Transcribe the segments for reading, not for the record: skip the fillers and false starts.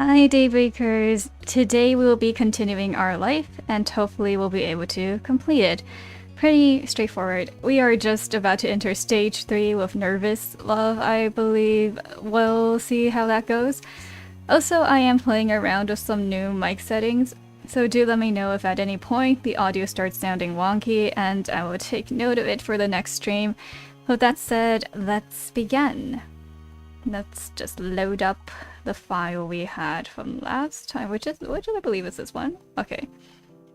Hi Daybreakers! Today we will be continuing our life and hopefully we'll be able to complete it. Pretty straightforward. We are just about to enter stage 3 with Nervous Love, I believe. We'll see how that goes. Also, I am playing around with some new mic settings, so do let me know if at any point the audio starts sounding wonky and I will take note of it for the next stream. With that said, let's begin. Let's just load up the file we had from last time, which I believe is this one. Okay.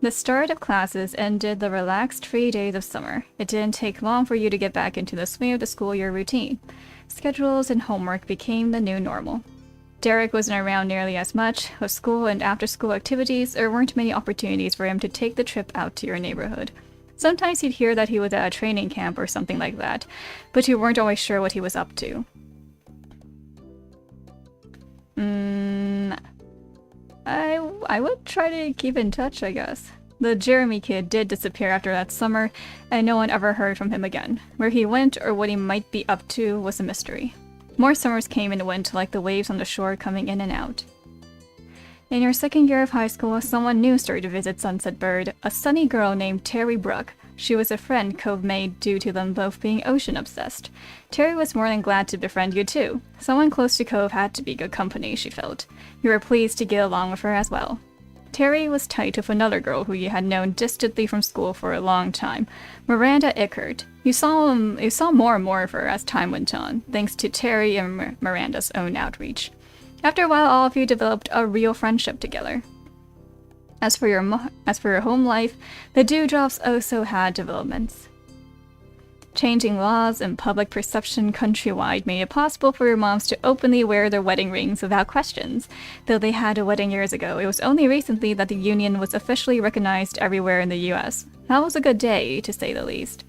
The start of classes ended the relaxed 3 days of summer. It didn't take long for you to get back into the swing of the school year routine. Schedules and homework became the new normal. Derek wasn't around nearly as much. With school and after-school activities, there weren't many opportunities for him to take the trip out to your neighborhood. Sometimes you'd hear that he was at a training camp or something like that, but you weren't always sure what he was up to. I would try to keep in touch, I guess. The Jeremy kid did disappear after that summer, and no one ever heard from him again. Where he went or what he might be up to was a mystery. More summers came and went like the waves on the shore coming in and out. In your second year of high school, someone new started to visit Sunset Bird, a sunny girl named Terry Brooke. She was a friend Cove made due to them both being ocean-obsessed. Terry was more than glad to befriend you too. Someone close to Cove had to be good company, she felt. You were pleased to get along with her as well. Terry was tight with another girl who you had known distantly from school for a long time, Miranda Ickert. You saw more and more of her as time went on, thanks to Terry and Miranda's own outreach. After a while, all of you developed a real friendship together. As for your home life, the dewdrops also had developments. Changing laws and public perception countrywide made it possible for your moms to openly wear their wedding rings without questions. Though they had a wedding years ago, it was only recently that the union was officially recognized everywhere in the US. That was a good day, to say the least.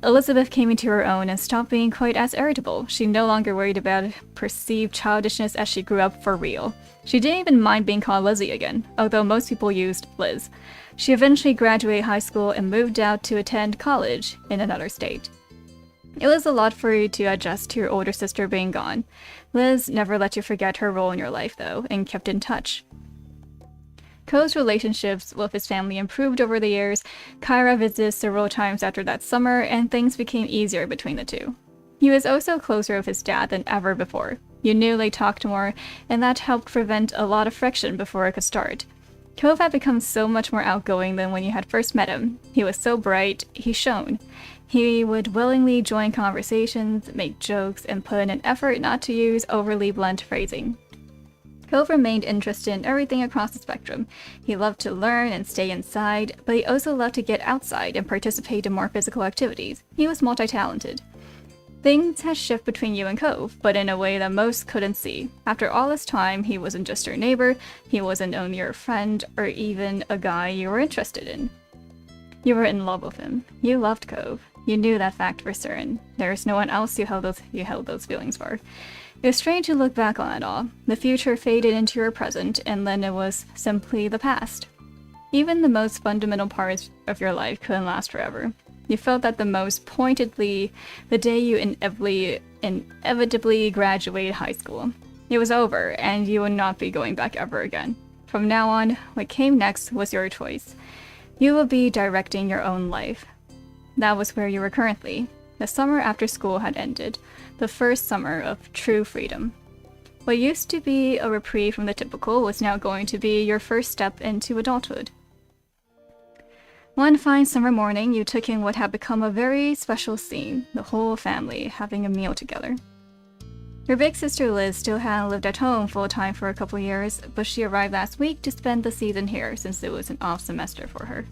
Elizabeth came into her own and stopped being quite as irritable. She no longer worried about perceived childishness as she grew up for real. She didn't even mind being called Lizzie again, although most people used Liz. She eventually graduated high school and moved out to attend college in another state. It was a lot for you to adjust to your older sister being gone. Liz never let you forget her role in your life, though, and kept in touch. Co's relationships with his family improved over the years. Kyra visited several times after that summer, and things became easier between the two. He was also closer with his dad than ever before. You knew they talked more, and that helped prevent a lot of friction before it could start. Cove had become so much more outgoing than when you had first met him. He was so bright, he shone. He would willingly join conversations, make jokes, and put in an effort not to use overly blunt phrasing. Cove remained interested in everything across the spectrum. He loved to learn and stay inside, but he also loved to get outside and participate in more physical activities. He was multi-talented. Things had shifted between you and Cove, but in a way that most couldn't see. After all this time, he wasn't just your neighbor, he wasn't only your friend, or even a guy you were interested in. You were in love with him. You loved Cove. You knew that fact for certain. There was no one else you held those feelings for. It was strange to look back on it all. The future faded into your present, and then it was simply the past. Even the most fundamental parts of your life couldn't last forever. You felt that the most pointedly the day you inevitably graduated high school. It was over, and you would not be going back ever again. From now on, what came next was your choice. You would be directing your own life. That was where you were currently. The summer after school had ended, the first summer of true freedom. What used to be a reprieve from the typical was now going to be your first step into adulthood. One fine summer morning, you took in what had become a very special scene, the whole family having a meal together. Your big sister Liz still hadn't lived at home full-time for a couple years, but she arrived last week to spend the season here since it was an off semester for her.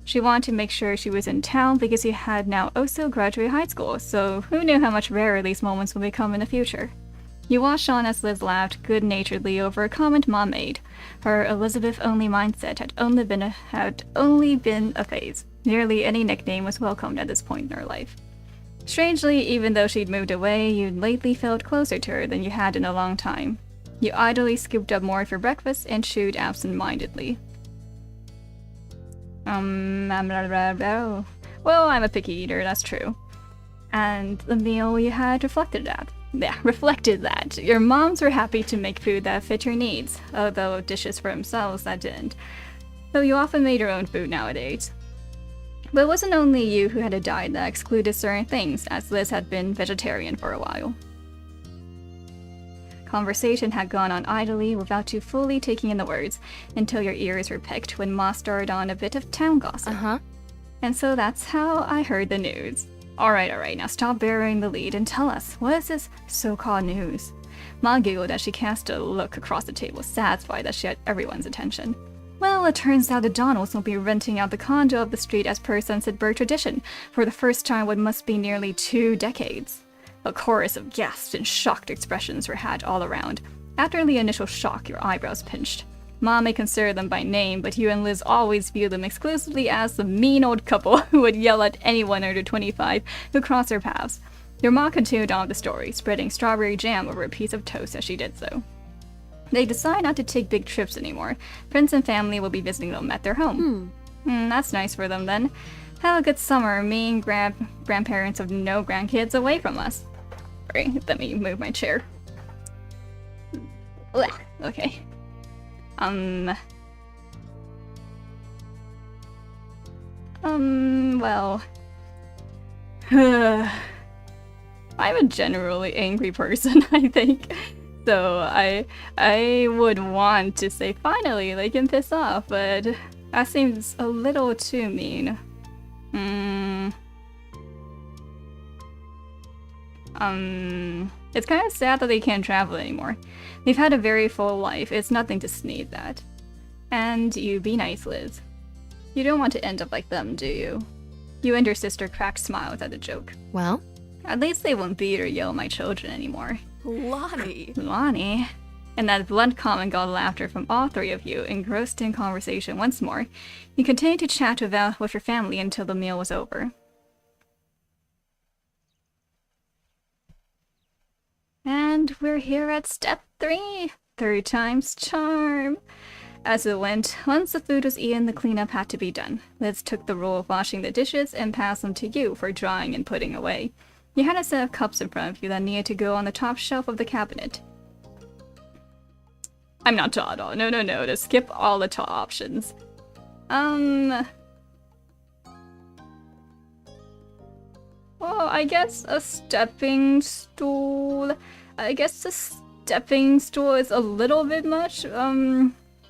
She wanted to make sure she was in town because he had now also graduated high school, so who knew how much rarer these moments would become in the future. You watched on as Liz laughed good-naturedly over a comment Mom made. Her Elizabeth-only mindset had only been a phase. Nearly any nickname was welcomed at this point in her life. Strangely, even though she'd moved away, you'd lately felt closer to her than you had in a long time. You idly scooped up more for breakfast and chewed absent-mindedly. Well, I'm a picky eater, that's true. And the meal you had reflected that. yeah, reflected that. Your moms were happy to make food that fit your needs, although dishes for themselves that didn't. Though you often made your own food nowadays. But it wasn't only you who had a diet that excluded certain things, as Liz had been vegetarian for a while. Conversation had gone on idly without you fully taking in the words, until your ears were picked when Ma started on a bit of town gossip. And so that's how I heard the news. Alright, now stop burying the lead and tell us, what is this so-called news? Ma giggled as she cast a look across the table, satisfied that she had everyone's attention. Well, it turns out the Donalds will be renting out the condo of the street as per Sunset Bird tradition, for the first time in what must be nearly 2 decades. A chorus of gasps and shocked expressions were had all around. After the initial shock, your eyebrows pinched. Ma may consider them by name, but you and Liz always view them exclusively as the mean old couple who would yell at anyone under 25 who crossed their paths. Your ma continued on with the story, spreading strawberry jam over a piece of toast as she did so. They decide not to take big trips anymore. Friends and family will be visiting them at their home. That's nice for them then. Have a good summer, me and grandparents of no grandkids away from us. Sorry, let me move my chair. Okay. Well... I'm a generally angry person, I think. So I would want to say finally they can piss off, but that seems a little too mean. It's kind of sad that they can't travel anymore. They've had a very full life. It's nothing to sneeze at. And you be nice, Liz. You don't want to end up like them, do you? You and your sister cracked smiles at the joke. Well? At least they won't beat or yell at my children anymore. Lonnie. And that blunt comment got laughter from all 3 of you, engrossed in conversation once more. You continued to chat with your family until the meal was over. And we're here at step 3. 3rd time's charm. As it went, once the food was eaten, the cleanup had to be done. Liz took the role of washing the dishes and passed them to you for drying and putting away. You had a set of cups in front of you that needed to go on the top shelf of the cabinet. I'm not tall at all. No, to skip all the tall options. Well, I guess a stepping stool. I guess a stepping stool is a little bit much.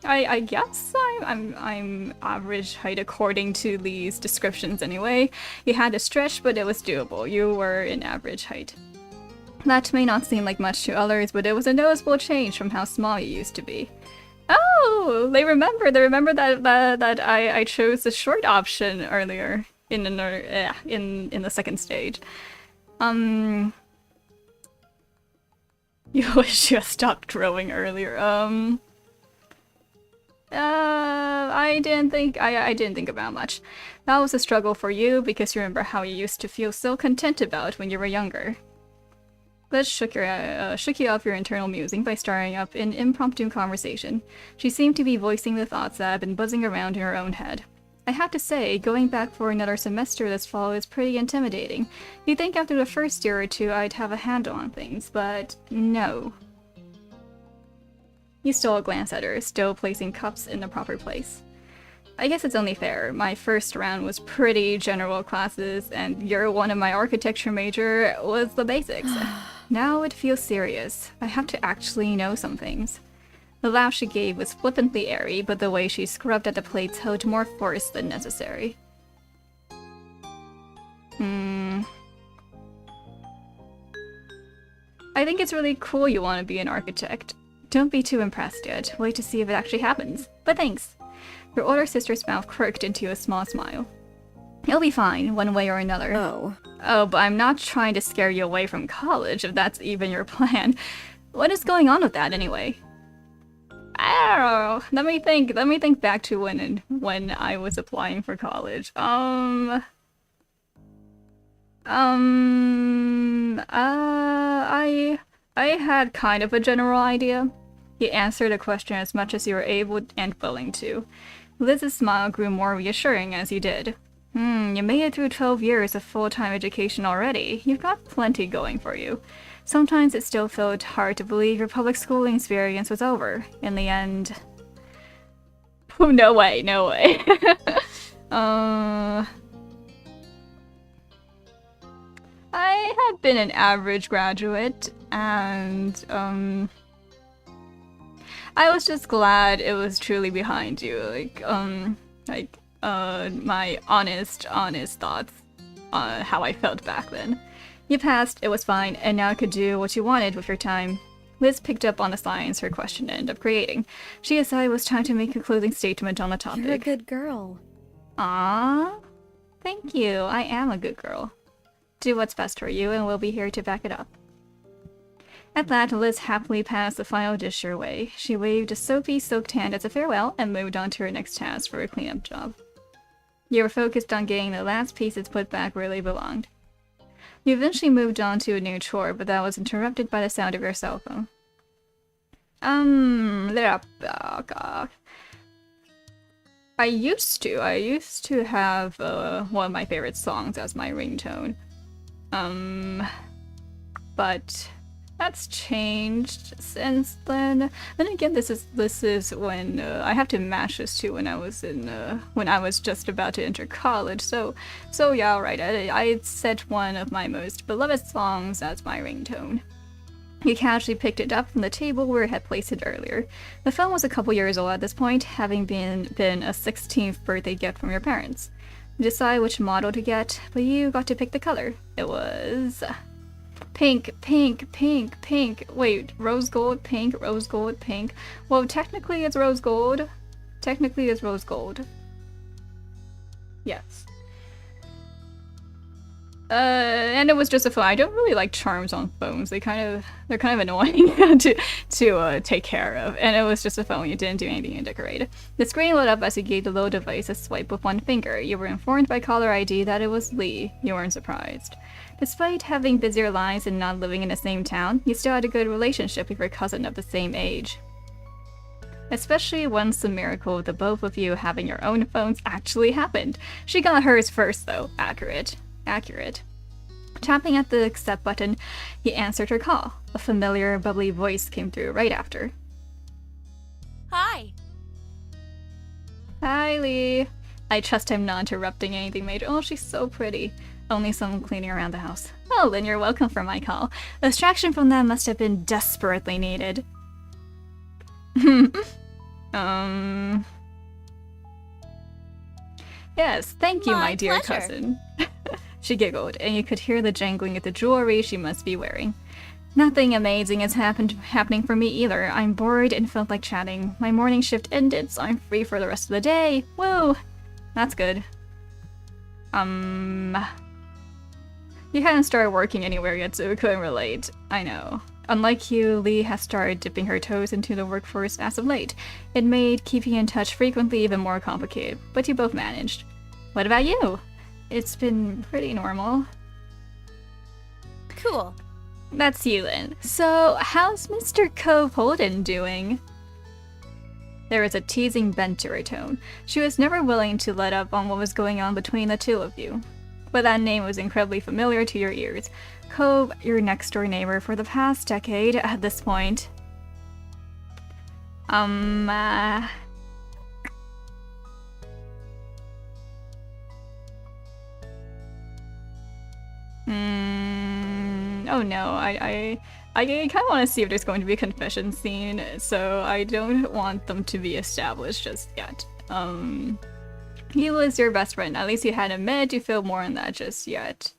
I guess I'm average height according to these descriptions anyway. You had to stretch, but it was doable. You were in average height. That may not seem like much to others, but it was a noticeable change from how small you used to be. Oh, they remember that I chose the short option earlier in the 2nd stage. You wish you had stopped growing earlier. I didn't think about much. That was a struggle for you because you remember how you used to feel so content about when you were younger. Liz shook you off your internal musing by starting up an impromptu conversation. She seemed to be voicing the thoughts that had been buzzing around in her own head. I have to say, going back for another semester this fall is pretty intimidating. You'd think after the first year or 2 I'd have a handle on things, but no. You stole a glance at her, still placing cups in the proper place. I guess it's only fair. My first round was pretty general classes, and year 1 of my architecture major was the basics. Now it feels serious. I have to actually know some things. The laugh she gave was flippantly airy, but the way she scrubbed at the plates held more force than necessary. I think it's really cool you want to be an architect. Don't be too impressed yet. Wait to see if it actually happens. But thanks. Your older sister's mouth quirked into a small smile. You'll be fine, one way or another. Oh, but I'm not trying to scare you away from college, if that's even your plan. What is going on with that, anyway? I don't know. Let me think back to when I was applying for college. I had kind of a general idea. He answered the question as much as you were able and willing to. Liz's smile grew more reassuring as you did. You made it through 12 years of full-time education already. You've got plenty going for you. Sometimes it still felt hard to believe your public schooling experience was over. In the end... Oh, no way, no way. I had been an average graduate, and I was just glad it was truly behind you. My honest thoughts on how I felt back then. You passed, it was fine, and now you could do what you wanted with your time. Liz picked up on the signs her question ended up creating. She decided it was time to make a closing statement on the topic. You're a good girl. Aww. Thank you, I am a good girl. Do what's best for you, and we'll be here to back it up. At that, Liz happily passed the final dish your way. She waved a soapy, soaked hand as a farewell and moved on to her next task for a cleanup job. You were focused on getting the last pieces put back where they belonged. You eventually moved on to a new chore, but that was interrupted by the sound of your cell phone. I used to have one of my favorite songs as my ringtone. But that's changed since then. Then again, this is when I have to match this to when I was just about to enter college. So yeah, right. I set one of my most beloved songs as my ringtone. You casually picked it up from the table where it had placed it earlier. The phone was a couple years old at this point, having been a 16th birthday gift from your parents. You decided which model to get, but you got to pick the color. It was pink, pink, pink, pink. Wait, rose gold, pink, rose gold, pink. Well, technically it's rose gold. Technically it's rose gold. Yes. And it was just a phone. I don't really like charms on phones. They're kind of annoying to take care of. And it was just a phone. You didn't do anything to decorate. The screen lit up as you gave the little device a swipe with one finger. You were informed by caller ID that it was Lee. You weren't surprised. Despite having busier lives and not living in the same town, you still had a good relationship with your cousin of the same age. Especially once the miracle of the both of you having your own phones actually happened. She got hers first though. Accurate. Tapping at the accept button, he answered her call. A familiar, bubbly voice came through right after. Hi. Hi, Lee. I trust I'm not interrupting anything major. Oh, she's so pretty. Only some cleaning around the house. Oh, then you're welcome for my call. A distraction from them must have been desperately needed. Yes, thank you, my dear cousin. She giggled, and you could hear the jangling of the jewelry she must be wearing. Nothing amazing has happening for me either. I'm bored and felt like chatting. My morning shift ended, so I'm free for the rest of the day. Woo! That's good. You hadn't started working anywhere yet, so we couldn't relate. I know. Unlike you, Lee has started dipping her toes into the workforce as of late. It made keeping in touch frequently even more complicated, but you both managed. What about you? It's been pretty normal. Cool. That's you then. So, how's Mr. Cove Holden doing? There was a teasing bent to her tone. She was never willing to let up on what was going on between the two of you. But that name was incredibly familiar to your ears. Cove, your next-door neighbor for the past decade at this point. Oh no, I kind of want to see if there's going to be a confession scene, so I don't want them to be established just yet. He was your best friend. At least you hadn't met you feel more on that just yet.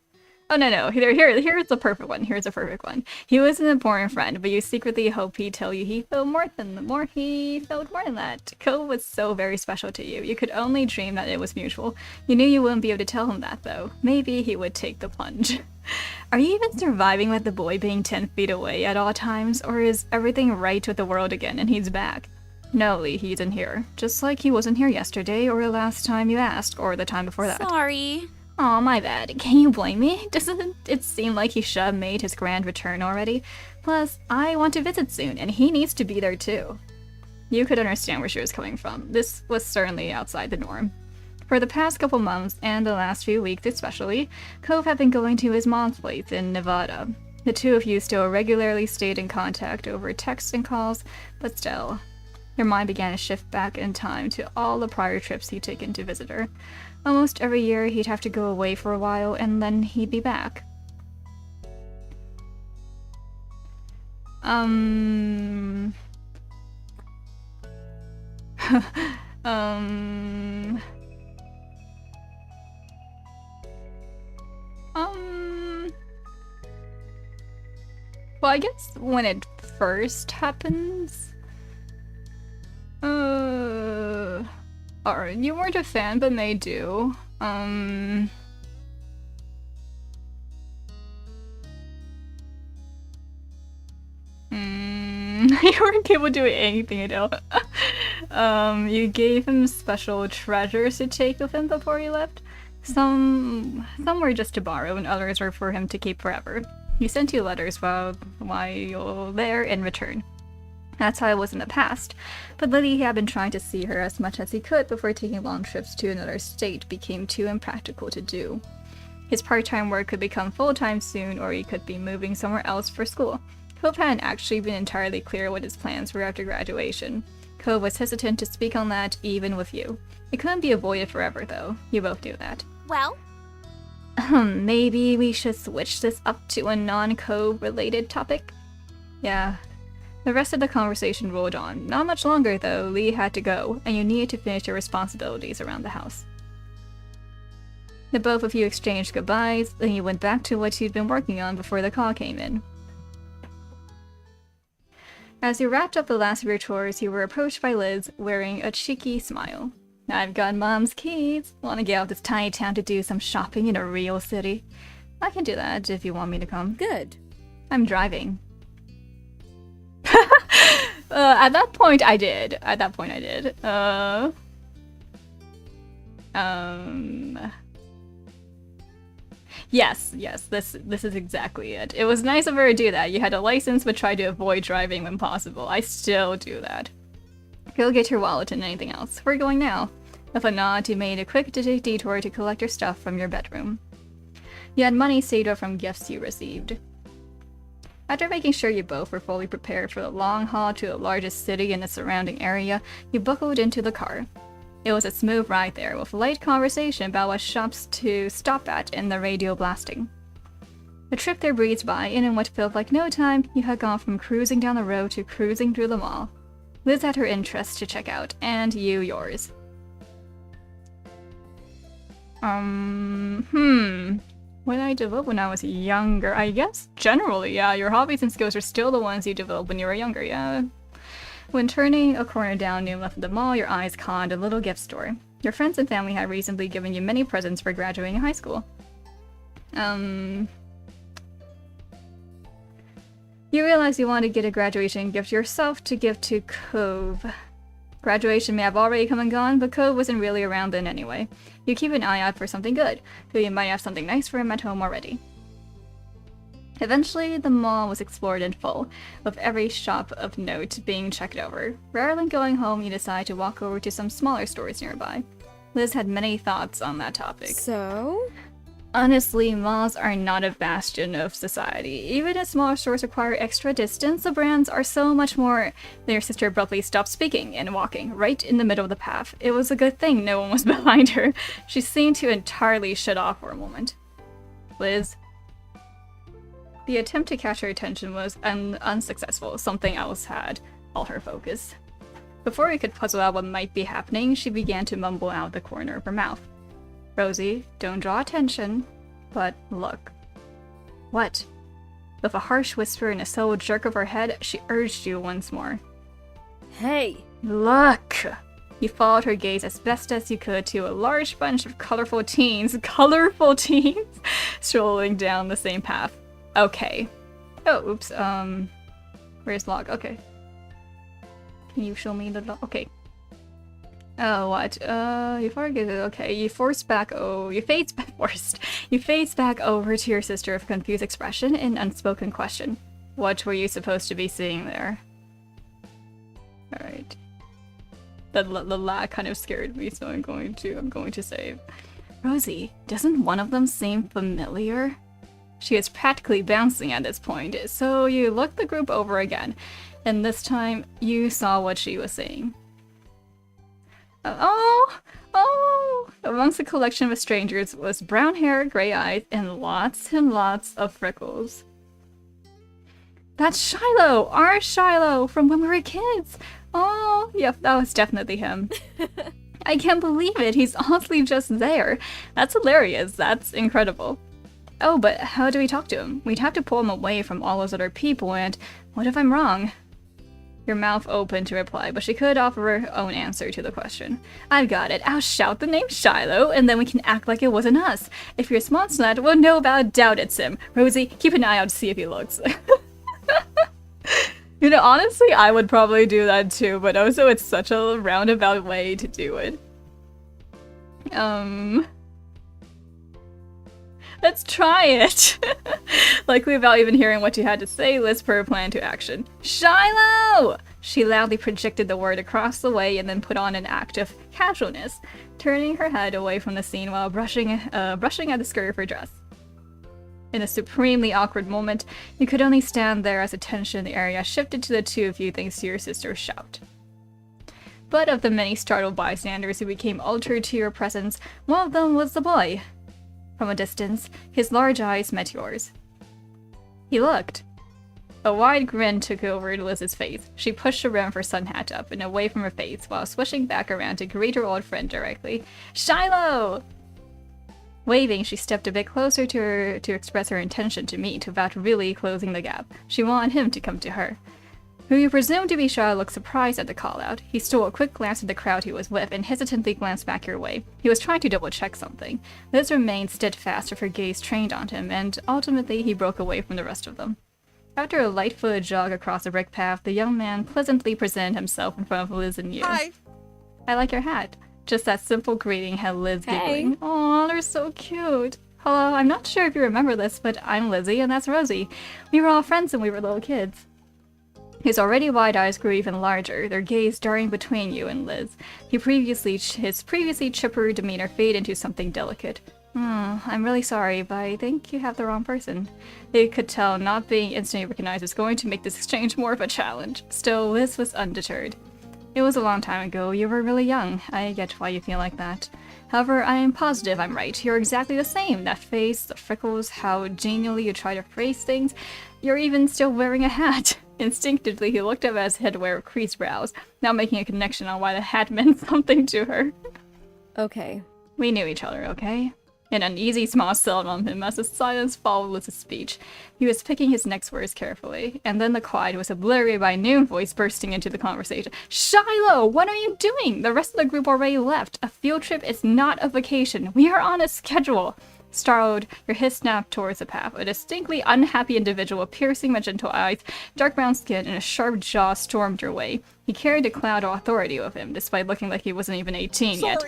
Oh no, here's the perfect one. Here's a perfect one. He was an important friend, but you secretly hope he'd tell you he felt more than that. Cove was so very special to you. You could only dream that it was mutual. You knew you wouldn't be able to tell him that though. Maybe he would take the plunge. Are you even surviving with the boy being 10 feet away at all times, or is everything right with the world again and he's back? No, Lee, he isn't here. Just like he wasn't here yesterday, or the last time you asked, or the time before that. Sorry. Aw, my bad. Can you blame me? Doesn't it seem like he should have made his grand return already? Plus, I want to visit soon, and he needs to be there too. You could understand where she was coming from. This was certainly outside the norm. For the past couple months, and the last few weeks especially, Cove had been going to his mom's place in Nevada. The two of you still regularly stayed in contact over texts and calls, but still, your mind began to shift back in time to all the prior trips he'd taken to visit her. Almost every year, he'd have to go away for a while, and then he'd be back. Well, I guess when it first happens... Alright, you weren't a fan, but May do. You weren't able to do anything at all. You gave him special treasures to take with him before he left. Some were just to borrow, and others were for him to keep forever. He sent you letters while you're there in return. That's how it was in the past, but Lily had been trying to see her as much as he could before taking long trips to another state became too impractical to do. His part-time work could become full-time soon, or he could be moving somewhere else for school. Cove hadn't actually been entirely clear what his plans were after graduation. Cove was hesitant to speak on that, even with you. It couldn't be avoided forever, though. You both knew that. Well? Maybe we should switch this up to a non-Cove related topic? Yeah. The rest of the conversation rolled on. Not much longer, though. Lee had to go, and you needed to finish your responsibilities around the house. The both of you exchanged goodbyes, then you went back to what you'd been working on before the call came in. As you wrapped up the last of your chores, you were approached by Liz, wearing a cheeky smile. I've got Mom's keys. Want to get out of this tiny town to do some shopping in a real city? I can do that if you want me to come. Good. I'm driving. At that point I did. Yes, this is exactly it. It was nice of her to do that. You had a license but tried to avoid driving when possible. I still do that. Go get your wallet and anything else. We're going now. With a nod, you made a quick detour to collect your stuff from your bedroom. You had money saved up from gifts you received. After making sure you both were fully prepared for the long haul to the largest city in the surrounding area, you buckled into the car. It was a smooth ride there, with light conversation about what shops to stop at and the radio blasting. The trip there breezed by, and in what felt like no time, you had gone from cruising down the road to cruising through the mall. Liz had her interests to check out, and you yours. What did I develop when I was younger? I guess generally, yeah, your hobbies and skills are still the ones you developed when you were younger, yeah. When turning a corner down near left of the mall, your eyes caught a little gift store. Your friends and family had recently given you many presents for graduating high school. You realized you wanted to get a graduation gift yourself to give to Cove. Graduation may have already come and gone, but Cove wasn't really around then anyway. You keep an eye out for something good, so you might have something nice for him at home already. Eventually, the mall was explored in full, with every shop of note being checked over. Rather than going home, you decide to walk over to some smaller stores nearby. Liz had many thoughts on that topic. So? Honestly, malls are not a bastion of society. Even if smaller stores require extra distance, the brands are so much more. Your sister abruptly stopped speaking and walking, right in the middle of the path. It was a good thing no one was behind her. She seemed to entirely shut off for a moment. Liz. The attempt to catch her attention was unsuccessful. Something else had all her focus. Before we could puzzle out what might be happening, she began to mumble out the corner of her mouth. Rosie, don't draw attention, but look. What? With a harsh whisper and a subtle jerk of her head, she urged you once more. Hey! Look! You followed her gaze as best as you could to a large bunch of colorful teens, strolling down the same path. Okay. Oh, oops, where's log? Okay. Can you show me the log? Okay. Oh, what? You forget it. Okay, you face back over to your sister with a confused expression and unspoken question. What were you supposed to be seeing there? Alright. The lag kind of scared me, so I'm going to save. Rosie, doesn't one of them seem familiar? She is practically bouncing at this point, so you looked the group over again, and this time you saw what she was saying. Oh! Amongst the collection of strangers was brown hair, gray eyes, and lots of freckles. That's Hsialu! Our Hsialu from when we were kids! Oh, yep, that was definitely him. I can't believe it, he's honestly just there. That's hilarious, that's incredible. Oh, but how do we talk to him? We'd have to pull him away from all those other people, and what if I'm wrong? Your mouth opened to reply, but she could offer her own answer to the question. I've got it. I'll shout the name Hsialu, and then we can act like it wasn't us. If your response to that, well, no, without a doubt it's him. Rosie, keep an eye out to see if he looks. You know, honestly, I would probably do that too, but also it's such a roundabout way to do it. Let's try it! Likely without even hearing what you had to say, Liz put her plan to action. Hsialu! She loudly projected the word across the way and then put on an act of casualness, turning her head away from the scene while brushing at the skirt of her dress. In a supremely awkward moment, you could only stand there as the tension in the area shifted to the two of you thanks to your sister's shout. But of the many startled bystanders who became altered to your presence, one of them was the boy. From a distance, his large eyes met yours. He looked. A wide grin took over Liz's face. She pushed her rim of her sun hat up and away from her face while swishing back around to greet her old friend directly. Hsialu! Waving, she stepped a bit closer to her to express her intention to meet without really closing the gap. She wanted him to come to her. Who you presumed to be Hsialu looked surprised at the call-out. He stole a quick glance at the crowd he was with and hesitantly glanced back your way. He was trying to double-check something. Liz remained steadfast with her gaze trained on him, and ultimately he broke away from the rest of them. After a light-footed jog across the brick path, the young man pleasantly presented himself in front of Liz and you. Hi! I like your hat. Just that simple greeting had Liz giggling. Aw, they're so cute. Hello, I'm not sure if you remember this, but I'm Lizzie and that's Rosie. We were all friends when we were little kids. His already wide eyes grew even larger, their gaze darting between you and Liz. His previously chipper demeanor faded into something delicate. I'm really sorry, but I think you have the wrong person. They could tell not being instantly recognized was going to make this exchange more of a challenge. Still, Liz was undeterred. It was a long time ago, you were really young. I get why you feel like that. However, I am positive I'm right. You're exactly the same. That face, the freckles, how genially you try to phrase things. You're even still wearing a hat. Instinctively, he looked up at his headwear of creased brows, now making a connection on why the hat meant something to her. Okay. We knew each other, okay? An uneasy smile settled on him as the silence followed Liz's speech. He was picking his next words carefully, and then the quiet was obliterated by a new voice bursting into the conversation. Hsialu, what are you doing? The rest of the group already left. A field trip is not a vacation. We are on a schedule. Startled, your hiss snapped towards the path. A distinctly unhappy individual with piercing magenta eyes, dark brown skin, and a sharp jaw stormed your way. He carried a cloud of authority with him, despite looking like he wasn't even 18 yet.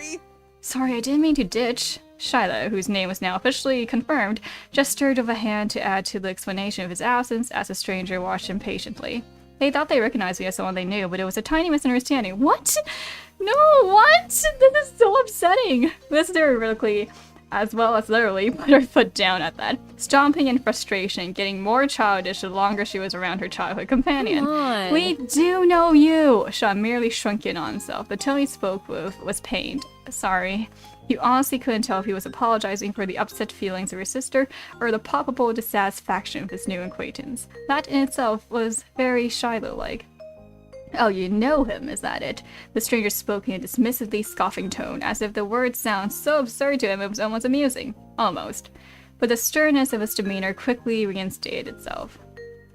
Sorry, I didn't mean to ditch. Hsialu, whose name was now officially confirmed, gestured with a hand to add to the explanation of his absence as the stranger watched him patiently. They thought they recognized me as someone they knew, but it was a tiny misunderstanding. What? No, what? This is so upsetting. Liz theoretically, as well as literally, put her foot down at that, stomping in frustration, getting more childish the longer she was around her childhood companion. Come on. We do know you! Sean merely shrunk in on himself. The tone he spoke with was pained. Sorry. You honestly couldn't tell if he was apologizing for the upset feelings of your sister or the palpable dissatisfaction of his new acquaintance. That in itself was very Hsialu-like. Oh, you know him, is that it? The stranger spoke in a dismissively scoffing tone, as if the words sounded so absurd to him it was almost amusing. Almost. But the sternness of his demeanor quickly reinstated itself.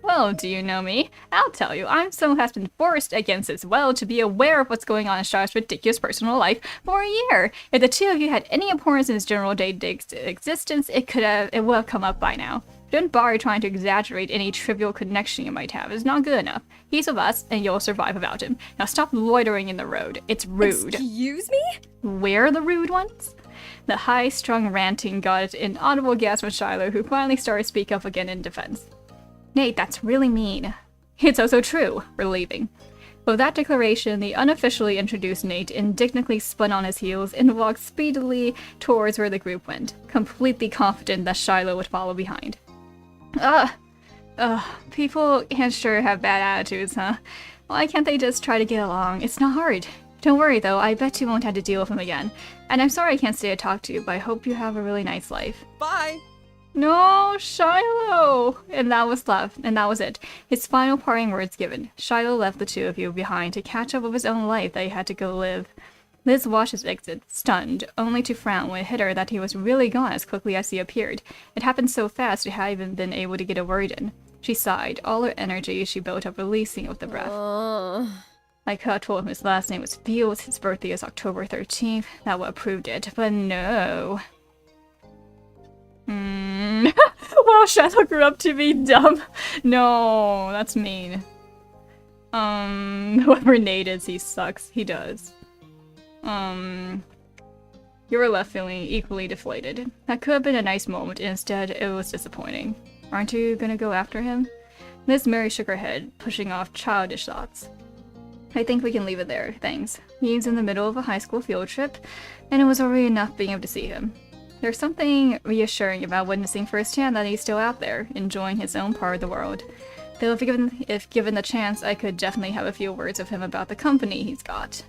Well, do you know me? I'll tell you, I'm someone who has been forced against his will to be aware of what's going on in Hsialu's ridiculous personal life for a year. If the two of you had any importance in his general day-to-day existence, it would have come up by now. Don't bother trying to exaggerate any trivial connection you might have. It's not good enough. He's with us, and you'll survive without him. Now stop loitering in the road. It's rude. Excuse me? We're the rude ones? The high-strung ranting got an inaudible gasp from Hsialu, who finally started to speak up again in defense. Nate, that's really mean. It's also true. We're leaving. With that declaration, the unofficially introduced Nate indignantly spun on his heels and walked speedily towards where the group went, completely confident that Hsialu would follow behind. People can sure have bad attitudes, huh? Why can't they just try to get along? It's not hard. Don't worry though, I bet you won't have to deal with him again. And I'm sorry I can't stay to talk to you, but I hope you have a really nice life. Bye! No, Hsialu! And that was it. His final parting words given. Hsialu left the two of you behind to catch up with his own life that he had to go live. Liz watched his exit, stunned, only to frown when it hit her that he was really gone as quickly as he appeared. It happened so fast she hadn't even been able to get a word in. She sighed, all her energy she built up releasing with the breath. I could have told him his last name was Vyilie, his birthday is October 13th, that would have proved it, but no. Wow, Hsialu grew up to be dumb. No, that's mean. Whoever Nate is, he sucks. He does. You were left feeling equally deflated. That could have been a nice moment, instead it was disappointing. Aren't you gonna go after him? Miss Mary shook her head, pushing off childish thoughts. I think we can leave it there, thanks. He's in the middle of a high school field trip, and it was already enough being able to see him. There's something reassuring about witnessing firsthand that he's still out there, enjoying his own part of the world. Though if given the chance, I could definitely have a few words with him about the company he's got.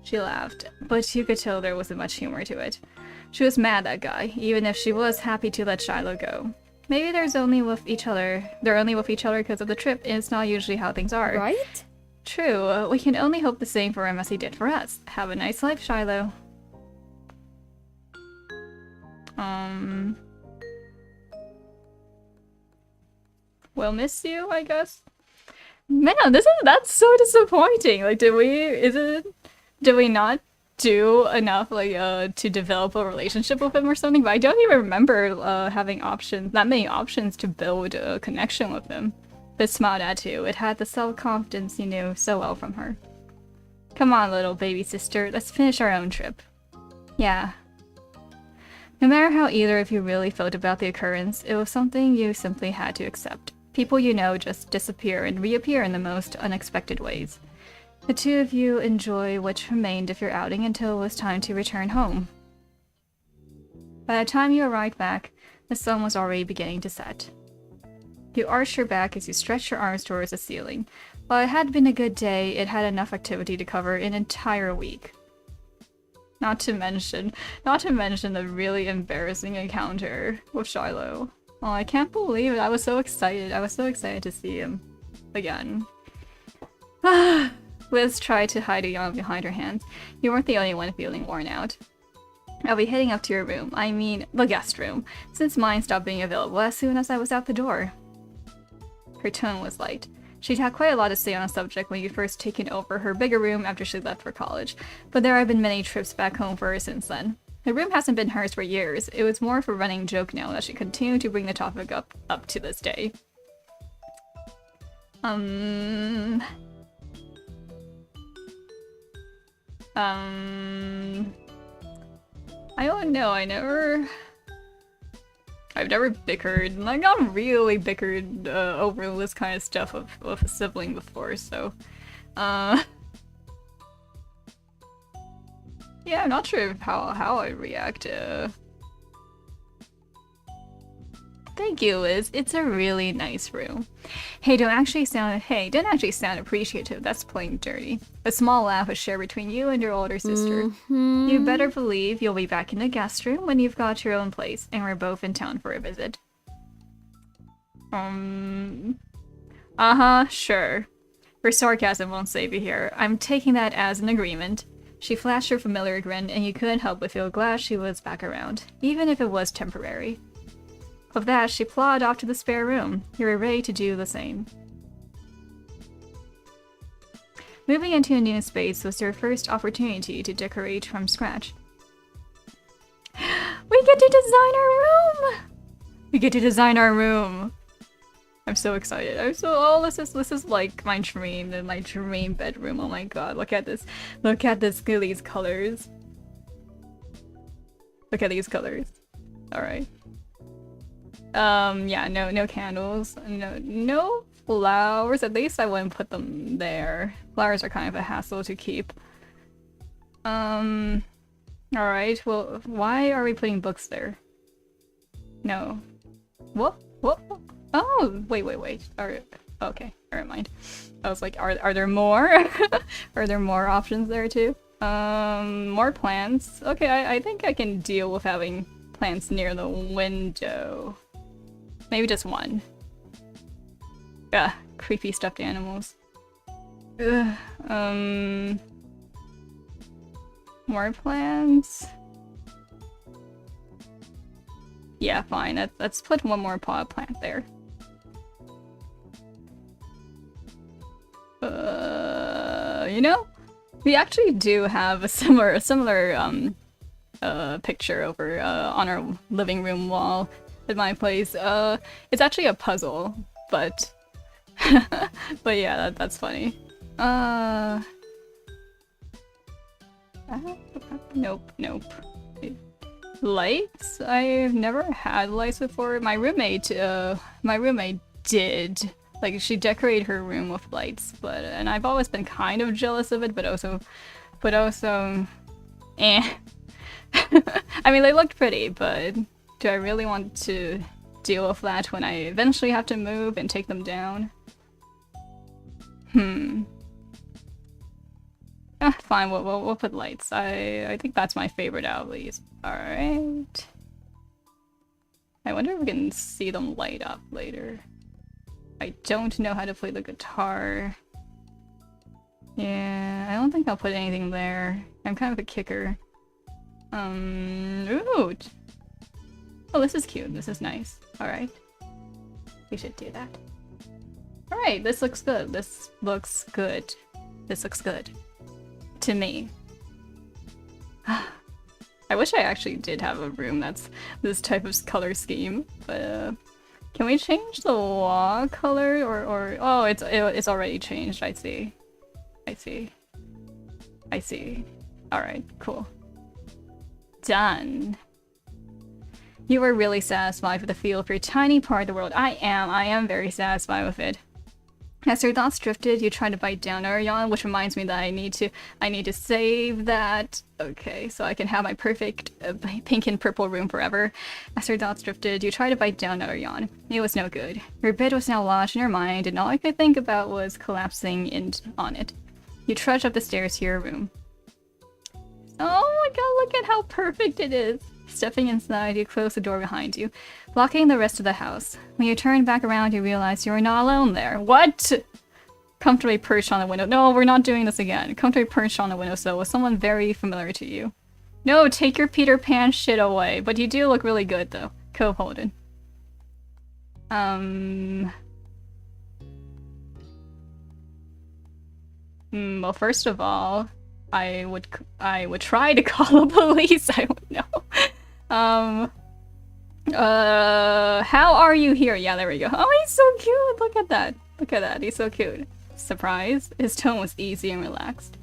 She laughed, but you could tell there wasn't much humor to it. She was mad at that guy, even if she was happy to let Hsialu go. Maybe they're only with each other because of the trip, and it's not usually how things are. Right? True, we can only hope the same for him as he did for us. Have a nice life, Hsialu. We'll miss you, I guess. Man, that's so disappointing. Like, did we not do enough, like, to develop a relationship with him or something? But I don't even remember having that many options to build a connection with him. But smiled at too. It had the self-confidence you knew so well from her. Come on, little baby sister, let's finish our own trip. Yeah. No matter how either of you really felt about the occurrence, it was something you simply had to accept. People you know just disappear and reappear in the most unexpected ways. The two of you enjoy what remained of your outing until it was time to return home. By the time you arrived back, the sun was already beginning to set. You arched your back as you stretched your arms towards the ceiling. While it had been a good day, it had enough activity to cover an entire week. Not to mention the really embarrassing encounter with Hsialu. Oh, I can't believe it. I was so excited. I was so excited to see him again. Liz tried to hide a yawn behind her hands. You weren't the only one feeling worn out. I'll be heading up to your room. I mean, the guest room, since mine stopped being available as soon as I was out the door. Her tone was light. She'd had quite a lot to say on a subject when you'd first taken over her bigger room after she left for college, but there have been many trips back home for her since then. The room hasn't been hers for years. It was more of a running joke now that she continued to bring the topic up to this day. I don't know, I've never bickered, like, not really bickered over this kind of stuff with a sibling before, so, yeah, I'm not sure how I'd react. Thank you, Liz. It's a really nice room. Hey, don't actually sound appreciative. That's plain dirty. A small laugh was shared between you and your older sister. You better believe you'll be back in the guest room when you've got your own place, and we're both in town for a visit. Sure. Her sarcasm won't save you here. I'm taking that as an agreement. She flashed her familiar grin, and you couldn't help but feel glad she was back around, even if it was temporary. With that, she plodded off to the spare room. You were ready to do the same. Moving into a new space was your first opportunity to decorate from scratch. We get to design our room! We get to design our room! I'm so excited. This is like my dream bedroom. Oh my god, look at this. Look at these colors. Look at these colors. Alright. Yeah, no candles. No flowers. At least I wouldn't put them there. Flowers are kind of a hassle to keep. Alright, well, why are we putting books there? No. What? What? Oh, wait. Okay, never mind. I was like, are there more? Are there more options there too? More plants. Okay, I think I can deal with having plants near the window. Maybe just one. Yeah, creepy stuffed animals. Ugh, more plants? Yeah, fine. Let's put one more pot plant there. You know, we actually do have a similar picture over on our living room wall at my place. It's actually a puzzle, but but yeah, that's funny. Nope. Lights? I've never had lights before. My roommate did. Like, she decorated her room with lights, and I've always been kind of jealous of it, but also, eh. I mean, they looked pretty, but do I really want to deal with that when I eventually have to move and take them down? Fine, we'll put lights. I think that's my favorite out of these. Alright. I wonder if we can see them light up later. I don't know how to play the guitar. Yeah, I don't think I'll put anything there. I'm kind of a kicker. Ooh! Oh, this is cute. This is nice. Alright. We should do that. Alright, this looks good. This looks good. This looks good. To me. I wish I actually did have a room that's this type of color scheme, but can we change the wall color or oh, it's already changed. I see. All right, cool. Done. You were really satisfied with the feel of your tiny part of the world. I am very satisfied with it. As your thoughts drifted, you tried to bite down our yawn, which reminds me that I need to save that. Okay, so I can have my perfect pink and purple room forever. As your thoughts drifted, you tried to bite down our yawn. It was no good. Your bed was now lodged in your mind, and all I could think about was collapsing in on it. You trudged up the stairs to your room. Oh my god, look at how perfect it is! Stepping inside, you closed the door behind you, blocking the rest of the house. When you turned back around, you realized you were not alone there. What? Comfortably perched on the window. No, we're not doing this again. Comfortably perched on the windowsill with someone very familiar to you. No, take your Peter Pan shit away. But you do look really good, though. Cove Holden. Well, first of all, I would try to call the police. I don't know. How are you here? Yeah, there we go. Oh, he's so cute. Look at that. Look at that. He's so cute. Surprise? His tone was easy and relaxed.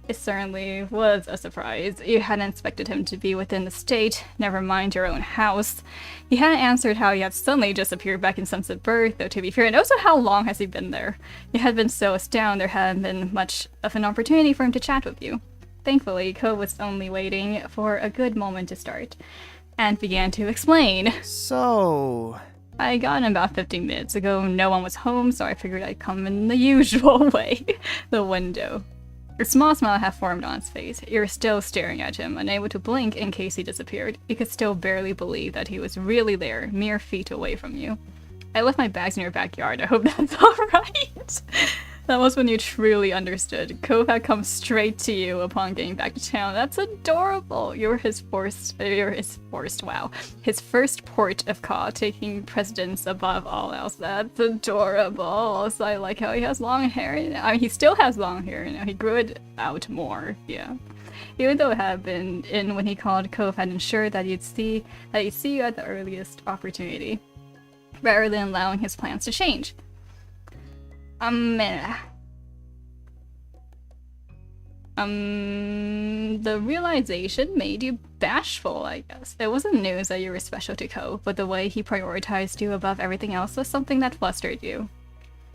It certainly was a surprise. You hadn't expected him to be within the state, never mind your own house. He hadn't answered how he had suddenly just appeared back in Sunset Birth, though to be fair, and also how long has he been there? You had been so astounded there hadn't been much of an opportunity for him to chat with you. Thankfully, Cove was only waiting for a good moment to start, and began to explain. So... I got in about 15 minutes ago, no one was home, so I figured I'd come in the usual way. The window. A small smile had formed on his face. You were still staring at him, unable to blink in case he disappeared. You could still barely believe that he was really there, mere feet away from you. I left my bags in your backyard. I hope that's alright. That was when you truly understood. Cove had come straight to you upon getting back to town. That's adorable. You're his first port of call, taking precedence above all else. That's adorable. Also, I like how he has long hair. I mean, he still has long hair. You know, he grew it out more. Yeah. Even though it had been in when he called, Cove had ensured that he'd see you at the earliest opportunity, rather than allowing his plans to change. The realization made you bashful, I guess. It wasn't news that you were special to Cove, but the way he prioritized you above everything else was something that flustered you.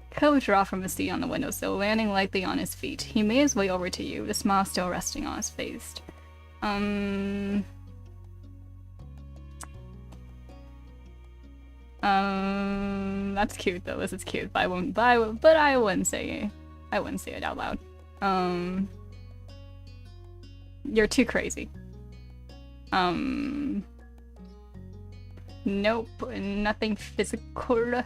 Cove dropped from his seat on the windowsill, landing lightly on his feet. He made his way over to you, the smile still resting on his face. That's cute though. This is cute, but I wouldn't say it out loud. You're too crazy. Nope, nothing physical.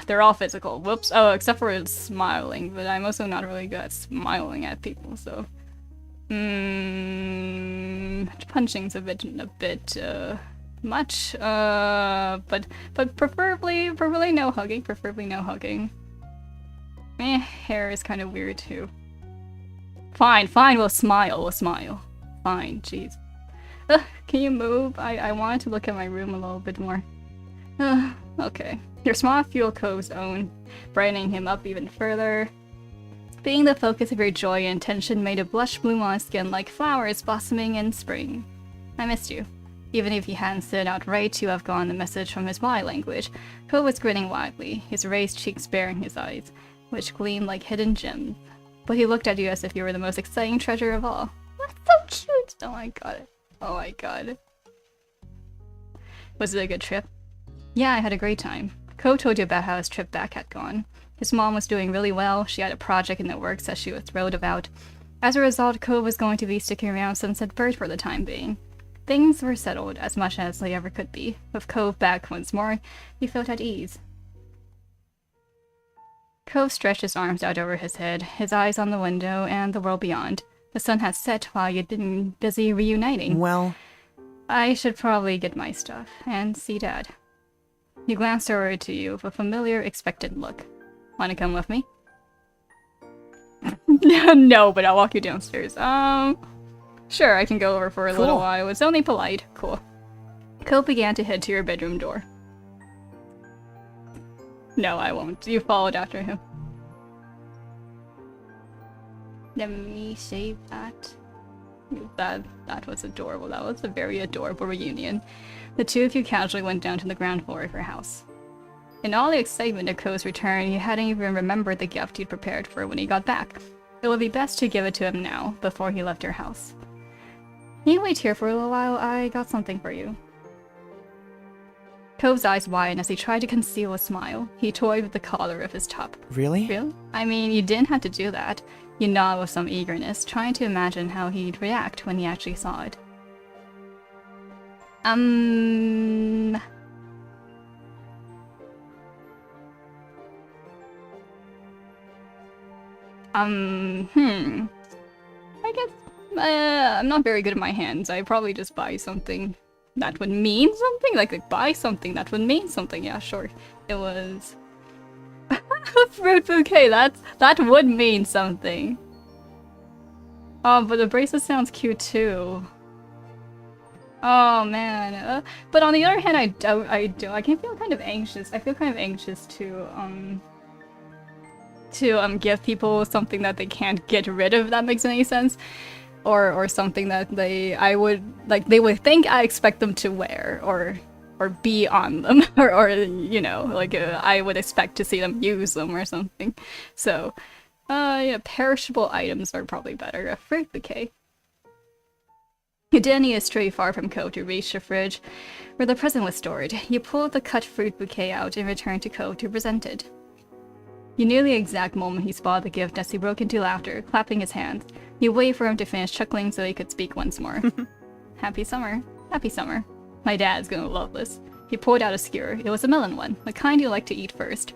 They're all physical. Whoops. Oh, except for smiling, but I'm also not really good at smiling at people, so. Punching's a bit much. But preferably no hugging. Hair is kind of weird too. Fine, we'll smile. Fine, jeez. Can you move? I wanted to look at my room a little bit more. Okay. Your smile fueled Cove's own, brightening him up even further. Being the focus of your joy and attention made a blush bloom on his skin like flowers blossoming in spring. I missed you. Even if he hadn't said outright to have gotten the message from his body language, Cove was grinning widely, his raised cheeks baring his eyes, which gleamed like hidden gems. But he looked at you as if you were the most exciting treasure of all. That's so cute! Oh my god. Was it a good trip? Yeah, I had a great time. Cove told you about how his trip back had gone. His mom was doing really well, she had a project in the works that she was thrilled about. As a result, Cove was going to be sticking around Sunset Bird for the time being. Things were settled as much as they ever could be. With Cove back once more, he felt at ease. Cove stretched his arms out over his head, his eyes on the window and the world beyond. The sun had set while you'd been busy reuniting. Well... I should probably get my stuff and see Dad. He glanced over to you with a familiar, expectant look. Want to come with me? No, but I'll walk you downstairs. Sure, I can go over for a little while. It's only polite. Cool. Cove began to head to your bedroom door. No, I won't. You followed after him. Let me save that. That was adorable. That was a very adorable reunion. The two of you casually went down to the ground floor of your house. In all the excitement of Cove's return, you hadn't even remembered the gift you'd prepared for when he got back. It would be best to give it to him now, before he left your house. Can you wait here for a little while? I got something for you. Cove's eyes widened as he tried to conceal a smile. He toyed with the collar of his top. Really? Really? I mean, you didn't have to do that. You nodded with some eagerness, trying to imagine how he'd react when he actually saw it. I guess, I'm not very good at my hands. I'd probably just buy something that would mean something? Like buy something that would mean something. Yeah, sure. It was... a fruit bouquet, that would mean something. Oh, but the bracelet sounds cute too. Oh man. But on the other hand, I can feel kind of anxious. I feel kind of anxious to give people something that they can't get rid of, if that makes any sense. Or something that they would think I expect them to wear or be on them or you know, like I would expect to see them use them or something. So yeah, perishable items are probably better. A fruit bouquet. You didn't need to stray far from Cove to reach the fridge where the present was stored. You pulled the cut fruit bouquet out and returned to Cove to present it. You knew the exact moment he spotted the gift as he broke into laughter, clapping his hands. You waited for him to finish chuckling so he could speak once more. Happy summer. Happy summer. My dad's gonna love this. He pulled out a skewer. It was a melon one, the kind you like to eat first.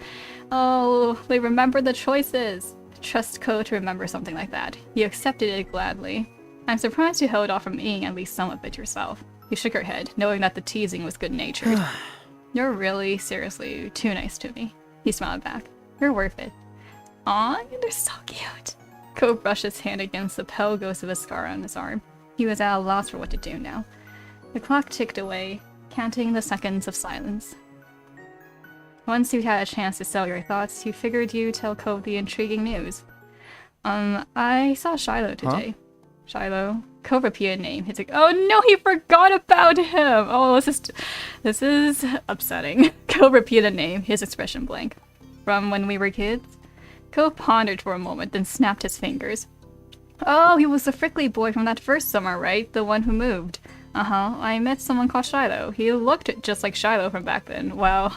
Oh, they remembered the choices. Trust Cove to remember something like that. You accepted it gladly. I'm surprised you held off from eating at least some of it yourself. You shook her head, knowing that the teasing was good-natured. You're really, seriously, too nice to me. He smiled back. You're worth it. Aw, they're so cute. Cove brushed his hand against the pale ghost of a scar on his arm. He was at a loss for what to do now. The clock ticked away, counting the seconds of silence. Once you had a chance to sell your thoughts, you figured you'd tell Cove the intriguing news. I saw Hsialu today. Huh? Hsialu. Cove repeated name. He's like, oh no, he forgot about him! Oh, this is upsetting. Cove repeated name, his expression blank. From when we were kids? Cove pondered for a moment, then snapped his fingers. Oh, he was the frickly boy from that first summer, right? The one who moved. Uh-huh, I met someone called Hsialu. He looked just like Hsialu from back then. Well,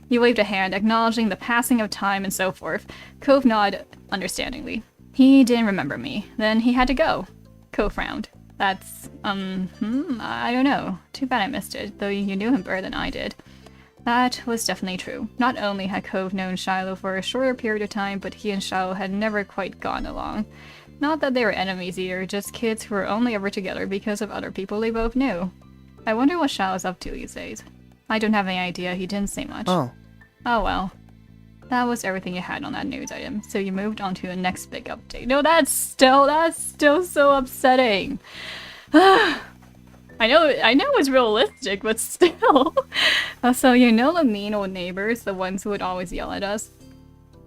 You waved a hand, acknowledging the passing of time and so forth. Cove nodded understandingly. He didn't remember me. Then he had to go. Cove frowned. That's, I don't know. Too bad I missed it, though you knew him better than I did. That was definitely true. Not only had Cove known Hsialu for a shorter period of time, but he and Hsialu had never quite gotten along. Not that they were enemies either, just kids who were only ever together because of other people they both knew. I wonder what Hsialu's up to these days. I don't have any idea, he didn't say much. Oh well. That was everything you had on that news item, so you moved on to the next big update. No, that's still so upsetting. I know it's realistic, but still. So you know the mean old neighbors, the ones who would always yell at us?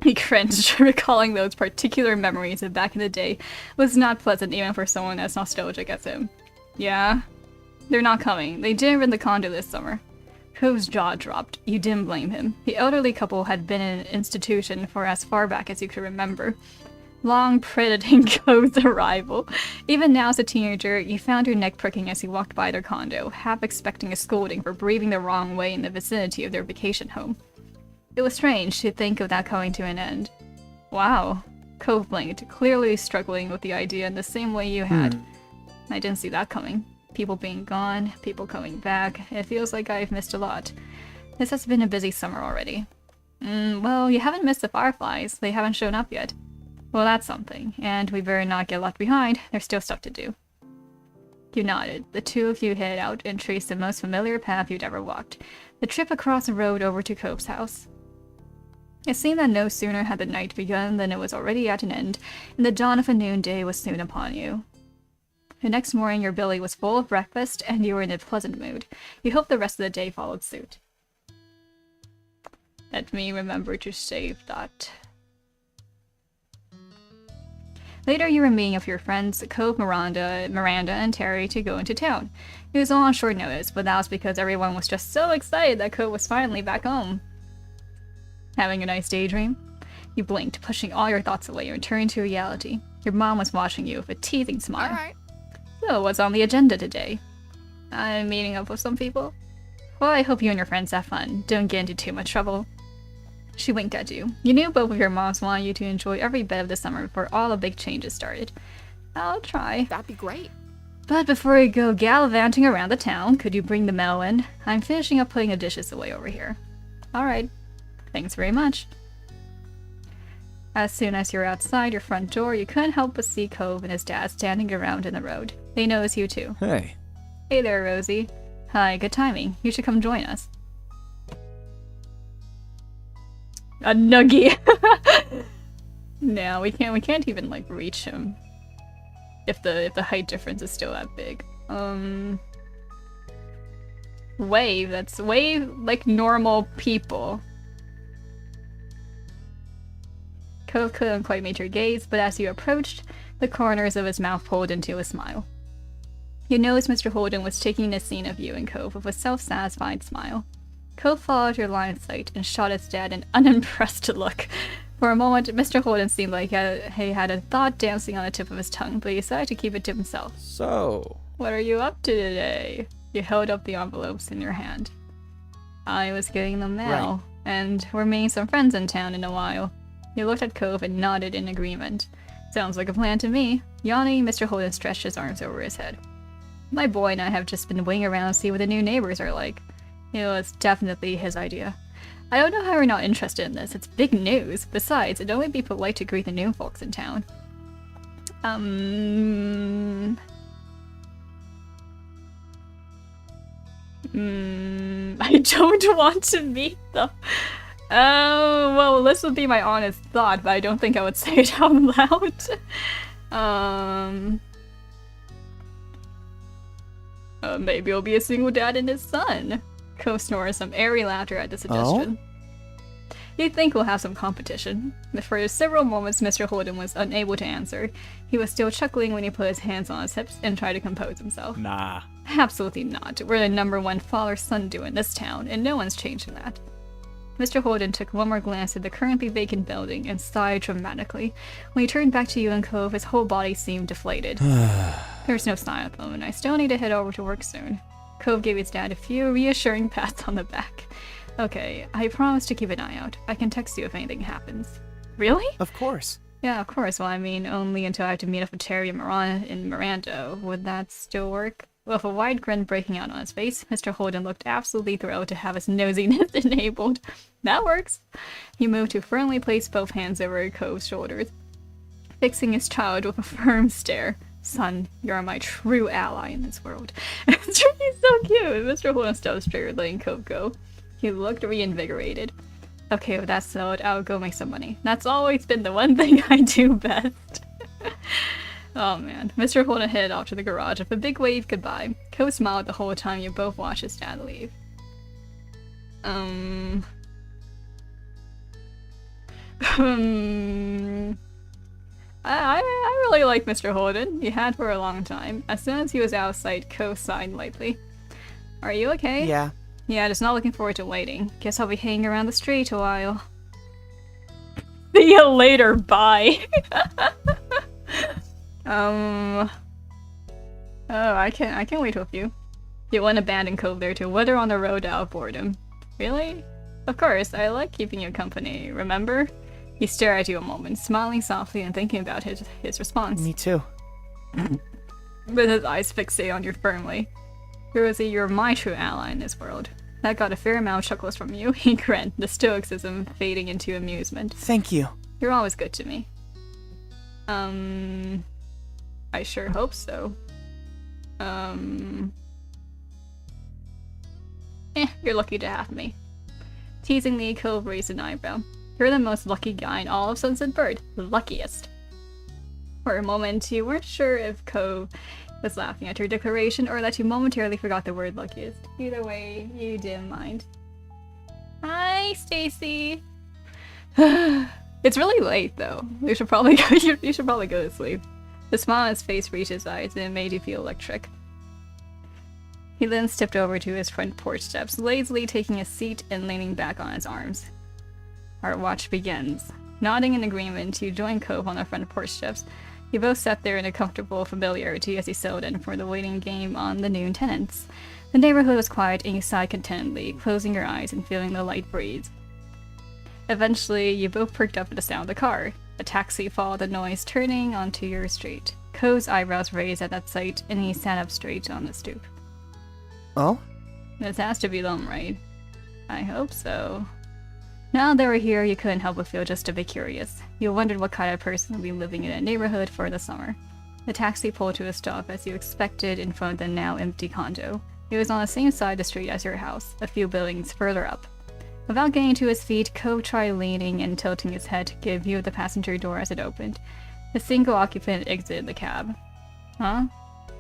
He cringed, recalling those particular memories of back in the day was not pleasant even for someone as nostalgic as him. Yeah? They're not coming. They didn't rent the condo this summer. Cove's jaw dropped. You didn't blame him. The elderly couple had been in an institution for as far back as you could remember, long predating Cove's arrival. Even now as a teenager, you found your neck pricking as you walked by their condo, half expecting a scolding for breathing the wrong way in the vicinity of their vacation home. It was strange to think of that coming to an end. Wow. Cove blinked, clearly struggling with the idea in the same way you had. I didn't see that coming. People being gone, people coming back. It feels like I've missed a lot. This has been a busy summer already. Well, you haven't missed the fireflies. They haven't shown up yet. Well, that's something, and we better not get left behind. There's still stuff to do. You nodded. The two of you headed out and traced the most familiar path you'd ever walked. The trip across the road over to Cove's house. It seemed that no sooner had the night begun than it was already at an end, and the dawn of a noonday was soon upon you. The next morning your belly was full of breakfast, and you were in a pleasant mood. You hoped the rest of the day followed suit. Let me remember to save that. Later you were meeting with your friends Cove, Miranda, and Terry to go into town. It was all on short notice, but that was because everyone was just so excited that Cove was finally back home. Having a nice daydream? You blinked, pushing all your thoughts away and returned to reality. Your mom was watching you with a teasing smile. Alright. So, what's on the agenda today? I'm meeting up with some people. Well, I hope you and your friends have fun. Don't get into too much trouble. She winked at you. You knew both of your moms wanted you to enjoy every bit of the summer before all the big changes started. I'll try. That'd be great. But before we go gallivanting around the town, could you bring the mail in? I'm finishing up putting the dishes away over here. Alright. Thanks very much. As soon as you're outside your front door, you couldn't help but see Cove and his dad standing around in the road. They noticed you too. Hey. Hey there, Rosie. Hi, good timing. You should come join us. A nuggie! No, we can't even, like, reach him. If the height difference is still that big. Wave like normal people. Cove couldn't quite meet your gaze, but as you approached, the corners of his mouth pulled into a smile. You noticed Mr. Holden was taking a scene of you and Cove with a self-satisfied smile. Cove followed your line of sight and shot his dad an unimpressed look. For a moment, Mr. Holden seemed like he had a thought dancing on the tip of his tongue, but he decided to keep it to himself. So... What are you up to today? You held up the envelopes in your hand. I was getting the mail, and we're meeting some friends in town in a while. You looked at Cove and nodded in agreement. Sounds like a plan to me. Yawning, Mr. Holden stretched his arms over his head. My boy and I have just been winging around to see what the new neighbors are like. It was definitely his idea. I don't know how we're not interested in this. It's big news. Besides, it'd only be polite to greet the new folks in town. I don't want to meet them. Oh, well, this would be my honest thought, but I don't think I would say it out loud. Maybe it'll be a single dad and his son. Cove snored some airy laughter at the suggestion. Oh? You'd think we'll have some competition. But for several moments, Mr. Holden was unable to answer. He was still chuckling when he put his hands on his hips and tried to compose himself. Nah. Absolutely not. We're the #1 father-son duo in this town, and no one's changing that. Mr. Holden took one more glance at the currently vacant building and sighed dramatically. When he turned back to you and Cove, his whole body seemed deflated. There's no sign at the moment. I still need to head over to work soon. Cove gave his dad a few reassuring pats on the back. Okay, I promise to keep an eye out. I can text you if anything happens. Really? Of course. Yeah, of course. Well, I mean, only until I have to meet up with Terry and Miranda. Would that still work? With a wide grin breaking out on his face, Mr. Holden looked absolutely thrilled to have his nosiness enabled. That works. He moved to firmly place both hands over Cove's shoulders, fixing his child with a firm stare. Son, you're my true ally in this world. He's so cute. Mr. Holden stood straight, letting Cove go. He looked reinvigorated. Okay, with that settled, I'll go make some money. That's always been the one thing I do best. Oh man. Mr. Holden headed off to the garage with a big wave goodbye. Cove smiled the whole time you both watched his dad leave. I really like Mr. Holden. He had for a long time. As soon as he was out of sight, Cove sighed lightly. Are you okay? Yeah. Yeah, just not looking forward to waiting. Guess I'll be hanging around the street a while. See you later, bye! Oh, I can't wait with you. You wouldn't abandon Cove there to wither on the road out of boredom. Really? Of course, I like keeping you company, remember? He stared at you a moment, smiling softly and thinking about his response. Me too. With his eyes fixated on you firmly. You're my true ally in this world. That got a fair amount of chuckles from you. He grinned, the stoicism fading into amusement. Thank you. You're always good to me. I sure hope so. You're lucky to have me. Teasingly, Cove raised an eyebrow. You're the most lucky guy in all of Sunset Bird. The luckiest. For a moment, you weren't sure if Cove was laughing at your declaration or that you momentarily forgot the word luckiest. Either way, you didn't mind. Hi, Stacy. It's really late though. You should probably go. You should probably go to sleep. The smile on his face reached his eyes and it made you feel electric. He then stepped over to his front porch steps, lazily taking a seat and leaning back on his arms. Our watch begins. Nodding in agreement, you join Cove on the front porch steps. You both sat there in a comfortable familiarity as he settled in for the waiting game on the noon tenants. The neighborhood was quiet and you sighed contentedly, closing your eyes and feeling the light breeze. Eventually, you both perked up at the sound of the car. A taxi followed the noise, turning onto your street. Cove's eyebrows raised at that sight, and he sat up straight on the stoop. Oh? This has to be them, right? I hope so. Now they were here, you couldn't help but feel just a bit curious. You wondered what kind of person would be living in a neighborhood for the summer. The taxi pulled to a stop as you expected in front of the now empty condo. It was on the same side of the street as your house, a few buildings further up. Without getting to his feet, Cove tried leaning and tilting his head to get a view of the passenger door as it opened. A single occupant exited the cab. Huh?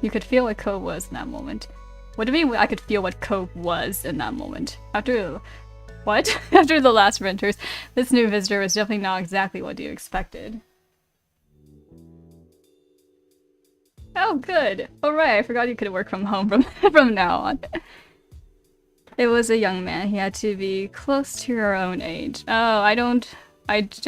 You could feel what Cove was in that moment. What do you mean I could feel what Cove was in that moment? What? After the last renters, this new visitor was definitely not exactly what you expected. Oh, good. Alright, I forgot you could work from home from now on. It was a young man. He had to be close to your own age. Oh, I don't like the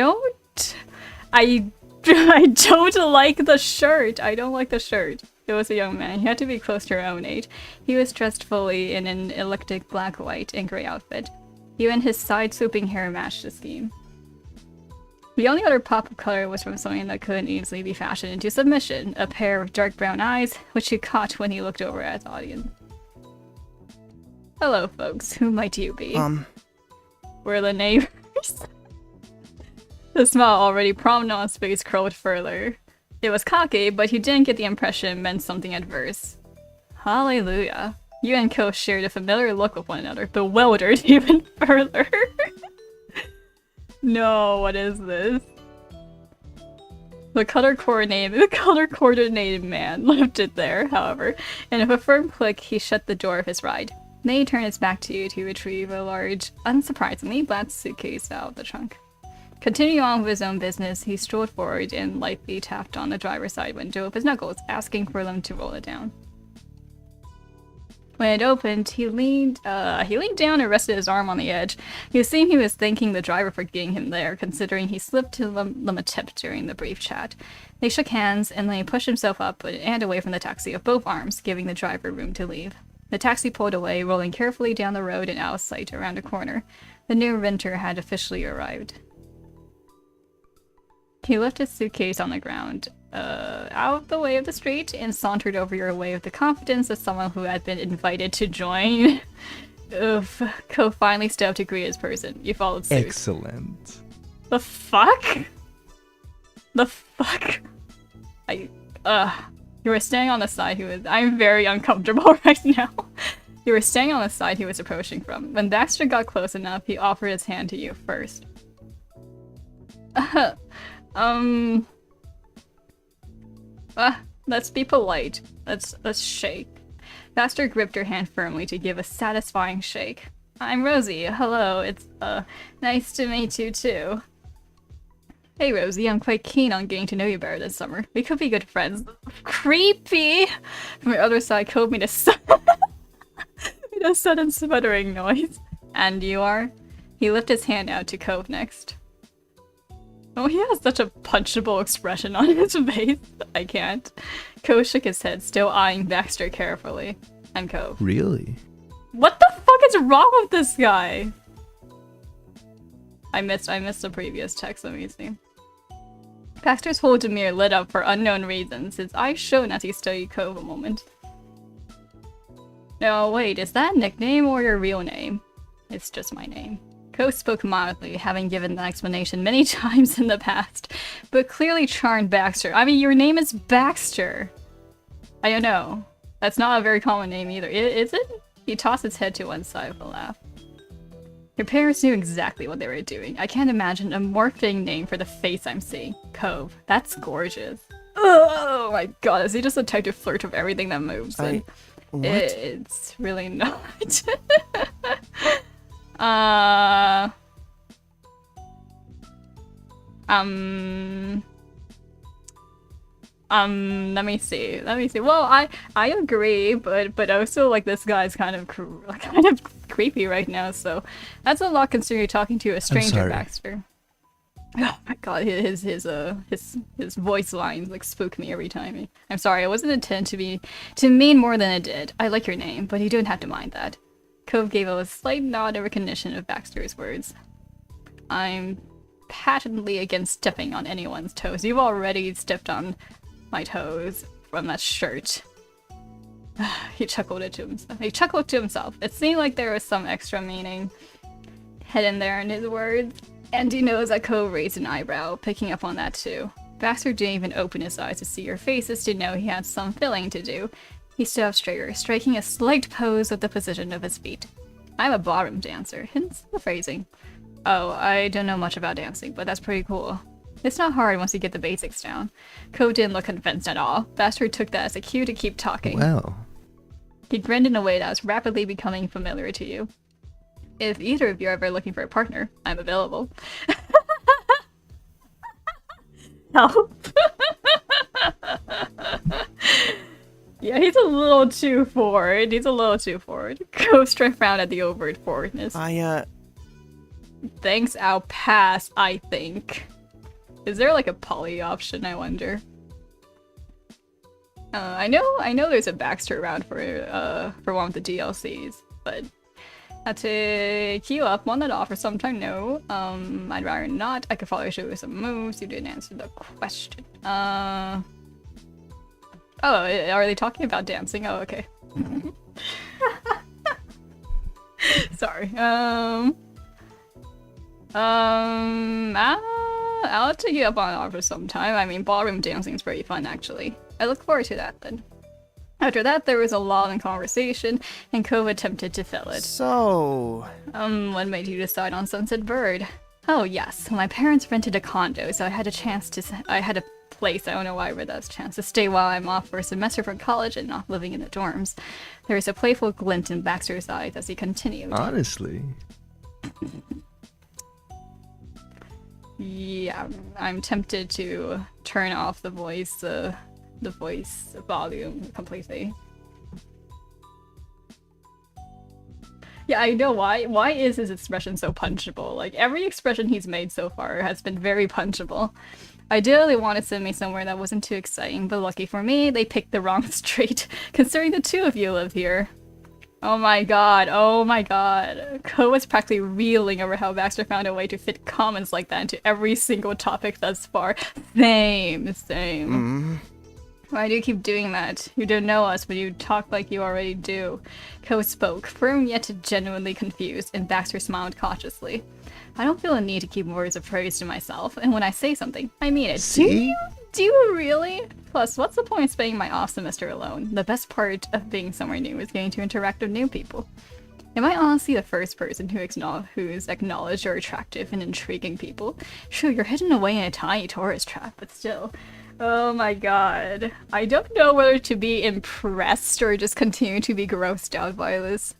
shirt. I don't like the shirt. It was a young man. He had to be close to your own age. He was dressed fully in an eclectic black, white, and gray outfit. Even his side-swooping hair matched the scheme. The only other pop of color was from something that couldn't easily be fashioned into submission, a pair of dark brown eyes, which he caught when he looked over at his audience. Hello, folks. Who might you be? We're the neighbors. The smile already prominent on his face curled further. It was cocky, but you didn't get the impression it meant something adverse. Hallelujah. You and Ko shared a familiar look with one another, bewildered even further. No, what is this? The color-coordinated man left it there, however, and with a firm click, he shut the door of his ride. Then he turned his back to you to retrieve a large, unsurprisingly, black suitcase out of the trunk. Continuing on with his own business, he strolled forward and lightly tapped on the driver's side window with his knuckles, asking for them to roll it down. When it opened, he leaned down and rested his arm on the edge. You seemed he was thanking the driver for getting him there, considering he slipped to them a tip during the brief chat. They shook hands, and then he pushed himself up and away from the taxi with both arms, giving the driver room to leave. The taxi pulled away, rolling carefully down the road and out of sight around a corner. The new renter had officially arrived. He left his suitcase on the ground, out of the way of the street, and sauntered over your way with the confidence of someone who had been invited to join. Oof. Ko finally stood up to greet his person. You followed suit. Excellent. The fuck? The fuck? You were standing on the side he was- I'm very uncomfortable right now. You were standing on the side he was approaching from. When Baxter got close enough, he offered his hand to you first. Let's be polite. Let's shake. Baxter gripped her hand firmly to give a satisfying shake. I'm Rosie. Hello. It's, nice to meet you too. Hey Rosie, I'm quite keen on getting to know you better this summer. We could be good friends. Creepy! From your other side, Cove made a sudden sputtering noise. And you are? He lifted his hand out to Cove next. Oh, he has such a punchable expression on his face. I can't. Cove shook his head, still eyeing Baxter carefully. I'm Cove. Really? What the fuck is wrong with this guy? I missed the previous text, let me see. Baxter's whole demeanor lit up for unknown reasons, his eyes shone as he studied Cove a moment. No, wait, is that a nickname or your real name? It's just my name. Cove spoke mildly, having given the explanation many times in the past, but clearly charmed Baxter. I mean, your name is Baxter! I don't know. That's not a very common name either, is it? He tossed his head to one side with a laugh. Your parents knew exactly what they were doing. I can't imagine a more fitting name for the face I'm seeing. Cove. That's gorgeous. Oh my god, is he just a type to flirt with everything that moves? What? It's really not. Let me see. Well, I agree, but also like this guy's kind of creepy right now. So that's a lot considering you're talking to a stranger, Baxter. Oh my god, his voice lines like spook me every time. I'm sorry, I wasn't intended to mean more than it did. I like your name, but you don't have to mind that. Cove gave a slight nod of recognition of Baxter's words. I'm patently against stepping on anyone's toes. You've already stepped on my toes from that shirt. He chuckled to himself. It seemed like there was some extra meaning hidden there in his words. And he knows that Cove raised an eyebrow, picking up on that too. Baxter didn't even open his eyes to see your faces to know he had some filling to do. He stood up straighter, striking a slight pose with the position of his feet. I'm a ballroom dancer, hence the phrasing. Oh, I don't know much about dancing, but that's pretty cool. It's not hard once you get the basics down. Cove didn't look convinced at all. Baxter took that as a cue to keep talking. Well. He grinned in a way that was rapidly becoming familiar to you. If either of you are ever looking for a partner, I'm available. Help. Yeah, he's a little too forward. Cove struck round at the overt forwardness. Thanks, I'll pass, I think. Is there like a poly option, I wonder? I know there's a Baxter around for one of the DLCs, but had to queue up, want that offer sometime, no. I'd rather not. I could probably show you some moves. You didn't answer the question. Oh, are they talking about dancing? Oh, okay. Sorry. I'll take you up on an offer sometime. I mean, ballroom dancing is pretty fun, actually. I look forward to that, then. After that, there was a lull in conversation, and Cove attempted to fill it. So... what made you decide on Sunset Bird? Oh, yes. My parents rented a condo, so I had a place, I don't know why I read that as a chance, to stay while I'm off for a semester from college and not living in the dorms. There was a playful glint in Baxter's eyes as he continued. Honestly. Yeah, I'm tempted to turn off the voice volume completely. Yeah, I know why. Why is his expression so punchable? Like, every expression he's made so far has been very punchable. Ideally wanted to send me somewhere that wasn't too exciting, but lucky for me, they picked the wrong street, considering the two of you live here. Oh my god, oh my god. Ko was practically reeling over how Baxter found a way to fit comments like that into every single topic thus far. Same. Why do you keep doing that? You don't know us, but you talk like you already do. Ko spoke, firm yet genuinely confused, and Baxter smiled cautiously. I don't feel a need to keep words of praise to myself, and when I say something, I mean it. See? Do you really? Plus, what's the point of spending my off semester alone? The best part of being somewhere new is getting to interact with new people. Am I honestly the first person who's acknowledged you're attractive and intriguing people? Sure, you're hidden away in a tiny tourist trap, but still. Oh my god. I don't know whether to be impressed or just continue to be grossed out by this.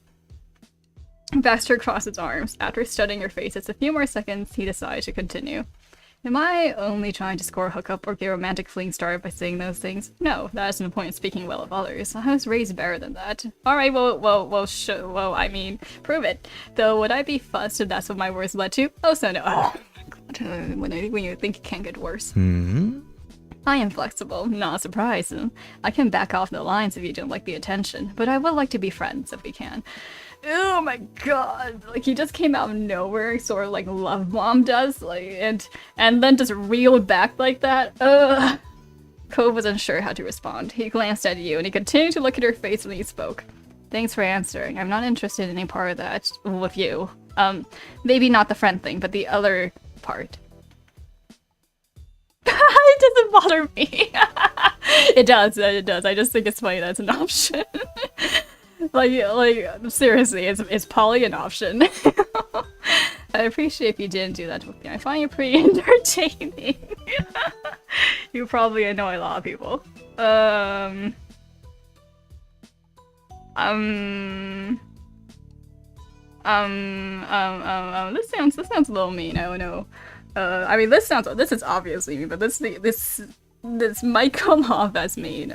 Baxter crossed his arms. After studying her faces a few more seconds, he decided to continue. Am I only trying to score a hookup or get a romantic fling started by saying those things? No, that isn't the point of speaking well of others. I was raised better than that. Alright, well, I mean, prove it. Though, would I be fussed if that's what my words led to? Oh, so no. Oh my god, when you think it can't get worse. I am flexible, not surprised. I can back off the lines if you don't like the attention, but I would like to be friends if we can. Oh my god, like he just came out of nowhere, sort of like Love Bomb does, like, and then just reeled back like that. Ugh. Cove was unsure how to respond. He glanced at you, and he continued to look at her face when he spoke. Thanks for answering. I'm not interested in any part of that with you. Maybe not the friend thing, but the other part. It doesn't bother me. It does. I just think it's funny that's an option. like seriously, is poly an option? I appreciate if you didn't do that with me. I find you pretty entertaining. You probably annoy a lot of people. This sounds a little mean. I don't know. I mean, this is obviously mean, but this might come off as mean.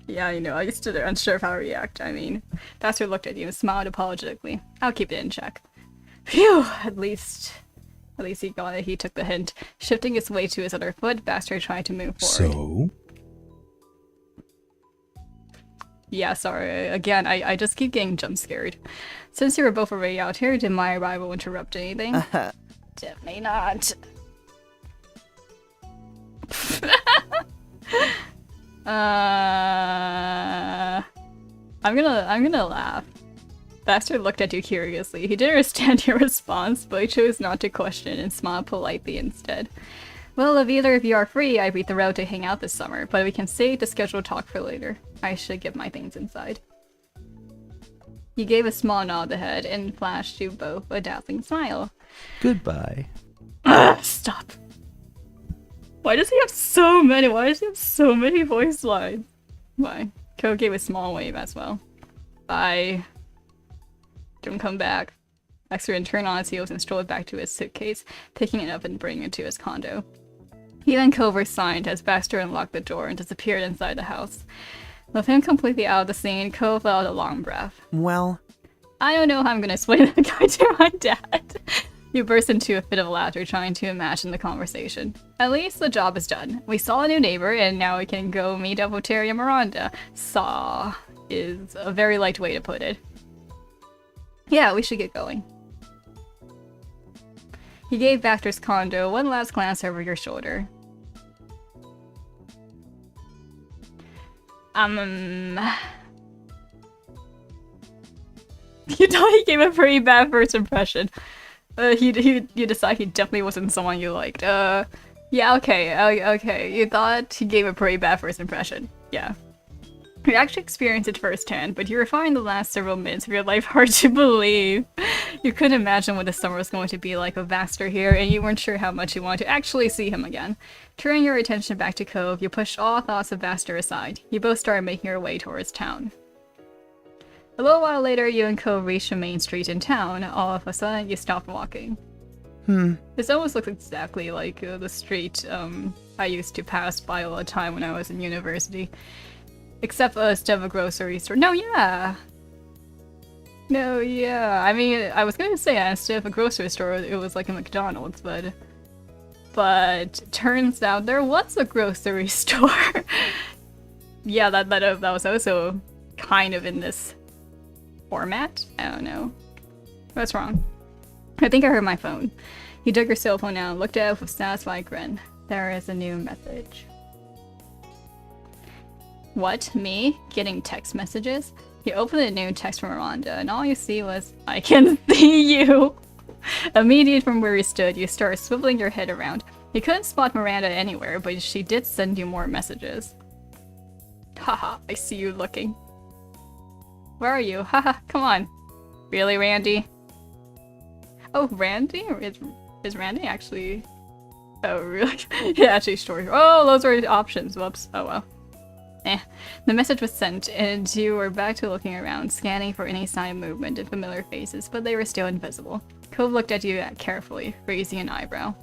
Yeah, you know, I used to unsure of how to react. I mean, Baxter looked at you and smiled apologetically. I'll keep it in check. Phew, at least he got it. He took the hint. Shifting his weight to his other foot, Baxter tried to move forward. So? Yeah, sorry. Again, I just keep getting jump scared. Since you were both already out here, did my arrival interrupt anything? Definitely not. I'm gonna laugh. Baxter looked at you curiously. He didn't understand your response, but he chose not to question and smiled politely instead. Well, if either of you are free, I'd beat the road to hang out this summer, but we can save the scheduled talk for later. I should get my things inside. He gave a small nod of the head and flashed you both a dazzling smile. Goodbye. Stop. Why does he have so many? Why does he have so many voice lines? Why? Ko gave a small wave as well. Bye. Don't come back. Baxter turned on his heels and strolled back to his suitcase, picking it up and bringing it to his condo. He and Ko signed as Baxter unlocked the door and disappeared inside the house. With him completely out of the scene, Ko let out a long breath. Well, I don't know how I'm gonna explain that guy to my dad. You burst into a fit of laughter trying to imagine the conversation. At least the job is done. We saw a new neighbor and now we can go meet up with Terry and Miranda. Saw is a very light way to put it. Yeah, we should get going. He gave Baxter's condo one last glance over your shoulder. You thought he gave a pretty bad first impression. You decide he definitely wasn't someone you liked. Yeah, okay. You thought he gave a pretty bad first impression. Yeah. You actually experienced it firsthand, but you were finding the last several minutes of your life hard to believe. You couldn't imagine what the summer was going to be like with Baxter here, and you weren't sure how much you wanted to actually see him again. Turning your attention back to Cove, you pushed all thoughts of Baxter aside. You both started making your way towards town. A little while later, you and Cove reached a main street in town. All of a sudden, you stopped walking. This almost looks exactly like the street I used to pass by all the time when I was in university. Except instead of a grocery store. No, yeah. I mean, I was gonna say instead of a grocery store, it was like a McDonald's, but turns out there was a grocery store. yeah, that was also kind of in this format. I don't know. What's wrong? I think I heard my phone. He took her cell phone out and looked at it with a satisfied grin. There is a new message. What? Me? Getting text messages? He opened a new text from Miranda, and all you see was, I can see you! Immediately from where you stood, you started swiveling your head around. You couldn't spot Miranda anywhere, but she did send you more messages. Haha, I see you looking. Where are you? Haha, come on. Really, Randy? Oh, Randy? Is Randy actually... Oh, really? Yeah, actually, story. Oh, those were options. Whoops. Oh, well. Eh. The message was sent, and you were back to looking around, scanning for any sign of movement and familiar faces, but they were still invisible. Cove looked at you carefully, raising an eyebrow.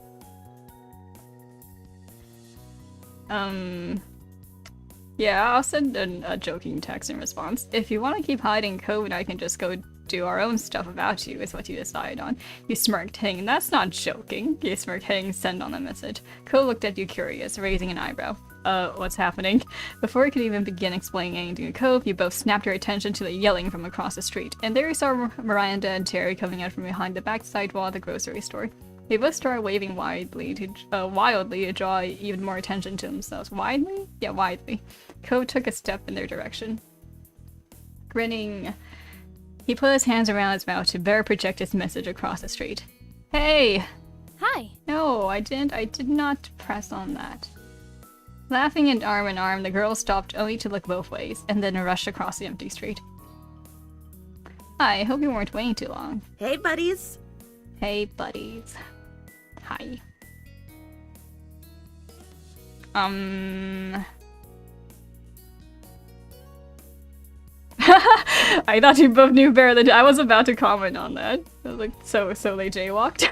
Yeah, I'll send a joking text in response. If you want to keep hiding Cove and I can just go do our own stuff about you, is what you decided on. You smirked, hitting, that's not joking. You smirked, hitting send on the message. Cove looked at you curious, raising an eyebrow. What's happening? Before you could even begin explaining anything to Cove, you both snapped your attention to the yelling from across the street, and there you saw Miranda and Terry coming out from behind the back sidewall of the grocery store. They both started waving wildly to draw even more attention to themselves. Widely? Yeah, widely. Cove took a step in their direction. Grinning, he put his hands around his mouth to better project his message across the street. Hey! Hi. No, I did not press on that. Laughing and arm in arm, the girls stopped only to look both ways, and then rushed across the empty street. I hope you weren't waiting too long. Hey, buddies. Hey, buddies. Hi. I thought you both knew better than I was about to comment on that. I was like, so they jaywalked?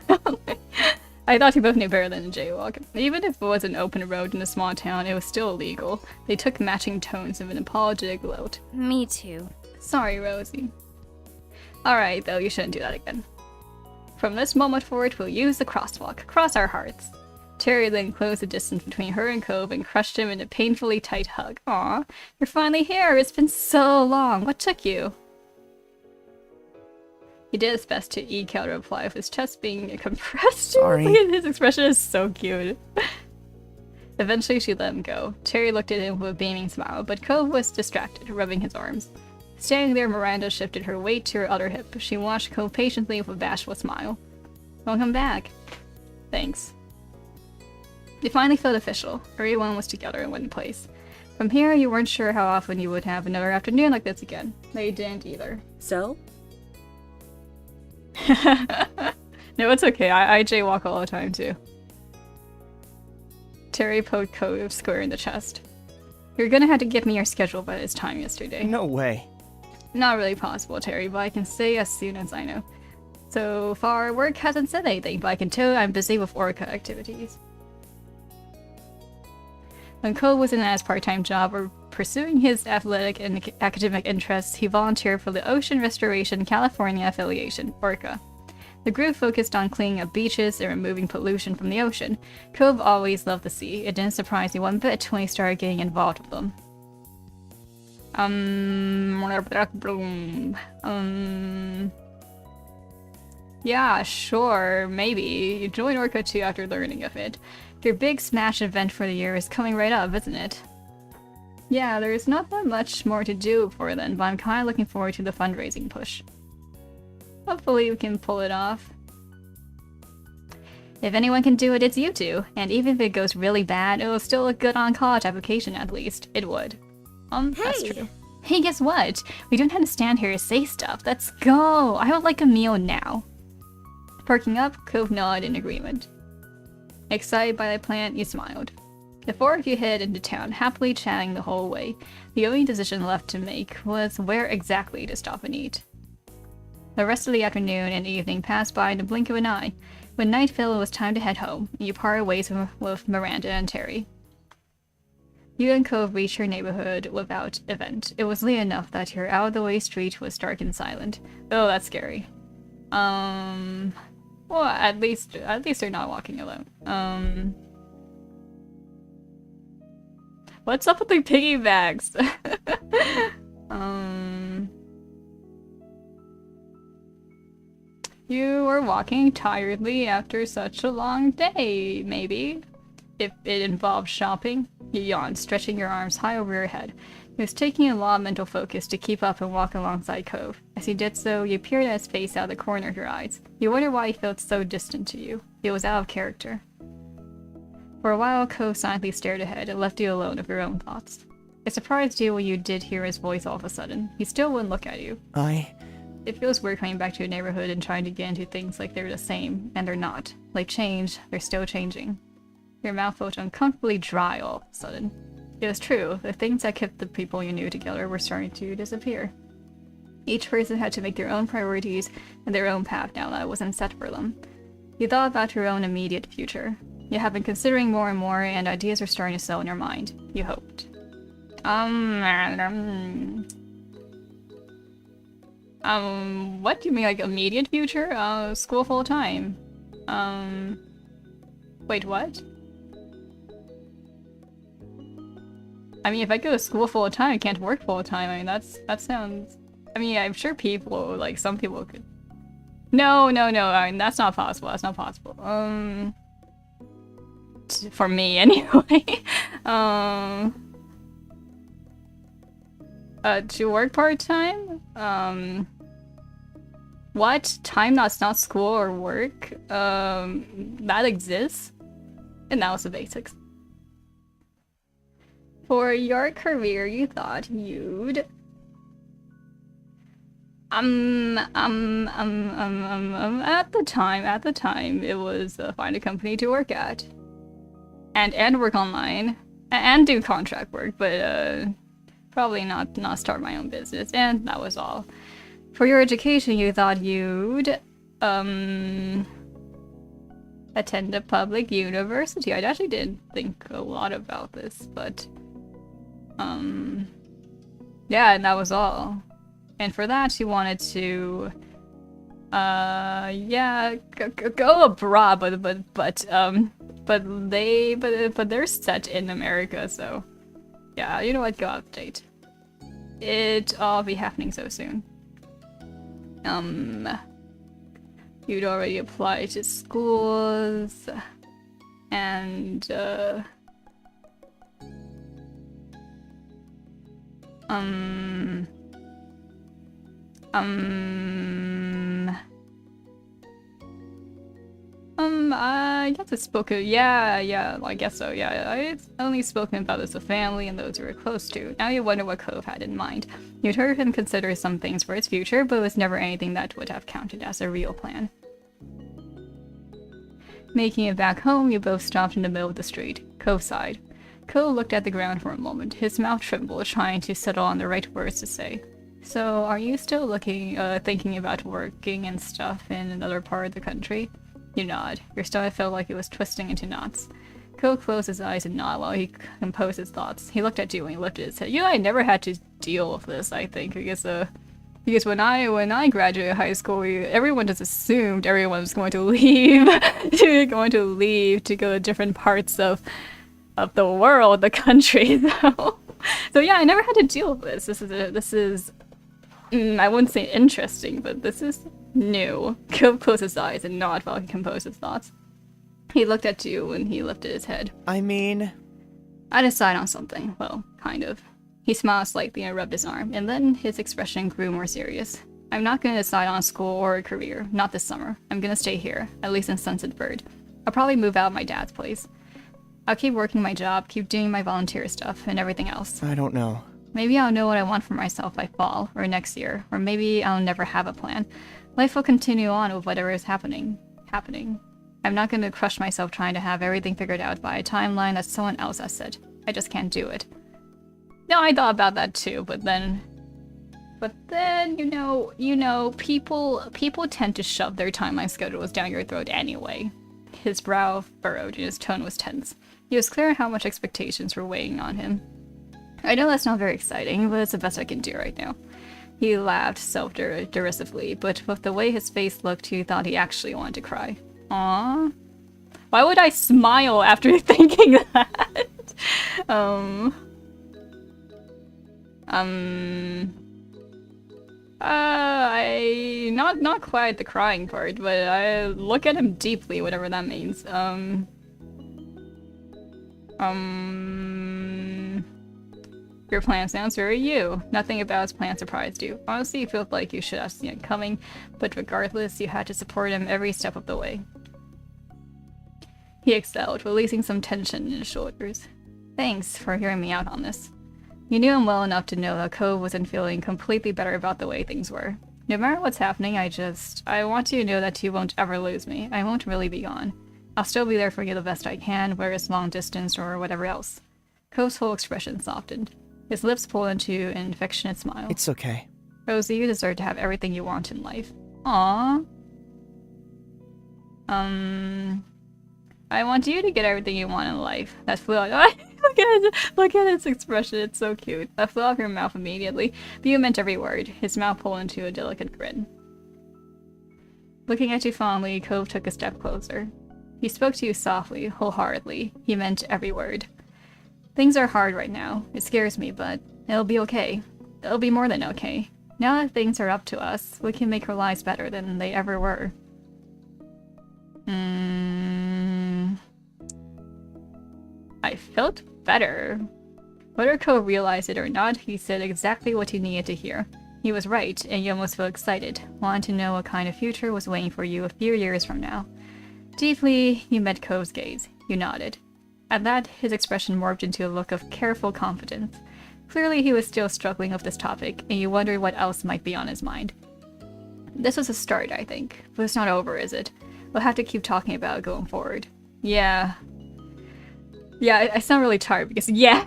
I thought you both knew better than a jaywalk. Even if it was an open road in a small town, it was still illegal. They took matching tones of an apologetic gloat. Me too. Sorry, Rosie. Alright, though, you shouldn't do that again. From this moment forward, we'll use the crosswalk. Cross our hearts. Terry then closed the distance between her and Cove and crushed him in a painfully tight hug. Aw, you're finally here. It's been so long. What took you? He did his best to eke out a reply with his chest being compressed. Sorry. His expression is so cute. Eventually, she let him go. Terry looked at him with a beaming smile, but Cove was distracted, rubbing his arms. Standing there, Miranda shifted her weight to her other hip. She watched Cove patiently with a bashful smile. Welcome back. Thanks. It finally felt official. Everyone was together in one place. From here, you weren't sure how often you would have another afternoon like this again. They didn't either. So? No, it's okay. I jaywalk all the time, too. Terry poked Cove square in the chest. You're gonna have to give me your schedule by this time yesterday. No way. Not really possible, Terry, but I can say as soon as I know. So far, work hasn't said anything, but I can tell I'm busy with Orca activities. When Cole was in his part-time job or pursuing his athletic and academic interests, he volunteered for the Ocean Restoration California Affiliation, Orca. The group focused on cleaning up beaches and removing pollution from the ocean. Cove always loved the sea. It didn't surprise me one bit when he started getting involved with them. Yeah, sure, maybe. You join Orca too after learning of it. Your big smash event for the year is coming right up, isn't it? Yeah, there's not that much more to do before then, but I'm kinda looking forward to the fundraising push. Hopefully we can pull it off. If anyone can do it, it's you two. And even if it goes really bad, it'll still look good on college application at least. It would. That's true. Hey, guess what? We don't have to stand here to say stuff. Let's go! I would like a meal now. Perking up, Cove nodded in agreement. Excited by the plan, you smiled. The four of you headed into town, happily chatting the whole way. The only decision left to make was where exactly to stop and eat. The rest of the afternoon and evening passed by in the blink of an eye. When night fell, it was time to head home. You parted ways with Miranda and Terry. You and Cove reached your neighborhood without event. It was late enough that your out-of-the-way street was dark and silent. Oh, that's scary. Well, at least they're not walking alone. What's up with the piggybacks? You were walking tiredly after such a long day, maybe. If it involved shopping. You yawned, stretching your arms high over your head. He was taking a lot of mental focus to keep up and walk alongside Cove. As he did so, you peered at his face out of the corner of your eyes. You wondered why he felt so distant to you. It was out of character. For a while, Cove silently stared ahead and left you alone with your own thoughts. It surprised you when you did hear his voice all of a sudden. He still wouldn't look at you. It feels weird coming back to your neighborhood and trying to get into things like they're the same, and they're not. Like change, they're still changing. Your mouth felt uncomfortably dry all of a sudden. It was true, the things that kept the people you knew together were starting to disappear. Each person had to make their own priorities and their own path now that it wasn't set for them. You thought about your own immediate future. You have been considering more and more, and ideas are starting to settle in your mind. You hoped. What do you mean, like, immediate future? School full-time. Wait, what? I mean, if I go to school full-time, I can't work full-time. I mean, that sounds... I mean, I'm sure people, like, some people could... No, I mean, that's not possible, for me, anyway. To work part-time? What? Time that's not school or work? That exists? And that was the basics. For your career, you thought you'd... at the time, it was find a company to work at. And work online. And do contract work, but, probably not start my own business, and that was all. For your education, you thought you'd, attend a public university. I actually did think a lot about this, but, yeah, and that was all. And for that, you wanted to, yeah, go abroad, but they're set in America, so... Yeah, you know what? Go out of date. It all be happening so soon. You'd already applied to schools, and I guess it's spoken. Yeah, I guess so. Yeah, I've only spoken about this with family and those you were close to. Now you wonder what Cove had in mind. You'd heard him consider some things for his future, but it was never anything that would have counted as a real plan. Making it back home, you both stopped in the middle of the street. Cove sighed. Cove looked at the ground for a moment, his mouth trembled, trying to settle on the right words to say. So, are you still thinking about working and stuff in another part of the country? You nod. Your stomach felt like it was twisting into knots. Cove closed his eyes and nodded while he composed his thoughts. He looked at you and he lifted his head. You know, I never had to deal with this, I think, because when I graduated high school, everyone just assumed everyone was going to leave, to go to different parts of the world, the country. So yeah, I never had to deal with this. This is I wouldn't say interesting, but this is new. Cove closed his eyes and nodded while he composed his thoughts. He looked at you and he lifted his head. I mean... I decide on something. Well, kind of. He smiled slightly and rubbed his arm, and then his expression grew more serious. I'm not going to decide on school or a career. Not this summer. I'm going to stay here, at least in Sunset Bird. I'll probably move out of my dad's place. I'll keep working my job, keep doing my volunteer stuff, and everything else. I don't know. Maybe I'll know what I want for myself by fall, or next year, or maybe I'll never have a plan. Life will continue on with whatever is happening. I'm not going to crush myself trying to have everything figured out by a timeline that someone else has set. I just can't do it. No, I thought about that too, but then, you know, people tend to shove their timeline schedules down your throat anyway. His brow furrowed and his tone was tense. It was clear how much expectations were weighing on him. I know that's not very exciting, but it's the best I can do right now. He laughed self-derisively, but with the way his face looked, you thought he actually wanted to cry. Aww. Why would I smile after thinking that? Not quite the crying part, but I look at him deeply, whatever that means. Your plan sounds very you. Nothing about his plan surprised you. Honestly, you felt like you should have seen it coming, but regardless, you had to support him every step of the way. He exhaled, releasing some tension in his shoulders. Thanks for hearing me out on this. You knew him well enough to know that Cove wasn't feeling completely better about the way things were. No matter what's happening, I want you to know that you won't ever lose me. I won't really be gone. I'll still be there for you the best I can, whether it's long distance or whatever else. Cove's whole expression softened. His lips pulled into an affectionate smile. It's okay. Rosie, you deserve to have everything you want in life. Aww. I want you to get everything you want in life. That flew out. Look at its expression. It's so cute. That flew off your mouth immediately. But you meant every word. His mouth pulled into a delicate grin. Looking at you fondly, Cove took a step closer. He spoke to you softly, wholeheartedly. He meant every word. Things are hard right now. It scares me, but it'll be okay. It'll be more than okay. Now that things are up to us, we can make our lives better than they ever were. I felt better. Whether Cove realized it or not, he said exactly what you needed to hear. He was right, and you almost felt excited, wanting to know what kind of future was waiting for you a few years from now. Deeply, you met Cove's gaze. You nodded. At that, his expression morphed into a look of careful confidence. Clearly, he was still struggling with this topic, and you wondered what else might be on his mind. This was a start, I think, but it's not over, is it? We'll have to keep talking about it going forward. Yeah. Yeah, I sound really tired because, yeah,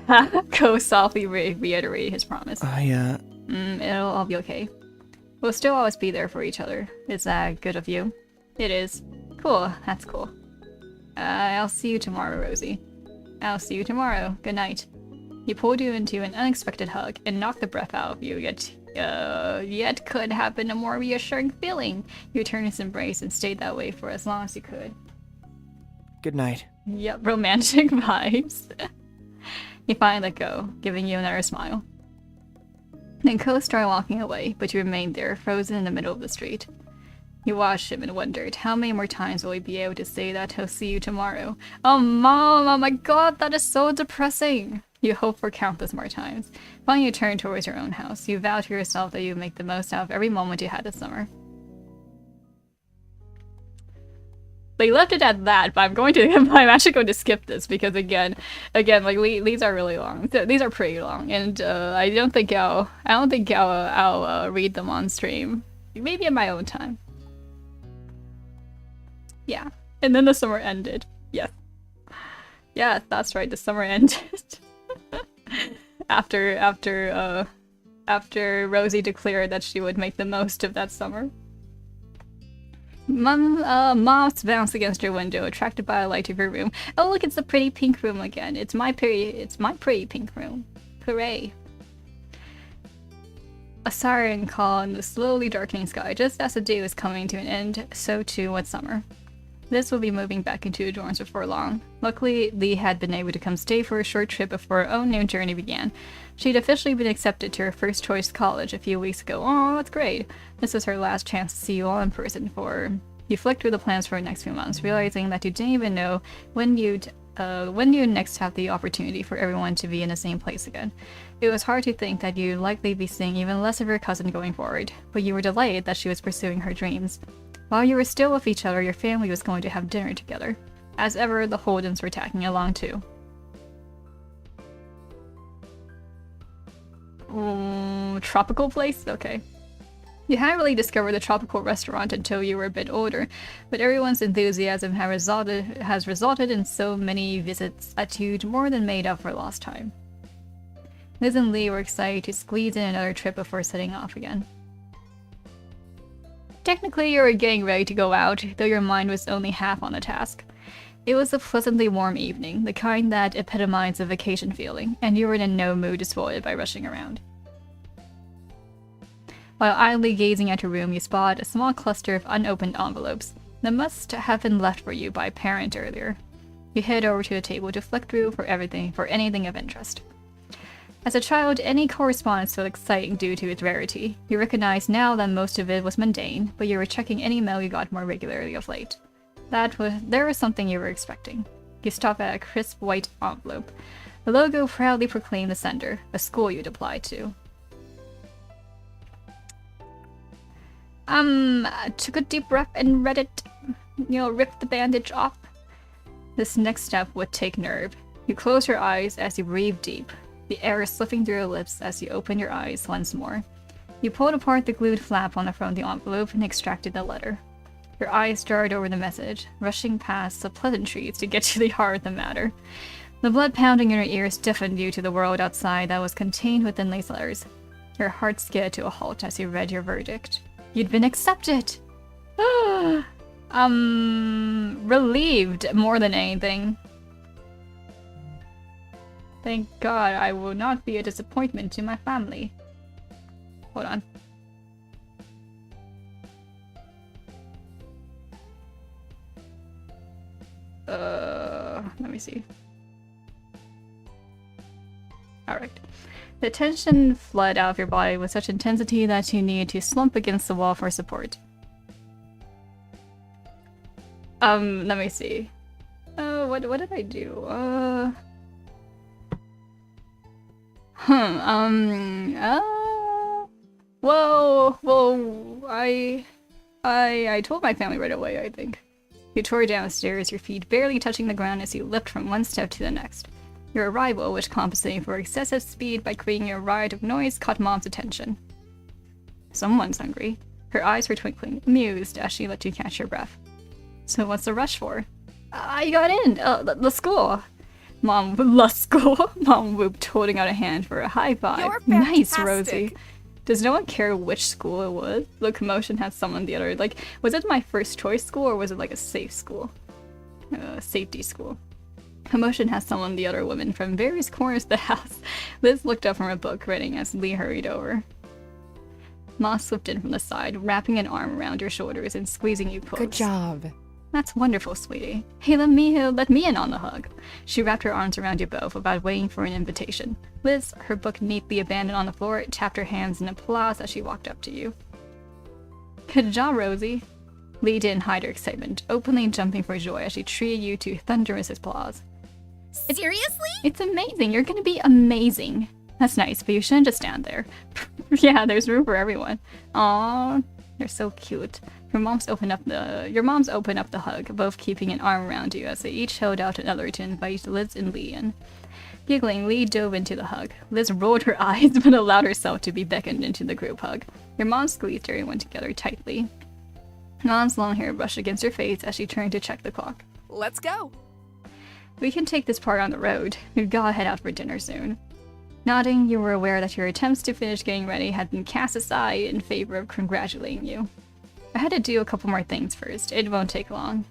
Cove softly reiterated his promise. It'll all be okay. We'll still always be there for each other. Is that good of you? It is. Cool, that's cool. I'll see you tomorrow, Rosie. I'll see you tomorrow. Good night. He pulled you into an unexpected hug and knocked the breath out of you, yet could have been a more reassuring feeling. You returned his embrace and stayed that way for as long as you could. Good night. Yep, romantic vibes. He finally let go, giving you another smile. Then Ko started walking away, but you remained there, frozen in the middle of the street. You watched him and wondered, how many more times will he be able to say that he'll see you tomorrow? Oh, Mom! Oh my god, that is so depressing! You hoped for countless more times. Finally, you turned towards your own house. You vowed to yourself that you would make the most out of every moment you had this summer. They left it at that, but I'm actually going to skip this because again, like these are really long. These are pretty long, and I don't think I'll read them on stream. Maybe in my own time. Yeah, and then the summer ended. Yes. Yeah, that's right. The summer ended. after Rosie declared that she would make the most of that summer. Moths bounced against your window, attracted by the light of your room. Oh look, it's the pretty pink room again. It's my pretty pink room. Hooray. A siren call in the slowly darkening sky. Just as the day was coming to an end, so too was summer. Liz will be moving back into the dorms before long. Luckily, Lee had been able to come stay for a short trip before her own new journey began. She'd officially been accepted to her first choice college a few weeks ago. Oh, that's great. This was her last chance to see you all in person for... You flicked through the plans for the next few months, realizing that you didn't even know when you'd next have the opportunity for everyone to be in the same place again. It was hard to think that you'd likely be seeing even less of your cousin going forward, but you were delighted that she was pursuing her dreams. While you were still with each other, your family was going to have dinner together. As ever, the Holdens were tagging along too. Tropical place? Okay. You hadn't really discovered the tropical restaurant until you were a bit older, but everyone's enthusiasm has resulted in so many visits that you'd more than made up for lost time. Liz and Lee were excited to squeeze in another trip before setting off again. Technically, you were getting ready to go out, though your mind was only half on the task. It was a pleasantly warm evening, the kind that epitomized a vacation feeling, and you were in no mood to spoil it by rushing around. While idly gazing at your room, you spotted a small cluster of unopened envelopes that must have been left for you by a parent earlier. You head over to the table to flick through for anything of interest. As a child, any correspondence felt exciting due to its rarity. You recognize now that most of it was mundane, but you were checking any mail you got more regularly of late. There was something you were expecting. You stop at a crisp white envelope. The logo proudly proclaimed the sender, a school you'd apply to. Took a deep breath and read it. Ripped the bandage off. This next step would take nerve. You close your eyes as you breathe deep, the air slipping through your lips as you open your eyes once more. You pulled apart the glued flap on the front of the envelope and extracted the letter. Your eyes darted over the message, rushing past the pleasantries to get to the heart of the matter. The blood pounding in your ears stiffened you to the world outside that was contained within these letters. Your heart skidded to a halt as you read your verdict. You'd been accepted! Relieved more than anything. Thank God I will not be a disappointment to my family. Hold on. Let me see. Alright. The tension flowed out of your body with such intensity that you needed to slump against the wall for support. Let me see. What did I do? Well, I told my family right away, I think. You tore downstairs, your feet barely touching the ground as you leapt from one step to the next. Your arrival, which compensated for excessive speed by creating a riot of noise, caught Mom's attention. Someone's hungry. Her eyes were twinkling, amused as she let you catch your breath. So what's the rush for? I got in! The school! Mom whooped, holding out a hand for a high five. You're nice, fantastic. Rosie. Does no one care which school it was? The commotion had summoned the other. Like, was it my first choice school or was it like a safe school? Safety school. Commotion has summoned the other women from various corners of the house. Liz looked up from her book, reading as Lee hurried over. Ma slipped in from the side, wrapping an arm around your shoulders and squeezing you close. Good job. That's wonderful, sweetie. Hey, let me in on the hug. She wrapped her arms around you both, without waiting for an invitation. Liz, her book neatly abandoned on the floor, tapped her hands in applause as she walked up to you. Good job, Rosie. Lee didn't hide her excitement, openly jumping for joy as she treated you to thunderous applause. Seriously? It's amazing. You're gonna be amazing. That's nice, but you shouldn't just stand there. Yeah, there's room for everyone. Aww, they're so cute. Your moms open up the hug, both keeping an arm around you as they each held out another to invite Liz and Lee in. Giggling, Lee dove into the hug. Liz rolled her eyes but allowed herself to be beckoned into the group hug. Your mom squeezed everyone together tightly. Mom's long hair brushed against her face as she turned to check the clock. Let's go. We can take this part on the road. We've gotta head out for dinner soon. Nodding, you were aware that your attempts to finish getting ready had been cast aside in favor of congratulating you. I had to do a couple more things first. It won't take long.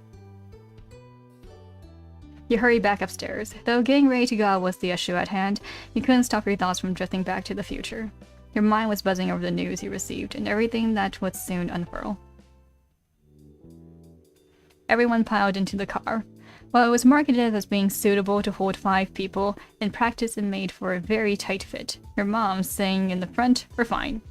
You hurry back upstairs. Though getting ready to go out was the issue at hand, you couldn't stop your thoughts from drifting back to the future. Your mind was buzzing over the news you received and everything that would soon unfurl. Everyone piled into the car. While it was marketed as being suitable to hold 5 people, in practice it made for a very tight fit. Your mom sitting in the front were fine.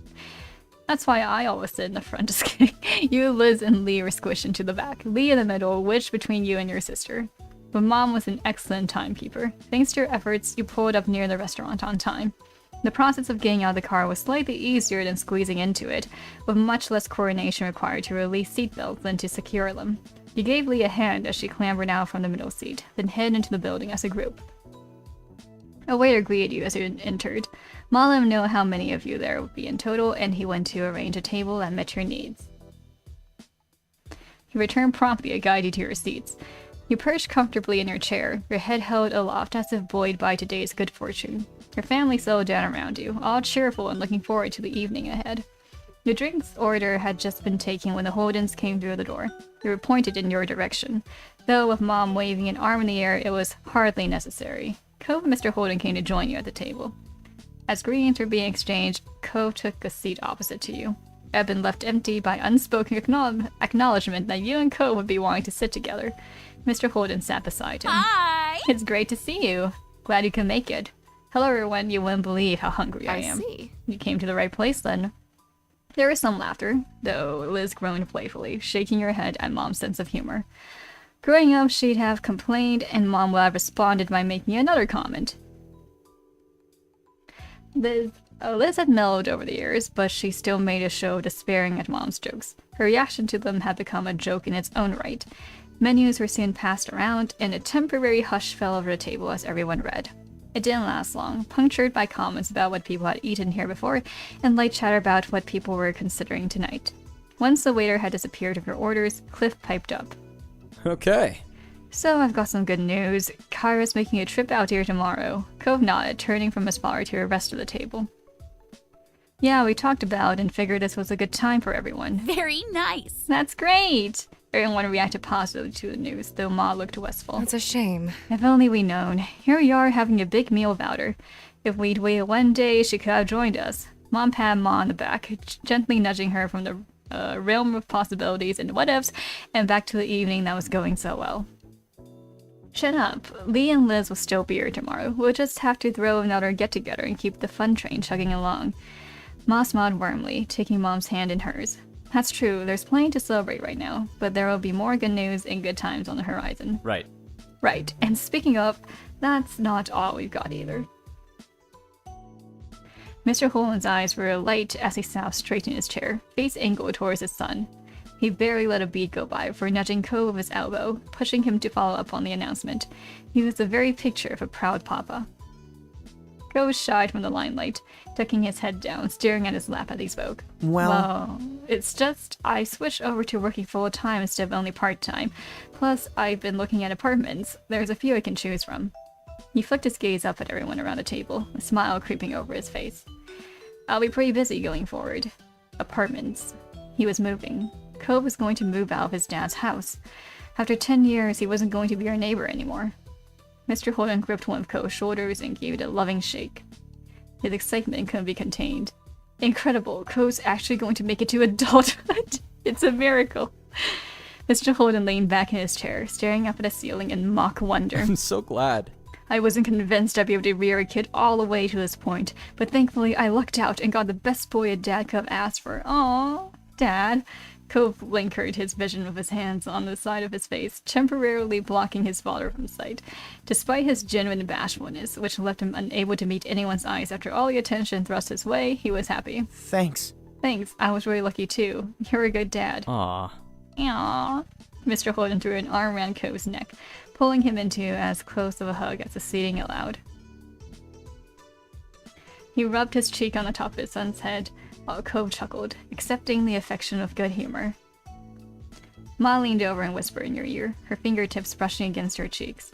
That's why I always sit in the front, just kidding. You, Liz, and Lee were squished into the back. Lee in the middle, wedged between you and your sister. But Mom was an excellent timekeeper. Thanks to your efforts, you pulled up near the restaurant on time. The process of getting out of the car was slightly easier than squeezing into it, with much less coordination required to release seatbelts than to secure them. You gave Lee a hand as she clambered out from the middle seat, then headed into the building as a group. A waiter greeted you as you entered. Ma let him know how many of you there would be in total, and he went to arrange a table that met your needs. He returned promptly to guide you to your seats. You perched comfortably in your chair, your head held aloft as if buoyed by today's good fortune. Your family settled down around you, all cheerful and looking forward to the evening ahead. Your drinks order had just been taken when the Holdens came through the door. They were pointed in your direction, though with Mom waving an arm in the air, it was hardly necessary. Cove and Mr. Holden came to join you at the table. As greetings were being exchanged, Cove took a seat opposite to you. It had been left empty by unspoken acknowledgement that you and Cove would be wanting to sit together. Mr. Holden sat beside him. Hi! It's great to see you. Glad you can make it. Hello everyone, you wouldn't believe how hungry I am. see. You came to the right place then. There was some laughter, though Liz groaned playfully, shaking her head at Mom's sense of humor. Growing up, she'd have complained, and Mom would have responded by making another comment. Liz had mellowed over the years, but she still made a show of despairing at Mom's jokes. Her reaction to them had become a joke in its own right. Menus were soon passed around, and a temporary hush fell over the table as everyone read. It didn't last long, punctured by comments about what people had eaten here before, and light chatter about what people were considering tonight. Once the waiter had disappeared with her orders, Cliff piped up. Okay. So I've got some good news. Kyra's making a trip out here tomorrow. Cove nodded, turning from his father to the rest of the table. Yeah, we talked about and figured this was a good time for everyone. Very nice. That's great! Everyone reacted positively to the news, though Ma looked wistful. It's a shame. If only we'd known. Here we are having a big meal without her. If we'd waited one day, she could have joined us. Mom patted Ma on the back, gently nudging her from the realm of possibilities and what-ifs, and back to the evening that was going so well. Shut up. Lee and Liz will still be here tomorrow. We'll just have to throw another get-together and keep the fun train chugging along. Ma smiled warmly, taking Mom's hand in hers. That's true, there's plenty to celebrate right now, but there will be more good news and good times on the horizon. Right. Right, and speaking of, that's not all we've got either. Mr. Holland's eyes were alight as he sat straight in his chair, face angled towards his son. He barely let a beat go by before nudging Cove with his elbow, pushing him to follow up on the announcement. He was the very picture of a proud papa. Cove shied from the limelight, tucking his head down, staring at his lap as he spoke. Well, it's just I switched over to working full-time instead of only part-time. Plus, I've been looking at apartments. There's a few I can choose from. He flicked his gaze up at everyone around the table, a smile creeping over his face. I'll be pretty busy going forward. Apartments. He was moving. Cove was going to move out of his dad's house. After 10 years, he wasn't going to be our neighbor anymore. Mr. Holden gripped one of Cove's shoulders and gave it a loving shake. His excitement couldn't be contained. Incredible, Cove's actually going to make it to adulthood. It's a miracle. Mr. Holden leaned back in his chair, staring up at the ceiling in mock wonder. I'm so glad. I wasn't convinced I'd be able to rear a kid all the way to this point, but thankfully I lucked out and got the best boy a dad could have asked for. Aww, Dad. Cove lingered his vision with his hands on the side of his face, temporarily blocking his father from sight. Despite his genuine bashfulness, which left him unable to meet anyone's eyes after all the attention thrust his way, he was happy. Thanks. Thanks, I was really lucky too. You're a good dad. Aw. Aww. Mr. Holden threw an arm around Cove's neck, pulling him into as close of a hug as the seating allowed. He rubbed his cheek on the top of his son's head, while Cove chuckled, accepting the affection with good humor. Ma leaned over and whispered in your ear, her fingertips brushing against her cheeks.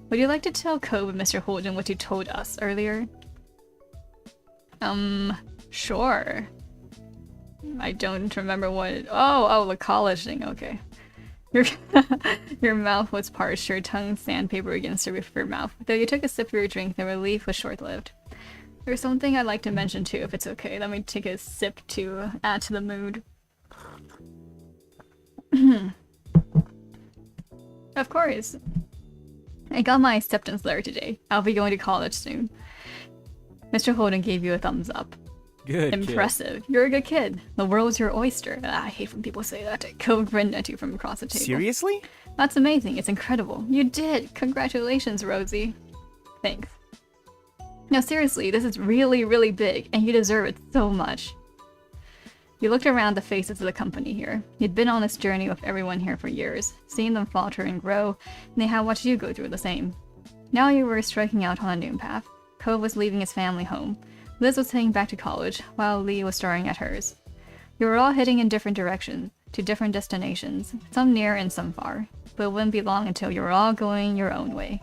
Would you like to tell Cove and Mr. Holden what you told us earlier? Sure. I don't remember what Oh, the college thing, okay. Your mouth was parched, your tongue sandpaper against the roof of your mouth. Though you took a sip of your drink, the relief was short-lived. There's something I'd like to mention too, if it's okay. Let me take a sip to add to the mood. Of course. I got my acceptance letter today. I'll be going to college soon. Mr. Holden gave you a thumbs up. Good. Impressive. You're a good kid. The world's your oyster. I hate when people say that. Cove grinned at you from across the table. Seriously? That's amazing. It's incredible. You did. Congratulations, Rosie. Thanks. No, seriously, this is really, really big, and you deserve it so much. You looked around the faces of the company here. You'd been on this journey with everyone here for years, seeing them falter and grow, and they had watched you go through the same. Now you were striking out on a new path. Cove was leaving his family home. Liz was heading back to college, while Lee was starting at hers. You were all heading in different directions, to different destinations, some near and some far, but it wouldn't be long until you were all going your own way.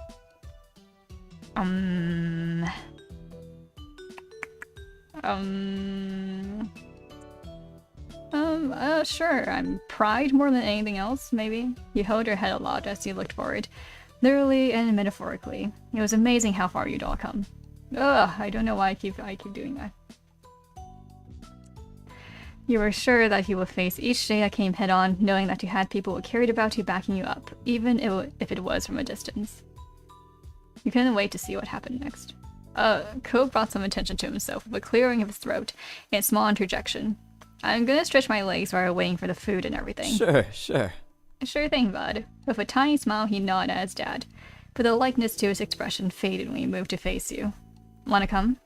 Sure, I'm pride more than anything else, maybe. You held your head a lot as you looked forward, literally and metaphorically. It was amazing how far you'd all come. Ugh, I don't know why I keep doing that. You were sure that you would face each day that came head-on, knowing that you had people who cared about you backing you up, even if it was from a distance. You couldn't wait to see what happened next. Cove brought some attention to himself with a clearing of his throat and a small interjection. I'm gonna stretch my legs while we're waiting for the food and everything. Sure, sure. Sure thing, bud. With a tiny smile, he nodded at his dad, but the likeness to his expression faded when he moved to face you. Wanna come?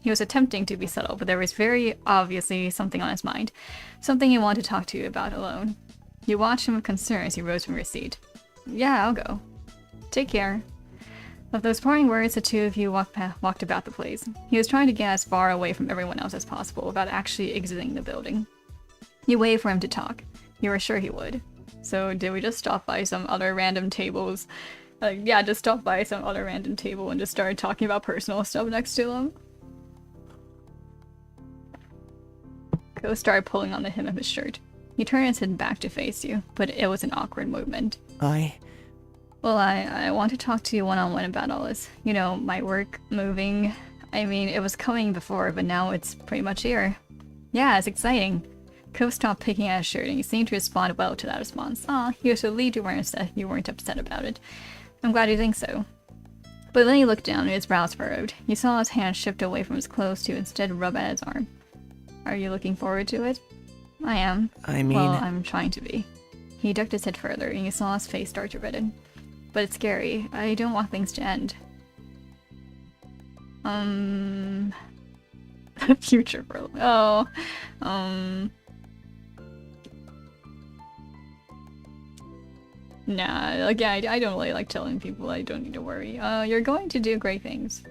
He was attempting to be subtle, but there was very obviously something on his mind. Something he wanted to talk to you about alone. You watched him with concern as he rose from your seat. Yeah, I'll go. Take care. With those parting words, the two of you walked about the place. He was trying to get as far away from everyone else as possible without actually exiting the building. You waited for him to talk. You were sure he would. So did we just stop by some other random tables? Yeah, just stop by some other random table and just started talking about personal stuff next to him? Ko started pulling on the hem of his shirt. He turned his head back to face you, but it was an awkward movement. Well, I want to talk to you one-on-one about all this. You know, my work, moving. I mean, it was coming before, but now it's pretty much here. Yeah, it's exciting. Ko stopped picking at his shirt, and he seemed to respond well to that response. Aw, he was relieved you weren't upset about it. I'm glad you think so. But then he looked down, and his brows furrowed. You saw his hand shift away from his clothes to instead rub at his arm. Are you looking forward to it? I am. Well, I'm trying to be. He ducked his head further, and you saw his face start to redden. But it's scary. I don't want things to end. Future for... Oh. Nah, like, yeah, I don't really like telling people I don't need to worry. You're going to do great things.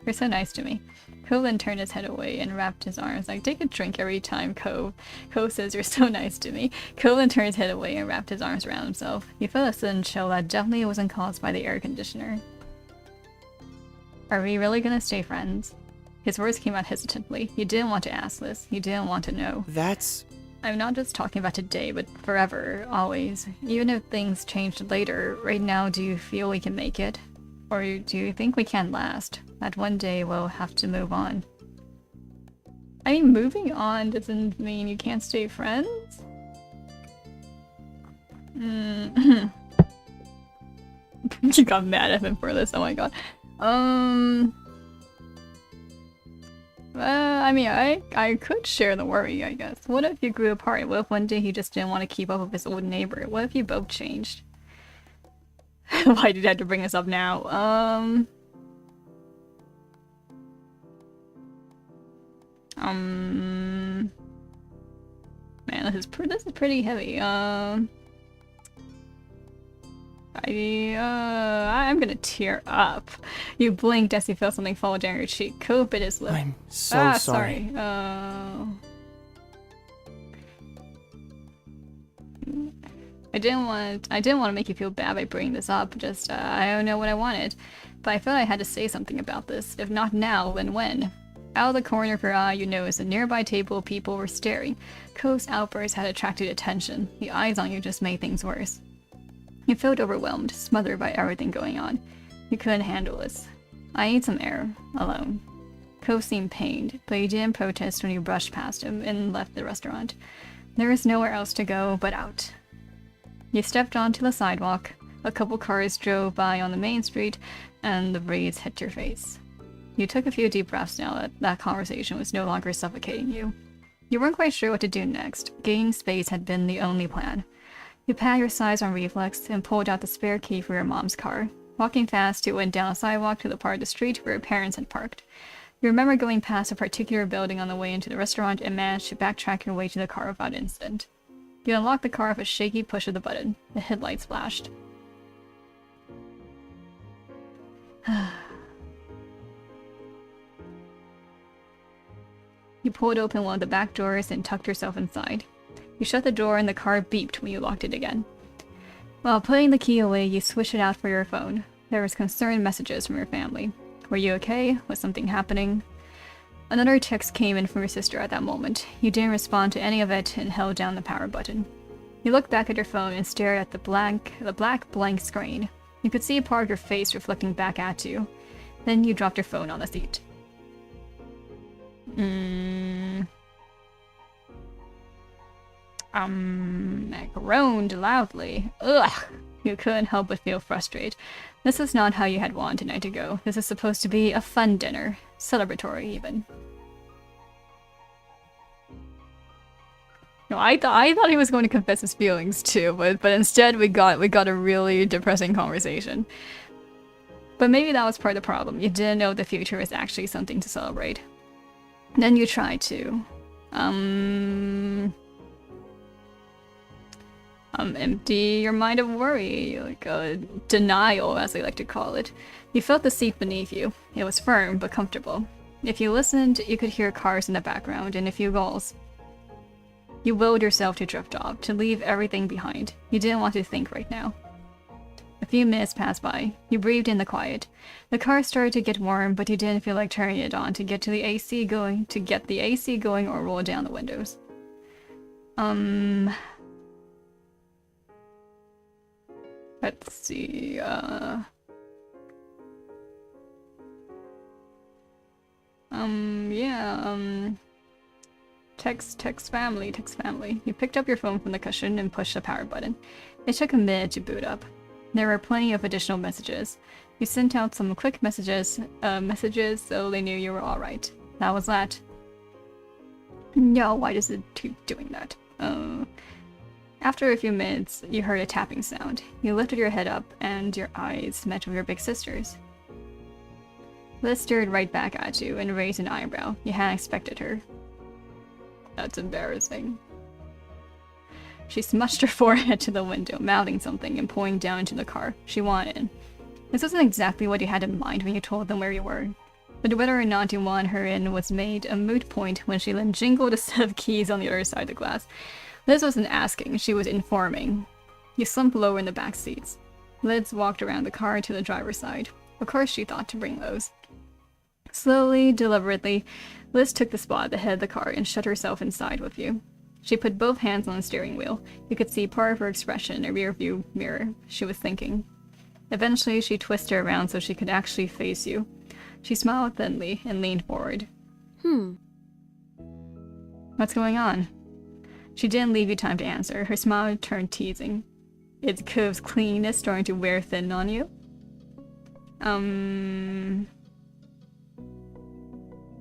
You're so nice to me. Ko then turned his head away and wrapped his arms. Like, take a drink every time Ko says you're so nice to me. Ko then turned his head away and wrapped his arms around himself. He felt a sudden chill that definitely wasn't caused by the air conditioner. Are we really gonna stay friends? His words came out hesitantly. You didn't want to ask this. You didn't want to know. I'm not just talking about today, but forever, always. Even if things changed later, right now, do you feel we can make it? Or do you think we can last? That one day we'll have to move on. I mean, moving on doesn't mean you can't stay friends? You got mad at him for this, oh my god. I mean, I could share the worry, I guess. What if you grew apart? What if one day he just didn't want to keep up with his old neighbor? What if you both changed? Why did you have to bring this up now? Man, this is pretty heavy. I'm gonna tear up. You blinked as you felt something fall down your cheek. Ko bit his lip. I'm so sorry. I didn't want to make you feel bad by bringing this up. Just I don't know what I wanted, but I felt I had to say something about this. If not now, then when? Out of the corner of your eye, you noticed a nearby table of people were staring. Ko's outburst had attracted attention. The eyes on you just made things worse. You felt overwhelmed, smothered by everything going on. You couldn't handle this. I need some air, alone. Ko seemed pained, but he didn't protest when you brushed past him and left the restaurant. There was nowhere else to go but out. You stepped onto the sidewalk. A couple cars drove by on the main street, and the breeze hit your face. You took a few deep breaths now that that conversation was no longer suffocating you. You weren't quite sure what to do next. Gaining space had been the only plan. You pat your sides on reflex and pulled out the spare key for your mom's car. Walking fast, you went down a sidewalk to the part of the street where your parents had parked. You remember going past a particular building on the way into the restaurant and managed to backtrack your way to the car without incident. You unlocked the car with a shaky push of the button. The headlights flashed. You pulled open one of the back doors and tucked yourself inside. You shut the door and the car beeped when you locked it again. While putting the key away, you swished it out for your phone. There was concerned messages from your family. Were you okay? Was something happening? Another text came in from your sister at that moment. You didn't respond to any of it and held down the power button. You looked back at your phone and stared at the black blank screen. You could see a part of your face reflecting back at you. Then you dropped your phone on the seat. I groaned loudly. Ugh. You couldn't help but feel frustrated. This is not how you had wanted tonight to go. This is supposed to be a fun dinner. Celebratory, even. No, I thought he was going to confess his feelings too, but instead we got a really depressing conversation. But maybe that was part of the problem. You didn't know the future was actually something to celebrate. Then you tried to empty your mind of worry, like denial, as they like to call it. You felt the seat beneath you. It was firm but comfortable. If you listened, you could hear cars in the background and a few gulls. You willed yourself to drift off, to leave everything behind. You didn't want to think right now. A few minutes passed by. You breathed in the quiet. The car started to get warm, but you didn't feel like turning it on to get the AC going or roll down the windows. Let's see, Text family. You picked up your phone from the cushion and pushed the power button. It took a minute to boot up. There were plenty of additional messages. You sent out some quick messages so they knew you were alright. That was that. No, why does it keep doing that? After a few minutes, you heard a tapping sound. You lifted your head up and your eyes met with your big sister's. Liz stared right back at you and raised an eyebrow. You hadn't expected her. That's embarrassing. She smushed her forehead to the window, mouthing something and pulling down into the car. She wanted in. This wasn't exactly what you had in mind when you told them where you were. But whether or not you wanted her in was made a moot point when she then jingled a set of keys on the other side of the glass. Liz wasn't asking, she was informing. You slumped lower in the back seats. Liz walked around the car to the driver's side. Of course she thought to bring those. Slowly, deliberately, Liz took the spot at the head of the car and shut herself inside with you. She put both hands on the steering wheel. You could see part of her expression in a rear-view mirror. She was thinking. Eventually, she twisted around so she could actually face you. She smiled thinly and leaned forward. What's going on? She didn't leave you time to answer. Her smile turned teasing. Is Cove's cleanness starting to wear thin on you?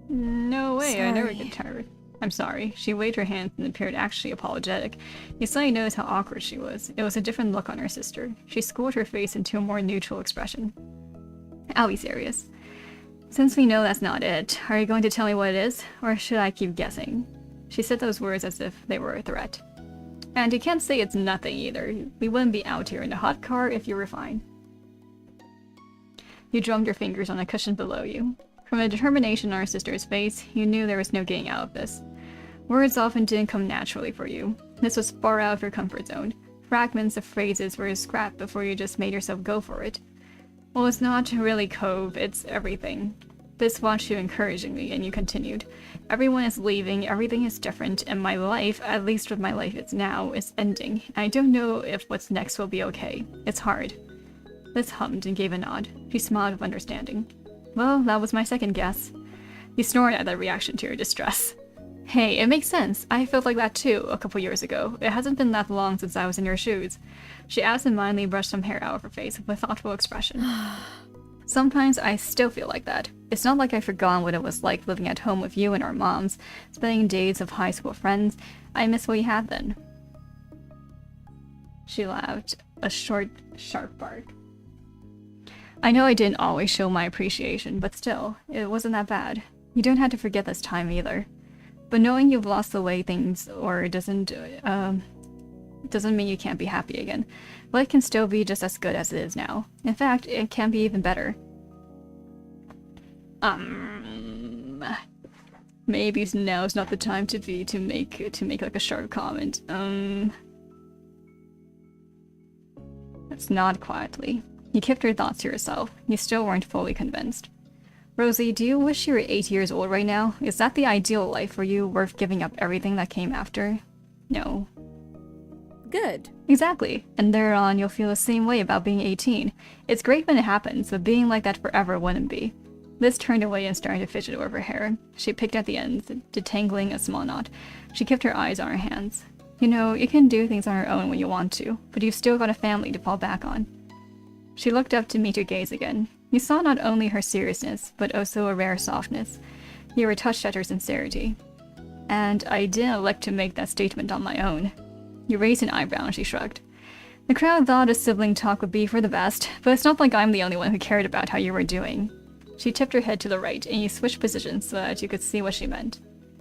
No way, Sorry. I never get tired. I'm sorry. She waved her hands and appeared actually apologetic. You suddenly noticed how awkward she was. It was a different look on her sister. She schooled her face into a more neutral expression. I'll be serious. Since we know that's not it, are you going to tell me what it is? Or should I keep guessing? She said those words as if they were a threat. And you can't say it's nothing either. We wouldn't be out here in a hot car if you were fine. You drummed your fingers on the cushion below you. From the determination on her sister's face, you knew there was no getting out of this. Words often didn't come naturally for you. This was far out of your comfort zone. Fragments of phrases were scrapped before you just made yourself go for it. Well, it's not really Cove, it's everything. Liz watched you encouragingly, and you continued. Everyone is leaving, everything is different, and my life, at least with my life it's now, is ending. I don't know if what's next will be okay. It's hard. Liz hummed and gave a nod. She smiled with understanding. Well, that was my second guess. You snorted at that reaction to your distress. Hey, it makes sense. I felt like that too, a couple years ago. It hasn't been that long since I was in your shoes. She absentmindedly brushed some hair out of her face with a thoughtful expression. Sometimes I still feel like that. It's not like I've forgotten what it was like living at home with you and our moms, spending days of high school friends. I miss what we had then. She laughed, a short, sharp bark. I know I didn't always show my appreciation, but still, it wasn't that bad. You don't have to forget this time either. But knowing you've lost the way things or doesn't mean you can't be happy again. Life can still be just as good as it is now. In fact, it can be even better. Maybe now's not the time to make like a sharp comment. Let's nod quietly. You kept your thoughts to yourself. You still weren't fully convinced. Rosie, do you wish you were 8 years old right now? Is that the ideal life for you, worth giving up everything that came after? No. Good. Exactly. And thereon you'll feel the same way about being 18. It's great when it happens, but being like that forever wouldn't be. Liz turned away and started to fidget over her hair. She picked at the ends, detangling a small knot. She kept her eyes on her hands. You know, you can do things on your own when you want to, but you've still got a family to fall back on. She looked up to meet your gaze again. You saw not only her seriousness, but also a rare softness. You were touched at her sincerity. And I didn't elect to make that statement on my own. You raised an eyebrow and she shrugged. The crowd thought a sibling talk would be for the best, but it's not like I'm the only one who cared about how you were doing. She tipped her head to the right, and you switched positions so that you could see what she meant.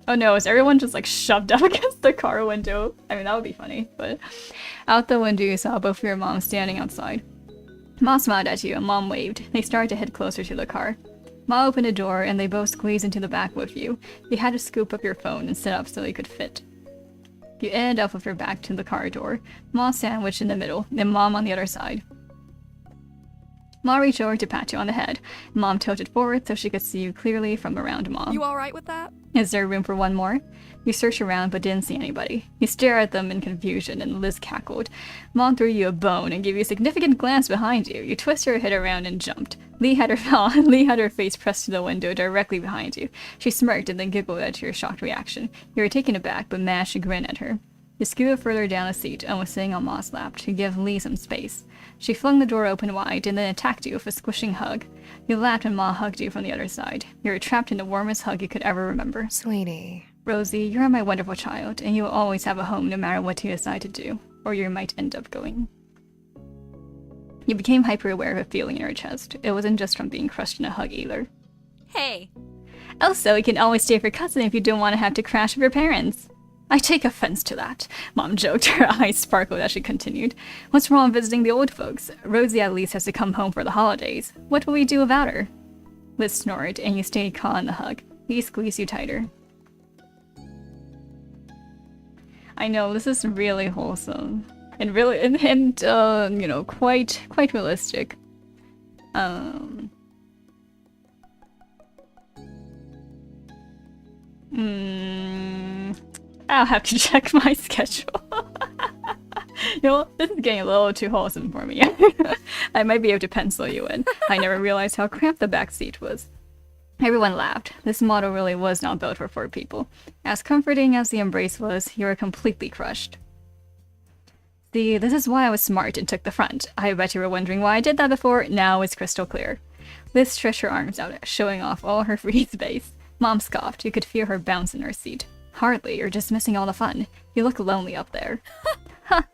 Oh no, is everyone just like shoved up against the car window? I mean, that would be funny, but... Out the window you saw both of your moms standing outside. Ma smiled at you and Mom waved. They started to head closer to the car. Ma opened a door and they both squeezed into the back with you. You had to scoop up your phone and sit up so you could fit. You ended up with your back to the car door, Ma sandwiched in the middle, and Mom on the other side. Ma reached over to pat you on the head. Mom tilted forward so she could see you clearly from around Mom. You alright with that? Is there room for one more? You searched around but didn't see anybody. You stared at them in confusion and Liz cackled. Mom threw you a bone and gave you a significant glance behind you. You twisted your head around and jumped. Lee had her face pressed to the window directly behind you. She smirked and then giggled at your shocked reaction. You were taken aback but managed to grin at her. You scooted further down the seat and was sitting on Ma's lap to give Lee some space. She flung the door open wide and then attacked you with a squishing hug. You laughed when Ma hugged you from the other side. You were trapped in the warmest hug you could ever remember. Sweetie. Rosie, you're my wonderful child, and you will always have a home no matter what you decide to do, or you might end up going. You became hyper-aware of a feeling in her chest. It wasn't just from being crushed in a hug either. Hey. Also, you can always stay with your cousin if you don't want to have to crash with your parents. I take offense to that, Mom joked. Her eyes sparkled as she continued. What's wrong visiting the old folks? Rosie at least has to come home for the holidays. What will we do without her? Liz snored, and you stayed caught in the hug. He squeezed you tighter. I know, this is really wholesome. And really, you know, quite realistic. I'll have to check my schedule. You know, this is getting a little too wholesome for me. I might be able to pencil you in. I never realized how cramped the back seat was. Everyone laughed. This model really was not built for 4 people. As comforting as the embrace was, you were completely crushed. See, this is why I was smart and took the front. I bet you were wondering why I did that before. Now it's crystal clear. Liz stretched her arms out, showing off all her free space. Mom scoffed. You could feel her bounce in her seat. Hardly, you're just missing all the fun. You look lonely up there. Ha!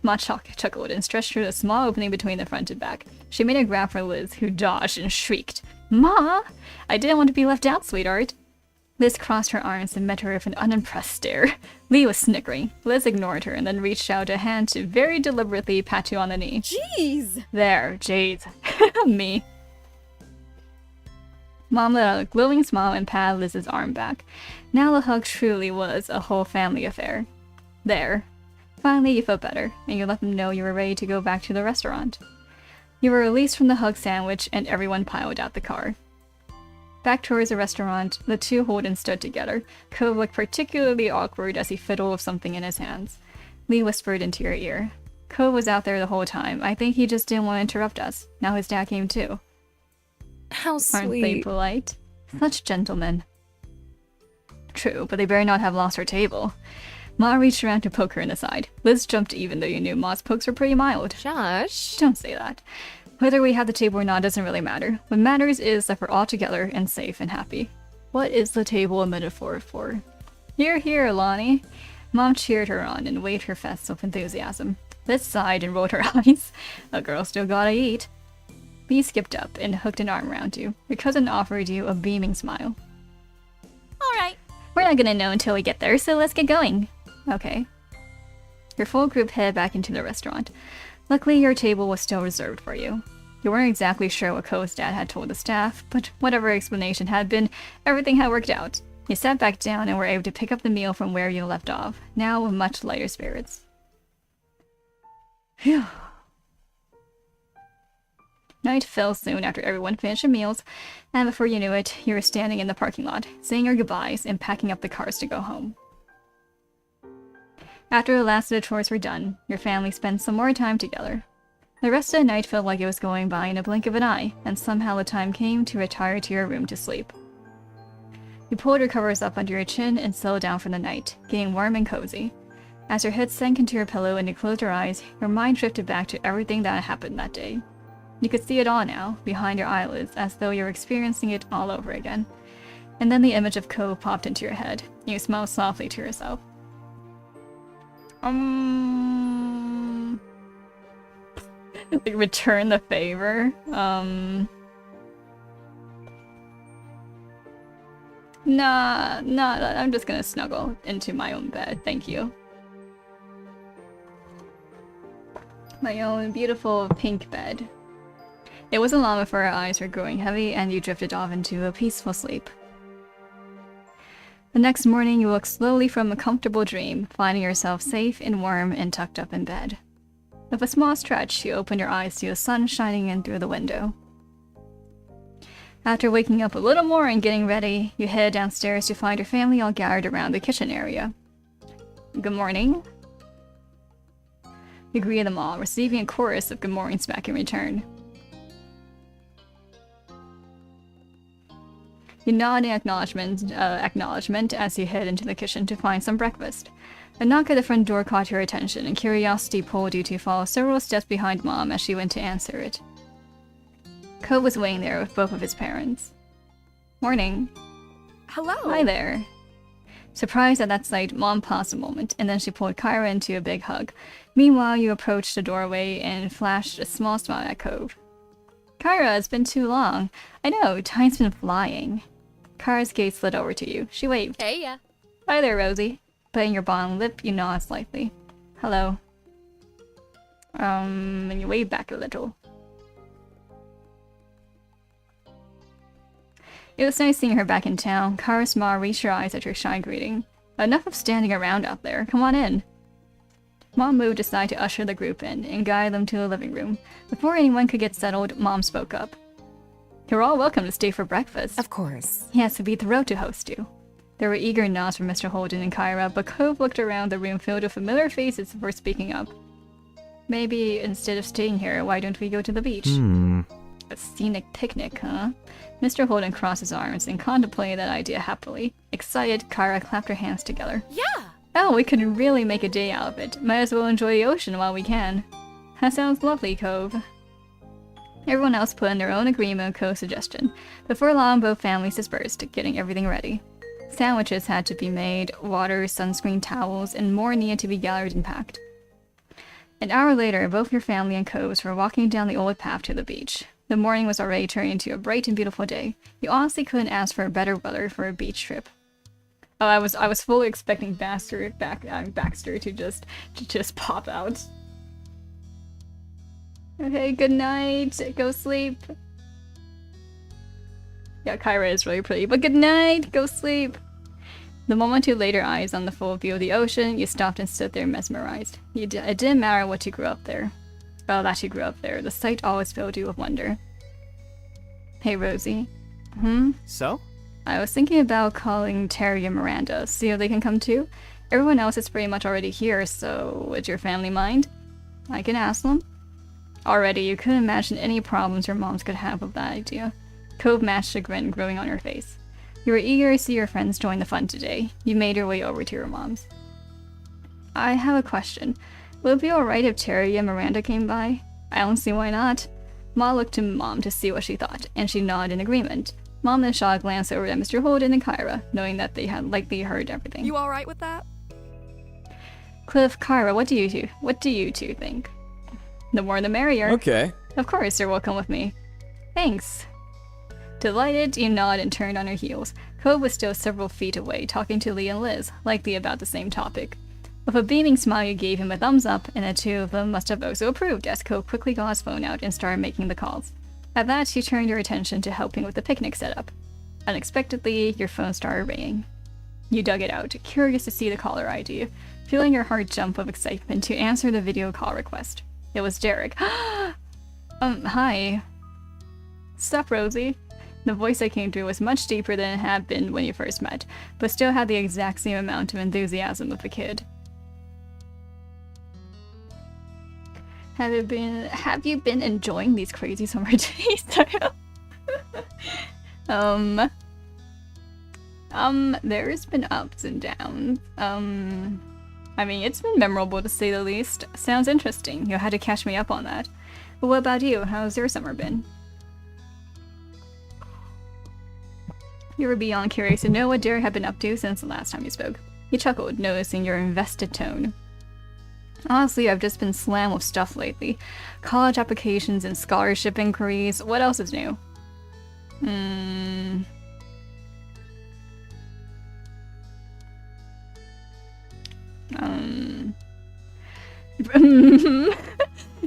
Ma chuckled and stretched through the small opening between the front and back. She made a grab for Liz, who dodged and shrieked. Ma! I didn't want to be left out, sweetheart. Liz crossed her arms and met her with an unimpressed stare. Lee was snickering. Liz ignored her and then reached out a hand to very deliberately pat you on the knee. Jeez! There, Jade. Me. Mom let out a glowing smile and patted Liz's arm back. Now the hug truly was a whole family affair. There. Finally, you felt better, and you let them know you were ready to go back to the restaurant. You were released from the hug sandwich, and everyone piled out the car. Back towards the restaurant, the two Holdens stood together. Cove looked particularly awkward as he fiddled with something in his hands. Lee whispered into your ear. Cove was out there the whole time. I think he just didn't want to interrupt us. Now his dad came too. How sweet. Aren't they polite? Such gentlemen. True, but they better not have lost her table. Ma reached around to poke her in the side. Liz jumped even though you knew Ma's pokes were pretty mild. Josh. Don't say that. Whether we have the table or not doesn't really matter. What matters is that we're all together and safe and happy. What is the table a metaphor for? Hear, hear, Lonnie. Mom cheered her on and waved her fist with enthusiasm. Liz sighed and rolled her eyes. A girl still gotta eat. Lee skipped up and hooked an arm around you. Your cousin offered you a beaming smile. Alright. We're not gonna know until we get there, so let's get going. Okay. Your full group headed back into the restaurant. Luckily, your table was still reserved for you. You weren't exactly sure what Ko's dad had told the staff, but whatever explanation had been, everything had worked out. You sat back down and were able to pick up the meal from where you left off, now with much lighter spirits. Phew. Night fell soon after everyone finished their meals, and before you knew it, you were standing in the parking lot, saying your goodbyes and packing up the cars to go home. After the last of the chores were done, your family spent some more time together. The rest of the night felt like it was going by in a blink of an eye, and somehow the time came to retire to your room to sleep. You pulled your covers up under your chin and settled down for the night, getting warm and cozy. As your head sank into your pillow and you closed your eyes, your mind drifted back to everything that happened that day. You could see it all now, behind your eyelids, as though you were experiencing it all over again. And then the image of Ko popped into your head, and you smiled softly to yourself. Like, return the favor? Nah, I'm just gonna snuggle into my own bed, thank you. My own beautiful pink bed. It wasn't long before our eyes were growing heavy and you drifted off into a peaceful sleep. The next morning you woke slowly from a comfortable dream, finding yourself safe and warm and tucked up in bed. With a small stretch, you opened your eyes to the sun shining in through the window. After waking up a little more and getting ready, you head downstairs to find your family all gathered around the kitchen area. Good morning. You greet them all, receiving a chorus of good mornings back in return. You nod in acknowledgement as you head into the kitchen to find some breakfast. A knock at the front door caught your attention, and curiosity pulled you to follow several steps behind Mom as she went to answer it. Ko was waiting there with both of his parents. Morning. Hello. Hi there. Surprised at that sight, Mom paused a moment, and then she pulled Kyra into a big hug. Meanwhile, you approached the doorway and flashed a small smile at Cove. Kyra, it's been too long. I know, time's been flying. Kyra's gaze slid over to you. She waved. Hey, yeah. Hi there, Rosie. Biting your bottom lip, you nod slightly. Hello. And you wave back a little. It was nice seeing her back in town. Kyra's smile reached her eyes at your shy greeting. Enough of standing around out there. Come on in. Mom moved aside to usher the group in and guide them to the living room. Before anyone could get settled, Mom spoke up. You're all welcome to stay for breakfast. Of course. Yes, we'd be thrilled to host you. There were eager nods from Mr. Holden and Kyra, but Cove looked around the room filled with familiar faces before speaking up. Maybe instead of staying here, why don't we go to the beach? A scenic picnic, huh? Mr. Holden crossed his arms and contemplated that idea happily. Excited, Kyra clapped her hands together. Yeah. Oh, we could really make a day out of it. Might as well enjoy the ocean while we can. That sounds lovely, Cove. Everyone else put in their own agreement with Cove's suggestion. Before long, both families dispersed, getting everything ready. Sandwiches had to be made, water, sunscreen, towels, and more needed to be gathered and packed. An hour later, both your family and Coves were walking down the old path to the beach. The morning was already turning into a bright and beautiful day. You honestly couldn't ask for better weather for a beach trip. Oh, I was fully expecting Baxter to just pop out. Okay, good night. Go sleep. Yeah, Kyra is really pretty, but good night. Go sleep. The moment you laid your eyes on the full view of the ocean, you stopped and stood there mesmerized. It didn't matter what you grew up there. Well, that you grew up there. The sight always filled you with wonder. Hey, Rosie. So? I was thinking about calling Terry and Miranda, see if they can come too. Everyone else is pretty much already here, so would your family mind? I can ask them. Already, you couldn't imagine any problems your moms could have with that idea. Cove matched a grin growing on her face. You were eager to see your friends join the fun today. You made your way over to your moms. I have a question. Would it be alright if Terry and Miranda came by? I don't see why not. Ma looked to Mom to see what she thought, and she nodded in agreement. Mom then shot a glance over at Mr. Holden and Kyra, knowing that they had likely heard everything. You alright with that? Cliff, Kyra, what do you two think? The more the merrier. Okay. Of course, you're welcome with me. Thanks. Delighted, you nod and turned on her heels. Cove was still several feet away, talking to Lee and Liz, likely about the same topic. With a beaming smile, you gave him a thumbs up, and the two of them must have also approved as Cove quickly got his phone out and started making the calls. At that, you turned your attention to helping with the picnic setup. Unexpectedly, your phone started ringing. You dug it out, curious to see the caller ID, feeling your heart jump with excitement to answer the video call request. It was Derek. Hi. Sup, Rosie? The voice that came through was much deeper than it had been when you first met, but still had the exact same amount of enthusiasm of a kid. Have you been enjoying these crazy summer days? There's been ups and downs. I mean, it's been memorable to say the least. Sounds interesting. You'll have to catch me up on that. But what about you? How's your summer been? You were beyond curious to know what Derek had been up to since the last time you spoke. He chuckled, noticing your invested tone. Honestly, I've just been slammed with stuff lately. College applications and scholarship inquiries. What else is new?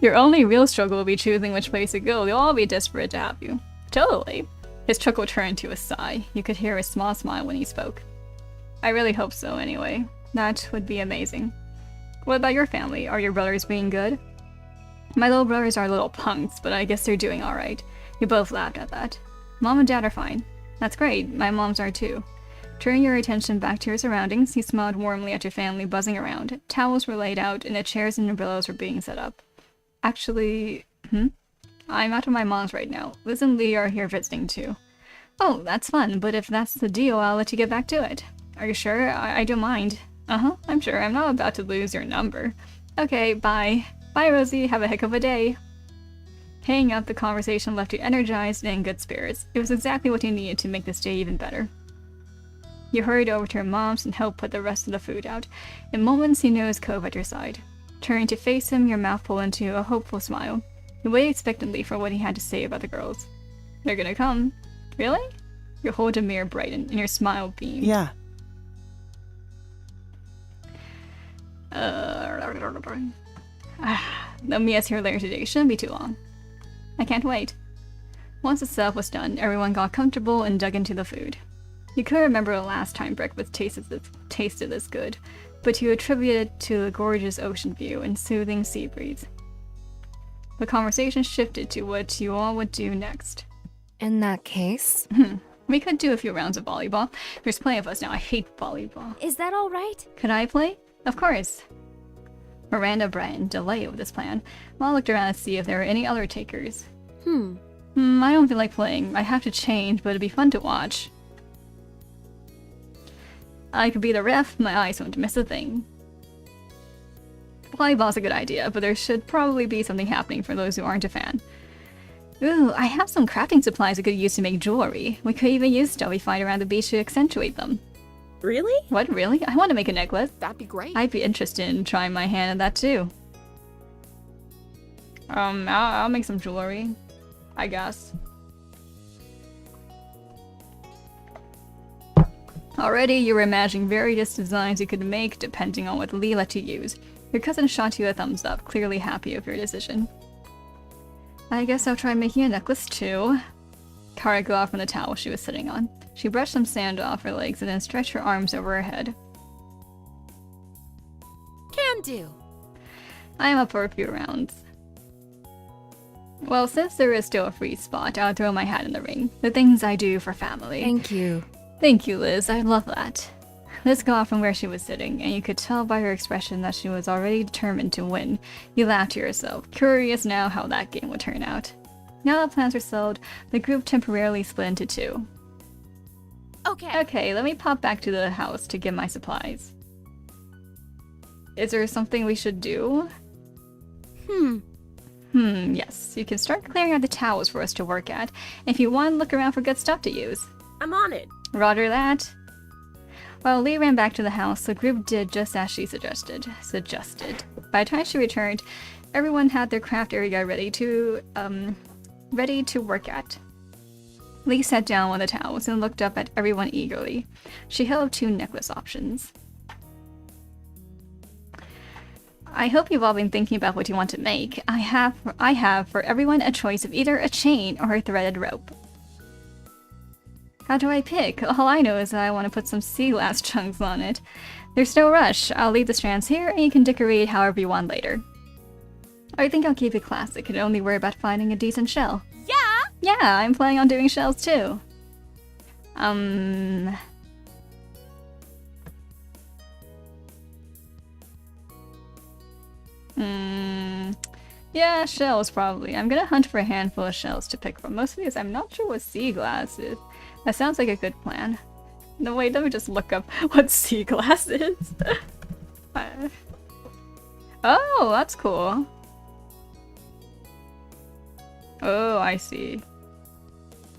Your only real struggle will be choosing which place to go. They'll all be desperate to have you. Totally. His chuckle turned to a sigh. You could hear a small smile when he spoke. I really hope so, anyway. That would be amazing. What about your family? Are your brothers being good? My little brothers are little punks, but I guess they're doing alright. You both laughed at that. Mom and Dad are fine. That's great. My moms are too. Turning your attention back to your surroundings, he smiled warmly at your family buzzing around. Towels were laid out, and the chairs and umbrellas were being set up. Actually, I'm out of my mom's right now. Liz and Lee are here visiting too. Oh, that's fun, but if that's the deal, I'll let you get back to it. Are you sure? I don't mind. I'm sure. I'm not about to lose your number. Okay, bye. Bye, Rosie. Have a heck of a day. Hanging up, the conversation left you energized and in good spirits. It was exactly what you needed to make this day even better. You hurried over to your mom's and helped put the rest of the food out. In moments, he knew his cove at your side. Turning to face him, your mouth pulled into a hopeful smile. You waited expectantly for what he had to say about the girls. They're gonna come. Really? Your whole demeanor brightened, and your smile beamed. Yeah. They'll meet us here later today. Shouldn't be too long. I can't wait. Once the setup was done, everyone got comfortable and dug into the food. You couldn't remember the last time breakfast tasted this good, but you attributed it to the gorgeous ocean view and soothing sea breeze. The conversation shifted to what you all would do next. In that case... We could do a few rounds of volleyball. There's plenty of us now. I hate volleyball. Is that all right? Could I play? Of course. Miranda brightened, delighted with this plan. Ma looked around to see if there were any other takers. I don't feel like playing. I have to change, but it'd be fun to watch. I could be the ref. My eyes won't miss a thing. Volleyball's a good idea, but there should probably be something happening for those who aren't a fan. Ooh, I have some crafting supplies I could use to make jewelry. We could even use stuff we find around the beach to accentuate them. Really? What, really? I want to make a necklace. That'd be great. I'd be interested in trying my hand at that too. I'll make some jewelry, I guess. Already, you were imagining various designs you could make depending on what Lee let you use. Your cousin shot you a thumbs up, clearly happy with your decision. I guess I'll try making a necklace too. Kara got off from the towel she was sitting on. She brushed some sand off her legs and then stretched her arms over her head. Can do. I am up for a few rounds. Well, since there is still a free spot, I'll throw my hat in the ring. The things I do for family. Thank you. Thank you, Liz. I love that. Liz got off from where she was sitting, and you could tell by her expression that she was already determined to win. You laughed to yourself, curious now how that game would turn out. Now that plans were settled, the group temporarily split into two. Okay, let me pop back to the house to get my supplies. Is there something we should do? Yes. You can start clearing out the towels for us to work at. If you want, look around for good stuff to use. I'm on it. Roger that. While Lee ran back to the house, the group did just as she suggested. By the time she returned, everyone had their craft area ready to work at. Lee sat down on the towels and looked up at everyone eagerly. She held up two necklace options. I hope you've all been thinking about what you want to make. I have for everyone a choice of either a chain or a threaded rope. How do I pick? All I know is that I want to put some sea glass chunks on it. There's no rush. I'll leave the strands here and you can decorate however you want later. I think I'll keep it classic and only worry about finding a decent shell. Yeah, I'm planning on doing shells too. Yeah, shells probably. I'm gonna hunt for a handful of shells to pick from. Most of these I'm not sure what sea glass is. That sounds like a good plan. No, wait, let me just look up what sea glass is. Oh, that's cool. Oh, I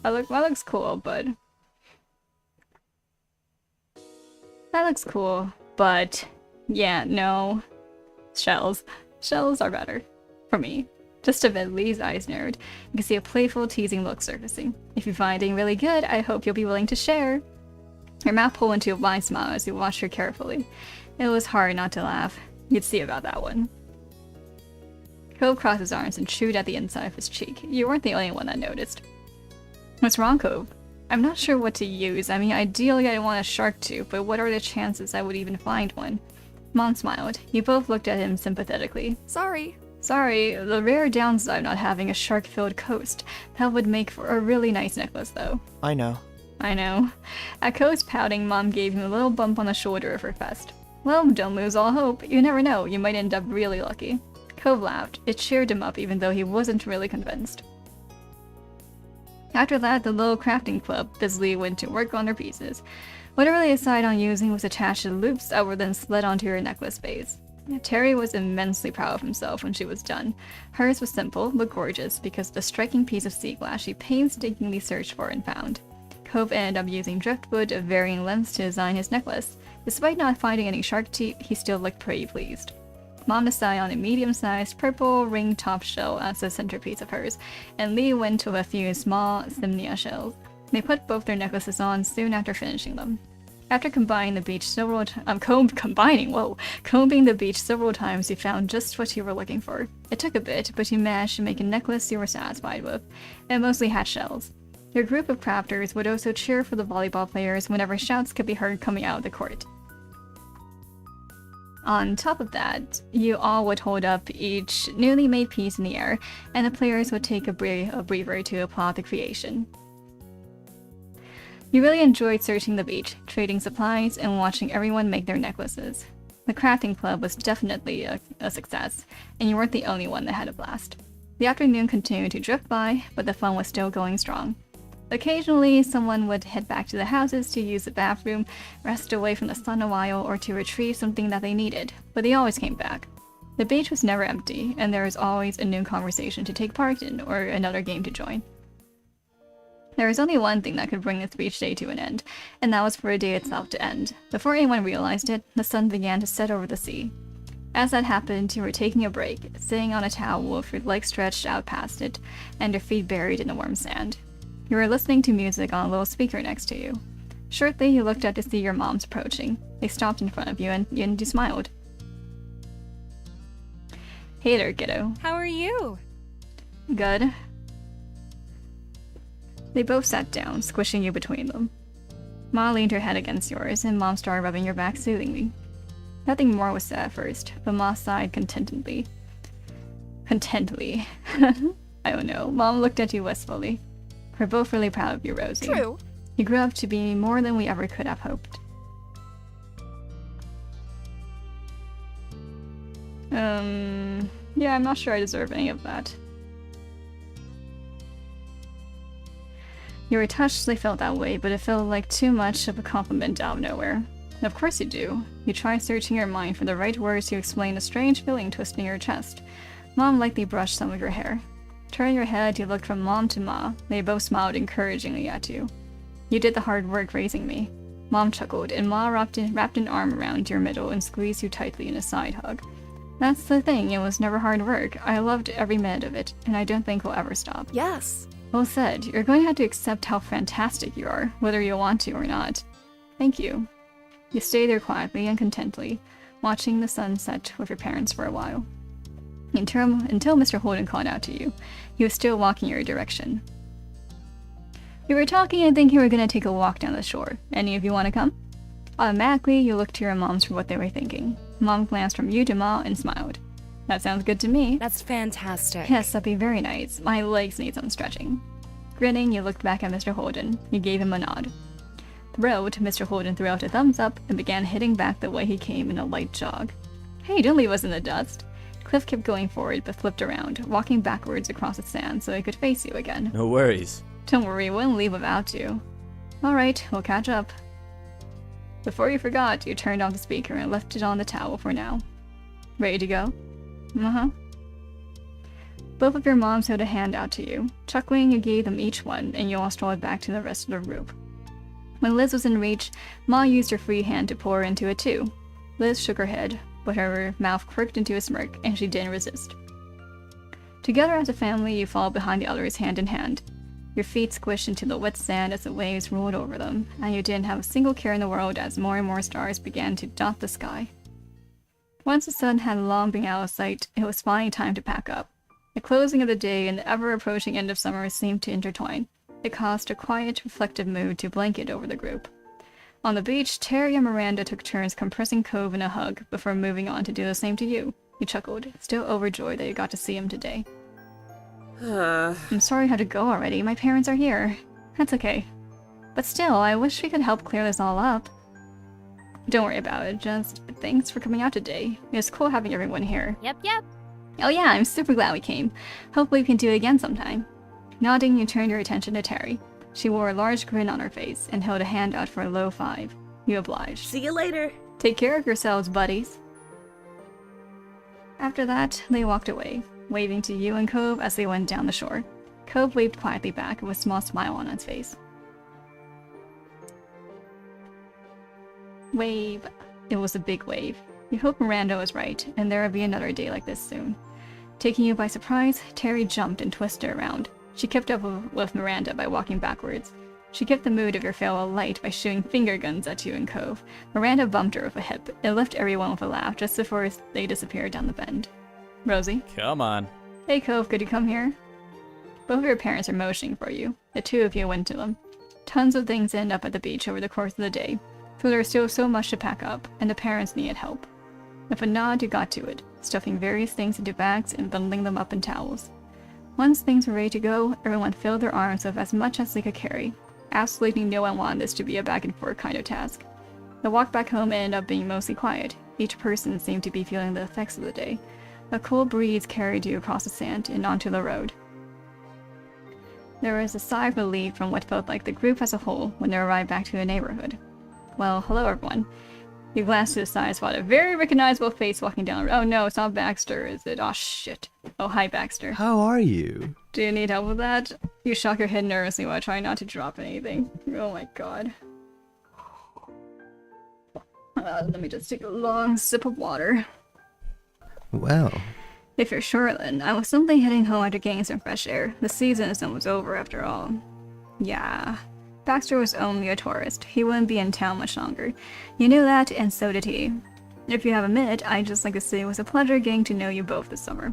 that looks cool, bud. That looks cool, but yeah, no. Shells. Shells are better. For me. Just a bit Lee's eyes narrowed. You can see a playful, teasing look surfacing. If you find it really good, I hope you'll be willing to share. Her mouth pulled into a wide smile as you watched her carefully. It was hard not to laugh. You'd see about that one. Cove crossed his arms and chewed at the inside of his cheek. You weren't the only one that noticed. What's wrong, Cove? I'm not sure what to use. I mean, ideally I want a shark tooth, but what are the chances I would even find one? Mom smiled. You both looked at him sympathetically. Sorry. Sorry, the rare downside of not having a shark-filled coast. That would make for a really nice necklace, though. I know. I know. At Cove's pouting, Mom gave him a little bump on the shoulder of her vest. Well, don't lose all hope. You never know, you might end up really lucky. Cove laughed. It cheered him up even though he wasn't really convinced. After that, the little crafting club busily went to work on their pieces. Whatever they decided on using was attached to loops that were then slid onto her necklace base. Terry was immensely proud of himself when she was done. Hers was simple, but gorgeous, because of the striking piece of sea glass she painstakingly searched for and found. Cove ended up using driftwood of varying lengths to design his necklace. Despite not finding any shark teeth, he still looked pretty pleased. Mom decided on a medium-sized purple ring top shell as the centerpiece of hers, and Lee went to a few small Simnia shells. They put both their necklaces on soon after finishing them. After combining the beach several combing the beach several times, you found just what you were looking for. It took a bit, but you managed to make a necklace you were satisfied with. It mostly had shells. Your group of crafters would also cheer for the volleyball players whenever shouts could be heard coming out of the court. On top of that, you all would hold up each newly made piece in the air, and the players would take a breather to applaud the creation. You really enjoyed searching the beach, trading supplies, and watching everyone make their necklaces. The crafting club was definitely a success, and you weren't the only one that had a blast. The afternoon continued to drift by, but the fun was still going strong. Occasionally, someone would head back to the houses to use the bathroom, rest away from the sun a while, or to retrieve something that they needed, but they always came back. The beach was never empty, and there was always a new conversation to take part in, or another game to join. There was only one thing that could bring this beach day to an end, and that was for the day itself to end. Before anyone realized it, the sun began to set over the sea. As that happened, you were taking a break, sitting on a towel with your legs stretched out past it, and your feet buried in the warm sand. You were listening to music on a little speaker next to you. Shortly, you looked up to see your moms approaching. They stopped in front of you and you smiled. Hey there, kiddo. How are you? Good. They both sat down, squishing you between them. Ma leaned her head against yours, and Mom started rubbing your back soothingly. Nothing more was said at first, but Ma sighed contentedly. Contently. I don't know. Mom looked at you wistfully. We're both really proud of you, Rosie. True. You grew up to be more than we ever could have hoped. Yeah, I'm not sure I deserve any of that. You were touched they felt that way, but it felt like too much of a compliment out of nowhere. Of course you do. You try searching your mind for the right words to explain the strange feeling twisting your chest. Mom lightly brushed some of your hair. Turning your head, you looked from Mom to Ma. They both smiled encouragingly at you. You did the hard work raising me. Mom chuckled, and Ma wrapped an arm around your middle and squeezed you tightly in a side hug. That's the thing, it was never hard work. I loved every minute of it, and I don't think we'll ever stop. Yes. Well said. You're going to have to accept how fantastic you are, whether you want to or not. Thank you. You stayed there quietly and contently, watching the sun set with your parents for a while. Until Mr. Holden called out to you. He was still walking your direction. We were talking and thinking we were going to take a walk down the shore. Any of you want to come? Automatically, you looked to your moms for what they were thinking. Mom glanced from you to Ma and smiled. That sounds good to me. That's fantastic. Yes, that'd be very nice. My legs need some stretching. Grinning, you looked back at Mr. Holden. You gave him a nod. Thrilled, Mr. Holden threw out a thumbs up and began heading back the way he came in a light jog. Hey, don't leave us in the dust. Cliff kept going forward but flipped around, walking backwards across the sand so he could face you again. No worries. Don't worry, we wouldn't leave without you. Alright, we'll catch up. Before you forgot, you turned off the speaker and left it on the towel for now. Ready to go? Uh-huh. Both of your moms held a hand out to you. Chuckling, you gave them each one, and you all strolled back to the rest of the group. When Liz was in reach, Ma used her free hand to pour into it too. Liz shook her head, but her mouth quirked into a smirk, and she didn't resist. Together as a family, you followed behind the others hand in hand. Your feet squished into the wet sand as the waves rolled over them, and you didn't have a single care in the world as more and more stars began to dot the sky. Once the sun had long been out of sight, it was finally time to pack up. The closing of the day and the ever-approaching end of summer seemed to intertwine. It caused a quiet, reflective mood to blanket over the group. On the beach, Terry and Miranda took turns compressing Cove in a hug before moving on to do the same to you. You chuckled, still overjoyed that you got to see him today. I'm sorry you had to go already. My parents are here. That's okay. But still, I wish we could help clear this all up. Don't worry about it, just thanks for coming out today. It was cool having everyone here. Yep. Oh yeah, I'm super glad we came. Hopefully we can do it again sometime. Nodding, you turned your attention to Terry. She wore a large grin on her face and held a hand out for a low 5. You obliged. See you later. Take care of yourselves, buddies. After that, they walked away, waving to you and Cove as they went down the shore. Cove waved quietly back with a small smile on his face. Wave. It was a big wave. You hope Miranda was right, and there would be another day like this soon. Taking you by surprise, Terry jumped and twisted around. She kept up with Miranda by walking backwards. She kept the mood of your fail alight by shooting finger guns at you and Cove. Miranda bumped her with a hip. It left everyone with a laugh just before they disappeared down the bend. Rosie? Come on. Hey Cove, could you come here? Both of your parents are motioning for you. The two of you went to them. Tons of things end up at the beach over the course of the day, so there's still so much to pack up, and the parents needed help. With a nod, you got to it, stuffing various things into bags and bundling them up in towels. Once things were ready to go, everyone filled their arms with as much as they could carry. Absolutely no one wanted this to be a back-and-forth kind of task. The walk back home ended up being mostly quiet. Each person seemed to be feeling the effects of the day. A cool breeze carried you across the sand and onto the road. There was a sigh of relief from what felt like the group as a whole when they arrived back to the neighborhood. Well, hello everyone. You glanced to the side and spotted a very recognizable face walking down the road. Oh no, it's not Baxter, is it? Oh shit. Oh, hi Baxter. How are you? Do you need help with that? You shock your head nervously while trying not to drop anything. Oh my god. Let me just take a long sip of water. Well, If you're sure, then I was simply heading home after getting some fresh air. The season is almost over after all. Yeah. Baxter was only a tourist. He wouldn't be in town much longer. You knew that, and so did he. If you have a minute, I'd just like to say it was a pleasure getting to know you both this summer.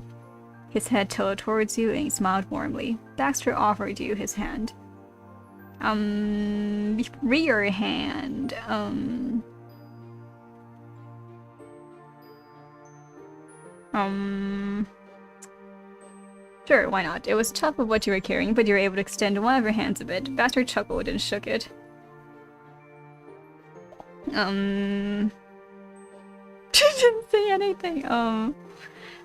His head tilted towards you and he smiled warmly. Baxter offered you his hand. Rear hand. Sure, why not? It was tough with what you were carrying, but you were able to extend one of your hands a bit. Baxter chuckled and shook it. She didn't say anything.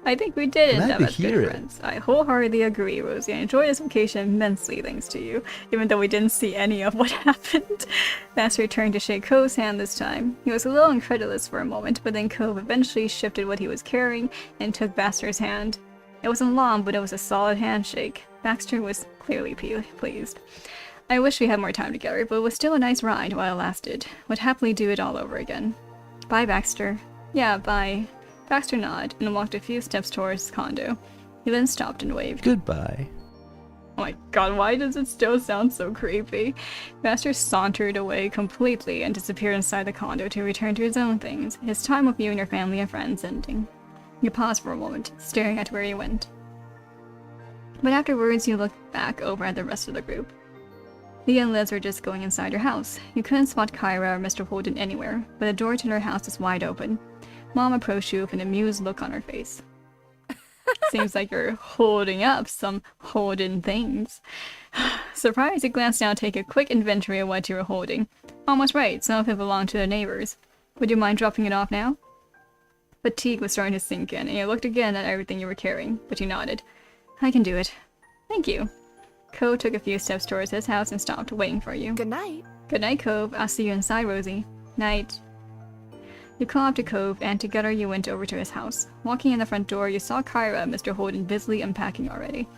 I think we did end up as good friends. I wholeheartedly agree, Rosie. I enjoyed this vacation immensely thanks to you, even though we didn't see any of what happened. Baxter turned to shake Cove's hand this time. He was a little incredulous for a moment, but then Cove eventually shifted what he was carrying and took Baxter's hand. It wasn't long, but it was a solid handshake. Baxter was clearly pleased. I wish we had more time together, but it was still a nice ride while it lasted. Would happily do it all over again. Bye, Baxter. Yeah, bye. Baxter nodded and walked a few steps towards his condo. He then stopped and waved. Goodbye. Oh my god, why does it still sound so creepy? Baxter sauntered away completely and disappeared inside the condo to return to his own things, his time with you and your family and friends ending. You paused for a moment, staring at where he went. But afterwards, you looked back over at the rest of the group. Leah and Liz were just going inside your house. You couldn't spot Kyra or Mr. Holden anywhere, but the door to their house was wide open. Mom approached you with an amused look on her face. Seems like you're holding up some Holden things. Surprised, you glanced down to take a quick inventory of what you were holding. Almost right, some of it belonged to the neighbors. Would you mind dropping it off now? Fatigue was starting to sink in, and you looked again at everything you were carrying, but you nodded. I can do it. Thank you. Cove took a few steps towards his house and stopped, waiting for you. Good night. Good night, Cove. I'll see you inside, Rosie. Night. You call up to Cove, and together you went over to his house. Walking in the front door, you saw Kyra and Mr. Holden busily unpacking already.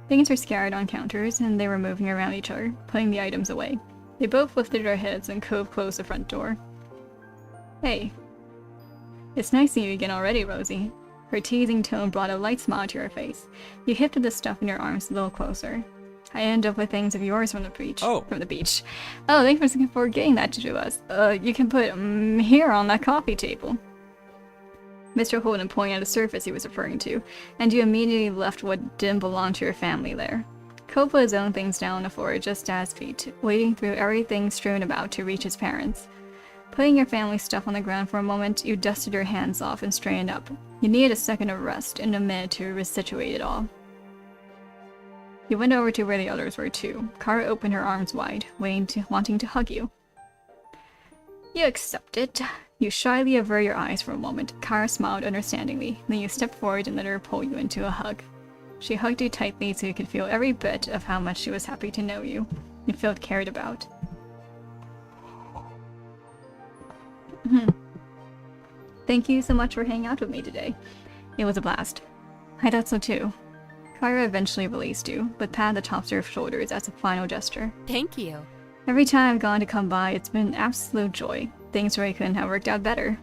Things were scattered on counters, and they were moving around each other, putting the items away. They both lifted their heads, and Cove closed the front door. Hey. It's nice seeing you again already, Rosie. Her teasing tone brought a light smile to her face. You lifted the stuff in your arms a little closer. I end up with things of yours from the beach. Oh. From the beach. Oh, thanks for getting that to us. You can put here on that coffee table. Mr. Holden pointed at a surface he was referring to, and you immediately left what didn't belong to your family there. Cove put his own things down on the floor just at his feet, wading through everything strewn about to reach his parents. Putting your family stuff on the ground for a moment, you dusted your hands off and straightened up. You needed a second of rest and a minute to resituate it all. You went over to where the others were too. Kara opened her arms wide, wanting to hug you. You accepted. You shyly averted your eyes for a moment. Kara smiled understandingly. Then you stepped forward and let her pull you into a hug. She hugged you tightly so you could feel every bit of how much she was happy to know you. You felt cared about. Thank you so much for hanging out with me today. It was a blast. I thought so too. Kyra eventually released you, but patted the tops of your shoulders as a final gesture. Thank you. Every time I've gone to come by, it's been an absolute joy. Things really couldn't have worked out better.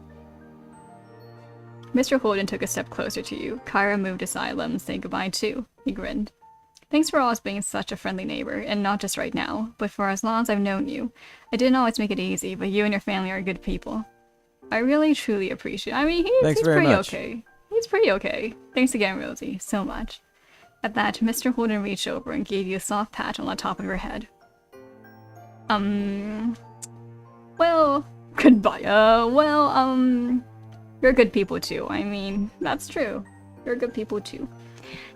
Mr. Holden took a step closer to you. Kyra moved aside, let him say goodbye too. He grinned. Thanks for always being such a friendly neighbor, and not just right now, but for as long as I've known you. I didn't always make it easy, but you and your family are good people. I really, truly appreciate it. I mean, he's pretty okay. He's pretty okay. Thanks again, Rosie, so much. At that, Mr. Holden reached over and gave you a soft pat on the top of your head. Well, goodbye. You're good people too. I mean, that's true. You're good people too.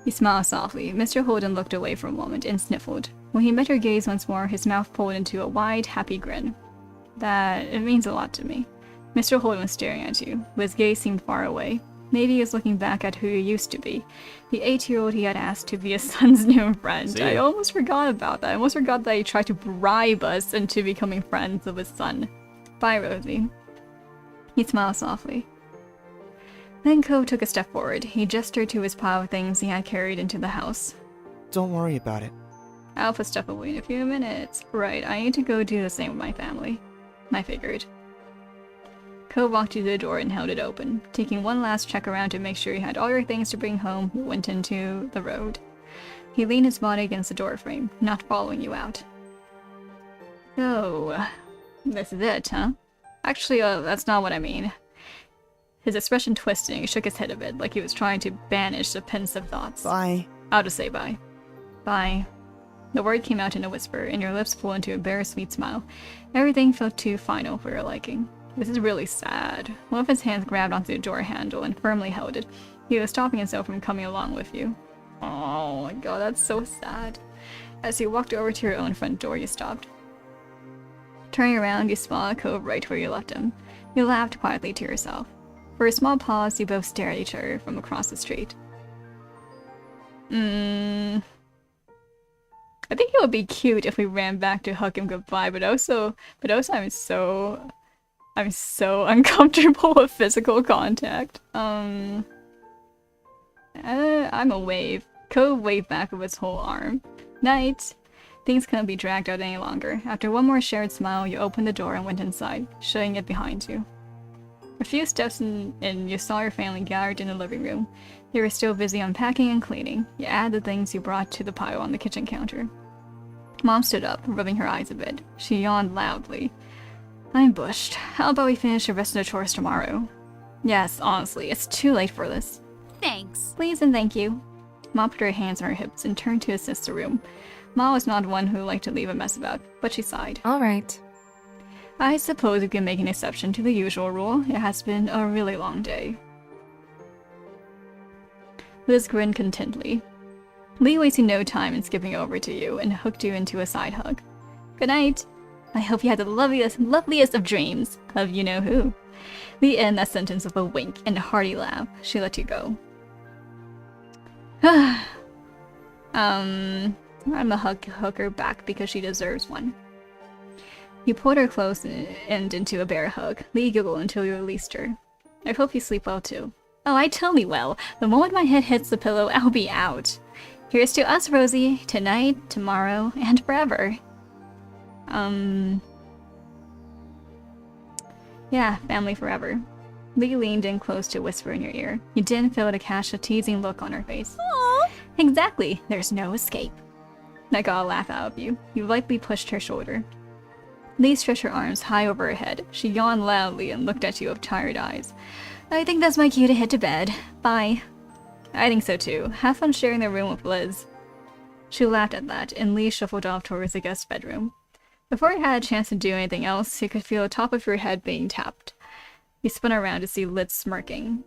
He smiled softly. Mr. Holden looked away for a moment and sniffled. When he met your gaze once more, his mouth pulled into a wide, happy grin. It means a lot to me. Mr. Holden was staring at you, but his gaze seemed far away. Maybe he was looking back at who you used to be. The 8-year-old he had asked to be his son's new friend. I almost forgot about that. I almost forgot that he tried to bribe us into becoming friends of his son. Bye, Rosie. He smiled softly. Then Cove took a step forward. He gestured to his pile of things he had carried into the house. Don't worry about it. I'll put stuff away in a few minutes. Right, I need to go do the same with my family. I figured. Cove walked you to the door and held it open. Taking one last check around to make sure you had all your things to bring home, he went into the road. He leaned his body against the doorframe, not following you out. Oh, this is it, huh? Actually, that's not what I mean. His expression twisted and he shook his head a bit, like he was trying to banish the pensive thoughts. Bye. I'll just say bye. Bye. The word came out in a whisper, and your lips pulled into a bittersweet smile. Everything felt too final for your liking. This is really sad. One of his hands grabbed onto the door handle and firmly held it. He was stopping himself from coming along with you. Oh my god, that's so sad. As you walked over to your own front door, you stopped. Turning around, you smiled at Cove right where you left him. You laughed quietly to yourself. For a small pause, you both stared at each other from across the street. I think it would be cute if we ran back to hug him goodbye, but also I'm so uncomfortable with physical contact. I'm a wave. Cove waved back with his whole arm. Night. Things couldn't be dragged out any longer. After one more shared smile, you opened the door and went inside, shutting it behind you. A few steps in, you saw your family gathered in the living room. They were still busy unpacking and cleaning. You added the things you brought to the pile on the kitchen counter. Mom stood up, rubbing her eyes a bit. She yawned loudly. I'm bushed. How about we finish the rest of the chores tomorrow? Yes, honestly, it's too late for this. Thanks. Please and thank you. Mom put her hands on her hips and turned to assist the room. Ma was not one who liked to leave a mess about, but she sighed. All right. I suppose we can make an exception to the usual rule. It has been a really long day. Liz grinned contentedly. Lee wasted no time in skipping over to you and hooked you into a side hug. Good night. I hope you had the loveliest of dreams of you-know-who. Lee ended that sentence with a wink and a hearty laugh. She let you go. I'm a hug her back because she deserves one. You pulled her close and into a bear hug. Lee giggled until you released her. I hope you sleep well too. Oh, I tell me well. The moment my head hits the pillow, I'll be out. Here's to us, Rosie. Tonight, tomorrow, and forever. Yeah, family forever. Lee leaned in close to whisper in your ear. You didn't fail to catch a teasing look on her face. Aww. Exactly. There's no escape. I got a laugh out of you. You lightly pushed her shoulder. Lee stretched her arms high over her head. She yawned loudly and looked at you with tired eyes. I think that's my cue to head to bed. Bye. I think so too. Have fun sharing the room with Liz. She laughed at that, and Lee shuffled off towards the guest bedroom. Before you had a chance to do anything else, you could feel the top of your head being tapped. You spun around to see Liz smirking.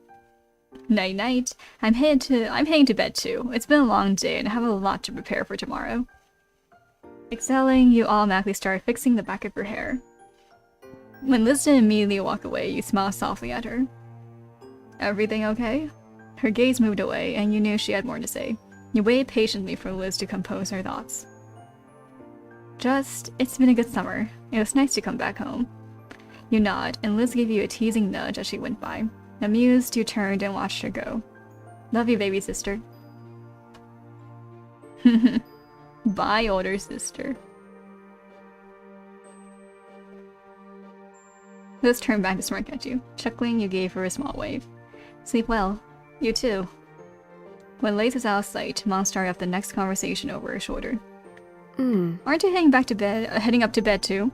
Night-night. I'm heading to bed too. It's been a long day and I have a lot to prepare for tomorrow. Exhaling, you automatically started fixing the back of your hair. When Liz didn't immediately walk away, you smiled softly at her. Everything okay? Her gaze moved away, and you knew she had more to say. You waited patiently for Liz to compose her thoughts. It's been a good summer. It was nice to come back home. You nod, and Liz gave you a teasing nudge as she went by. Amused, you turned and watched her go. Love you, baby sister. Bye, older sister. Liz turned back to smirk at you. Chuckling, you gave her a small wave. Sleep well. You too. When Liz was out of sight, Mom started up the next conversation over her shoulder. Aren't you heading up to bed too?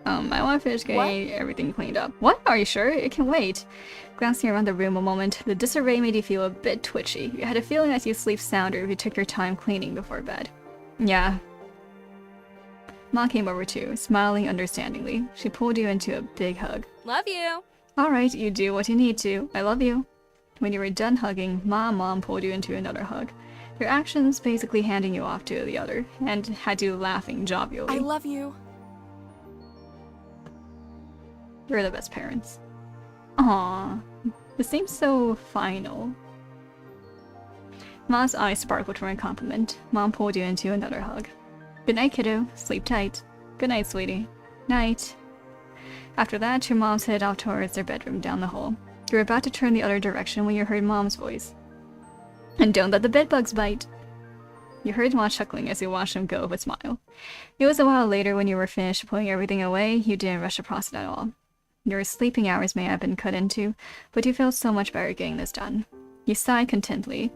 I want to finish getting everything cleaned up. What? Are you sure? It can wait. Glancing around the room a moment, the disarray made you feel a bit twitchy. You had a feeling that you'd sleep sounder if you took your time cleaning before bed. Yeah. Mom came over too, smiling understandingly. She pulled you into a big hug. Love you. Alright, you do what you need to. I love you. When you were done hugging, Mom pulled you into another hug. Your actions basically handing you off to the other, and had you laughing jovially. I love you. You're the best parents. Aww. This seems so final. Mom's eyes sparkled from a compliment. Mom pulled you into another hug. Good night, kiddo. Sleep tight. Good night, sweetie. Night. After that, your moms headed off towards their bedroom down the hall. You were about to turn the other direction when you heard Mom's voice. And don't let the bedbugs bite. You heard Mom chuckling as you watched him go with a smile. It was a while later when you were finished putting everything away, you didn't rush across it at all. Your sleeping hours may have been cut into, but you felt so much better getting this done. You sighed contentedly,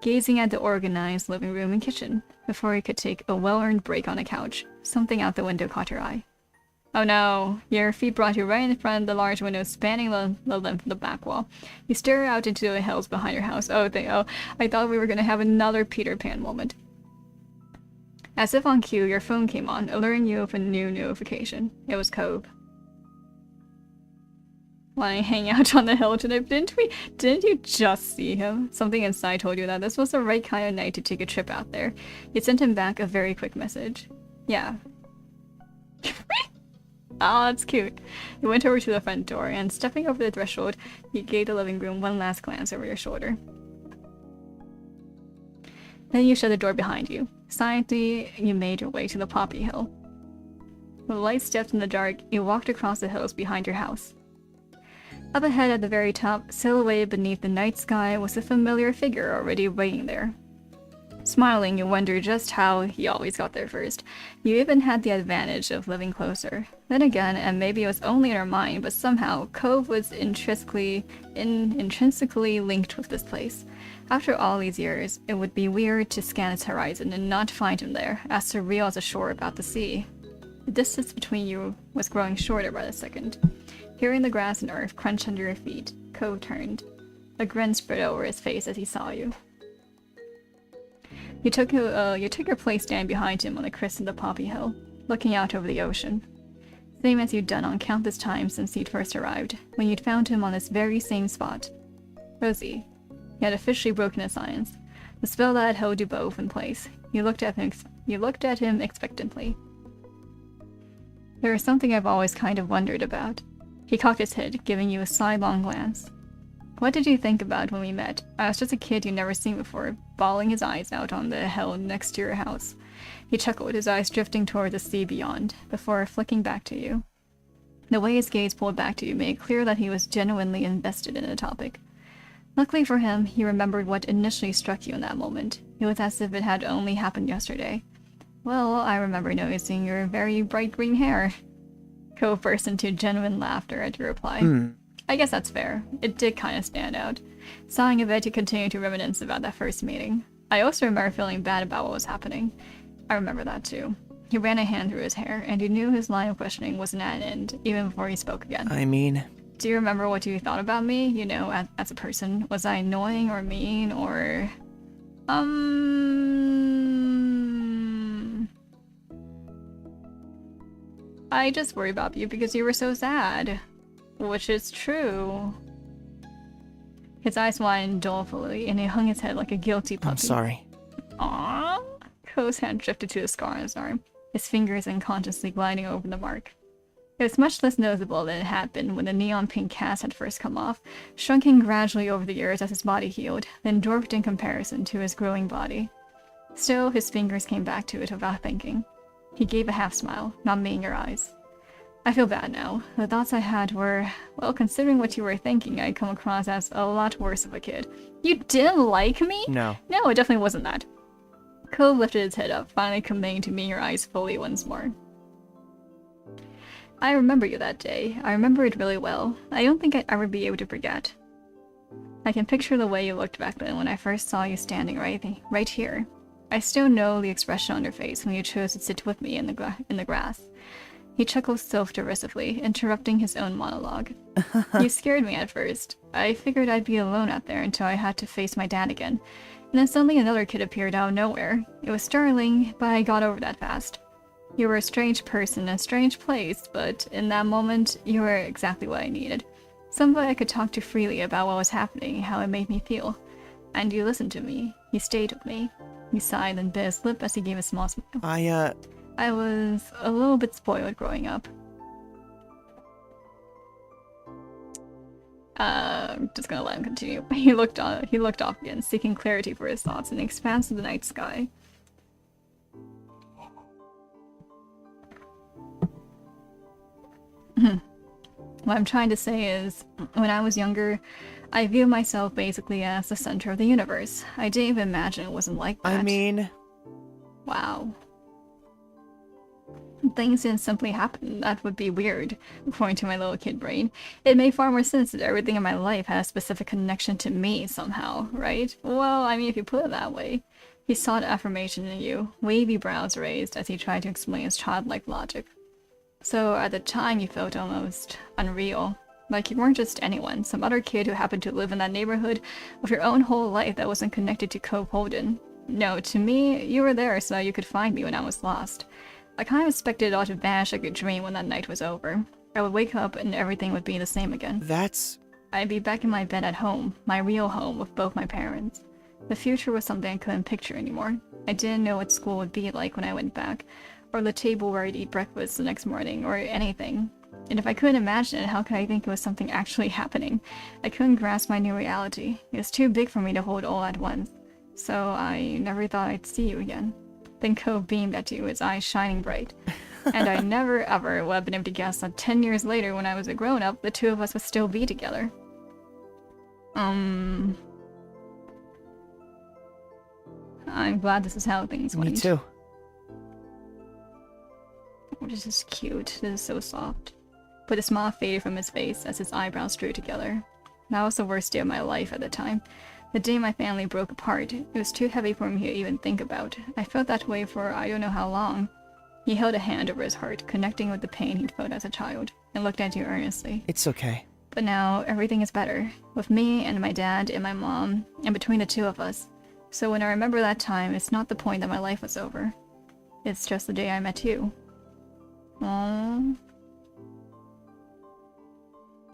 gazing at the organized living room and kitchen, before you could take a well-earned break on a couch. Something out the window caught your eye. Oh no, your feet brought you right in front of the large window spanning the length of the back wall. You stare out into the hills behind your house. Oh, I thought we were going to have another Peter Pan moment. As if on cue, your phone came on, alerting you of a new notification. It was Cove. Want to hang out on the hill today? Didn't you just see him? Something inside told you that this was the right kind of night to take a trip out there. You sent him back a very quick message. Yeah. Oh, that's cute. You went over to the front door, and stepping over the threshold, you gave the living room one last glance over your shoulder. Then you shut the door behind you. Silently, you made your way to the poppy hill. With the light steps in the dark, you walked across the hills behind your house. Up ahead at the very top, silhouetted beneath the night sky, was a familiar figure already waiting there. Smiling, you wondered just how he always got there first. You even had the advantage of living closer. Then again, and maybe it was only in our mind, but somehow, Cove was intrinsically linked with this place. After all these years, it would be weird to scan its horizon and not find him there, as surreal as a shore about the sea. The distance between you was growing shorter by the second. Hearing the grass and earth crunch under your feet, Cove turned. A grin spread over his face as he saw you. You took your place standing behind him on the crest of the poppy hill, looking out over the ocean. Same as you'd done on countless times since you'd first arrived, when you'd found him on this very same spot. Rosie, you had officially broken the silence. The spell that had held you both in place. You looked at him expectantly. There is something I've always kind of wondered about. He cocked his head, giving you a sidelong glance. What did you think about when we met? I was just a kid you'd never seen before, bawling his eyes out on the hill next to your house. He chuckled, his eyes drifting toward the sea beyond, before flicking back to you. The way his gaze pulled back to you made clear that he was genuinely invested in the topic. Luckily for him, he remembered what initially struck you in that moment. It was as if it had only happened yesterday. Well, I remember noticing your very bright green hair. Ko burst into genuine laughter at your reply. I guess that's fair. It did kind of stand out. Sighing a bit, he continued to reminisce about that first meeting. I also remember feeling bad about what was happening. I remember that too. He ran a hand through his hair, and you knew his line of questioning wasn't at an end, even before he spoke again. I mean... Do you remember what you thought about me, you know, as a person? Was I annoying or mean or... I just worry about you because you were so sad. Which is true. His eyes widened dolefully, and he hung his head like a guilty puppy. I'm sorry. Aww. Ko's hand drifted to the scar on his arm, his fingers unconsciously gliding over the mark. It was much less noticeable than it had been when the neon pink cast had first come off, shrinking gradually over the years as his body healed, then dwarfed in comparison to his growing body. Still, his fingers came back to it without thinking. He gave a half-smile, not meeting your eyes. I feel bad now. The thoughts I had were, well, considering what you were thinking, I'd come across as a lot worse of a kid. You didn't like me? No. No, it definitely wasn't that. Ko lifted his head up, finally committing to meeting your eyes fully once more. I remember you that day. I remember it really well. I don't think I'd ever be able to forget. I can picture the way you looked back then when I first saw you standing right here. I still know the expression on your face when you chose to sit with me in the grass. He chuckled self-derisively, interrupting his own monologue. You scared me at first. I figured I'd be alone out there until I had to face my dad again. And then suddenly another kid appeared out of nowhere. It was startling, but I got over that fast. You were a strange person in a strange place, but in that moment, you were exactly what I needed. Somebody I could talk to freely about what was happening, how it made me feel. And you listened to me. You stayed with me. He sighed and bit his lip as he gave a small smile. I was a little bit spoiled growing up. Just gonna let him continue. He looked off again, seeking clarity for his thoughts in the expanse of the night sky. What I'm trying to say is, when I was younger, I viewed myself basically as the center of the universe. I didn't even imagine it wasn't like that. I mean... Wow. Things didn't simply happen. That would be weird, according to my little kid brain. It made far more sense that everything in my life had a specific connection to me somehow, right? Well, I mean, if you put it that way. He sought affirmation in you, wavy brows raised as he tried to explain his childlike logic. So at the time you felt almost unreal. Like you weren't just anyone, some other kid who happened to live in that neighborhood with your own whole life that wasn't connected to Cope Holden. No, to me, you were there so that you could find me when I was lost. I kind of expected it all to vanish like a dream when that night was over. I would wake up and everything would be the same again. That's... I'd be back in my bed at home, my real home with both my parents. The future was something I couldn't picture anymore. I didn't know what school would be like when I went back, or the table where I'd eat breakfast the next morning, or anything. And if I couldn't imagine it, how could I think it was something actually happening? I couldn't grasp my new reality. It was too big for me to hold all at once. So I never thought I'd see you again. Then Ko beamed at you, his eyes shining bright. And I never ever would have been able to guess that 10 years later, when I was a grown-up, the two of us would still be together. I'm glad this is how things went. Me too. Oh, this is cute. This is so soft. But a smile faded from his face as his eyebrows drew together. That was the worst day of my life at the time. The day my family broke apart. It was too heavy for me to even think about. I felt that way for I don't know how long. He held a hand over his heart, connecting with the pain he'd felt as a child, and looked at you earnestly. It's okay. But now, everything is better. With me, and my dad, and my mom, and between the two of us. So when I remember that time, it's not the point that my life was over. It's just the day I met you. Aww.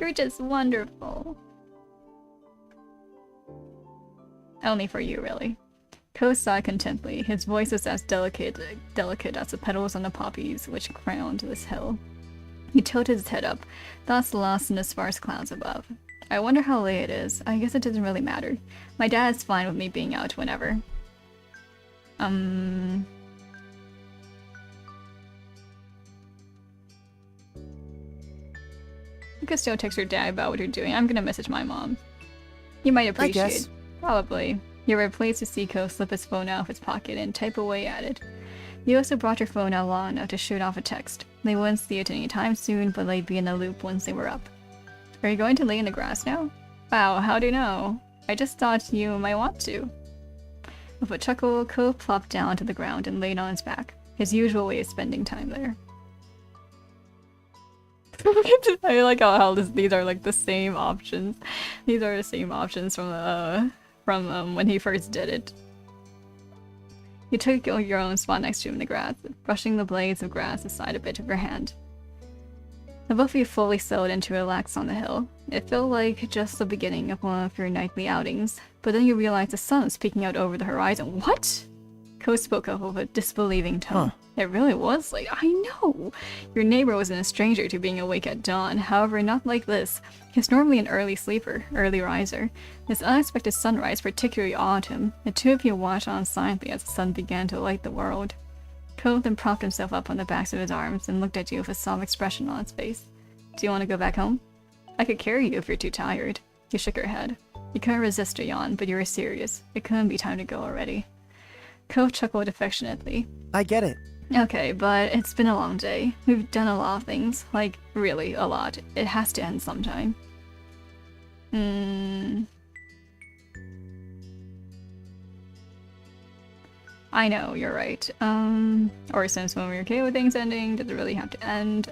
You're just wonderful. Only for you, really. Ko sighed contently. His voice was as delicate as the petals on the poppies which crowned this hill. He tilted his head up, thus lost in the sparse clouds above. I wonder how late it is. I guess it doesn't really matter. My dad's fine with me being out whenever. You can still text your dad about what you're doing. I'm gonna message my mom. You might appreciate guess. it. Probably. You were pleased to see Ko slip his phone out of his pocket and type away at it. You also brought your phone out long enough to shoot off a text. They wouldn't see it anytime soon, but they'd be in the loop once they were up. Are you going to lay in the grass now? Wow, how do you know? I just thought you might want to. With a chuckle, Ko plopped down to the ground and laid on his back, his usual way of spending time there. I like how these are like the same options. These are the same options from when he first did it. You took your own spot next to him in the grass, brushing the blades of grass aside a bit of your hand. The both of you fully settled in to relax on the hill. It felt like just the beginning of one of your nightly outings, but then you realized the sun was peeking out over the horizon. What? Ko spoke up with a disbelieving tone. Huh. It really was like, I know! Your neighbor wasn't a stranger to being awake at dawn, however, not like this. He's normally an early sleeper, early riser. This unexpected sunrise particularly awed him. The two of you watched on silently as the sun began to light the world. Ko then propped himself up on the backs of his arms and looked at you with a solemn expression on his face. Do you want to go back home? I could carry you if you're too tired. You shook her head. You couldn't resist a yawn, but you were serious. It couldn't be time to go already. Ko chuckled affectionately. I get it. Okay, but it's been a long day. We've done a lot of things. Like, really, a lot. It has to end sometime. I know, you're right. Or since when we're okay with things ending, does it really have to end?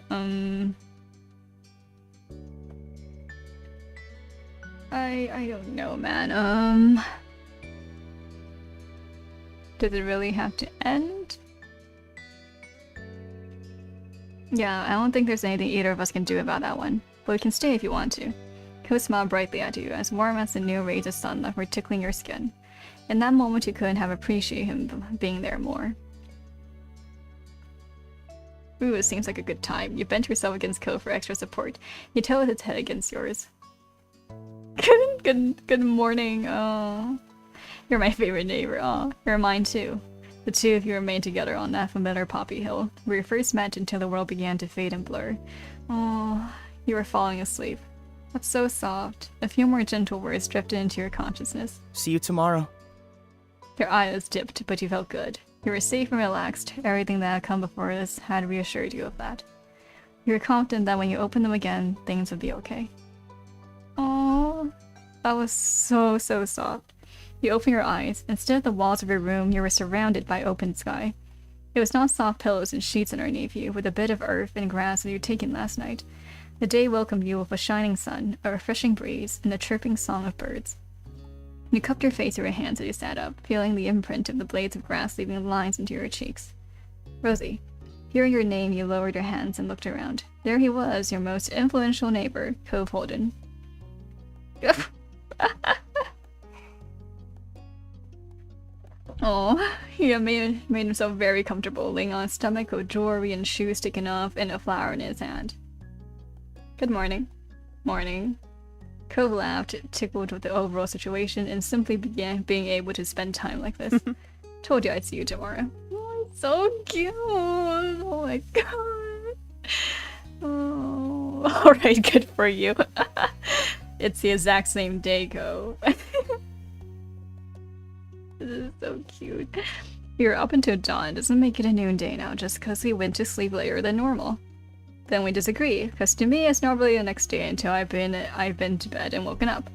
I don't know, man. Does it really have to end? Yeah, I don't think there's anything either of us can do about that one. But we can stay if you want to. Ko smiled brightly at you, as warm as the new rays of sunlight were tickling your skin. In that moment, you couldn't have appreciated him being there more. Ooh, it seems like a good time. You bent yourself against Ko for extra support. He tilted his head against yours. Good morning. Oh, you're my favorite neighbor. Oh, you're mine too. The two of you remained together on that familiar poppy hill, where you first met until the world began to fade and blur. Oh, you were falling asleep. That's so soft. A few more gentle words drifted into your consciousness. See you tomorrow. Your eyes dipped, but you felt good. You were safe and relaxed. Everything that had come before this had reassured you of that. You were confident that when you opened them again, things would be okay. Oh, that was so soft. You opened your eyes. Instead of the walls of your room, you were surrounded by open sky. It was not soft pillows and sheets underneath you, with a bit of earth and grass that you'd taken last night. The day welcomed you with a shining sun, a refreshing breeze, and the chirping song of birds. You cupped your face with your hands as you sat up, feeling the imprint of the blades of grass leaving lines into your cheeks. Rosie. Hearing your name, you lowered your hands and looked around. There he was, your most influential neighbor, Ko Holden. Oh, he had made himself very comfortable, laying on his stomach with jewelry and shoes sticking off and a flower in his hand. Good morning. Morning. Ko laughed, tickled with the overall situation, and simply began being able to spend time like this. Told you I'd see you tomorrow. Oh, it's so cute. Oh my god. Oh, alright, good for you. It's the exact same day, Ko. This is so cute. You're up until dawn. Doesn't make it a noonday now just because we went to sleep later than normal. Then we disagree, because to me it's normally the next day until I've been to bed and woken up.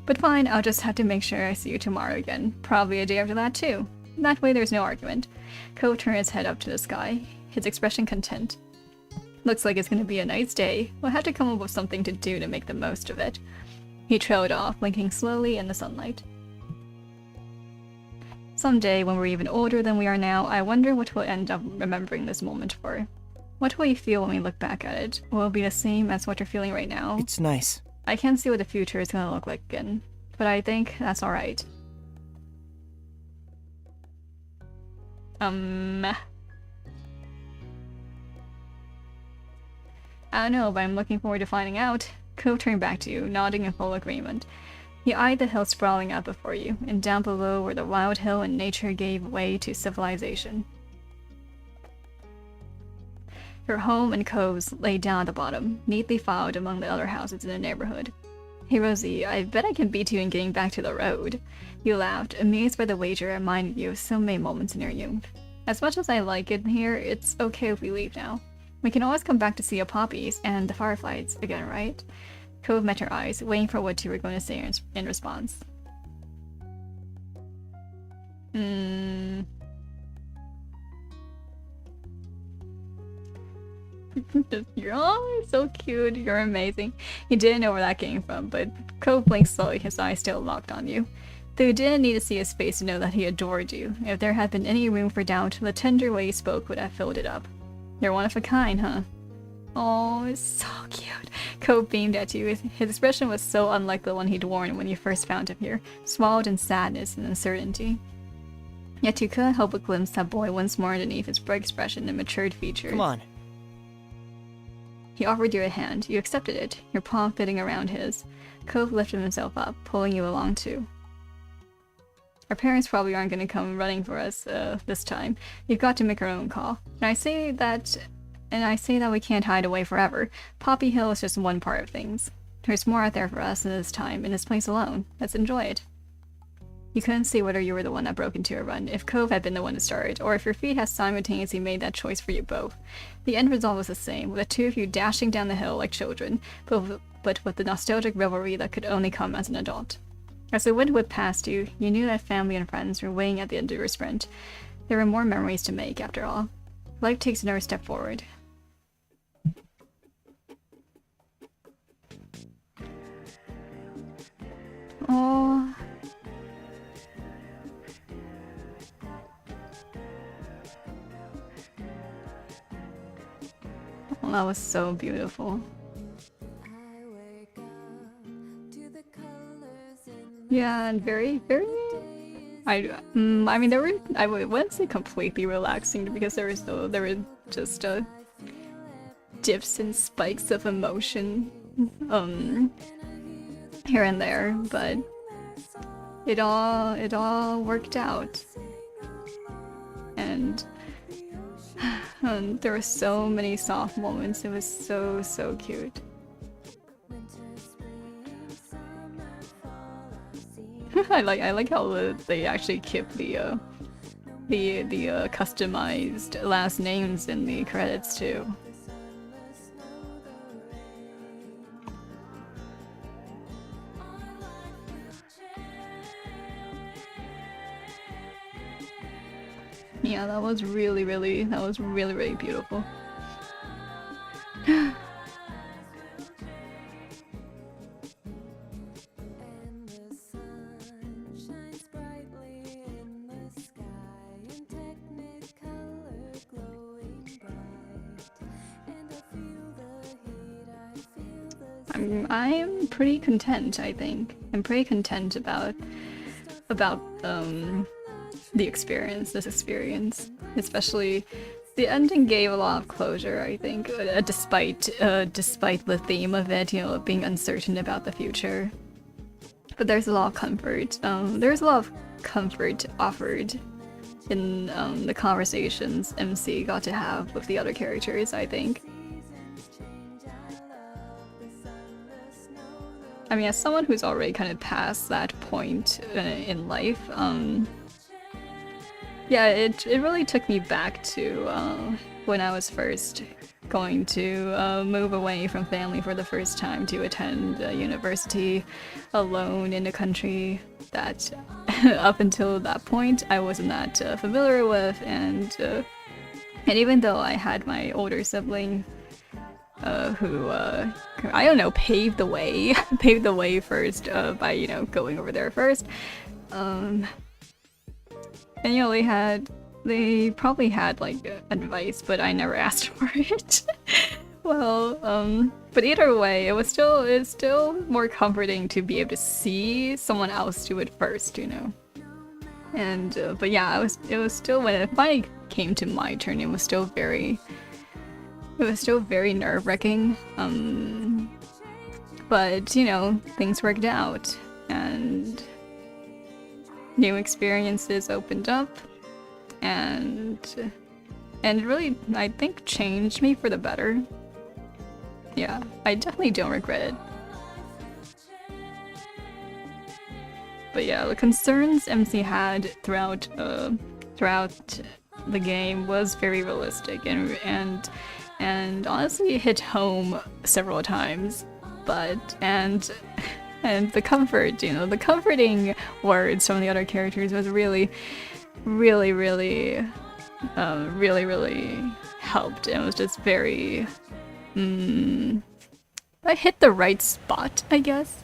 But fine, I'll just have to make sure I see you tomorrow again. Probably a day after that too. That way there's no argument. Ko turned his head up to the sky, his expression content. Looks like it's gonna be a nice day. We'll have to come up with something to do to make the most of it. He trailed off, blinking slowly in the sunlight. Someday, when we're even older than we are now, I wonder what we'll end up remembering this moment for. What will you feel when we look back at it? Will it be the same as what you're feeling right now? It's nice. I can't see what the future is gonna look like again, but I think that's alright. I don't know, but I'm looking forward to finding out. Cove turned back to you, nodding in full agreement. He eyed the hill sprawling out before you, and down below where the wild hill and nature gave way to civilization. Your home and Cove's lay down at the bottom, neatly filed among the other houses in the neighborhood. Hey Rosie, I bet I can beat you in getting back to the road. You laughed, amazed by the wager it reminded you of so many moments in your youth. As much as I like it here, it's okay if we leave now. We can always come back to see the poppies and the fireflies again, right? Cove met her eyes, waiting for what you were going to say in response. You're so cute, you're amazing. He didn't know where that came from, but Cove blinked slowly, his eyes still locked on you. Though you didn't need to see his face to know that he adored you. If there had been any room for doubt, the tender way he spoke would have filled it up. You're one of a kind, huh? Oh, it's so cute. Cove beamed at you. His expression was so unlike the one he'd worn when you first found him here, swallowed in sadness and uncertainty. Yet you couldn't help but glimpse that boy once more underneath his bright expression and matured features. Come on. He offered you a hand. You accepted it, your palm fitting around his. Cove lifted himself up, pulling you along too. Our parents probably aren't going to come running for us this time. You've got to make our own call. And I say that we can't hide away forever. Poppy Hill is just one part of things. There's more out there for us in this time, in this place alone. Let's enjoy it. You couldn't see whether you were the one that broke into a run, if Cove had been the one to start, or if your feet had simultaneously made that choice for you both. The end result was the same, with the two of you dashing down the hill like children, but with the nostalgic revelry that could only come as an adult. As the wind whipped past you, you knew that family and friends were waiting at the end of your sprint. There were more memories to make, after all. Life takes another step forward. Oh. Oh, that was so beautiful. Yeah, and very, very. I mean, there were. I wouldn't say completely relaxing because there were just dips and spikes of emotion, here and there, but it all worked out, and there were so many soft moments. It was so cute. I like how they actually kept the customized last names in the credits too. Yeah, that was really beautiful. I'm pretty content, I think. I'm pretty content about the experience, this experience. Especially the ending gave a lot of closure, I think, despite the theme of it, you know, being uncertain about the future. But there's a lot of comfort. There's a lot of comfort offered in the conversations MC got to have with the other characters, I think. I mean, as someone who's already kind of past that point in life, yeah, it really took me back to when I was first going to move away from family for the first time to attend university alone in a country that up until that point I wasn't that familiar with, and even though I had my older sibling who I don't know, paved the way first by, you know, going over there first, and you know, they probably had like advice, but I never asked for it. Well, but either way, it's still more comforting to be able to see someone else do it first, you know. And but yeah, it was still, when it finally came to my turn, it was still very nerve-wracking. But, you know, things worked out, and new experiences opened up, and it really, I think, changed me for the better. Yeah, I definitely don't regret it. But yeah, the concerns MC had throughout the game was very realistic and honestly hit home several times. But and the comfort, you know, the comforting words from the other characters was really helped. It was just very I hit the right spot, I guess.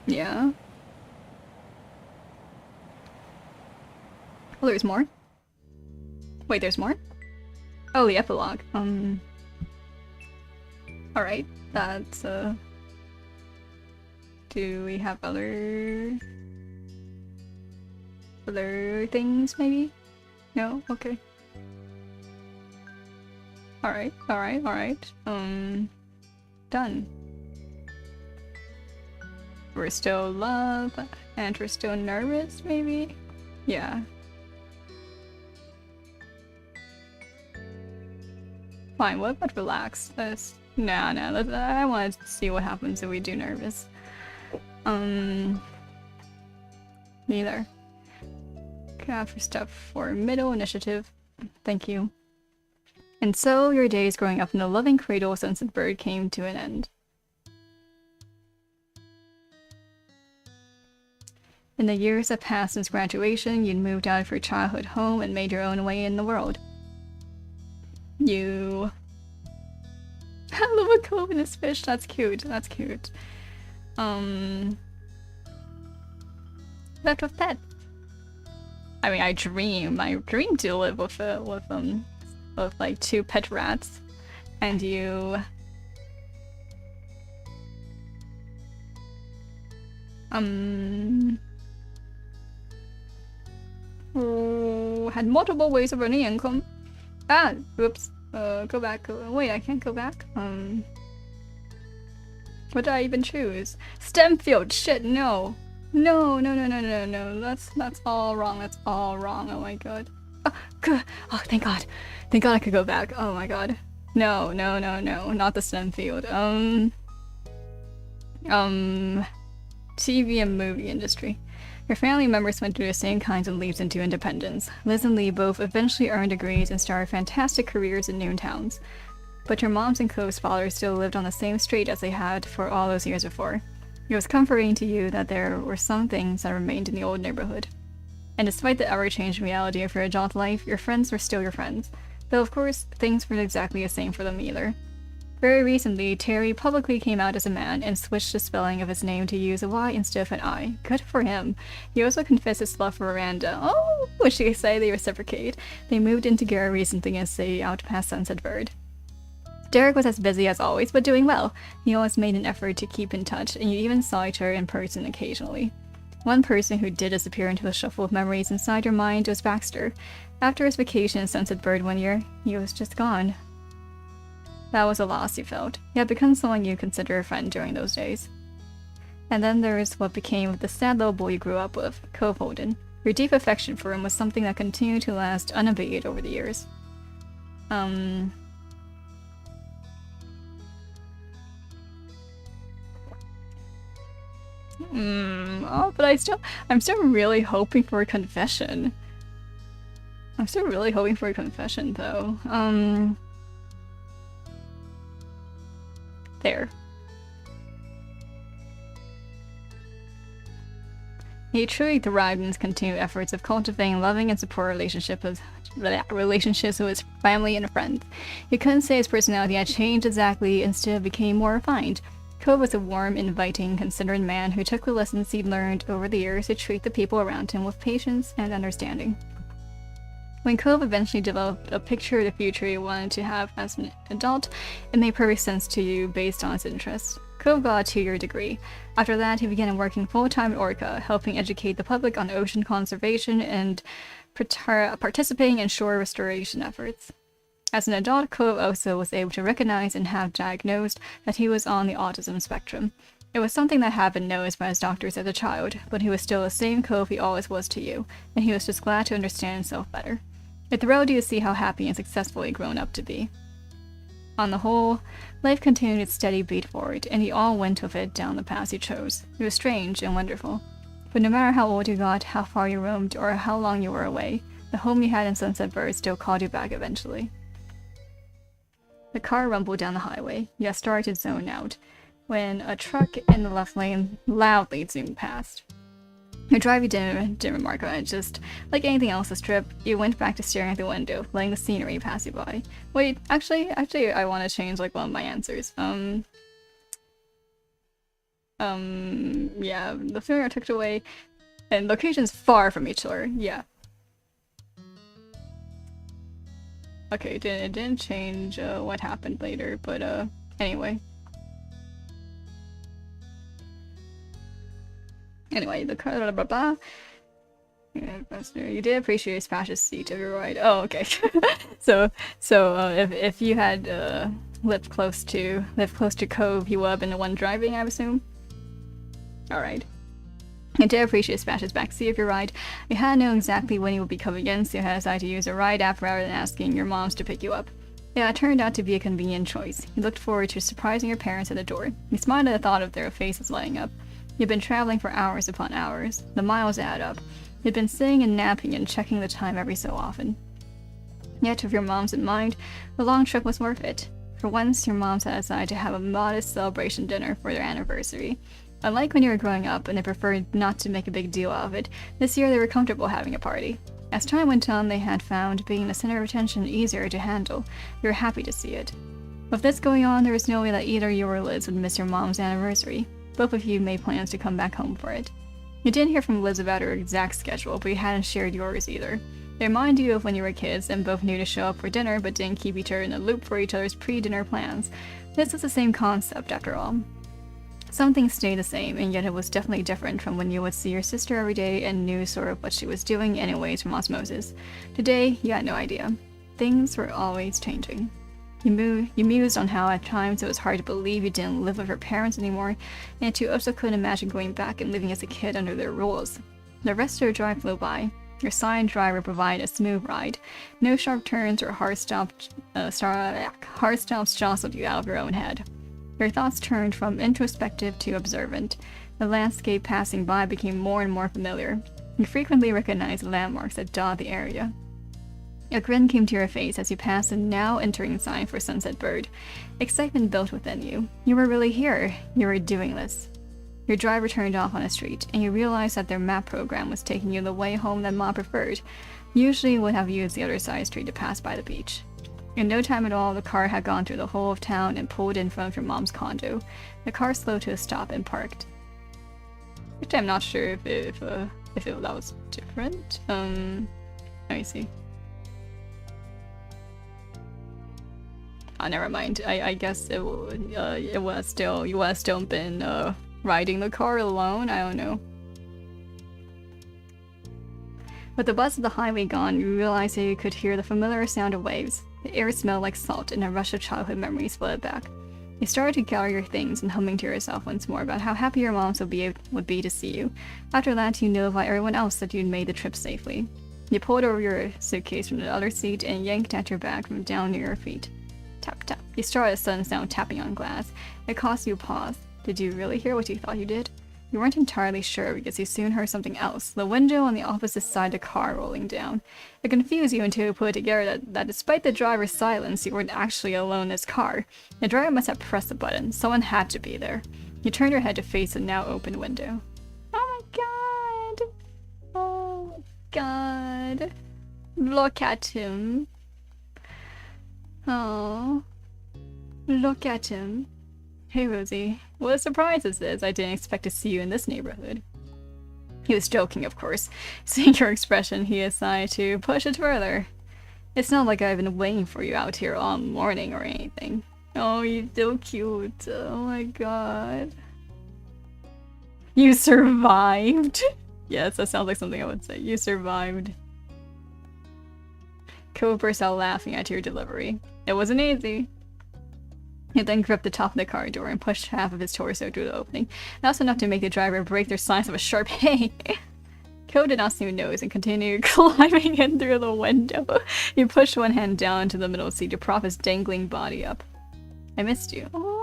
Yeah. Oh, there's more? Wait, there's more? Oh, the epilogue. Alright, that's, do we have other things, maybe? No? Okay. Alright. Done. We're still in love, and we're still nervous, maybe? Yeah. Fine, what about relax? I want to see what happens if we do nervous. Neither. Okay, for step 4, middle initiative. Thank you. And so, your days growing up in a loving cradle of sunset bird came to an end. In the years that passed since graduation, you'd moved out of your childhood home and made your own way in the world. You... I love a cove in this fish, that's cute, that's cute. Left with pet. I mean, I dream to live with like 2 pet rats, and you had multiple ways of earning income. Ah, oops. Go back. Wait, I can't go back. What did I even choose? STEM field. Shit, no. No. That's all wrong. That's all wrong. Oh my god. Oh, good. Oh, thank god. Thank god I could go back. Oh my god. No. Not the STEM field. TV and movie industry. Your family members went through the same kinds of leaps into independence. Liz and Lee both eventually earned degrees and started fantastic careers in new towns. But your mom's and Co's father still lived on the same street as they had for all those years before. It was comforting to you that there were some things that remained in the old neighborhood. And despite the ever-changing reality of your adult life, your friends were still your friends. Though of course, things weren't exactly the same for them either. Very recently, Terry publicly came out as a man and switched the spelling of his name to use a Y instead of an I. Good for him. He also confessed his love for Miranda. Oh, which they say they reciprocate. They moved in together recently and stay out past Sunset Bird. Derek was as busy as always, but doing well. He always made an effort to keep in touch, and you even saw each other in person occasionally. One person who did disappear into the shuffle of memories inside your mind was Baxter. After his vacation in Sunset Bird one year, he was just gone. That was a loss you felt. He had become someone you'd consider a friend during those days. And then there was what became of the sad little boy you grew up with, Cove Holden. Your deep affection for him was something that continued to last unabated over the years. Oh, but I'm still really hoping for a confession. I'm still really hoping for a confession, though. There. He truly thrived in his continued efforts of cultivating loving and supportive relationships with his family and friends. You couldn't say his personality had changed exactly, instead became more refined. Cove was a warm, inviting, considerate man who took the lessons he'd learned over the years to treat the people around him with patience and understanding. When Cove eventually developed a picture of the future he wanted to have as an adult, it made perfect sense to you based on his interests. Cove got a 2-year degree. After that, he began working full-time at Orca, helping educate the public on ocean conservation and participating in shore restoration efforts. As an adult, Cove also was able to recognize and have diagnosed that he was on the autism spectrum. It was something that had been noticed by his doctors as a child, but he was still the same Cove he always was to you, and he was just glad to understand himself better. It thrilled you to see how happy and successful he'd grown up to be. On the whole, life continued its steady beat forward, and you all went with it down the path you chose. It was strange and wonderful. But no matter how old you got, how far you roamed, or how long you were away, the home you had in Sunset Bird still called you back eventually. The car rumbled down the highway. You had started to zone out, when a truck in the left lane loudly zoomed past. Your driver didn't remark on it, just like anything else this trip, you went back to staring at the window, letting the scenery pass you by. Wait, actually, I want to change like one of my answers. Yeah, the familiar tucked away, and locations far from each other, yeah. Okay, it didn't change what happened later, but anyway. Anyway, the car, blah blah blah. You did appreciate his fascist seat of your ride. Oh, okay. so if you had lived close to Cove, he would have been the one driving, I assume. All right. You did appreciate his fascist backseat of your ride. You had to know exactly when he would be coming in, so you had decided to use a ride app rather than asking your moms to pick you up. Yeah, it turned out to be a convenient choice. You looked forward to surprising your parents at the door. You smiled at the thought of their faces lighting up. You'd been traveling for hours upon hours. The miles add up. You'd been sitting and napping and checking the time every so often. Yet, with your moms in mind, the long trip was worth it. For once, your moms had decided to have a modest celebration dinner for their anniversary. Unlike when you were growing up and they preferred not to make a big deal out of it, this year they were comfortable having a party. As time went on, they had found being the center of attention easier to handle. You were happy to see it. With this going on, there was no way that either you or Liz would miss your mom's anniversary. Both of you made plans to come back home for it. You didn't hear from Liz about her exact schedule, but you hadn't shared yours either. They reminded you of when you were kids and both knew to show up for dinner but didn't keep each other in the loop for each other's pre-dinner plans. This was the same concept after all. Some things stayed the same, and yet it was definitely different from when you would see your sister every day and knew sort of what she was doing anyways from osmosis. Today, you had no idea. Things were always changing. You mused on how at times it was hard to believe you didn't live with your parents anymore, and you also couldn't imagine going back and living as a kid under their rules. The rest of your drive flew by. Your assigned driver provided a smooth ride. No sharp turns or hard stops jostled you out of your own head. Your thoughts turned from introspective to observant. The landscape passing by became more and more familiar. You frequently recognized landmarks that dot the area. A grin came to your face as you passed the now entering sign for Sunset Bird. Excitement built within you. You were really here. You were doing this. Your driver turned off on a street, and you realized that their map program was taking you the way home that Mom preferred. Usually you would have used the other side street to pass by the beach. In no time at all, the car had gone through the whole of town and pulled in front of your mom's condo. The car slowed to a stop and parked. Which I'm not sure if that was different. Let me see. Oh, never mind. I guess you would have still been riding the car alone. I don't know. With the buzz of the highway gone, you realized that you could hear the familiar sound of waves. The air smelled like salt, and a rush of childhood memories flooded back. You started to gather your things and humming to yourself once more about how happy your moms would be to see you. After that, you notified everyone else that you'd made the trip safely. You pulled over your suitcase from the other seat and yanked at your bag from down near your feet. Tap, tap. You started a sudden sound tapping on glass. It caused you a pause. Did you really hear what you thought you did? You weren't entirely sure because you soon heard something else, the window on the opposite side of the car rolling down. It confused you until you put it together that despite the driver's silence, you weren't actually alone in this car. The driver must have pressed the button. Someone had to be there. You turned your head to face the now open window. Oh my god! Oh my god! Look at him. Oh. Look at him. Hey Rosie, what a surprise this is. I didn't expect to see you in this neighborhood. He was joking, of course. Seeing your expression, he decided to push it further. It's not like I've been waiting for you out here all morning or anything. Oh, you're so cute. Oh my god. You survived. Yes, that sounds like something I would say. You survived. Cove burst out laughing at your delivery. It wasn't easy. He then gripped the top of the car door and pushed half of his torso through the opening. That was enough to make the driver break their silence of a sharp hey. Cove did not seem nose and continued climbing in through the window. He pushed one hand down into the middle seat to prop his dangling body up. I missed you. Oh.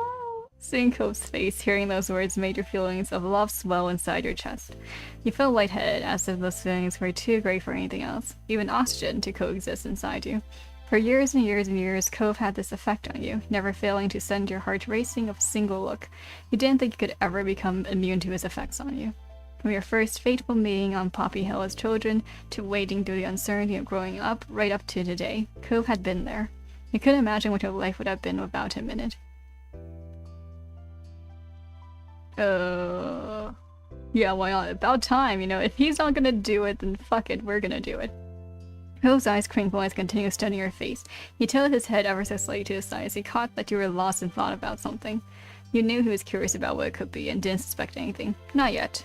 Seeing Cove's face, hearing those words made your feelings of love swell inside your chest. You felt lightheaded, as if those feelings were too great for anything else, even oxygen, to coexist inside you. For years and years and years, Cove had this effect on you, never failing to send your heart racing with a single look. You didn't think you could ever become immune to his effects on you. From your first fateful meeting on Poppy Hill as children, to wading through the uncertainty of growing up, right up to today, Cove had been there. You couldn't imagine what your life would have been without him in it. Yeah, why not? About time, you know. If he's not gonna do it, then fuck it, we're gonna do it. Cove's eyes crinkled as he continued studying your face. He tilted his head ever so slightly to his side as he caught that you were lost in thought about something. You knew he was curious about what it could be and didn't suspect anything. Not yet.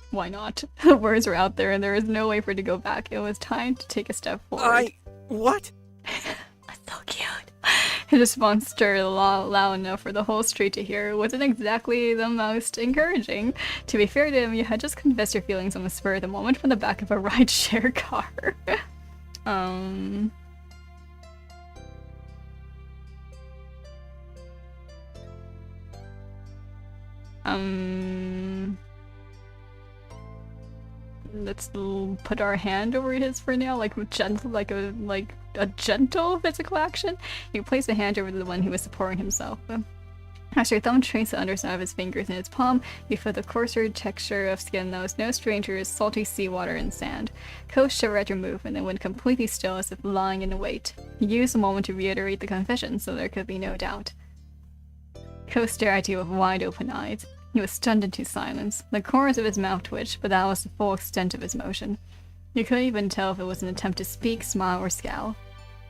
Why not? The words were out there and there was no way for it to go back. It was time to take a step forward. What? That's so cute. His response stirred loud enough for the whole street to hear. It wasn't exactly the most encouraging. To be fair to him, you had just confessed your feelings on the spur of the moment from the back of a ride-share car. Let's put our hand over his for now, like a gentle physical action. You place the hand over the one who was supporting himself. As your thumb traced the underside of his fingers in its palm, you felt the coarser texture of skin that was no stranger to salty seawater and sand. Cove shivered at your movement and went completely still as if lying in wait. He used the moment to reiterate the confession so there could be no doubt. Cove stared at you with wide open eyes. He was stunned into silence. The corners of his mouth twitched, but that was the full extent of his motion. You couldn't even tell if it was an attempt to speak, smile, or scowl.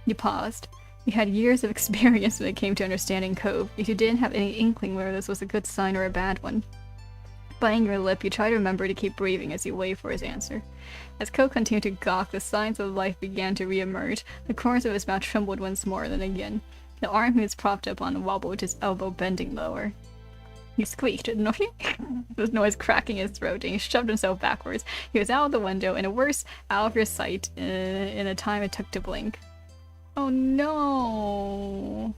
You paused. You had years of experience when it came to understanding Cove, yet you didn't have any inkling whether this was a good sign or a bad one. Biting your lip, you tried to remember to keep breathing as you waited for his answer. As Cove continued to gawk, the signs of life began to re-emerge. The corners of his mouth trembled once more, then again. The arm he was propped up on wobbled, his elbow bending lower. He squeaked, with noise cracking his throat, and he shoved himself backwards. He was out of the window, and worse, out of your sight in the time it took to blink. Oh no!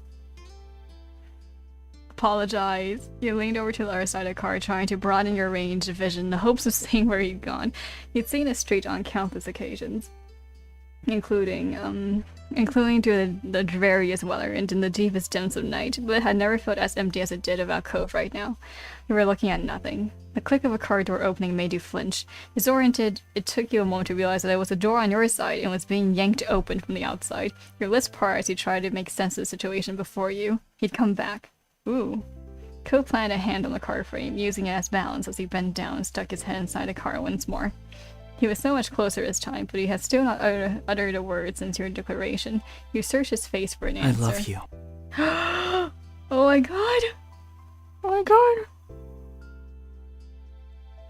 Apologize. You leaned over to the other side of the car, trying to broaden your range of vision in the hopes of seeing where he'd gone. You'd seen the street on countless occasions, including through the dreariest weather and in the deepest depths of night, but it had never felt as empty as it did about Cove right now. You were looking at nothing. The click of a car door opening made you flinch. Disoriented, it took you a moment to realize that there was a door on your side and was being yanked open from the outside. Your lips parted as you tried to make sense of the situation before you. He'd come back. Ooh. Cove planted a hand on the car frame, using it as balance as he bent down and stuck his head inside the car once more. He was so much closer this time, but he had still not uttered a word since your declaration. You searched his face for an answer. I love you. Oh my god! Oh my god!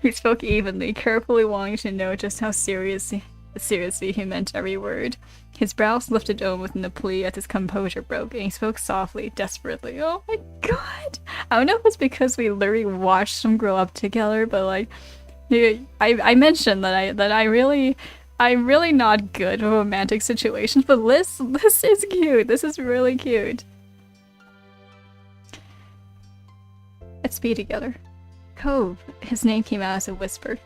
He spoke evenly, carefully wanting to know just how seriously he meant every word. His brows lifted within the plea as his composure broke, and he spoke softly, desperately. Oh my god! I don't know if it's because we literally watched them grow up together, but like, I mentioned that I'm really not good with romantic situations, but this is cute. This is really cute. Let's be together. Cove. His name came out as a whisper.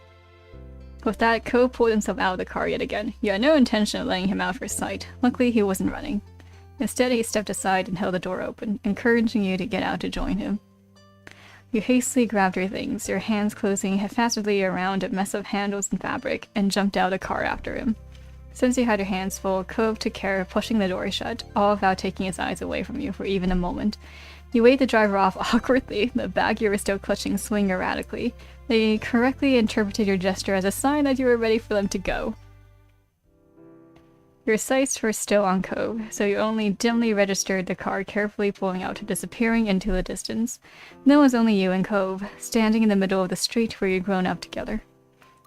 With that, Cove pulled himself out of the car yet again. You had no intention of letting him out of your sight. Luckily, he wasn't running. Instead, he stepped aside and held the door open, encouraging you to get out to join him. You hastily grabbed your things, your hands closing haphazardly around a mess of handles and fabric, and jumped out of the car after him. Since you had your hands full, Cove took care of pushing the door shut, all without taking his eyes away from you for even a moment. You waved the driver off awkwardly, the bag you were still clutching swinging erratically. They correctly interpreted your gesture as a sign that you were ready for them to go. Your sights were still on Cove, so you only dimly registered the car carefully pulling out and disappearing into the distance. Then it was only you and Cove, standing in the middle of the street where you'd grown up together.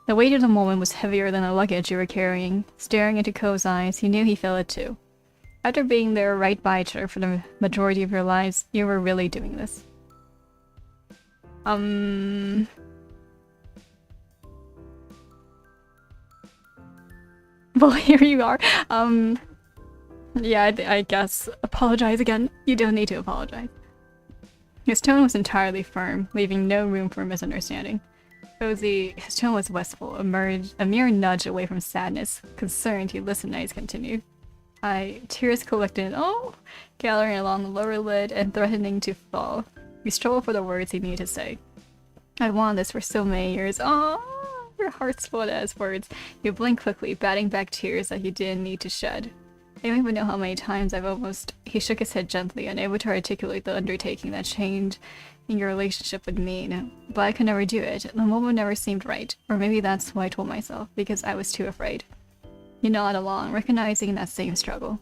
The weight of the moment was heavier than the luggage you were carrying. Staring into Ko's eyes, he knew he felt it too. After being there right by each other for the majority of your lives, you were really doing this. Well, here you are. Yeah, I guess. Apologize again. You don't need to apologize. His tone was entirely firm, leaving no room for misunderstanding. Cozy, his tone was wistful, a mere nudge away from sadness. Concerned, he listened as he continued. Tears collected, gathering along the lower lid and threatening to fall. He struggled for the words he needed to say. I wanted this for so many years. Your heart's full as words. You blinked quickly, batting back tears that you didn't need to shed. I don't even know how many times He shook his head gently, unable to articulate the undertaking that changed in your relationship would mean. But I could never do it. The moment never seemed right. Or maybe that's what I told myself, because I was too afraid. You nodded along, recognizing that same struggle.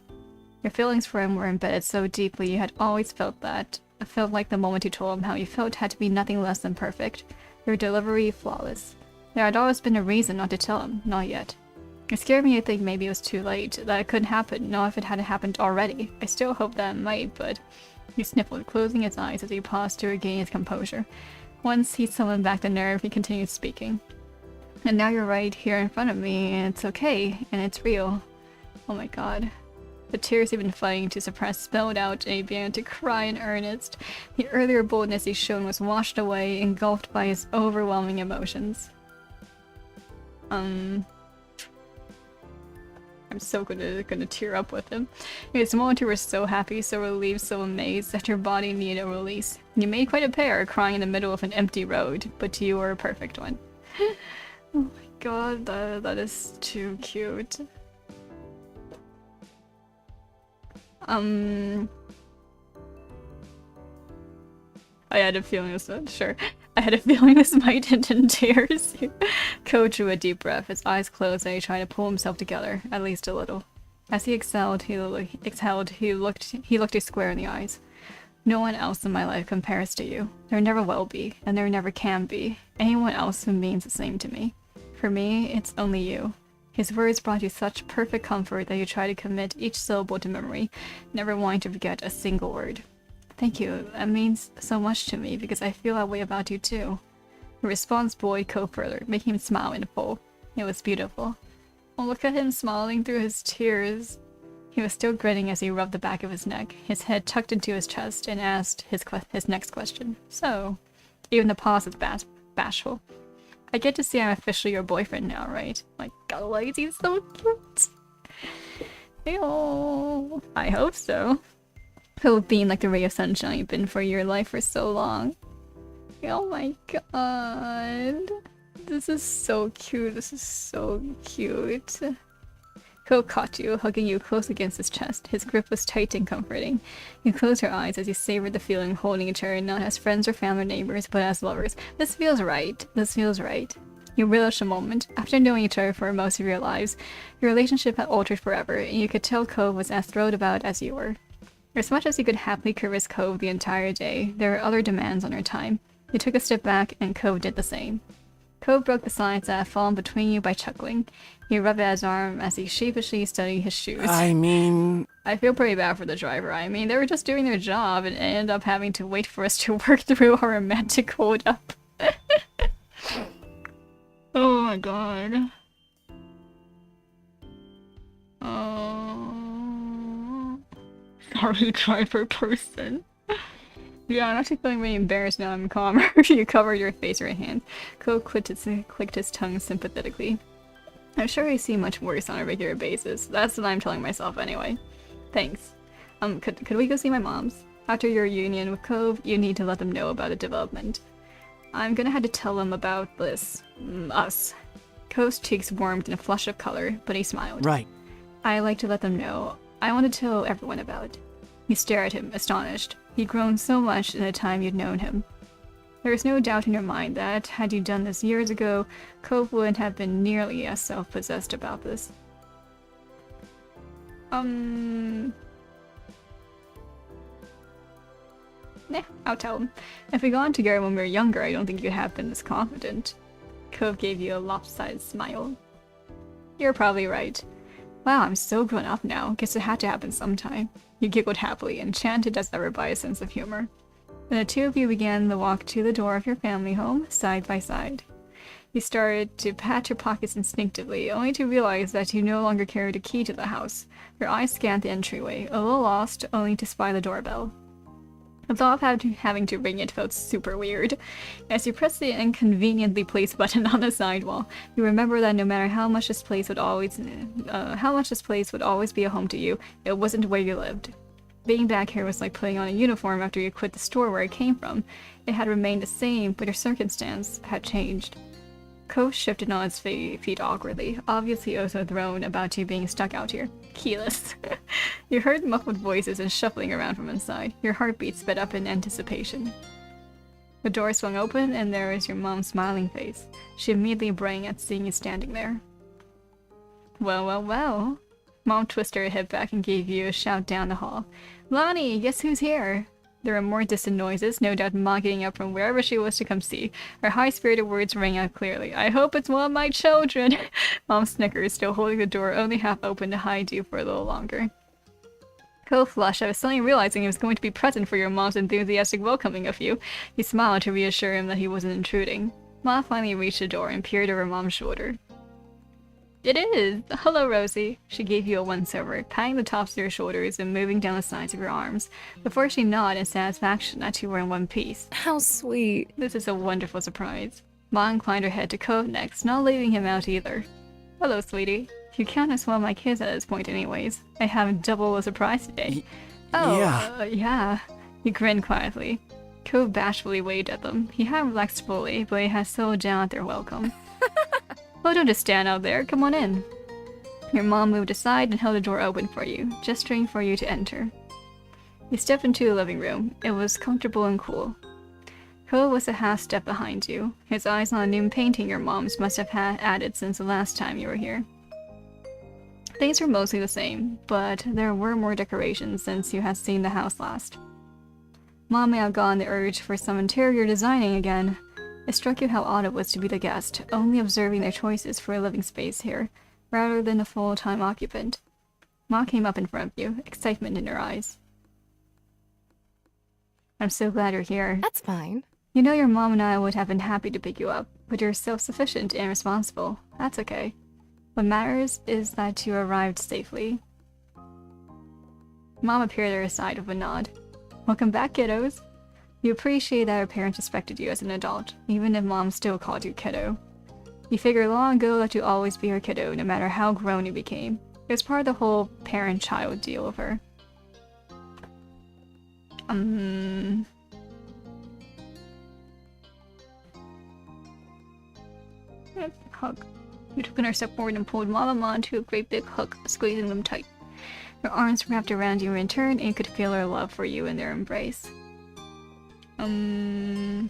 Your feelings for him were embedded so deeply you had always felt that. It felt like the moment you told him how you felt had to be nothing less than perfect. Your delivery flawless. There had always been a reason not to tell him, not yet. It scared me to think maybe it was too late, that it couldn't happen, not if it hadn't happened already. I still hoped that it might, but... He sniffled, closing his eyes as he paused to regain his composure. Once he summoned back the nerve, he continued speaking. And now you're right here in front of me, and it's okay, and it's real. Oh my god. The tears he'd been fighting to suppress spilled out, and he began to cry in earnest. The earlier boldness he'd shown was washed away, engulfed by his overwhelming emotions. I'm so gonna tear up with him. In this moment you were so happy, so relieved, so amazed that your body needed a release. You made quite a pair, crying in the middle of an empty road, but you were a perfect one. Oh my god, that is too cute. I had a feeling this might end in tears. Ko drew a deep breath, his eyes closed and he tried to pull himself together, at least a little. As he exhaled, he looked you square in the eyes. No one else in my life compares to you. There never will be, and there never can be. Anyone else who means the same to me. For me, it's only you. His words brought you such perfect comfort that you tried to commit each syllable to memory, never wanting to forget a single word. Thank you. That means so much to me because I feel that way about you too. The response buoyed Ko further, making him smile in full. It was beautiful. Oh, look at him smiling through his tears. He was still grinning as he rubbed the back of his neck, his head tucked into his chest, and asked his next question. So, even the pause was bashful. I get to see I'm officially your boyfriend now, right? My god, he's so cute. Ew. I hope so. Ko being like the ray of sunshine you've been for your life for so long. Oh my god. This is so cute. This is so cute. Ko caught you, hugging you close against his chest. His grip was tight and comforting. You closed your eyes as you savored the feeling of holding each other not as friends or family neighbors, but as lovers. This feels right. This feels right. You relished the moment. After knowing each other for most of your lives, your relationship had altered forever, and you could tell Ko was as thrilled about it as you were. As much as you could happily caress Ko the entire day, there were other demands on her time. You took a step back, and Ko did the same. Ko broke the silence that had fallen between you by chuckling. He rubbed at his arm as he sheepishly studied his shoes. I feel pretty bad for the driver. I mean, they were just doing their job and ended up having to wait for us to work through our romantic hold up. Oh my god. Oh. Sorry, driver person. Yeah, I'm actually feeling really embarrassed now I'm calmer. You covered your face with your hand. Ko clicked his tongue sympathetically. I'm sure I see much worse on a regular basis. That's what I'm telling myself anyway. Thanks. Could we go see my mom's? After your union with Ko, you need to let them know about the development. I'm gonna have to tell them about this. Us. Ko's cheeks warmed in a flush of color, but he smiled. Right. I like to let them know. I want to tell everyone about it. You stare at him, astonished. He'd grown so much in the time you'd known him. There is no doubt in your mind that, had you done this years ago, Ko wouldn't have been nearly as self-possessed about this. Nah, I'll tell him. If we got on together when we were younger, I don't think you'd have been this confident. Cove gave you a lopsided smile. You're probably right. Wow, I'm so grown up now. Guess it had to happen sometime. You giggled happily, enchanted as ever by a sense of humor. Then the two of you began the walk to the door of your family home, side by side. You started to pat your pockets instinctively, only to realize that you no longer carried a key to the house. Your eyes scanned the entryway, a little lost, only to spy the doorbell. The thought of having to ring it felt super weird. As you pressed the inconveniently placed button on the sidewall, you remember that no matter how much this place would always be a home to you, it wasn't where you lived. Being back here was like putting on a uniform after you quit the store where it came from. It had remained the same, but your circumstance had changed. Cove shifted on its feet awkwardly, obviously also thrown about you being stuck out here. Keyless. You heard muffled voices and shuffling around from inside. Your heartbeat sped up in anticipation. The door swung open, and there was your mom's smiling face. She immediately brang at seeing you standing there. Well, well, well. Mom twisted her head back and gave you a shout down the hall. Lonnie, guess who's here? There were more distant noises, no doubt Ma getting up from wherever she was to come see. Her high-spirited words rang out clearly. I hope it's one of my children! Mom snickers, still holding the door only half open to hide you for a little longer. Cove flushed. I was suddenly realizing he was going to be present for your mom's enthusiastic welcoming of you. He smiled to reassure him that he wasn't intruding. Ma finally reached the door and peered over Mom's shoulder. It is! Hello, Rosie. She gave you a once-over, patting the tops of your shoulders and moving down the sides of your arms, before she nodded in satisfaction that you were in one piece. How sweet. This is a wonderful surprise. Ma inclined her head to Cove next, not leaving him out either. Hello, sweetie. You count as one of my kids at this point anyways. I have double a surprise today. Yeah. He grinned quietly. Cove bashfully waved at them. He hadn't relaxed fully, but he had settled down at their welcome. Oh, don't just stand out there. Come on in. Your mom moved aside and held the door open for you, gesturing for you to enter. You stepped into the living room. It was comfortable and cool. Cove was a half step behind you, his eyes on a new painting your moms must have had added since the last time you were here. Things were mostly the same, but there were more decorations since you had seen the house last. Mom may have gotten the urge for some interior designing again. It struck you how odd it was to be the guest, only observing their choices for a living space here, rather than a full-time occupant. Ma came up in front of you, excitement in her eyes. I'm so glad you're here. That's fine. You know your mom and I would have been happy to pick you up, but you're self-sufficient and responsible. That's okay. What matters is that you arrived safely. Mom appeared at her side with a nod. Welcome back, kiddos. You appreciate that her parents respected you as an adult, even if Mom still called you kiddo. You figured long ago that you'd always be her kiddo, no matter how grown you became. It was part of the whole parent-child deal with her. Hug. You took another step forward and pulled Mama into a great big hug, squeezing them tight. Her arms wrapped around you in turn, and you could feel her love for you in their embrace. I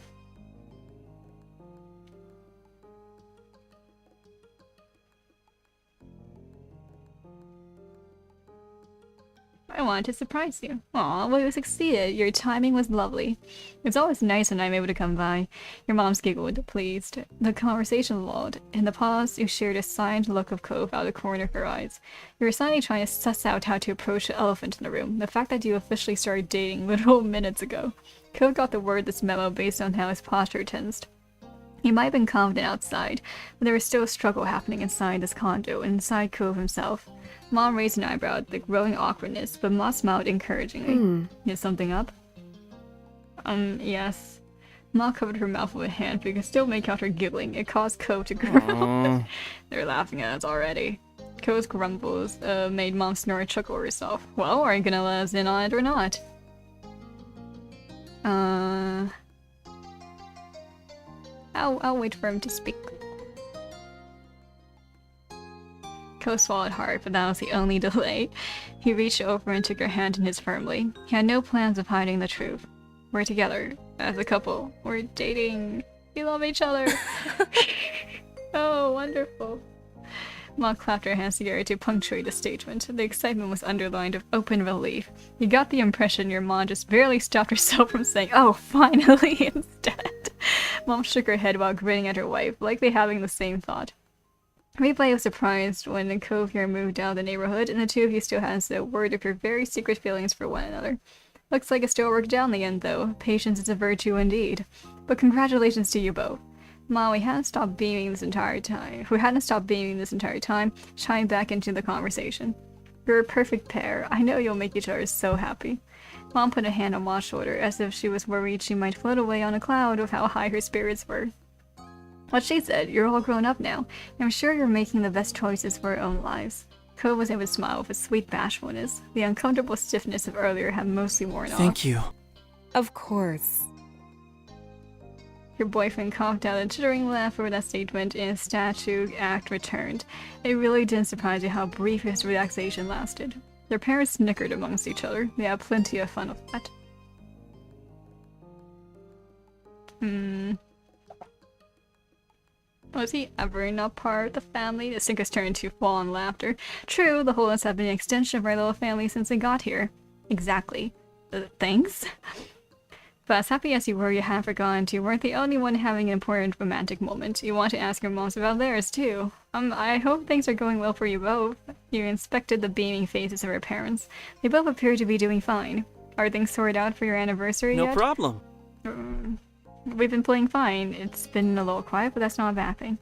wanted to surprise you. Aw, well, you succeeded. Your timing was lovely. It's always nice when I'm able to come by. Your mom's giggled, pleased. The conversation lulled. In the pause, you shared a silent look of Cove out of the corner of her eyes. You were silently trying to suss out how to approach the elephant in the room, the fact that you officially started dating literal minutes ago. Cove got the word this memo based on how his posture tensed. He might have been confident outside, but there was still a struggle happening inside this condo, and inside Cove himself. Mom raised an eyebrow at the growing awkwardness, but Ma smiled encouragingly. Is something up? Yes. Ma covered her mouth with a hand, but you could still make out her giggling. It caused Cove to growl. They're laughing at us already. Cove's grumbles made Mom snore and chuckle herself. Well, are you gonna let us in on it or not? I'll wait for him to speak. Cove swallowed hard, but that was the only delay. He reached over and took her hand in his firmly. He had no plans of hiding the truth. We're together, as a couple. We're dating. We love each other. Oh, wonderful. Ma clapped her hands together to punctuate the statement. The excitement was underlined with open relief. You got the impression your mom just barely stopped herself from saying, "Oh, finally," instead. Mom shook her head while grinning at her wife, likely having the same thought. Vyilie was surprised when the Cove here moved out of the neighborhood, and the two of you still hadn't said a word of your very secret feelings for one another. Looks like it still worked out in the end, though. Patience is a virtue indeed. But congratulations to you both. Mom, we hadn't stopped beaming this entire time. Chime back into the conversation. You're a perfect pair. I know you'll make each other so happy. Mom put a hand on Ma's shoulder, as if she was worried she might float away on a cloud of how high her spirits were. What she said, you're all grown up now. I'm sure you're making the best choices for your own lives. Cove was able to smile with a sweet bashfulness. The uncomfortable stiffness of earlier had mostly worn off. Thank you. Of course. Your boyfriend coughed out a tittering laugh over that statement, and his statue act returned. It really didn't surprise you how brief his relaxation lasted. Their parents snickered amongst each other. They had plenty of fun with that. Was he ever not part of the family? The Sinkers turned to fall in laughter. True, the Hollands have been an extension of our little family since they got here. Exactly. Thanks? But as happy as you were, you hadn't forgotten you weren't the only one having an important romantic moment. You want to ask your moms about theirs, too. I hope things are going well for you both. You inspected the beaming faces of her parents. They both appear to be doing fine. Are things sorted out for your anniversary yet? No problem. We've been playing fine. It's been a little quiet, but that's not a bad thing.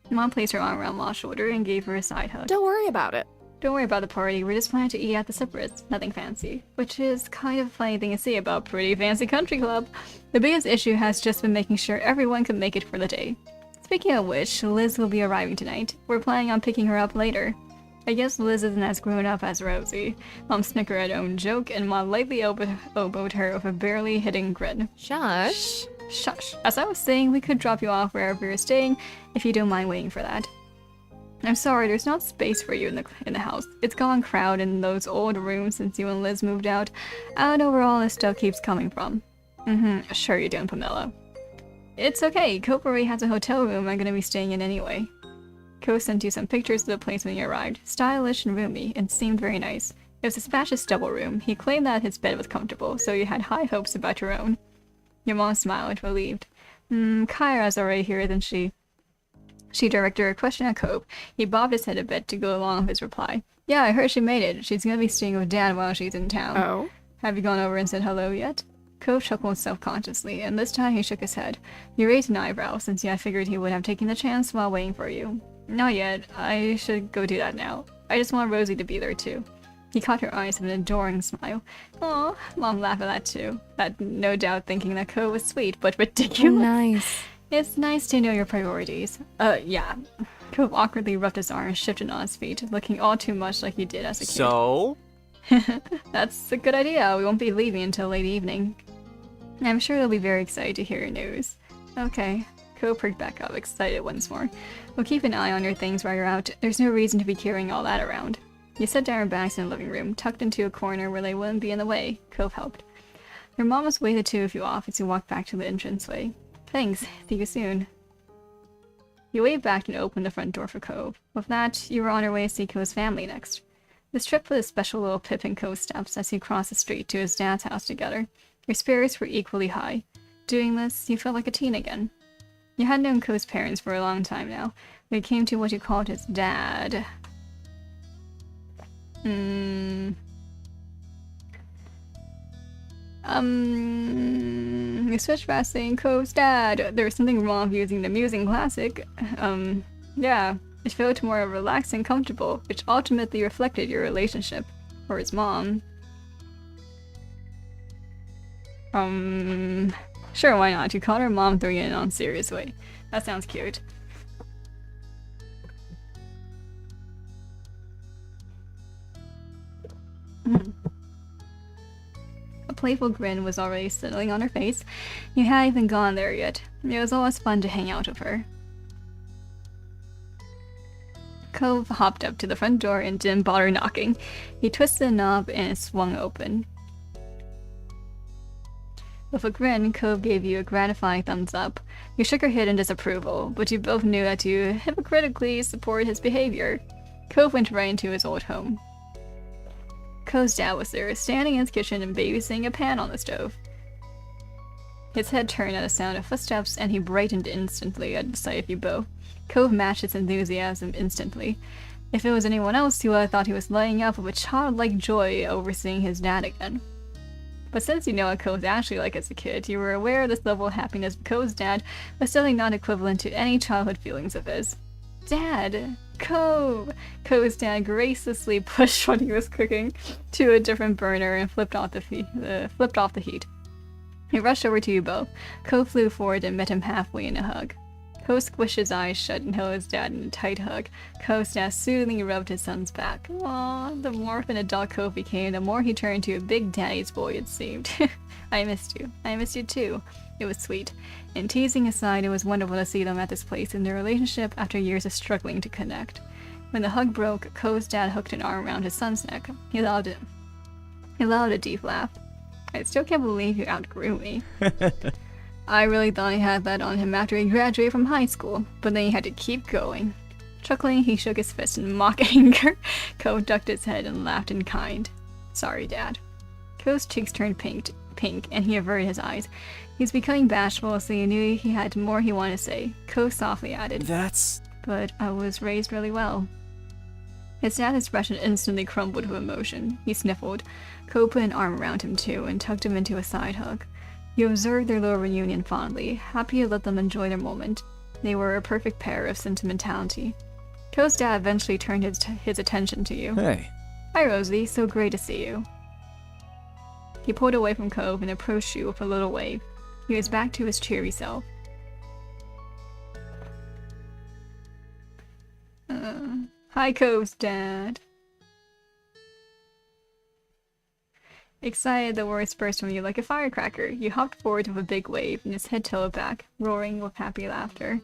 Mom placed her arm around Ma's shoulder and gave her a side hug. Don't worry about it. Don't worry about the party, we're just planning to eat at the Cypress. Nothing fancy. Which is kind of a funny thing to say about Pretty Fancy Country Club. The biggest issue has just been making sure everyone can make it for the day. Speaking of which, Liz will be arriving tonight. We're planning on picking her up later. I guess Liz isn't as grown up as Rosie. Mom snickered at her own joke, and Mom lightly elbowed her with a barely hidden grin. Shush. Shush. As I was saying, we could drop you off wherever you're staying, if you don't mind waiting for that. I'm sorry, there's not space for you in the house. It's gone crowded in those old rooms since you and Liz moved out. I don't know where all this stuff keeps coming from. Sure you don't, Pamela. It's okay, Cope already has a hotel room I'm gonna be staying in anyway. Co sent you some pictures of the place when you arrived. Stylish and roomy, and seemed very nice. It was a spacious double room. He claimed that his bed was comfortable, so you had high hopes about your own. Your mom smiled, relieved. Kyra's already here, isn't she? She directed her question at Cope. He bobbed his head a bit to go along with his reply. Yeah, I heard she made it. She's gonna be staying with Dad while she's in town. Oh? Have you gone over and said hello yet? Cope chuckled self-consciously, and this time he shook his head. You raised an eyebrow, since I figured he would have taken the chance while waiting for you. Not yet. I should go do that now. I just want Rosie to be there too. He caught her eyes with an adoring smile. Aw, Mom laughed at that too. That no doubt thinking that Cope was sweet, but ridiculous. Nice. It's nice to know your priorities. Yeah. Cope awkwardly rubbed his arm and shifted on his feet, looking all too much like he did as a kid. So? That's a good idea. We won't be leaving until late evening. I'm sure they'll be very excited to hear your news. Okay. Cope perked back up, excited once more. We'll keep an eye on your things while you're out. There's no reason to be carrying all that around. You set down your bags in the living room, tucked into a corner where they wouldn't be in the way. Cope helped. Your mom was waved the two of you off as you walked back to the entranceway. Thanks. See you soon. You waved back and opened the front door for Cove. With that, you were on your way to see Cove's family next. This trip put a special little pip in Cove's steps as you crossed the street to his dad's house together. Your spirits were equally high. Doing this, you felt like a teen again. You had known Cove's parents for a long time now, but it came to what you called his dad. You switched fast saying Cove's dad. There was something wrong with using the musing classic. Yeah. It felt more relaxed and comfortable, which ultimately reflected your relationship. Or his mom. Sure, why not? You called her mom throwing it in on a serious way. That sounds cute. A playful grin was already settling on her face. You hadn't even gone there yet. It was always fun to hang out with her. Cove hopped up to the front door and didn't bother knocking. He twisted the knob and it swung open. With a grin, Cove gave you a gratifying thumbs up. You shook your head in disapproval, but you both knew that you hypocritically supported his behavior. Cove went right into his old home. Cove's dad was there, standing in his kitchen and babysitting a pan on the stove. His head turned at the sound of footsteps, and he brightened instantly at the sight of you both. Cove matched his enthusiasm instantly. If it was anyone else, he would have thought he was lighting up with childlike joy over seeing his dad again. But since you know what Cove's actually like as a kid, you were aware of this level of happiness with Cove's dad was certainly not equivalent to any childhood feelings of his. Dad! Cove! Cove's dad graciously pushed what he was cooking to a different burner and flipped off the heat. He rushed over to you both. Cove flew forward and met him halfway in a hug. Cove squished his eyes shut and held his dad in a tight hug. Cove's dad soothingly rubbed his son's back. Aww, the more of an adult Cove became, the more he turned into a big daddy's boy, it seemed. I missed you. I missed you too. It was sweet. And teasing aside, it was wonderful to see them at this place in their relationship after years of struggling to connect. When the hug broke, Cove's dad hooked an arm around his son's neck. He allowed a deep laugh. I still can't believe you outgrew me. I really thought he had that on him after he graduated from high school, but then he had to keep going. Chuckling, he shook his fist in mock anger. Cove ducked his head and laughed in kind. Sorry, Dad. Cove's cheeks turned pink, and he averted his eyes. He was becoming bashful, so he knew he had more he wanted to say. Cove softly added, But I was raised really well. His dad's expression instantly crumbled with emotion. He sniffled. Cove put an arm around him too, and tucked him into a side hug. You observed their little reunion fondly, happy to let them enjoy their moment. They were a perfect pair of sentimentality. Cove's dad eventually turned his attention to you. Hey. Hi, Rosie. So great to see you. He pulled away from Cove and approached you with a little wave. He was back to his cheery self. Hi, Cove's dad. Excited, the words burst from you like a firecracker. You hopped forward with a big wave, and his head tilted back, roaring with happy laughter.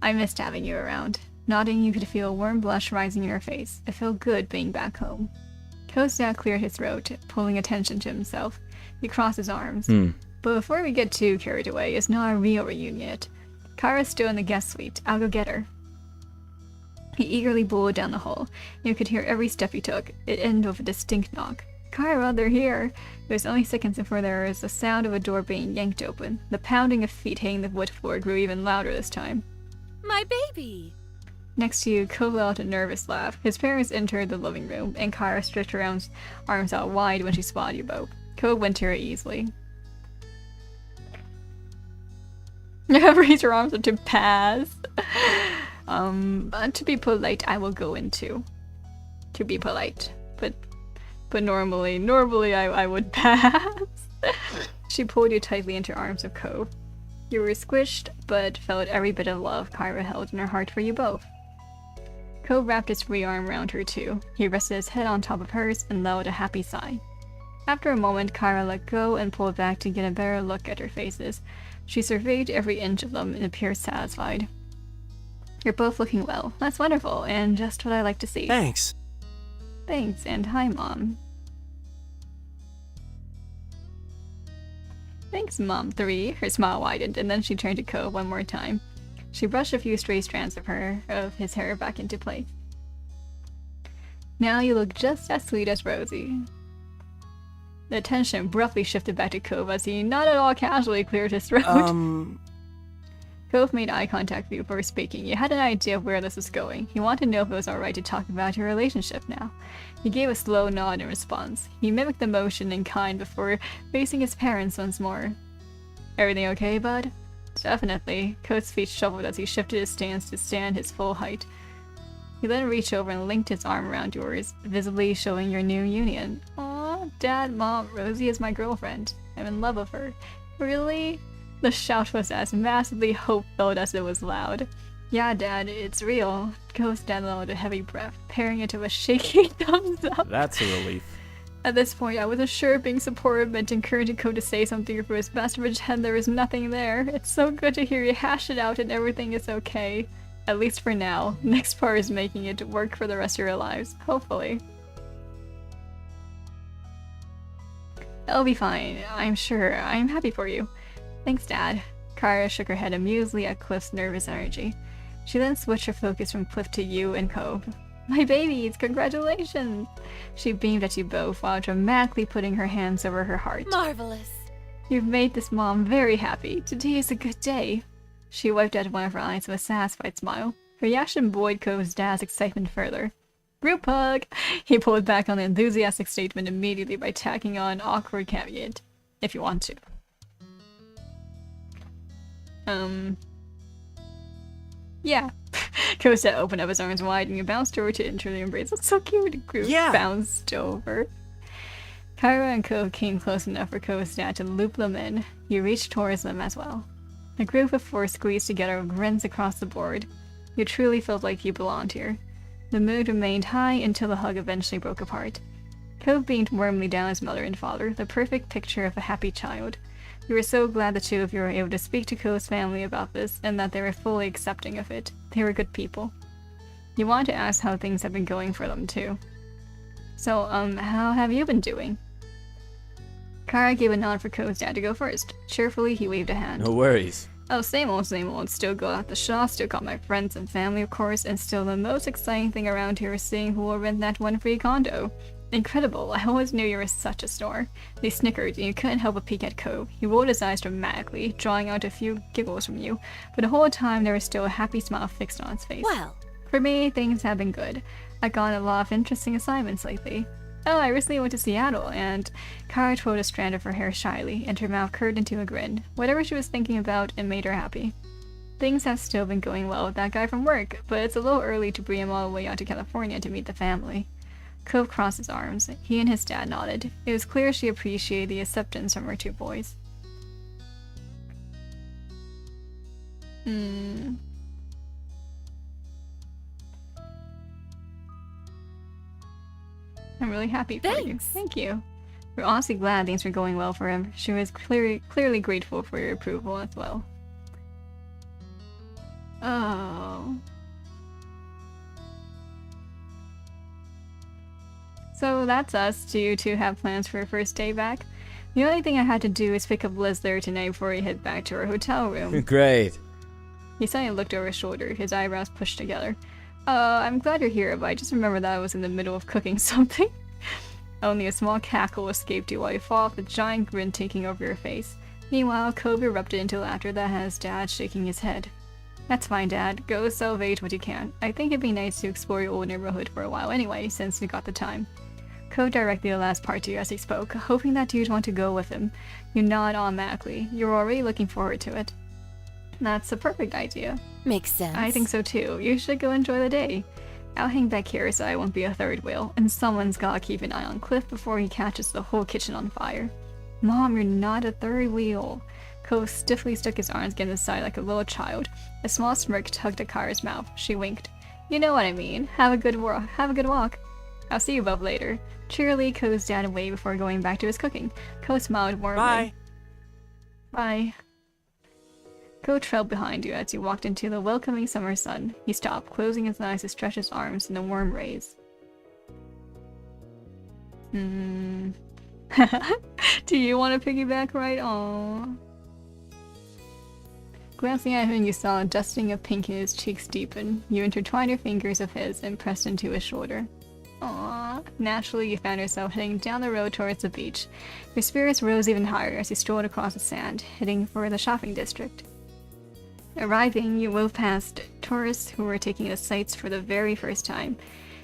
I missed having you around. Nodding, you could feel a warm blush rising in your face. It felt good being back home. Cove's dad cleared his throat, pulling attention to himself. He crossed his arms. But before we get too carried away, it's not a real reunion yet. Kyra's still in the guest suite. I'll go get her. He eagerly bowled down the hall. You could hear every step he took. It ended with a distinct knock. Kyra, they're here! It was only seconds before there was the sound of a door being yanked open. The pounding of feet hitting the wood floor grew even louder this time. My baby! Next to you, Cove let out a nervous laugh. His parents entered the living room, and Kyra stretched her arms out wide when she spotted you both. Cove went to her easily. Raise your arms up to pass. To be polite, I will go into. To be polite. But normally I would pass. She pulled you tightly into her arms of Cove. You were squished, but felt every bit of love Kyra held in her heart for you both. Cove wrapped his free arm around her too. He rested his head on top of hers and let out a happy sigh. After a moment, Kyra let go and pulled back to get a better look at their faces. She surveyed every inch of them and appeared satisfied. You're both looking well. That's wonderful, and just what I like to see. Thanks. Thanks, and hi, Mom. Thanks, Mom 3. Her smile widened, and then she turned to Cove one more time. She brushed a few stray strands of his hair back into place. Now you look just as sweet as Rosie. The attention abruptly shifted back to Cove as he not at all casually cleared his throat. Cove made eye contact with you before speaking. You had an idea of where this was going. He wanted to know if it was alright to talk about your relationship now. He gave a slow nod in response. He mimicked the motion in kind before facing his parents once more. Everything okay, bud? Definitely. Cove's feet shuffled as he shifted his stance to stand his full height. He then reached over and linked his arm around yours, visibly showing your new union. Aw, Dad, Mom, Rosie is my girlfriend. I'm in love with her. Really? The shout was as massively hope-filled as it was loud. Yeah, Dad, it's real. Cove's dad allowed a heavy breath, pairing it to a shaky thumbs up. That's a relief. At this point, I wasn't sure if being supportive meant encouraging Cove to say something for his best, but pretend there was nothing there. It's so good to hear you hash it out and everything is okay. At least for now. Next part is making it work for the rest of your lives. Hopefully. It'll be fine, I'm sure. I'm happy for you. Thanks, Dad. Kyra shook her head amusedly at Cliff's nervous energy. She then switched her focus from Cliff to you and Cove. My babies! Congratulations! She beamed at you both while dramatically putting her hands over her heart. Marvelous! You've made this mom very happy. Today is a good day. She wiped out one of her eyes with a satisfied smile. Her reaction buoyed Ko's dad's excitement further. Group hug! He pulled back on the enthusiastic statement immediately by tacking on an awkward caveat. If you want to. Yeah. Ko said, opened up his arms wide and he bounced over to enter the embrace. That's so cute. The group bounced over. Kyra and Ko came close enough for Ko's dad to loop them in. He reached towards them as well. The group of four squeezed together with grins across the board. You truly felt like you belonged here. The mood remained high until the hug eventually broke apart. Ko beamed warmly down his mother and father, the perfect picture of a happy child. You were so glad the two of you were able to speak to Ko's family about this, and that they were fully accepting of it. They were good people. You wanted to ask how things have been going for them, too. So, how have you been doing? Kara gave a nod for Ko's dad to go first. Cheerfully, he waved a hand. No worries. Oh, same old, same old. Still go out the shop, still got my friends and family, of course, and still the most exciting thing around here is seeing who will rent that one free condo. Incredible, I always knew you were such a star. They snickered, and you couldn't help but peek at Ko. He rolled his eyes dramatically, drawing out a few giggles from you, but the whole time there was still a happy smile fixed on his face. Well, For me, things have been good. I've gotten a lot of interesting assignments lately. Oh, I recently went to Seattle, and Kara twirled a strand of her hair shyly, and her mouth curved into a grin. Whatever she was thinking about, it made her happy. Things have still been going well with that guy from work, but it's a little early to bring him all the way out to California to meet the family. Cove crossed his arms. He and his dad nodded. It was clear she appreciated the acceptance from her two boys. I'm really happy for you. Thanks. Thank you. We're honestly glad things were going well for him. She was clearly grateful for your approval as well. Oh. So that's us. Do you two have plans for your first day back? The only thing I had to do is pick up Liz there tonight before we head back to our hotel room. Great. He suddenly looked over his shoulder, his eyebrows pushed together. I'm glad you're here, but I just remembered that I was in the middle of cooking something. Only a small cackle escaped you while you fought off the giant grin taking over your face. Meanwhile, Kobe erupted into laughter that had his dad shaking his head. That's fine, Dad. Go salvage what you can. I think it'd be nice to explore your old neighborhood for a while anyway, since we got the time. Ko directed the last part to you as he spoke, hoping that you'd want to go with him. You nod automatically. You were already looking forward to it. That's a perfect idea. makes sense. I think so too. You should go enjoy the day. I'll hang back here so I won't be a third wheel, and someone's gotta keep an eye on Cliff before he catches the whole kitchen on fire. Mom, you're not a third wheel. Ko stiffly stuck his arms against his side like a little child. A small smirk tugged at Kara's mouth. She winked. You know what I mean. Have a good walk. I'll see you both later. Cheerily, Ko's dad away before going back to his cooking. Ko smiled warmly. Bye. Ko trailed behind you as you walked into the welcoming summer sun. He stopped, closing his eyes to stretch his arms in the warm rays. Do you want to piggyback right? Aww. Glancing at him, you saw a dusting of pink in his cheeks deepen. You intertwined your fingers of his and pressed into his shoulder. Aww. Naturally, you found yourself heading down the road towards the beach. Your spirits rose even higher as you strolled across the sand, heading for the shopping district. Arriving, you moved past tourists who were taking the sights for the very first time.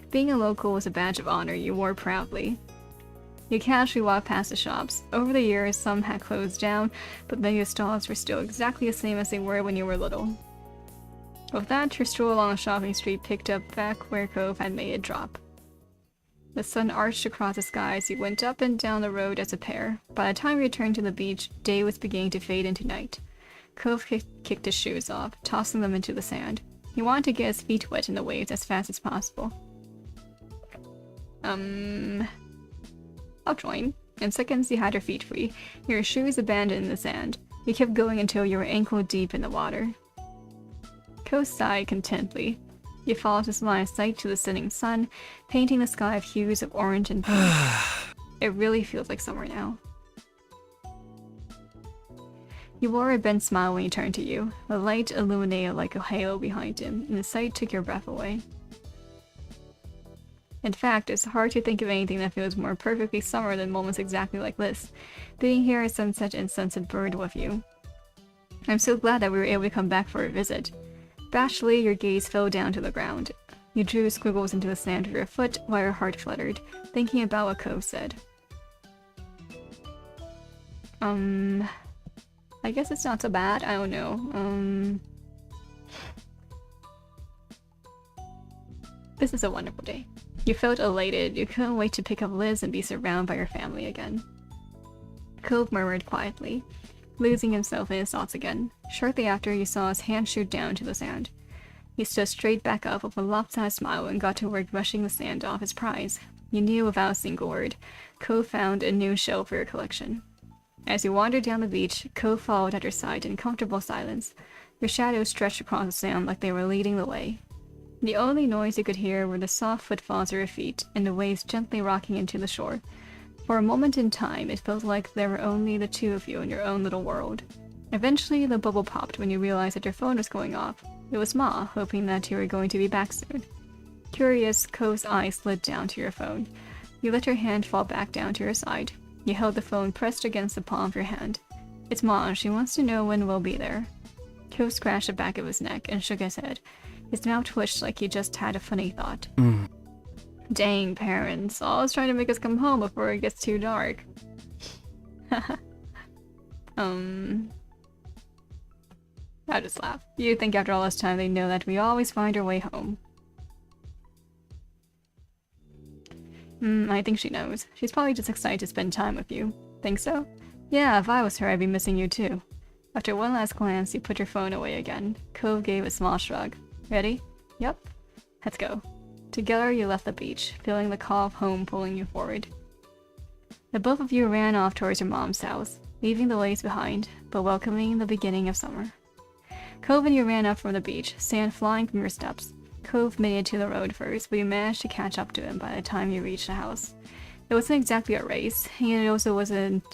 Being a local was a badge of honor you wore proudly. You casually walked past the shops. Over the years, some had closed down, but many of the stalls were still exactly the same as they were when you were little. With that, your stroll along the shopping street picked up back where Cove had made it drop. The sun arched across the sky as you went up and down the road as a pair. By the time you returned to the beach, day was beginning to fade into night. Cove kicked his shoes off, tossing them into the sand. He wanted to get his feet wet in the waves as fast as possible. I'll join. In seconds, you had your feet free, your shoes abandoned in the sand. You kept going until you were ankle deep in the water. Ko sighed contentedly. You followed his line of sight to the setting sun, painting the sky of hues of orange and pink. It really feels like summer now. You wore a bent smile when he turned to you. The light illuminated like a halo behind him, and the sight took your breath away. In fact, it's hard to think of anything that feels more perfectly summer than moments exactly like this. Being here at Sunset and Sunset Bird with you. I'm so glad that we were able to come back for a visit. Bashfully, your gaze fell down to the ground. You drew squiggles into the sand with your foot while your heart fluttered, thinking about what Cove said. I guess it's not so bad. I don't know. This is a wonderful day. You felt elated. You couldn't wait to pick up Liz and be surrounded by your family again. Cove murmured quietly, losing himself in his thoughts again. Shortly after, you saw his hand shoot down to the sand. He stood straight back up with a lopsided smile and got to work brushing the sand off his prize. You knew without a single word. Cove found a new shell for your collection. As you wandered down the beach, Cove followed at your side in comfortable silence. Your shadows stretched across the sand like they were leading the way. The only noise you could hear were the soft footfalls of your feet and the waves gently rocking into the shore. For a moment in time, it felt like there were only the two of you in your own little world. Eventually, the bubble popped when you realized that your phone was going off. It was Ma, hoping that you were going to be back soon. Curious, Cove's eyes slid down to your phone. You let your hand fall back down to your side. You held the phone pressed against the palm of your hand. It's Ma, she wants to know when we'll be there. Cove scratched the back of his neck and shook his head. His mouth twitched like he just had a funny thought. Dang, parents. Always trying to make us come home before it gets too dark. I just laugh. You'd think after all this time they'd know that we always find our way home. I think she knows. She's probably just excited to spend time with you. Think so? Yeah, if I was her, I'd be missing you too. After one last glance, you put your phone away again. Cove gave a small shrug. Ready? Yep. Let's go. Together, you left the beach, feeling the call of home pulling you forward. The both of you ran off towards your mom's house, leaving the lakes behind, but welcoming the beginning of summer. Cove and you ran up from the beach, sand flying from your steps. Cove made it to the road first, but you managed to catch up to him by the time you reached the house. It wasn't exactly a race, and it also wasn't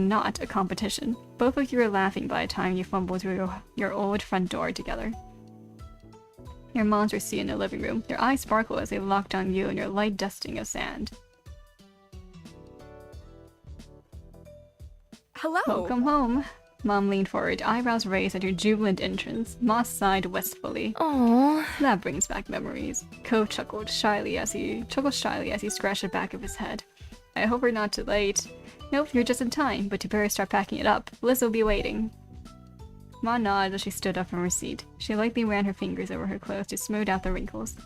not a competition. Both of you were laughing by the time you fumbled through your old front door together. Your moms were seated in the living room. Their eyes sparkled as they locked on you and your light dusting of sand. Hello. Welcome home. Mom leaned forward, eyebrows raised at your jubilant entrance. Ma sighed wistfully. Aww. That brings back memories. Cove chuckled shyly as he scratched the back of his head. I hope we're not too late. Nope, you're just in time, but you better start packing it up. Liz will be waiting. Ma nodded as she stood up from her seat. She lightly ran her fingers over her clothes to smooth out the wrinkles.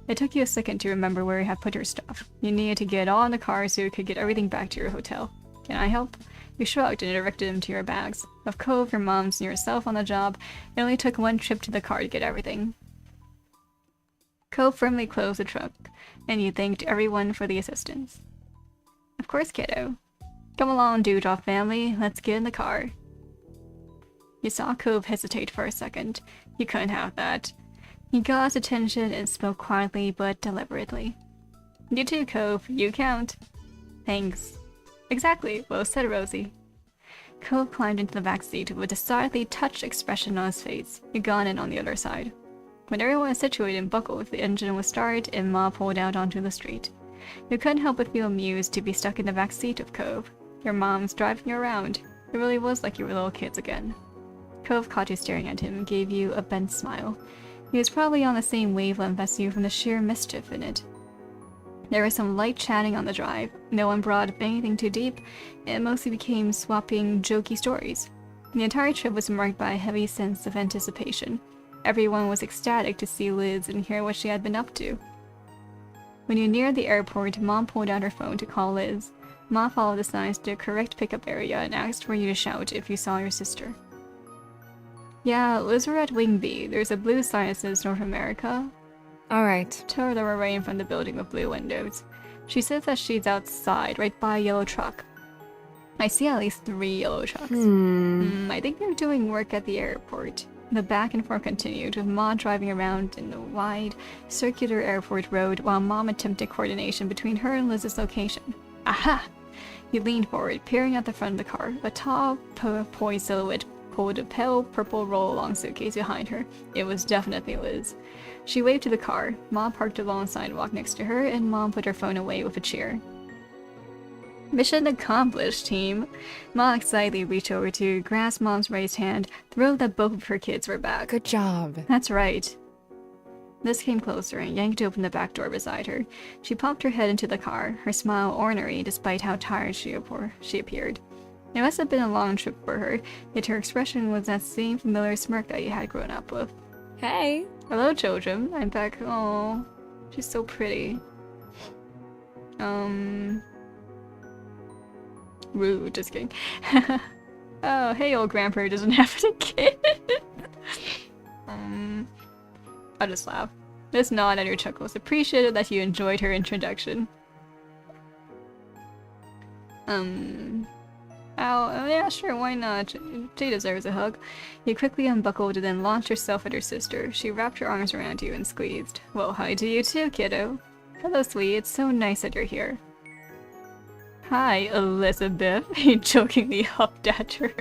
It took you a second to remember where you had put your stuff. You needed to get it all in the car so you could get everything back to your hotel. Can I help? You shrugged and directed him to your bags. Of Cove, your mom's, and yourself on the job, it only took one trip to the car to get everything. Cove firmly closed the trunk, and you thanked everyone for the assistance. Of course, kiddo. Come along, Dewdrop family. Let's get in the car. You saw Cove hesitate for a second. You couldn't have that. He got his attention and spoke quietly but deliberately. You too, Cove. You count. Thanks. Exactly. Well said, Rosie. Cove climbed into the back seat with a decidedly touched expression on his face. You got in on the other side. When everyone was situated and buckled, the engine was started and Ma pulled out onto the street. You couldn't help but feel amused to be stuck in the back seat of Cove. Your mom's driving you around. It really was like you were little kids again. Cove caught you staring at him and gave you a bent smile. He was probably on the same wavelength as you from the sheer mischief in it. There was some light chatting on the drive. No one brought up anything too deep. It mostly became swapping jokey stories. The entire trip was marked by a heavy sense of anticipation. Everyone was ecstatic to see Liz and hear what she had been up to. When you neared the airport, Mom pulled out her phone to call Liz. Ma followed the signs to the correct pickup area and asked for you to shout if you saw your sister. Yeah, Liz, we're at Wing B. There's a blue sign that says North America. Alright. Told her we're right in front of the building with blue windows. She says that she's outside, right by a yellow truck. I see at least 3 yellow trucks. I think they're doing work at the airport. The back and forth continued, with Ma driving around in the wide, circular airport road while Mom attempted coordination between her and Liz's location. Aha! You leaned forward, peering at the front of the car. A tall, poised silhouette pulled a pale purple roll-along suitcase behind her. It was definitely Liz. She waved to the car. Mom parked along the sidewalk next to her, and Mom put her phone away with a cheer. Mission accomplished, team! Ma excitedly reached over to grasp Mom's raised hand, thrilled that both of her kids were back. Good job. That's right. Liz came closer and yanked open the back door beside her. She popped her head into the car, her smile ornery despite how tired she appeared. It must have been a long trip for her, yet her expression was that same familiar smirk that you had grown up with. Hey. Hello, children. I'm back. Oh, she's so pretty. Rude, just kidding. Oh, hey, old grandpa doesn't have a kid. I'll just laugh. This nod at your chuckles appreciated that you enjoyed her introduction. Oh, yeah, sure, why not? She deserves a hug. You quickly unbuckled and then launched yourself at her sister. She wrapped her arms around you and squeezed. Well, hi to you too, kiddo. Hello, sweetie. It's so nice that you're here. Hi, Elizabeth. He jokingly huffed at her.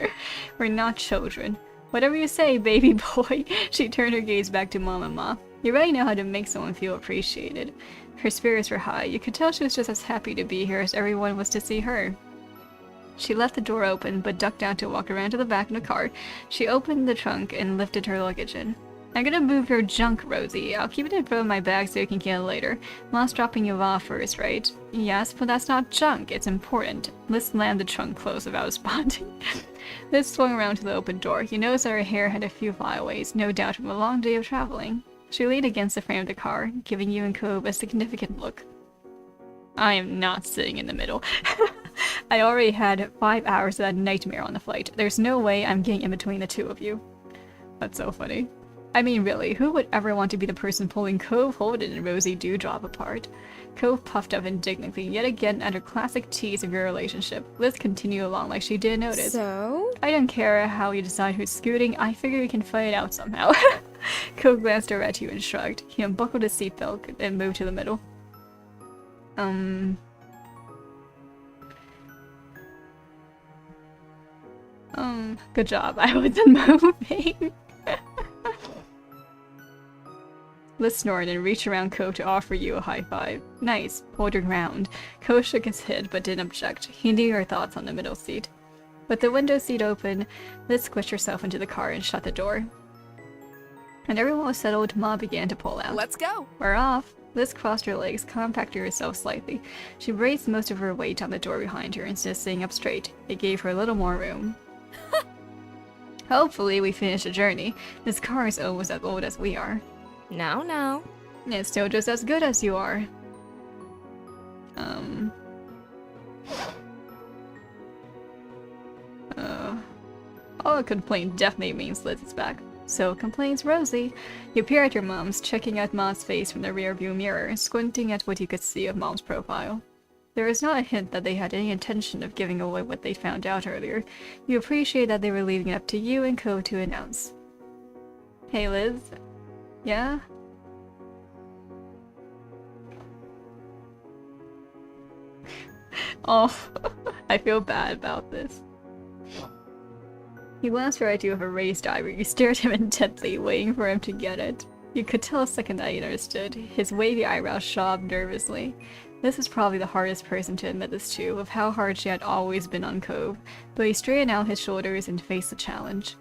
We're not children. Whatever you say, baby boy. She turned her gaze back to Mom and Ma. You really know how to make someone feel appreciated. Her spirits were high. You could tell she was just as happy to be here as everyone was to see her. She left the door open, but ducked down to walk around to the back of the car. She opened the trunk and lifted her luggage in. I'm gonna move your junk, Rosie. I'll keep it in front of my bag so you can get it later. Mom's dropping you off first, right? Yes, but that's not junk. It's important. Liz slammed the trunk closed without responding. Liz swung around to the open door. You noticed that her hair had a few flyaways, no doubt from a long day of traveling. She leaned against the frame of the car, giving you and Cove a significant look. I am not sitting in the middle. I already had 5 hours of that nightmare on the flight. There's no way I'm getting in between the two of you. That's so funny. I mean, really, who would ever want to be the person pulling Cove, Holden, and Rosie Dewdrop apart? Cove puffed up indignantly, yet again at her classic tease of your relationship. Liz continued along like she didn't notice. So? I don't care how you decide who's scooting, I figure we can fight it out somehow. Cove glanced over at you and shrugged. He unbuckled his seatbelt and moved to the middle. Good job. I wasn't moving. Liz snored and reached around Cove to offer you a high five. Nice. Hold your ground. Cove shook his head but didn't object. He knew your thoughts on the middle seat. With the window seat open, Liz squished herself into the car and shut the door. When everyone was settled, Ma began to pull out. Let's go. We're off. Liz crossed her legs, compacted herself slightly. She braced most of her weight on the door behind her instead of sitting up straight. It gave her a little more room. Hopefully we finish the journey. This car is almost as old as we are. Now. It's still just as good as you are. Oh, a complaint definitely means Liz is back. So complains Rosie. You peer at your mom's, checking out Mom's face from the rearview mirror, squinting at what you could see of Mom's profile. There is not a hint that they had any intention of giving away what they found out earlier. You appreciate that they were leaving it up to you and Co to announce. Hey Liz. Yeah? Oh, I feel bad about this. He glanced right at you with a raised eyebrow. You stared at him intently, waiting for him to get it. You could tell a second that he understood. His wavy eyebrows shot nervously. This was probably the hardest person to admit this to, with how hard she had always been on Cove, but he straightened out his shoulders and faced the challenge.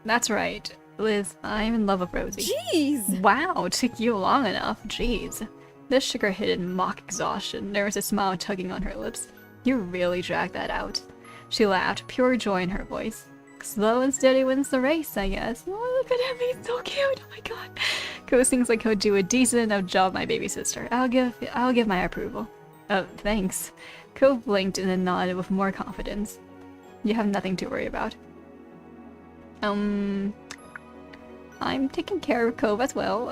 That's right. Liz, I'm in love with Rosie. Jeez! Wow, took you long enough. Jeez. Liz shook her head in mock exhaustion. There was a smile tugging on her lips. You really dragged that out. She laughed, pure joy in her voice. Slow and steady wins the race, I guess. Oh, look at him, he's so cute. Oh my god. Ko seems like he'll do a decent enough job, my baby sister. I'll give my approval. Oh, thanks. Ko blinked and then nodded with more confidence. You have nothing to worry about. I'm taking care of Cove as well.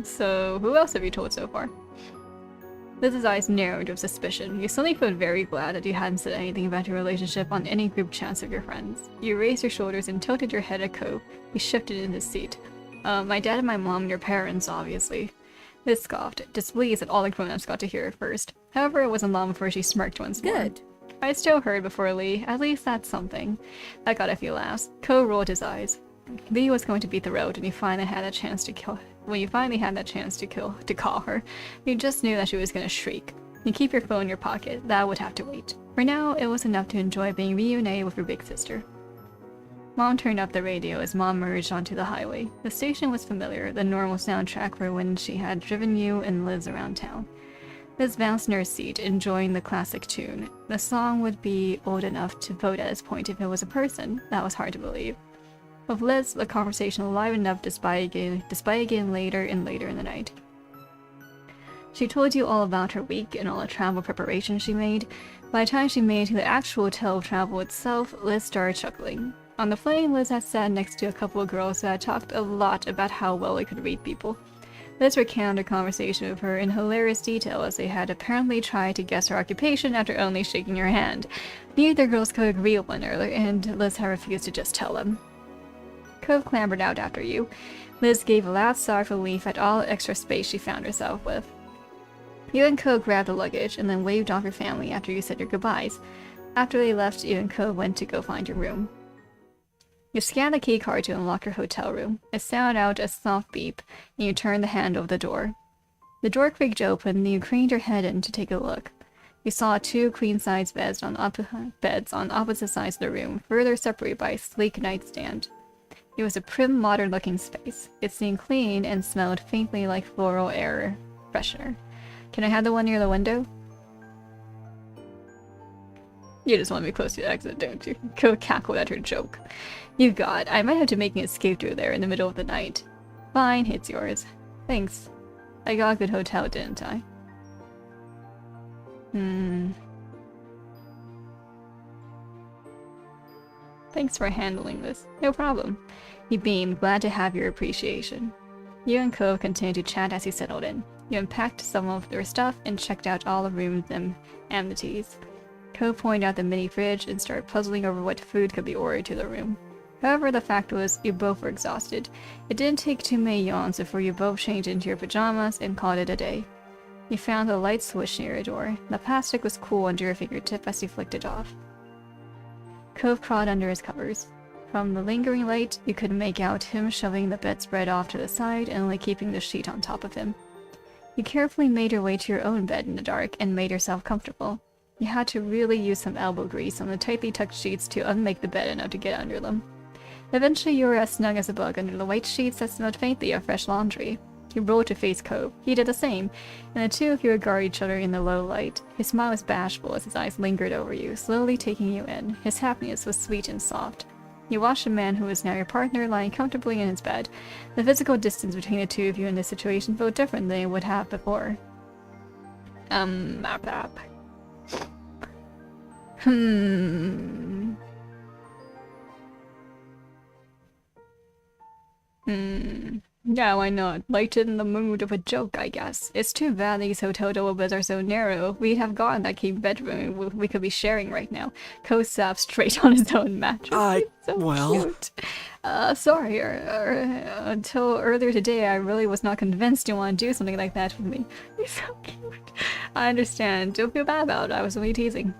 So who else have you told so far? Liz's eyes narrowed with suspicion. You suddenly felt very glad that you hadn't said anything about your relationship on any group chats of your friends. You raised your shoulders and tilted your head at Cove. He shifted in his seat. My dad and my mom and your parents, obviously. Liz scoffed, displeased that all the grown-ups got to hear it first. However, it wasn't long before she smirked once more. Good. I still heard before Lee. At least that's something. That got a few laughs. Ko rolled his eyes. Lee was going to beat the road when you finally had that chance to kill. When you finally had that chance to call her, you just knew that she was going to shriek. You keep your phone in your pocket. That would have to wait. For now, it was enough to enjoy being reunited with your big sister. Mom turned up the radio as Mom merged onto the highway. The station was familiar, the normal soundtrack for when she had driven you and Liz around town. Liz bounced in her seat, enjoying the classic tune. The song would be old enough to vote at this point if it was a person. That was hard to believe. With Liz, the conversation livened up despite again later and later in the night. She told you all about her week and all the travel preparations she made. By the time she made it to the actual hotel of travel itself, Liz started chuckling. On the plane, Liz had sat next to a couple of girls that had talked a lot about how well they could read people. Liz recounted a conversation with her in hilarious detail as they had apparently tried to guess her occupation after only shaking her hand. Neither girls could agree with one another, and Liz had refused to just tell them. Cove clambered out after you. Liz gave a loud sigh of relief at all the extra space she found herself with. You and Cove grabbed the luggage and then waved off your family after you said your goodbyes. After they left, you and Cove went to go find your room. You scanned the key card to unlock your hotel room. It sounded out a soft beep, and you turned the handle of the door. The door creaked open, and you craned your head in to take a look. You saw 2 queen-size beds on opposite sides of the room, further separated by a sleek nightstand. It was a prim, modern-looking space. It seemed clean and smelled faintly like floral air freshener. Can I have the one near the window? You just want to be close to the exit, don't you? Ko cackled at her joke. You got. I might have to make an escape through there in the middle of the night. Fine, it's yours. Thanks. I got a good hotel, didn't I? Thanks for handling this. No problem. He beamed, glad to have your appreciation. You and Ko continued to chat as he settled in. You unpacked some of their stuff and checked out all the rooms and amenities. Ko pointed out the mini fridge and started puzzling over what food could be ordered to the room. However, the fact was, you both were exhausted. It didn't take too many yawns before you both changed into your pajamas and called it a day. You found a light switch near your door. The plastic was cool under your fingertip as you flicked it off. Cove crawled under his covers. From the lingering light, you could make out him shoving the bedspread off to the side and only keeping the sheet on top of him. You carefully made your way to your own bed in the dark and made yourself comfortable. You had to really use some elbow grease on the tightly tucked sheets to unmake the bed enough to get under them. Eventually you were as snug as a bug under the white sheets that smelled faintly of fresh laundry. You rolled to face Cove. He did the same, and the two of you regarded each other in the low light. His smile was bashful as his eyes lingered over you, slowly taking you in. His happiness was sweet and soft. You watched a man who was now your partner lying comfortably in his bed. The physical distance between the two of you in this situation felt different than it would have before. Yeah, why not? Lighten the mood of a joke, I guess. It's too bad these hotel double beds are so narrow. We'd have gotten that king bedroom we could be sharing right now. Ko sat straight on his own mattress. So cute. Sorry, until earlier today I really was not convinced you want to do something like that with me. You're so cute. I understand. Don't feel bad about it. I was only teasing.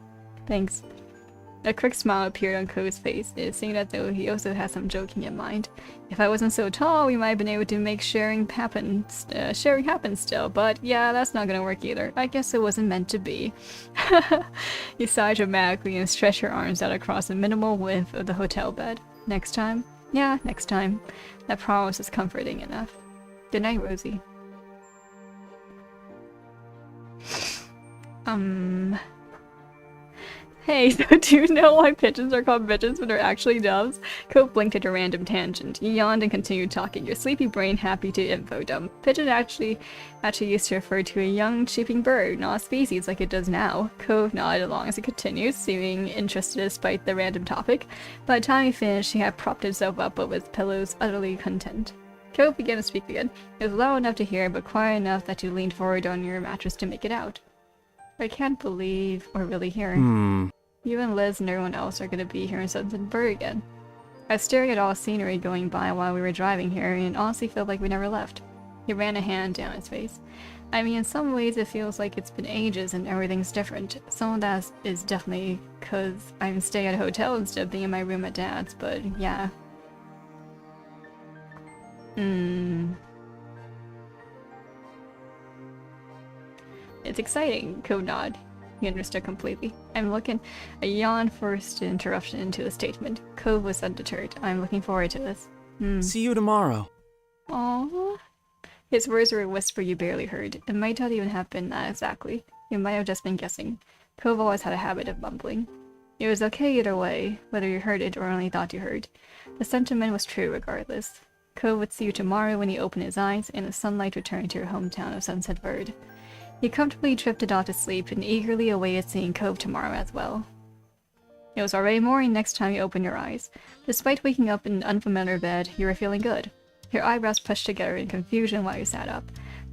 Thanks. A quick smile appeared on Ko's face. It seemed as though he also had some joking in mind. If I wasn't so tall, we might have been able to make sharing happen still, but yeah, that's not gonna work either. I guess it wasn't meant to be. You sighed dramatically and stretched your arms out across the minimal width of the hotel bed. Next time? Yeah, next time. That promise is comforting enough. Good night, Rosie. Hey, so do you know why pigeons are called pigeons when they're actually doves? Cope blinked at a random tangent. You yawned and continued talking, your sleepy brain happy to info dump. Pigeon actually used to refer to a young cheeping bird, not a species like it does now. Cove nodded along as he continued, seeming interested despite the random topic. By the time he finished, he had propped himself up with his pillows, utterly content. Cove began to speak again. It was loud enough to hear, but quiet enough that you leaned forward on your mattress to make it out. I can't believe we're really here. You and Liz and everyone else are going to be here in Sunset Bird again. I was staring at all the scenery going by while we were driving here and honestly felt like we never left. He ran a hand down his face. I mean, in some ways it feels like it's been ages and everything's different. Some of that is definitely because I'm staying at a hotel instead of being in my room at Dad's, but yeah. It's exciting, Code nod. He understood completely. I'm looking. A yawn forced an interruption into the statement. Cove was undeterred. I'm looking forward to this. See you tomorrow. Aww. His words were a whisper you barely heard. It might not even have been that exactly. You might have just been guessing. Cove always had a habit of mumbling. It was okay either way, whether you heard it or only thought you heard. The sentiment was true regardless. Cove would see you tomorrow when he opened his eyes and the sunlight returned to your hometown of Sunset Verde. He comfortably drifted off to sleep and eagerly awaited seeing Cove tomorrow as well. It was already morning next time you opened your eyes. Despite waking up in an unfamiliar bed, you were feeling good. Your eyebrows pushed together in confusion while you sat up.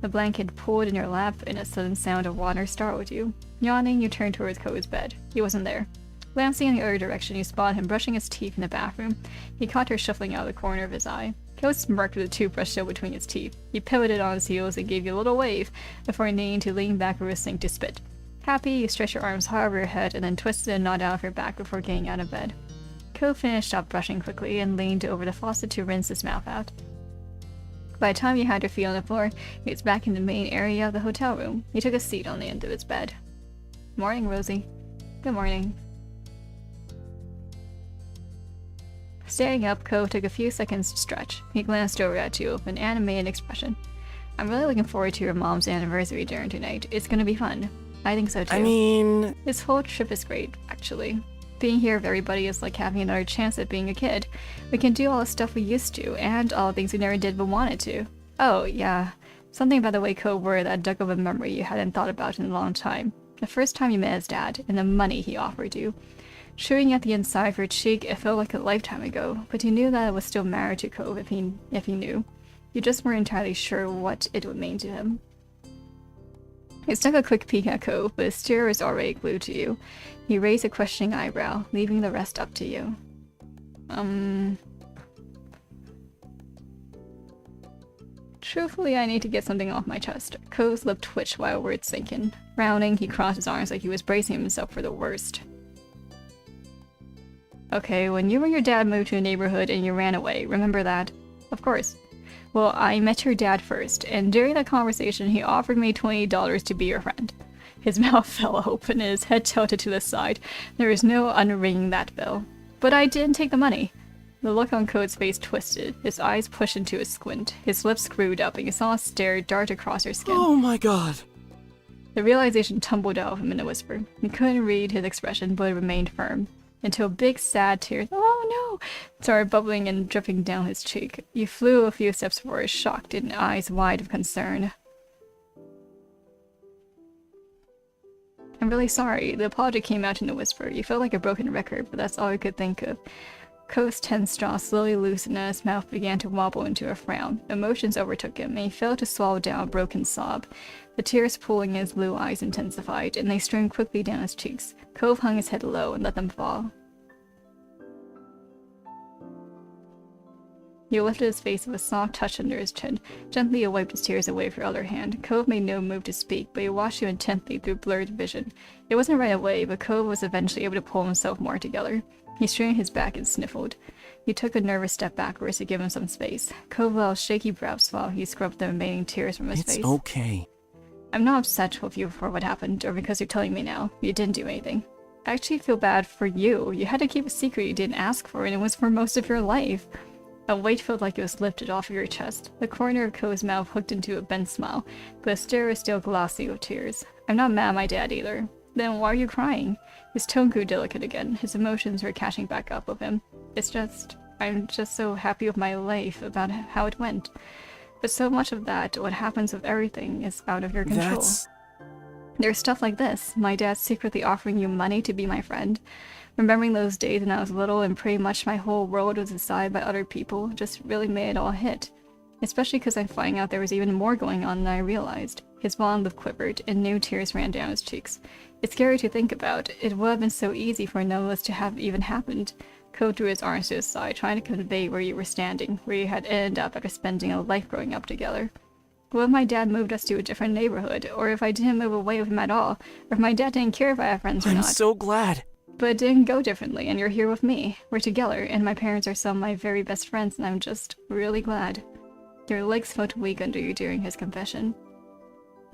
The blanket pulled in your lap and a sudden sound of water startled you. Yawning, you turned towards Cove's bed. He wasn't there. Glancing in the other direction, you spotted him brushing his teeth in the bathroom. He caught her shuffling out of the corner of his eye. Cove smirked with a toothbrush still between his teeth. He pivoted on his heels and gave you a little wave before needing to lean back over his sink to spit. Happy, you stretched your arms high over your head and then twisted a knot out of your back before getting out of bed. Cove finished up brushing quickly and leaned over the faucet to rinse his mouth out. By the time you had your feet on the floor, he was back in the main area of the hotel room. He took a seat on the end of his bed. Morning, Rosie. Good morning. Standing up, Cove took a few seconds to stretch. He glanced over at you with an animated expression. I'm really looking forward to your mom's anniversary dinner tonight. It's gonna be fun. I think so too. I mean... This whole trip is great, actually. Being here with everybody is like having another chance at being a kid. We can do all the stuff we used to, and all the things we never did but wanted to. Oh, yeah. Something about the way Cove wore that dug up a memory you hadn't thought about in a long time. The first time you met his dad, and the money he offered you. Chewing at the inside of your cheek, it felt like a lifetime ago, but you knew that it was still married to Cove if he knew. You just weren't entirely sure what it would mean to him. He took a quick peek at Cove, but his stare was already glued to you. He raised a questioning eyebrow, leaving the rest up to you. Truthfully, I need to get something off my chest. Cove's lip twitched while words sank in. Frowning, he crossed his arms like he was bracing himself for the worst. Okay, when you and your dad moved to a neighborhood and you ran away, remember that? Of course. Well, I met your dad first, and during that conversation he offered me $20 to be your friend. His mouth fell open and his head tilted to the side. There was no unringing that bell. But I didn't take the money. The look on Code's face twisted, his eyes pushed into a squint, his lips screwed up, and you saw a stare dart across her skin. Oh my god. The realization tumbled out of him in a whisper. You couldn't read his expression, but it remained firm. Until big sad tears, oh no, started bubbling and dripping down his cheek. You flew a few steps forward, shocked and eyes wide of concern. I'm really sorry. The apology came out in a whisper. You felt like a broken record, but that's all you could think of. Cove's tense jaw slowly loosened and his mouth began to wobble into a frown. Emotions overtook him, and he failed to swallow down a broken sob. The tears pooling in his blue eyes intensified, and they streamed quickly down his cheeks. Cove hung his head low and let them fall. He lifted his face with a soft touch under his chin. Gently he wiped his tears away with your other hand. Cove made no move to speak, but he watched you intently through blurred vision. It wasn't right away, but Cove was eventually able to pull himself more together. He strained his back and sniffled. He took a nervous step backwards to give him some space. Cove let shaky brows while he scrubbed the remaining tears from his face. It's okay. I'm not upset with you for what happened, or because you're telling me now. You didn't do anything. I actually feel bad for you. You had to keep a secret you didn't ask for, and it was for most of your life. A weight felt like it was lifted off of your chest. The corner of Cove's mouth hooked into a bent smile, but his stare was still glossy with tears. I'm not mad at my dad either. Then why are you crying? His tone grew delicate again. His emotions were catching back up with him. I'm just so happy with my life, about how it went. But so much of that, what happens with everything, is out of your control. There's stuff like this. My dad secretly offering you money to be my friend. Remembering those days when I was little and pretty much my whole world was decided by other people just really made it all hit. Especially because I'm finding out there was even more going on than I realized. His blonde lip quivered, and new tears ran down his cheeks. It's scary to think about. It would have been so easy for none of this to have even happened. Code drew his arms to his side, trying to convey where you were standing, where you had ended up after spending a life growing up together. What if my dad moved us to a different neighborhood? Or if I didn't move away with him at all? Or if my dad didn't care if I have friends or I'm not? so glad. But it didn't go differently, and you're here with me. We're together, and my parents are some of my very best friends, and I'm just really glad. Your legs felt weak under you during his confession.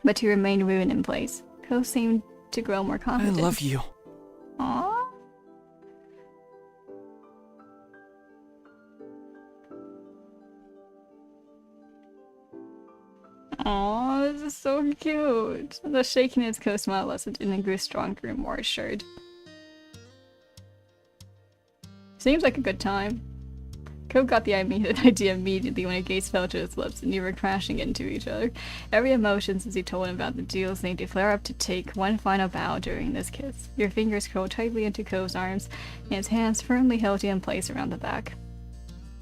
But he remained rooted in place. Ko seemed to grow more I confident. love you. Aww. Aww, this is so cute. The shakiness Ko smile lessened and it grew stronger and more assured. Seems like a good time. Ko got the idea immediately when a gaze fell to his lips and you were crashing into each other. Every emotion since he told him about the deal seemed to flare up to take one final bow during this kiss. Your fingers curled tightly into Ko's arms, and his hands firmly held you in place around the back.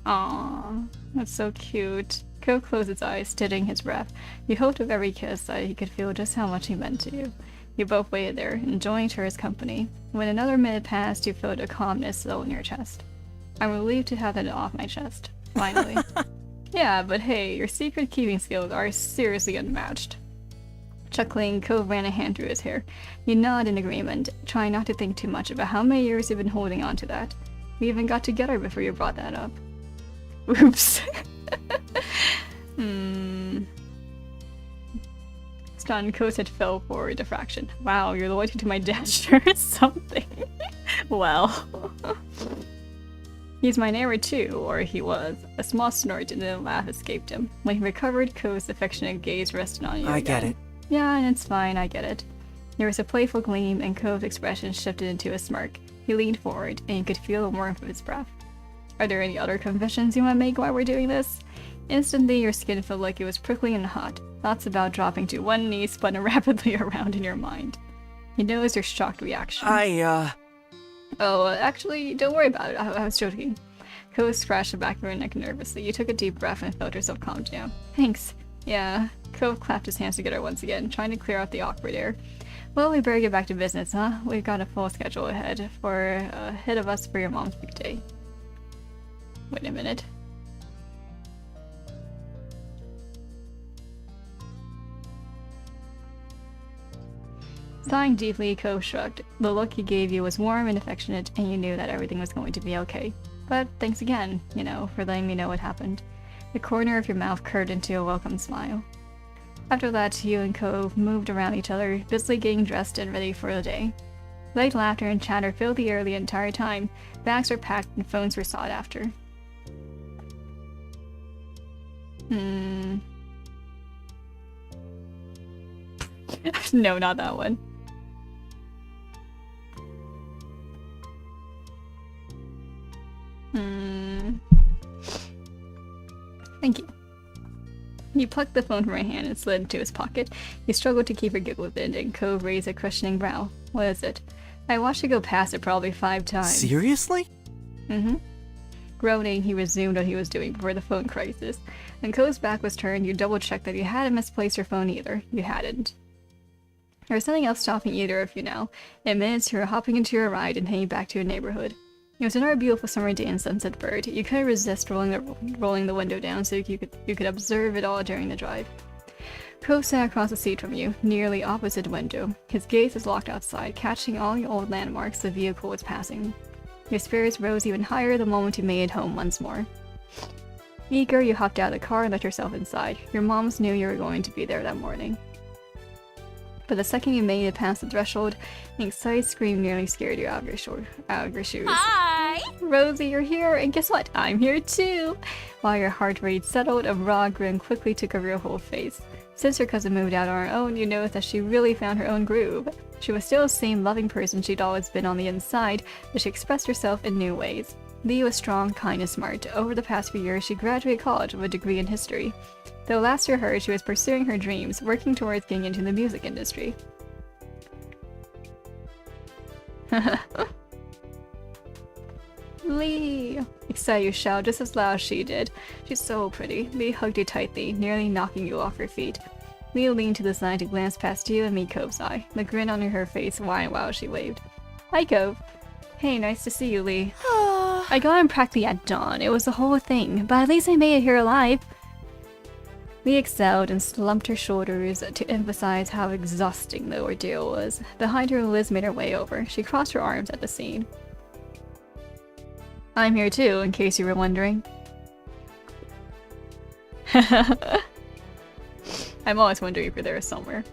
Aww, that's so cute. Ko closed his eyes, steadying his breath. You hoped with every kiss that he could feel just how much he meant to you. You both waited there, enjoying each other's company. When another minute passed, you felt a calmness settle in your chest. I'm relieved to have that off my chest. Finally. Yeah, but hey, your secret-keeping skills are seriously unmatched. Chuckling, Ko ran a hand through his hair. You nodded in agreement, trying not to think too much about how many years you've been holding on to that. We even got together before you brought that up. Oops. Stunned, Ko's head fell forward a fraction. Wow, your loyalty to my dad sure is something. Well. He's my neighbor too, or he was. A small snort and then a laugh escaped him. When he recovered, Ko's affectionate gaze rested on you I again. get it. Yeah, and it's fine, I get it. There was a playful gleam, and Ko's expression shifted into a smirk. He leaned forward, and you could feel the warmth of his breath. Are there any other confessions you want to make while we're doing this? Instantly, your skin felt like it was prickly and hot. Thoughts about dropping to one knee spun rapidly around in your mind. You noticed your shocked reaction. Oh, actually, don't worry about it. I was joking. Ko scratched the back of her neck nervously. You took a deep breath and felt yourself calm down. Thanks. Yeah. Ko clapped his hands together once again, trying to clear out the awkward air. Well, we better get back to business, huh? We've got a full schedule ahead of us for your mom's big day. Wait a minute. Sighing deeply, Ko shrugged. The look he gave you was warm and affectionate, and you knew that everything was going to be okay. But thanks again, for letting me know what happened. The corner of your mouth curved into a welcome smile. After that, you and Ko moved around each other, busily getting dressed and ready for the day. Light laughter and chatter filled the air the entire time. Bags were packed and phones were sought after. No, not that one. Thank you. He plucked the phone from her hand and slid into his pocket. He struggled to keep her giggle within, and Ko raised a questioning brow. What is it? I watched you go past it probably 5 times. Seriously? Groaning, he resumed what he was doing before the phone crisis. When Ko's back was turned, you double-checked that you hadn't misplaced your phone either. You hadn't. There was something else stopping either of you now. In minutes, you were hopping into your ride and heading back to your neighborhood. It was another beautiful summer day in Sunset Bird. You couldn't resist rolling the window down so you could observe it all during the drive. Ko sat across the seat from you, nearly opposite the window. His gaze was locked outside, catching all the old landmarks the vehicle was passing. Your spirits rose even higher the moment you made it home once more. Eager, you hopped out of the car and let yourself inside. Your moms knew you were going to be there that morning. But the second you made it past the threshold, an excited scream nearly scared you out of your shoes. Hi! Rosie, you're here, and guess what? I'm here too! While your heart rate settled, a broad grin quickly took over your whole face. Since her cousin moved out on her own, you noticed that she really found her own groove. She was still the same loving person she'd always been on the inside, but she expressed herself in new ways. Lee was strong, kind, and smart. Over the past few years, she graduated college with a degree in history. Though last you heard, she was pursuing her dreams, working towards getting into the music industry. Lee! Hsialu shouted just as loud as she did. She's so pretty. Lee hugged you tightly, nearly knocking you off your feet. Lee leaned to the side to glance past you and meet Kove's eye. The grin on her face widened while she waved. Hi, Kove. Hey, nice to see you, Lee. I got him practically at dawn. It was the whole thing, but at least I made it here alive. Lee exhaled and slumped her shoulders to emphasize how exhausting the ordeal was. Behind her, Liz made her way over. She crossed her arms at the scene. I'm here too, in case you were wondering. I'm always wondering if you're there somewhere.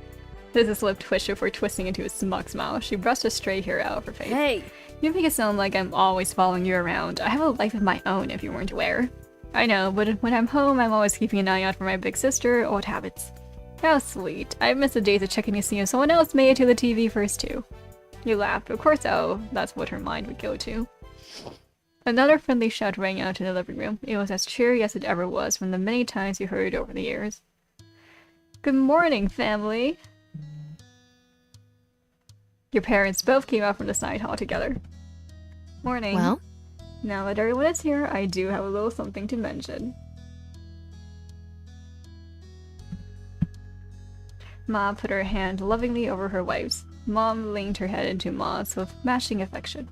Liz's lip twitched before twisting into a smug smile. She brushed a stray hair out of her face. Hey! You make it sound like I'm always following you around. I have a life of my own, if you weren't aware. I know, but when I'm home, I'm always keeping an eye out for my big sister. Old habits. How sweet. I miss the days of checking to see if someone else made it to the TV first, too. You laughed. Of course, that's what her mind would go to. Another friendly shout rang out in the living room. It was as cheery as it ever was from the many times you heard it over the years. Good morning, family! Your parents both came out from the side hall together. Morning. Well? Now that everyone is here, I do have a little something to mention. Ma put her hand lovingly over her wife's. Mom leaned her head into Ma's with matching affection.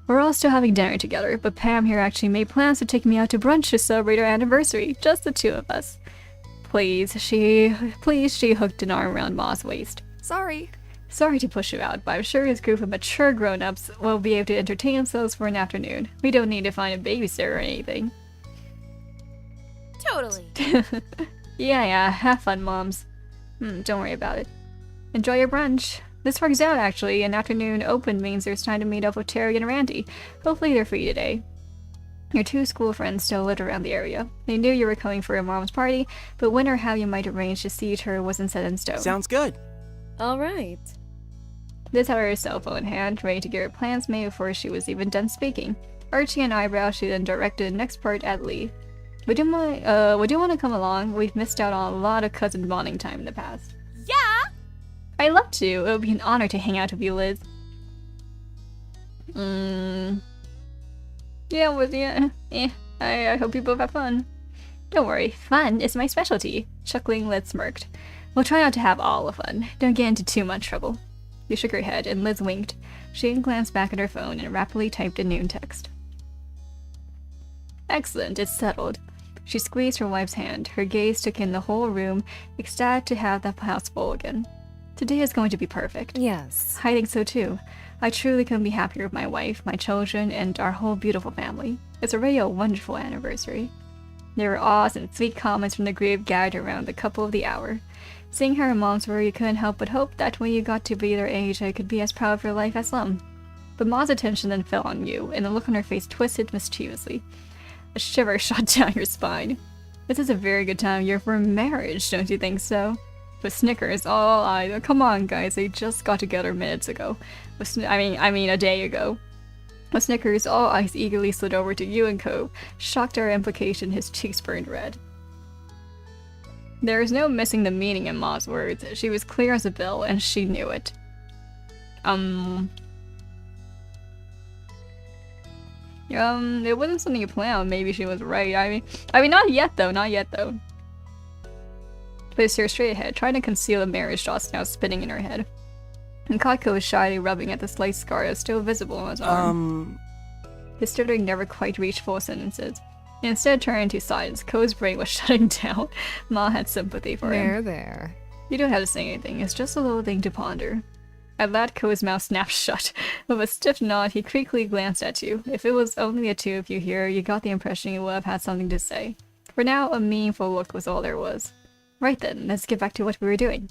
We're all still having dinner together, but Pam here actually made plans to take me out to brunch to celebrate our anniversary, just the two of us. Please, she hooked an arm around Ma's waist. Sorry. Sorry to push you out, but I'm sure his group of mature grown-ups will be able to entertain themselves for an afternoon. We don't need to find a babysitter or anything. Totally. Yeah, have fun, moms. Don't worry about it. Enjoy your brunch. This works out, actually. An afternoon open means there's time to meet up with Terry and Randy. Hopefully they're free today. Your two school friends still lived around the area. They knew you were coming for your mom's party, but when or how you might arrange to see each other wasn't set in stone. Sounds good. Alright. Liz had her cell phone in hand, ready to get her plans made before she was even done speaking. Arching an eyebrow, she then directed the next part at Lee. Would you want to come along? We've missed out on a lot of cousin bonding time in the past. Yeah! I'd love to. It would be an honor to hang out with you, Liz. I hope you both have fun. Don't worry, fun is my specialty. Chuckling, Liz smirked. We'll try not to have all the fun. Don't get into too much trouble. She shook her head, and Liz winked. She glanced back at her phone and rapidly typed a new text. Excellent, it's settled. She squeezed her wife's hand. Her gaze took in the whole room, ecstatic to have the house full again. Today is going to be perfect. Yes. I think so too. I truly couldn't be happier with my wife, my children, and our whole beautiful family. It's already a wonderful anniversary. There were awes and sweet comments from the group gathered around the couple of the hour. Seeing how her moms were, you couldn't help but hope that when you got to be their age, I could be as proud of your life as them. But Ma's attention then fell on you, and the look on her face twisted mischievously. A shiver shot down your spine. This is a very good time of year for marriage, don't you think so? With Snickers, all eyes. Come on, guys, they just got together minutes ago. I mean, a day ago. With Snickers, all eyes eagerly slid over to you and Co. Shocked at our implication, his cheeks burned red. There is no missing the meaning in Ma's words. She was clear as a bell, and she knew it. It wasn't something you planned on. Maybe she was right. I mean, not yet though. Liz stared straight ahead, trying to conceal the marriage thoughts now spinning in her head. And Katko was shyly rubbing at the slight scar that's still visible on his arm. His stuttering never quite reached full sentences. Instead, turning to silence, Ko's brain was shutting down. Ma had sympathy for him. There. You don't have to say anything. It's just a little thing to ponder. At that, Ko's mouth snapped shut. With a stiff nod, he quickly glanced at you. If it was only the two of you here, you got the impression you would have had something to say. For now, a meaningful look was all there was. Right then, let's get back to what we were doing.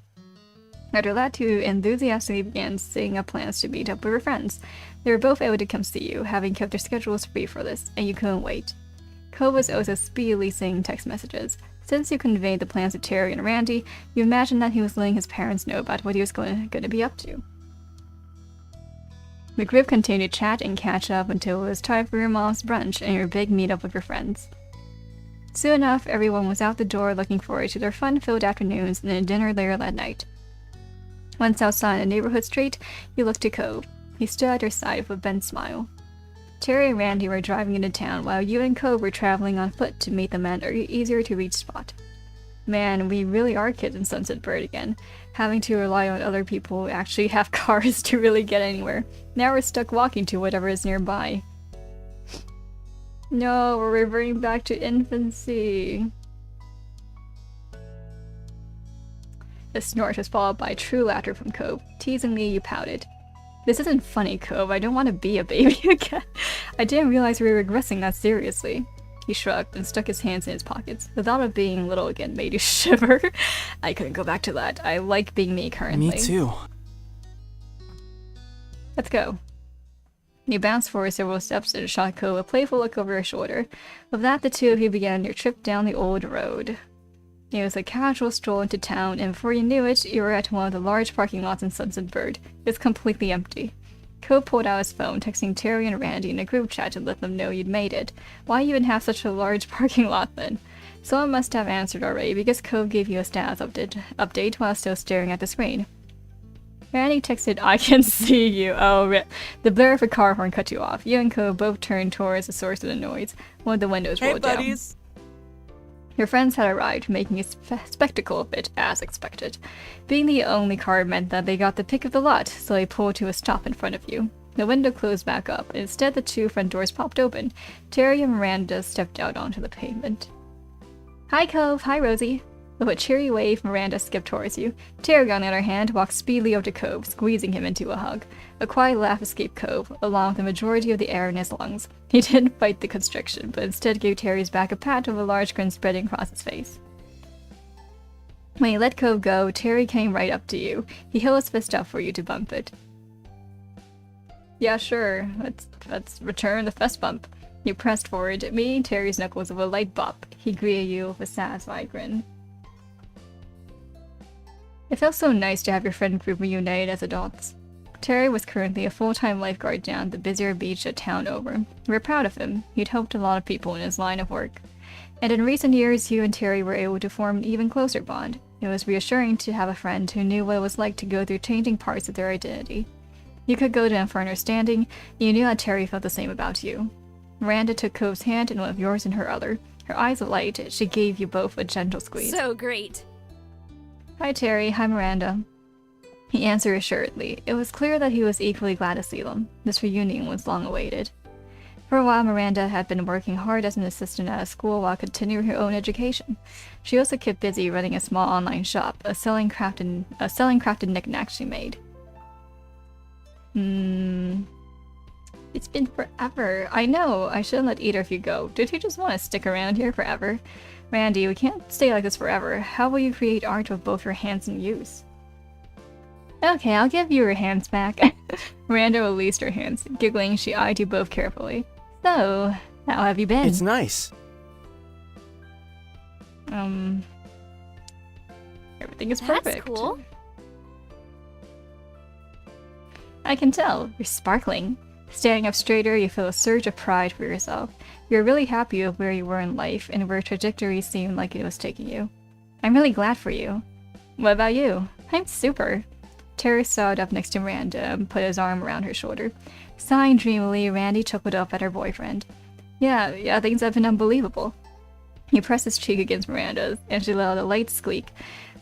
After that, two enthusiastically began setting up plans to meet up with your friends. They were both able to come see you, having kept their schedules free for this, and you couldn't wait. Ko was also speedily sending text messages. Since you conveyed the plans to Terry and Randy, you imagined that he was letting his parents know about what he was going to be up to. The group continued to chat and catch up until it was time for your mom's brunch and your big meetup with your friends. Soon enough, everyone was out the door looking forward to their fun-filled afternoons and a dinner later that night. Once outside the neighborhood street, you looked to Ko. He stood at her side with a bent smile. Terry and Randy were driving into town while you and Co were traveling on foot to meet them at an easier-to-reach spot. Man, we really are kids in Sunset Bird again, having to rely on other people who actually have cars to really get anywhere. Now we're stuck walking to whatever is nearby. No, we're reverting back to infancy. The snort was followed by true laughter from Cove. Teasingly, you pouted. This isn't funny, Cove. I don't want to be a baby again. I didn't realize we were regressing that seriously. He shrugged and stuck his hands in his pockets. The thought of being little again made you shiver. I couldn't go back to that. I like being me currently. Me too. Let's go. You bounced forward several steps and shot Cove a playful look over her shoulder. With that, the two of you began your trip down the old road. It was a casual stroll into town, and before you knew it, you were at one of the large parking lots in Sunset Bird. It was completely empty. Cove pulled out his phone, texting Terry and Randy in a group chat to let them know you'd made it. Why even have such a large parking lot then? Someone must have answered already, because Cove gave you a status update while still staring at the screen. Randy texted, I can see you. Oh, rip. The blare of a car horn cut you off. You and Cove both turned towards the source of the noise. One of the windows rolled down. Your friends had arrived, making a spectacle of it, as expected. Being the only car meant that they got the pick of the lot, so they pulled to a stop in front of you. The window closed back up, and instead the two front doors popped open. Terry and Miranda stepped out onto the pavement. Hi, Cove. Hi, Rosie. With a cheery wave, Miranda skipped towards you. Terry, on the other hand, walked speedily over to Cove, squeezing him into a hug. A quiet laugh escaped Cove, along with the majority of the air in his lungs. He didn't fight the constriction, but instead gave Terry's back a pat with a large grin spreading across his face. When he let Cove go, Terry came right up to you. He held his fist up for you to bump it. Yeah, sure. Let's return the fist bump. You pressed forward, meeting Terry's knuckles with a light bop. He greeted you with a satisfied grin. It felt so nice to have your friend group reunited as adults. Terry was currently a full-time lifeguard down the busier beach a town over. We were proud of him. He'd helped a lot of people in his line of work. And in recent years, you and Terry were able to form an even closer bond. It was reassuring to have a friend who knew what it was like to go through changing parts of their identity. You could go to him for understanding, and you knew that Terry felt the same about you. Miranda took Cove's hand and one of yours in her other. Her eyes alight, she gave you both a gentle squeeze. So great. Hi, Terry. Hi, Miranda. He answered assuredly. It was clear that he was equally glad to see them. This reunion was long awaited. For a while, Miranda had been working hard as an assistant at a school while continuing her own education. She also kept busy running a small online shop, selling crafted knickknacks she made. It's been forever. I know. I shouldn't let either of you go. Did you just want to stick around here forever? Randy, we can't stay like this forever. How will you create art with both your hands in use? Okay, I'll give you your hands back. Miranda released her hands. Giggling, she eyed you both carefully. So, how have you been? It's nice. Everything is perfect. That's cool. I can tell. You're sparkling. Standing up straighter, you feel a surge of pride for yourself. You're really happy with where you were in life and where trajectory seemed like it was taking you. I'm really glad for you. What about you? I'm super. Terry sat up next to Miranda and put his arm around her shoulder. Sighing dreamily, Randy chuckled up at her boyfriend. Yeah, things have been unbelievable. He pressed his cheek against Miranda's, and she let out a light squeak.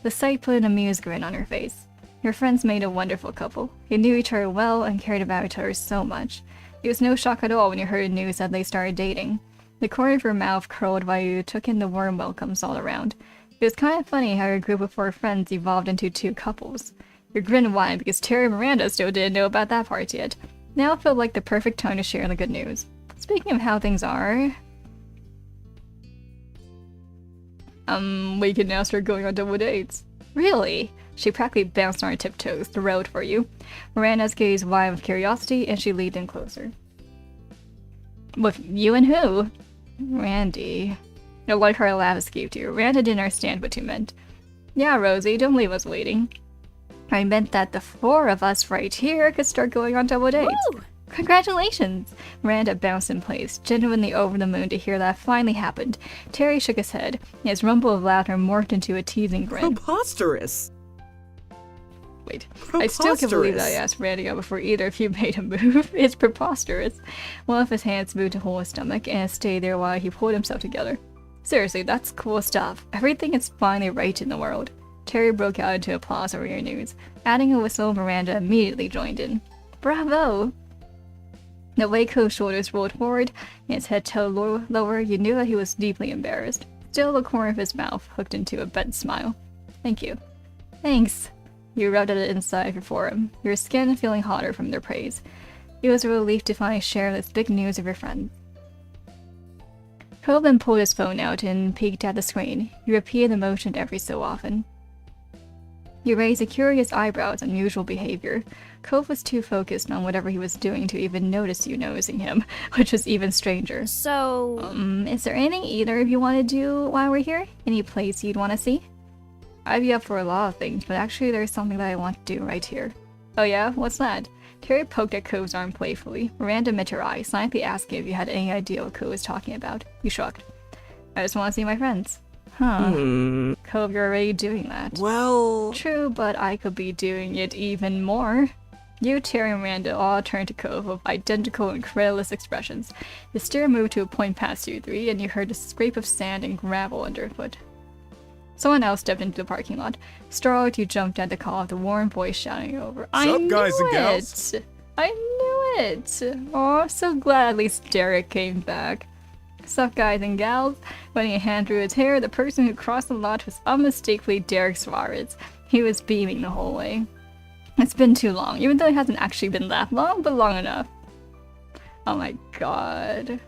The sight put an amused grin on her face. Your friends made a wonderful couple. They knew each other well and cared about each other so much. It was no shock at all when you heard the news that they started dating. The corner of your mouth curled while you took in the warm welcomes all around. It was kind of funny how your group of 4 friends evolved into 2 couples. Your grin widened because Terry and Miranda still didn't know about that part yet. Now it felt like the perfect time to share the good news. Speaking of how things are... we can now start going on double dates. Really? She practically bounced on her tiptoes, thrilled for you. Miranda's gaze widened with curiosity, and she leaned in closer. With you and who? Randy. A light-hearted laugh escaped you. Miranda didn't understand what you meant. Yeah, Rosie, don't leave us waiting. I meant that the 4 of us right here could start going on double dates. Woo! Congratulations! Miranda bounced in place, genuinely over the moon to hear that finally happened. Terry shook his head, and his rumble of laughter morphed into a teasing grin. Preposterous! Wait, I still can't believe that I asked Randy out before either of you made a move. It's preposterous. One of his hands moved to hold his stomach, and it stayed there while he pulled himself together. Seriously, that's cool stuff. Everything is finally right in the world. Terry broke out into applause over your news. Adding a whistle, Miranda immediately joined in. Bravo! The way Cove's shoulders rolled forward, and his head tilted lower, you knew that he was deeply embarrassed. Still, the corner of his mouth hooked into a bent smile. Thank you. Thanks. You rubbed at it inside your forearm, your skin feeling hotter from their praise. It was a relief to finally share this big news of your friends. Cove then pulled his phone out and peeked at the screen. He repeated the motion every so often. You raised a curious eyebrow at unusual behavior. Cove was too focused on whatever he was doing to even notice you noticing him, which was even stranger. So... Is there anything either of you want to do while we're here? Any place you'd want to see? I'd be up for a lot of things, but actually there's something that I want to do right here. Oh yeah? What's that? Terry poked at Cove's arm playfully. Miranda met your eye, silently asking if you had any idea what Cove was talking about. You shrugged. I just want to see my friends. Huh. Cove, you're already doing that. Well... True, but I could be doing it even more. You, Terry, and Miranda all turned to Cove with identical, incredulous expressions. The stair moved to a point past you three, and you heard a scrape of sand and gravel underfoot. Someone else stepped into the parking lot. Startled, you jumped at the call of the warm voice shouting over. I knew guys and it! gals? I knew it! Oh, so glad at least Derek came back. Sup, guys and gals? Running a hand through his hair, the person who crossed the lot was unmistakably Derek Suarez. He was beaming the whole way. It's been too long, even though it hasn't actually been that long, but long enough. Oh my god.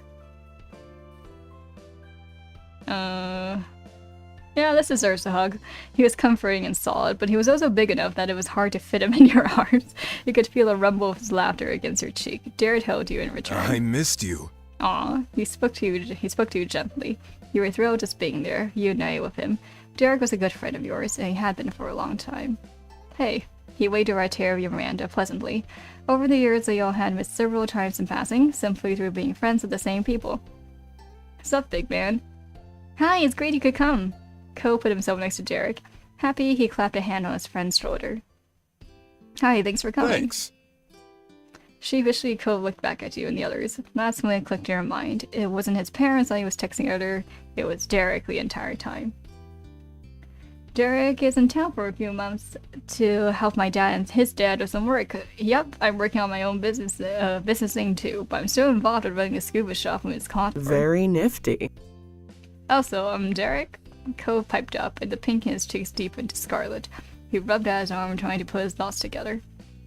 Yeah, this deserves a hug. He was comforting and solid, but he was also big enough that it was hard to fit him in your arms. You could feel a rumble of his laughter against your cheek. Derek held you in return. I missed you. Aw, he spoke to you gently. You were thrilled just being there, united with him. Derek was a good friend of yours, and he had been for a long time. Hey, he waved a right hair of your Miranda pleasantly. Over the years, they all had met several times in passing, simply through being friends with the same people. Sup, big man? Hi, it's great you could come. Ko put himself next to Derek. Happy, he clapped a hand on his friend's shoulder. Hi, thanks for coming. Thanks. Sheepishly, Ko looked back at you and the others. That's when it clicked in your mind. It wasn't his parents that he was texting earlier, it was Derek the entire time. Derek is in town for a few months to help my dad and his dad with some work. Yep, I'm working on my own business thing too, but I'm still involved in running a scuba shop in Wisconsin. Very nifty. Also, Derek? Ko piped up, and the pink in his cheeks deepened to scarlet. He rubbed at his arm, trying to put his thoughts together.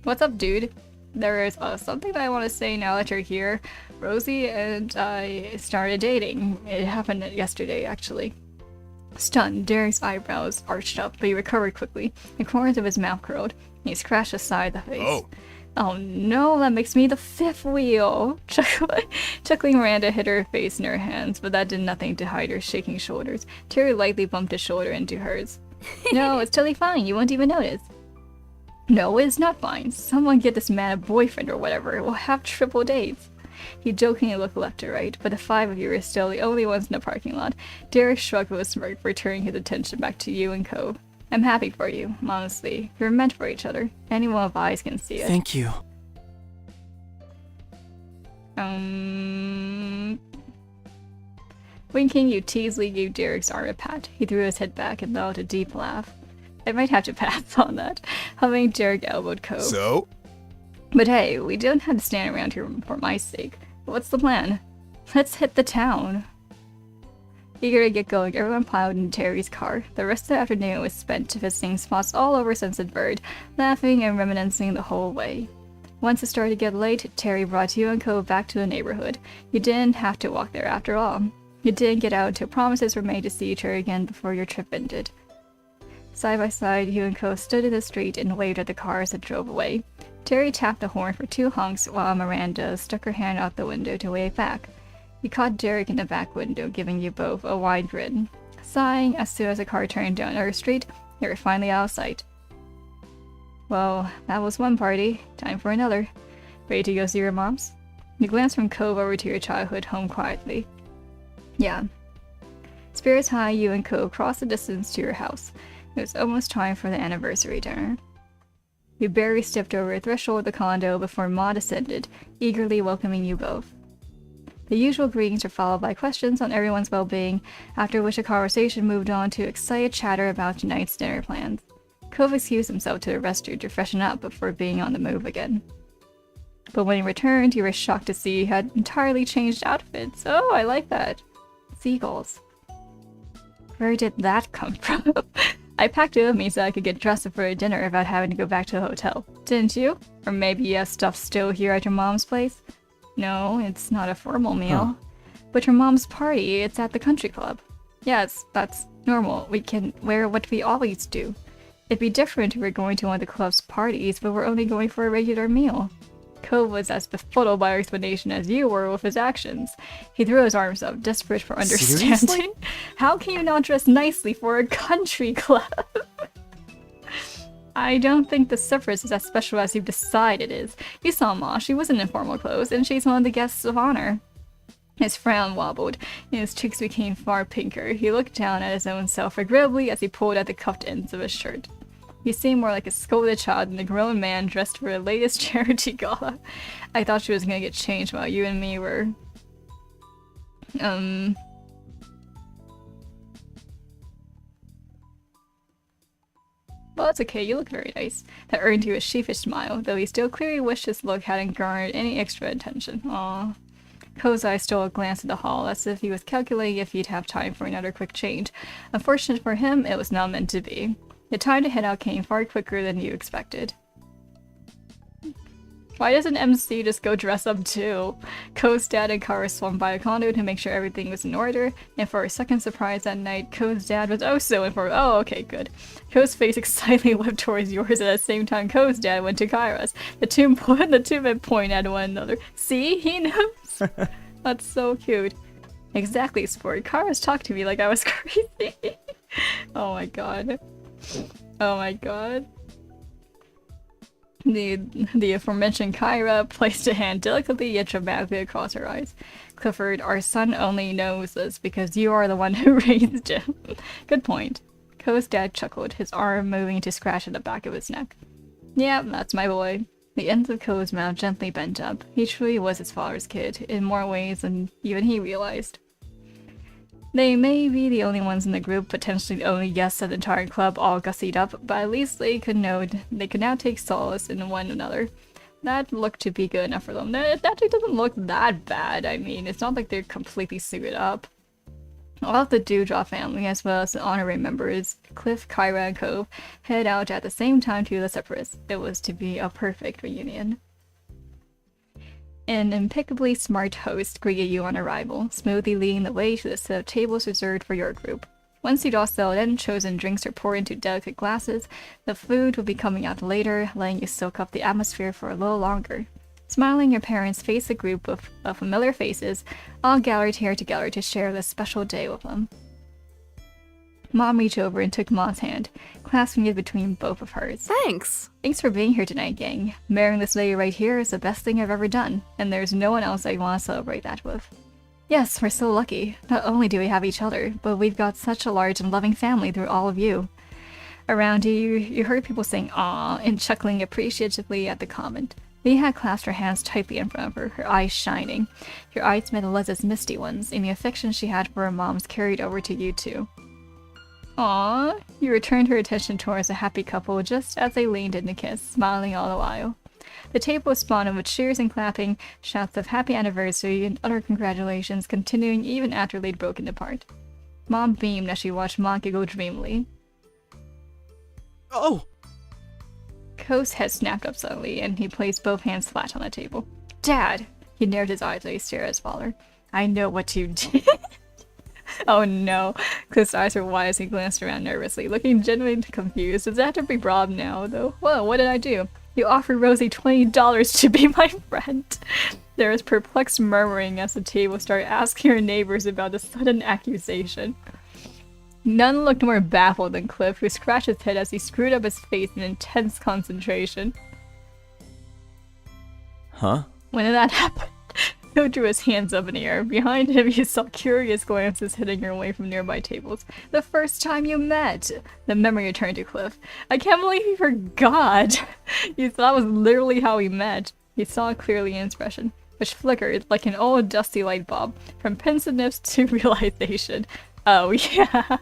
What's up, dude? There is something that I want to say now that you're here. Rosie and I started dating. It happened yesterday, actually. Stunned, Derek's eyebrows arched up, but he recovered quickly. The corners of his mouth curled, and he scratched aside the face. Oh. Oh no, that makes me the fifth wheel! Chuckling, Miranda hid her face in her hands, but that did nothing to hide her shaking shoulders. Terry lightly bumped his shoulder into hers. No, it's totally fine, you won't even notice. No, it's not fine. Someone get this man a boyfriend or whatever. We'll have triple dates. He jokingly looked left to right, but the five of you were still the only ones in the parking lot. Derek shrugged with a smirk, returning his attention back to you and Ko. I'm happy for you, honestly. You're meant for each other. Anyone with eyes can see it. Thank you. Winking, you teasingly gave Derek's arm a pat. He threw his head back and let a deep laugh. I might have to pass on that. Humming, Derek elbowed Ko. So? But hey, we don't have to stand around here for my sake. What's the plan? Let's hit the town. Eager to get going, everyone piled into Terry's car. The rest of the afternoon was spent visiting spots all over Sunset Bird, laughing and reminiscing the whole way. Once it started to get late, Terry brought you and Ko back to the neighborhood. You didn't have to walk there after all. You didn't get out until promises were made to see each other again before your trip ended. Side by side, you and Ko stood in the street and waved at the cars that drove away. Terry tapped the horn for 2 honks while Miranda stuck her hand out the window to wave back. You caught Derek in the back window, giving you both a wide grin. Sighing, as soon as the car turned down our street, you were finally out of sight. Well, that was one party. Time for another. Ready to go see your moms? You glanced from Cove over to your childhood home quietly. Yeah. Spirits high, you and Ko crossed the distance to your house. It was almost time for the anniversary dinner. You barely stepped over the threshold of the condo before Ma descended, eagerly welcoming you both. The usual greetings were followed by questions on everyone's well-being, after which the conversation moved on to excited chatter about tonight's dinner plans. Cove excused himself to the restroom to freshen up before being on the move again. But when he returned, you were shocked to see he had entirely changed outfits. Oh, I like that. Seagulls. Where did that come from? I packed it with me so I could get dressed for dinner without having to go back to the hotel. Didn't you? Or maybe you have stuff still here at your mom's place? No, it's not a formal meal. But your mom's party, it's at the country club. Yes, that's normal. We can wear what we always do. It'd be different if we're going to one of the club's parties, but we're only going for a regular meal. Cove was as befuddled by our explanation as you were with his actions. He threw his arms up, desperate for understanding. Seriously? How can you not dress nicely for a country club? I don't think the surface is as special as you've decided it is. You saw Ma, she wasn't in formal clothes, and she's one of the guests of honor. His frown wobbled, and his cheeks became far pinker. He looked down at his own self regrettably as he pulled at the cuffed ends of his shirt. He seemed more like a scolded child than a grown man dressed for the latest charity gala. I thought she was gonna get changed while you and me were... Well, it's okay, you look very nice. That earned you a sheepish smile, though he still clearly wished his look hadn't garnered any extra attention. Aww. Kozai stole a glance at the hall, as if he was calculating if he'd have time for another quick change. Unfortunate for him, it was not meant to be. The time to head out came far quicker than you expected. Why doesn't MC just go dress up too? Ko's dad and Kara swung by a condo to make sure everything was in order, and for a second surprise that night, Ko's dad was also informed. Oh, okay, good. Ko's face excitedly whipped towards yours at the same time Ko's dad went to Kyra's. The two men point at one another. See? He knows! That's so cute. Exactly, sport. Kara's talked to me like I was crazy. Oh my god. Oh my god. The aforementioned Kyra placed a hand delicately yet dramatically across her eyes. Clifford, our son only knows this because you are the one who raised him. Good point. Ko's dad chuckled, his arm moving to scratch at the back of his neck. Yeah, that's my boy. The ends of Ko's mouth gently bent up. He truly was his father's kid, in more ways than even he realized. They may be the only ones in the group, potentially the only guests of the entire club all gussied up, but at least they could now take solace in one another. That looked to be good enough for them. It actually doesn't look that bad. I mean, it's not like they're completely suited up. All of the Dewdrop family, as well as the honorary members, Cliff, Kyra, and Cove, head out at the same time to the Cypress. It was to be a perfect reunion. An impeccably smart host greeted you on arrival, smoothly leading the way to the set of tables reserved for your group. Once you'd all settled in, chosen drinks were poured into delicate glasses, the food would be coming out later, letting you soak up the atmosphere for a little longer. Smiling, your parents faced a group of familiar faces, all gathered here together to share this special day with them. Mom reached over and took Ma's hand, clasping it between both of hers. Thanks. Thanks for being here tonight, gang. Marrying this lady right here is the best thing I've ever done, and there's no one else I want to celebrate that with. Yes, we're so lucky. Not only do we have each other, but we've got such a large and loving family through all of you. Around you heard people saying "aww" and chuckling appreciatively at the comment. Leah had clasped her hands tightly in front of her, her eyes shining. Your eyes met Eliza's misty ones, and the affection she had for her mom's carried over to you too. Aww, you returned her attention towards the happy couple just as they leaned in to kiss, smiling all the while. The table responded with cheers and clapping, shouts of happy anniversary and utter congratulations continuing even after they'd broken apart. Mom beamed as she watched Ma giggle dreamily. Oh! Ko's head snapped up suddenly, and he placed both hands flat on the table. Dad! He narrowed his eyes as he stared at his father. I know what you did. Oh no. Cliff's eyes were wide as he glanced around nervously, looking genuinely confused. Does that have to be Rob now, though? Well, what did I do? You offered Rosie $20 to be my friend. There was perplexed murmuring as the table started asking her neighbors about the sudden accusation. None looked more baffled than Cliff, who scratched his head as he screwed up his face in intense concentration. Huh? When did that happen? Phil drew his hands up in the air. Behind him, you saw curious glances hitting her away from nearby tables. The first time you met! The memory returned to Cliff. I can't believe you forgot! You thought was literally how we met. He saw clearly an expression, which flickered like an old dusty light bulb, from pensiveness to realization. Oh, yeah.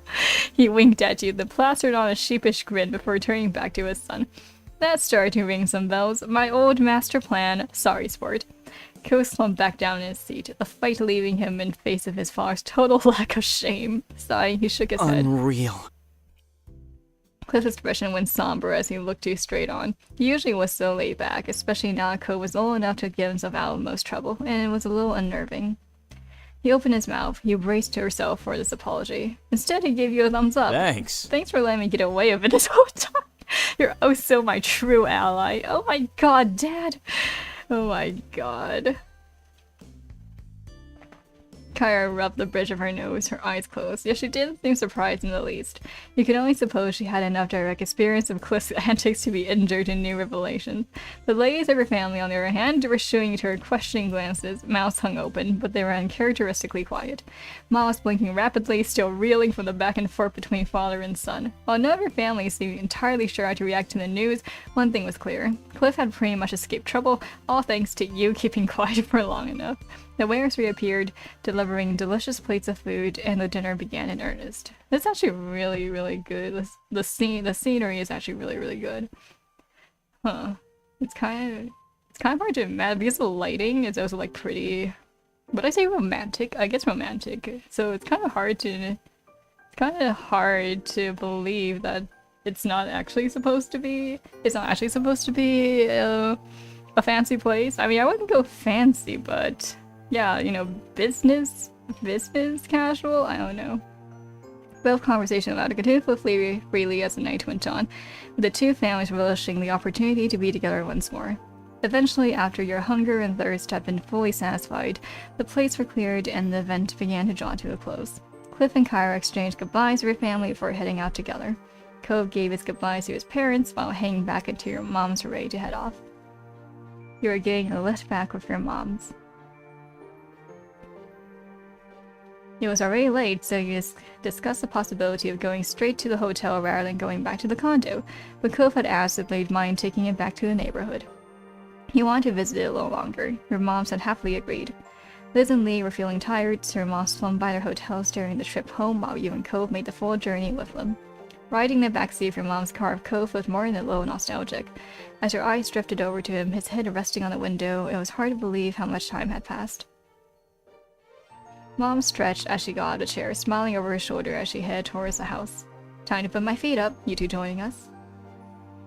He winked at you, then plastered on a sheepish grin before turning back to his son. That started to ring some bells. My old master plan. Sorry, sport. Ko slumped back down in his seat, the fight leaving him in face of his father's total lack of shame. Sighing, he shook his head. Unreal. Cliff's expression went somber as he looked you straight on. He usually was so laid back, especially now that Cove was old enough to get himself out of most trouble, and it was a little unnerving. He opened his mouth. You braced yourself for this apology. Instead, he gave you a thumbs up. Thanks. Thanks for letting me get away with it this whole time. You're oh so my true ally. Oh my god, Dad. Oh my god. Kyra rubbed the bridge of her nose, her eyes closed, yet she didn't seem surprised in the least. You could only suppose she had enough direct experience of Cliff's antics to be injured in new revelations. The ladies of her family, on the other hand, were shooting at her questioning glances, mouths hung open, but they were uncharacteristically quiet. Ma was blinking rapidly, still reeling from the back and forth between father and son. While none of her family seemed entirely sure how to react to the news, one thing was clear. Cliff had pretty much escaped trouble, all thanks to you keeping quiet for long enough. The waiters reappeared, delivering delicious plates of food, and the dinner began in earnest. It's actually really, really good. The scenery is actually really, really good. Huh. It's kind of hard to imagine because the lighting is also like pretty. Would I say romantic? I guess romantic. So it's kind of hard to believe that it's not actually supposed to be. It's not actually supposed to be a fancy place. I mean, I wouldn't go fancy, but. Yeah, you know, business casual, I don't know. Both conversation allowed to continue freely as the night went on, with the two families relishing the opportunity to be together once more. Eventually, after your hunger and thirst had been fully satisfied, the plates were cleared and the event began to draw to a close. Cliff and Kyra exchanged goodbyes to her family before heading out together. Cove gave his goodbyes to his parents while hanging back until your moms were ready to head off. You were getting a lift back with your moms. It was already late, so you discussed the possibility of going straight to the hotel rather than going back to the condo, but Cove had asked if they'd mind taking it back to the neighborhood. He wanted to visit it a little longer. Your moms had happily agreed. Liz and Lee were feeling tired, so your moms swung by their hotels during the trip home while you and Cove made the full journey with them. Riding the backseat of your mom's car, Cove was more than a little nostalgic. As your eyes drifted over to him, his head resting on the window, it was hard to believe how much time had passed. Mom stretched as she got out of the chair, smiling over her shoulder as she headed towards the house. Time to put my feet up, you two joining us?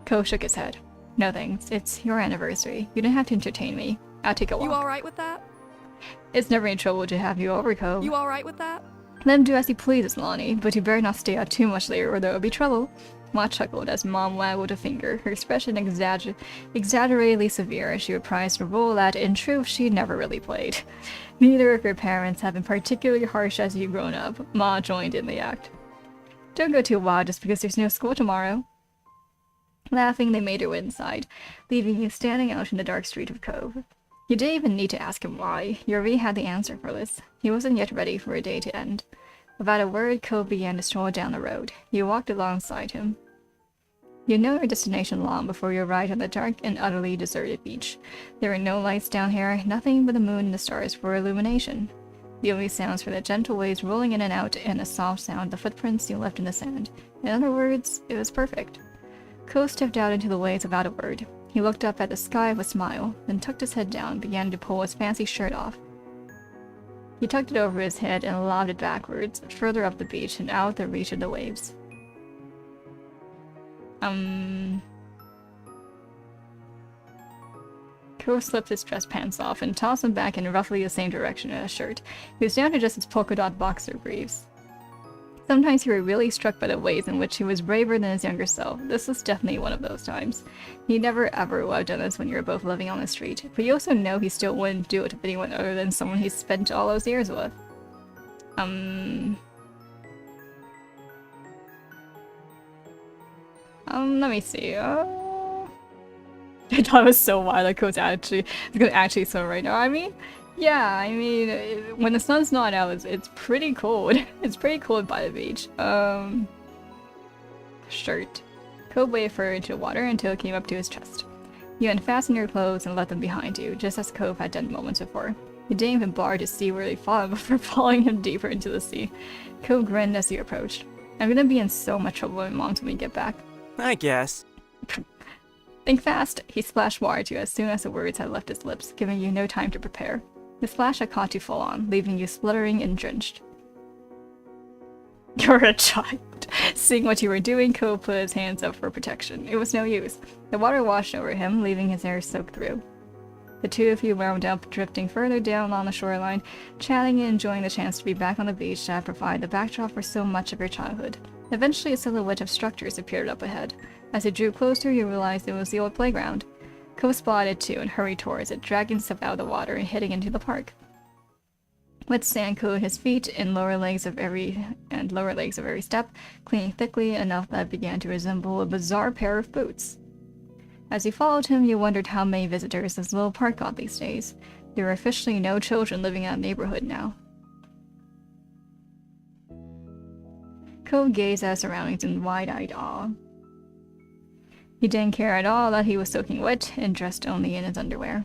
Cove shook his head. No thanks, it's your anniversary. You don't have to entertain me. I'll take a walk. You alright with that? It's never any trouble to have you over, Cove. You alright with that? Let him do as he pleases, Lonnie, but you better not stay out too much later or there will be trouble. Ma chuckled as Mom waggled a finger, her expression exaggeratedly severe as she reprised a role that, in truth, she never really played. Neither of your parents have been particularly harsh as you've grown up. Ma joined in the act. Don't go too wild just because there's no school tomorrow. Laughing, they made their way inside, leaving you standing out in the dark street of Cove. You didn't even need to ask him why. You already had the answer for this. He wasn't yet ready for a day to end. Without a word, Cove began to stroll down the road. You walked alongside him. You know your destination long before you arrived on the dark and utterly deserted beach. There were no lights down here, nothing but the moon and the stars for illumination. The only sounds were the gentle waves rolling in and out and the soft sound of the footprints you left in the sand. In other words, it was perfect. Cove stepped out into the waves without a word. He looked up at the sky with a smile, then tucked his head down and began to pull his fancy shirt off. He tucked it over his head and lobbed it backwards, further up the beach and out of the reach of the waves. Cove slipped his dress pants off and tossed them back in roughly the same direction as his shirt. He was down to just his polka dot boxer briefs. Sometimes you were really struck by the ways in which he was braver than his younger self. This was definitely one of those times. He never ever would have done this when you were both living on the street, but you also know he still wouldn't do it with anyone other than someone he spent all those years with. Let me see. I thought it was so wild that Code's actually so right now. I mean, yeah, when the sun's not out, it's pretty cold. It's pretty cold by the beach. Shirt. Code waited for her into the water until it came up to his chest. You unfastened your clothes and left them behind you, just as Cove had done moments before. You didn't even bother to see where they fallen before following him deeper into the sea. Cove grinned as you approached. I'm gonna be in so much trouble with Moms when we get back. I guess. Think fast! He splashed water at you as soon as the words had left his lips, giving you no time to prepare. The splash had caught you full on, leaving you spluttering and drenched. You're a child. Seeing what you were doing, Cove put his hands up for protection. It was no use. The water washed over him, leaving his hair soaked through. The two of you wound up drifting further down along the shoreline, chatting and enjoying the chance to be back on the beach that provided the backdrop for so much of your childhood. Eventually, a silhouette of structures appeared up ahead. As you drew closer, you realized it was the old playground. Cove spotted it too and hurried towards it, dragging stuff out of the water and hitting into the park. Wet sand coated his feet and lower legs of every step, clinging thickly enough that it began to resemble a bizarre pair of boots. As you followed him, you wondered how many visitors this little park got these days. There were officially no children living in that neighborhood now. Cove gazed at his surroundings in wide-eyed awe. He didn't care at all that he was soaking wet and dressed only in his underwear.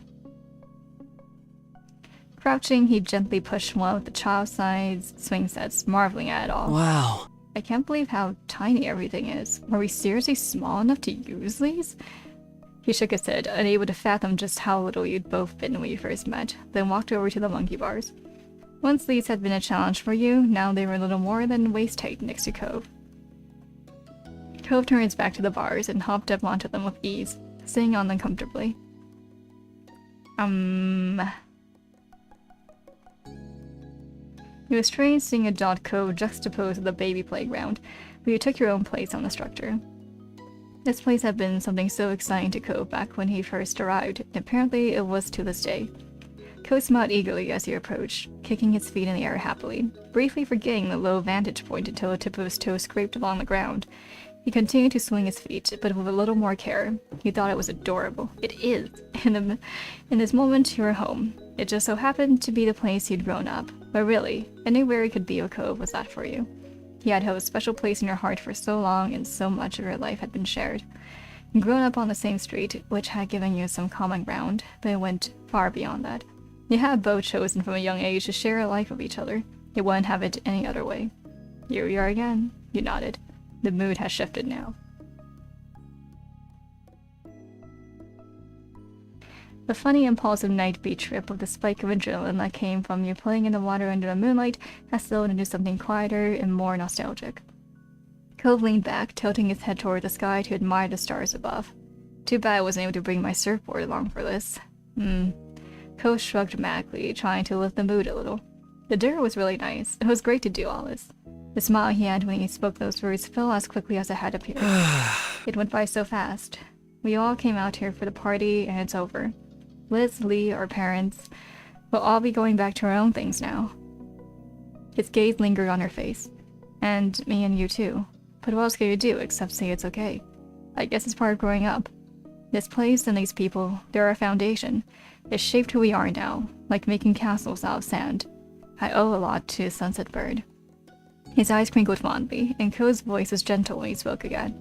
Crouching, he gently pushed one of the child-sized swing sets, marveling at it all. Wow. I can't believe how tiny everything is. Were we seriously small enough to use these? He shook his head, unable to fathom just how little you'd both been when you first met, then walked over to the monkey bars. Once these had been a challenge for you, now they were a little more than waist-height next to Cove. Cove turned his back to the bars and hopped up onto them with ease, sitting on them comfortably. It was strange seeing adult Cove juxtaposed with the baby playground, but you took your own place on the structure. This place had been something so exciting to Cove back when he first arrived, and apparently it was to this day. Cove smiled eagerly as he approached, kicking his feet in the air happily, briefly forgetting the low vantage point until the tip of his toe scraped along the ground. He continued to swing his feet, but with a little more care. He thought it was adorable. It is. In this moment, you were home. It just so happened to be the place he'd grown up. But really, anywhere he could be a Cove was that for you. He had held a special place in your heart for so long, and so much of your life had been shared. You'd grown up on the same street, which had given you some common ground, but it went far beyond that. You had both chosen from a young age to share a life with each other. You wouldn't have it any other way. Here we are again. You nodded. The mood has shifted now. The funny, impulsive night beach trip with the spike of adrenaline that came from you playing in the water under the moonlight has slowed into something quieter and more nostalgic. Cove leaned back, tilting his head toward the sky to admire the stars above. Too bad I wasn't able to bring my surfboard along for this. Cove shrugged dramatically, trying to lift the mood a little. The dinner was really nice. It was great to do all this. The smile he had when he spoke those words fell as quickly as it had appeared. It went by so fast. We all came out here for the party, and it's over. Liz, Lee, our parents, we'll all be going back to our own things now. His gaze lingered on her face. And me and you too. But what else can you do except say it's okay? I guess it's part of growing up. This place and these people, they're our foundation. It shaped who we are now, like making castles out of sand. I owe a lot to Sunset Bird. His eyes twinkled fondly, and Cove's voice was gentle when he spoke again.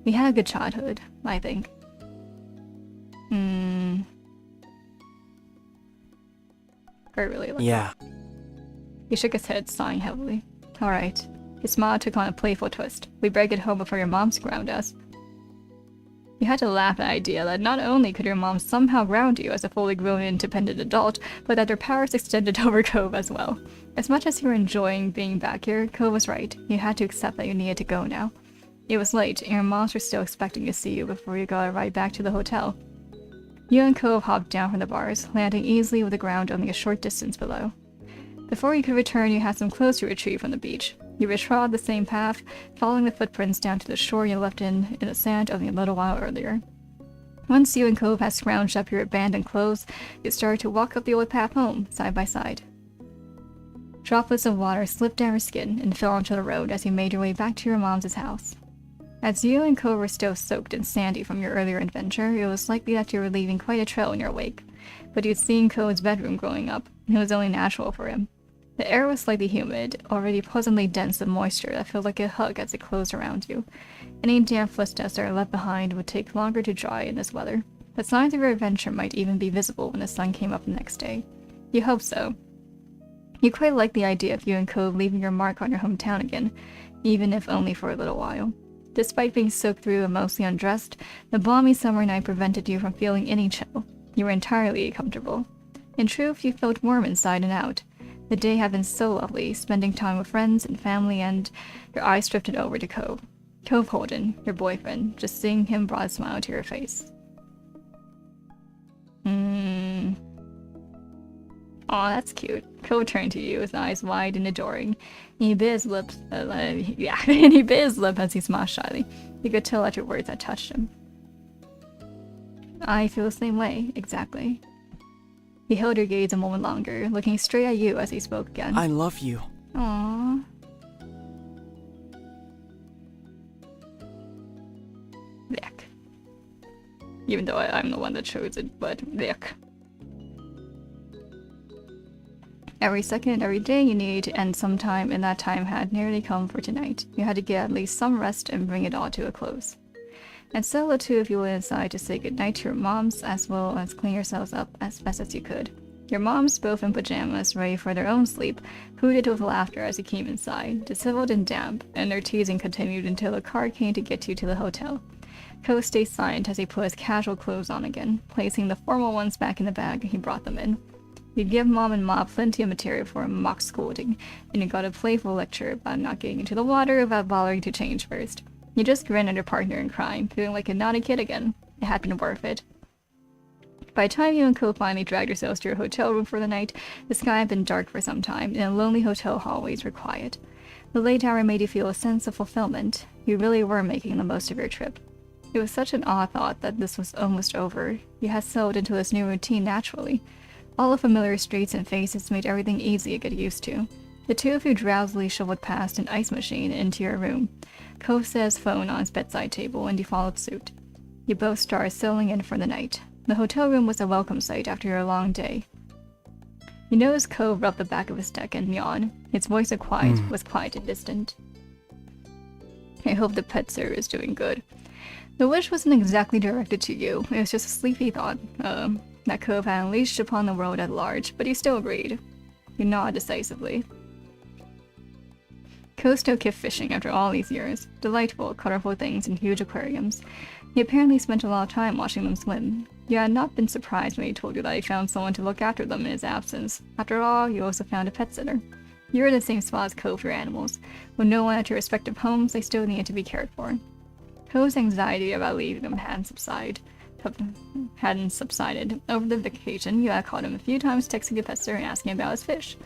We had a good childhood, I think. I really like Yeah. that. He shook his head, sighing heavily. Alright. His smile took on a playful twist. We better get home before your mom's ground us. You had to laugh at the idea that not only could your mom somehow ground you as a fully grown independent adult, but that their powers extended over Cove as well. As much as you were enjoying being back here, Cove was right. You had to accept that you needed to go now. It was late, and your moms were still expecting to see you before you got a ride back to the hotel. You and Cove hopped down from the bars, landing easily with the ground only a short distance below. Before you could return, you had some clothes to retrieve from the beach. You retrod the same path, following the footprints down to the shore you left in the sand only a little while earlier. Once you and Cove had scrounged up your abandoned clothes, you started to walk up the old path home, side by side. Droplets of water slipped down your skin and fell onto the road as you made your way back to your mom's house. As you and Cove were still soaked and sandy from your earlier adventure, it was likely that you were leaving quite a trail in your wake. But you'd seen Cove's bedroom growing up, and it was only natural for him. The air was slightly humid, already pleasantly dense with moisture that felt like a hug as it closed around you. Any damp footsteps that are left behind would take longer to dry in this weather. The signs of your adventure might even be visible when the sun came up the next day. You hoped so. You quite liked the idea of you and Cove leaving your mark on your hometown again, even if only for a little while. Despite being soaked through and mostly undressed, the balmy summer night prevented you from feeling any chill. You were entirely comfortable. In truth, you felt warm inside and out. The day had been so lovely, spending time with friends and family, and your eyes drifted over to Cove. Cove Holden, your boyfriend. Just seeing him brought a smile to your face. Aw, that's cute. Cove turned to you, his eyes wide and adoring. And he bit his lips, and he bit his lip as he smiled shyly. You could tell that your words had touched him. I feel the same way, exactly. He held your gaze a moment longer, looking straight at you as he spoke again. I love you. Aww. Vic. Even though I'm the one that chose it, but Vic. Every second, every day you needed to end sometime, and that time had nearly come for tonight. You had to get at least some rest and bring it all to a close. And so the two of you went inside to say goodnight to your moms, as well as clean yourselves up as best as you could. Your moms, both in pajamas, ready for their own sleep, hooted with laughter as you came inside, disheveled and damp, and their teasing continued until the car came to get you to the hotel. Ko stayed silent as he put his casual clothes on again, placing the formal ones back in the bag he brought them in. You'd give Mom and Ma plenty of material for a mock scolding, and you got a playful lecture about not getting into the water without bothering to change first. You just grinned at your partner in crime, feeling like a naughty kid again. It had been worth it. By the time you and Ko finally dragged yourselves to your hotel room for the night, the sky had been dark for some time, and the lonely hotel hallways were quiet. The late hour made you feel a sense of fulfillment. You really were making the most of your trip. It was such an odd thought that this was almost over. You had settled into this new routine naturally. All the familiar streets and faces made everything easy to get used to. The two of you drowsily shoveled past an ice machine into your room. Cove set his phone on his bedside table, and you followed suit. You both started settling in for the night. The hotel room was a welcome sight after your long day. You noticed Cove rub the back of his neck and yawn. His voice was quiet and distant. I hope the pet sir is doing good. The wish wasn't exactly directed to you. It was just a sleepy thought that Cove had unleashed upon the world at large, but he still agreed. You nod decisively. Cove still kept fishing after all these years. Delightful, colorful things in huge aquariums. He apparently spent a lot of time watching them swim. You had not been surprised when he told you that he found someone to look after them in his absence. After all, you also found a pet sitter. You were in the same spot as Cove for your animals. With no one at your respective homes, they still needed to be cared for. Cove's anxiety about leaving them hadn't subsided. Over the vacation, you had called him a few times, texting the pet sitter and asking about his fish.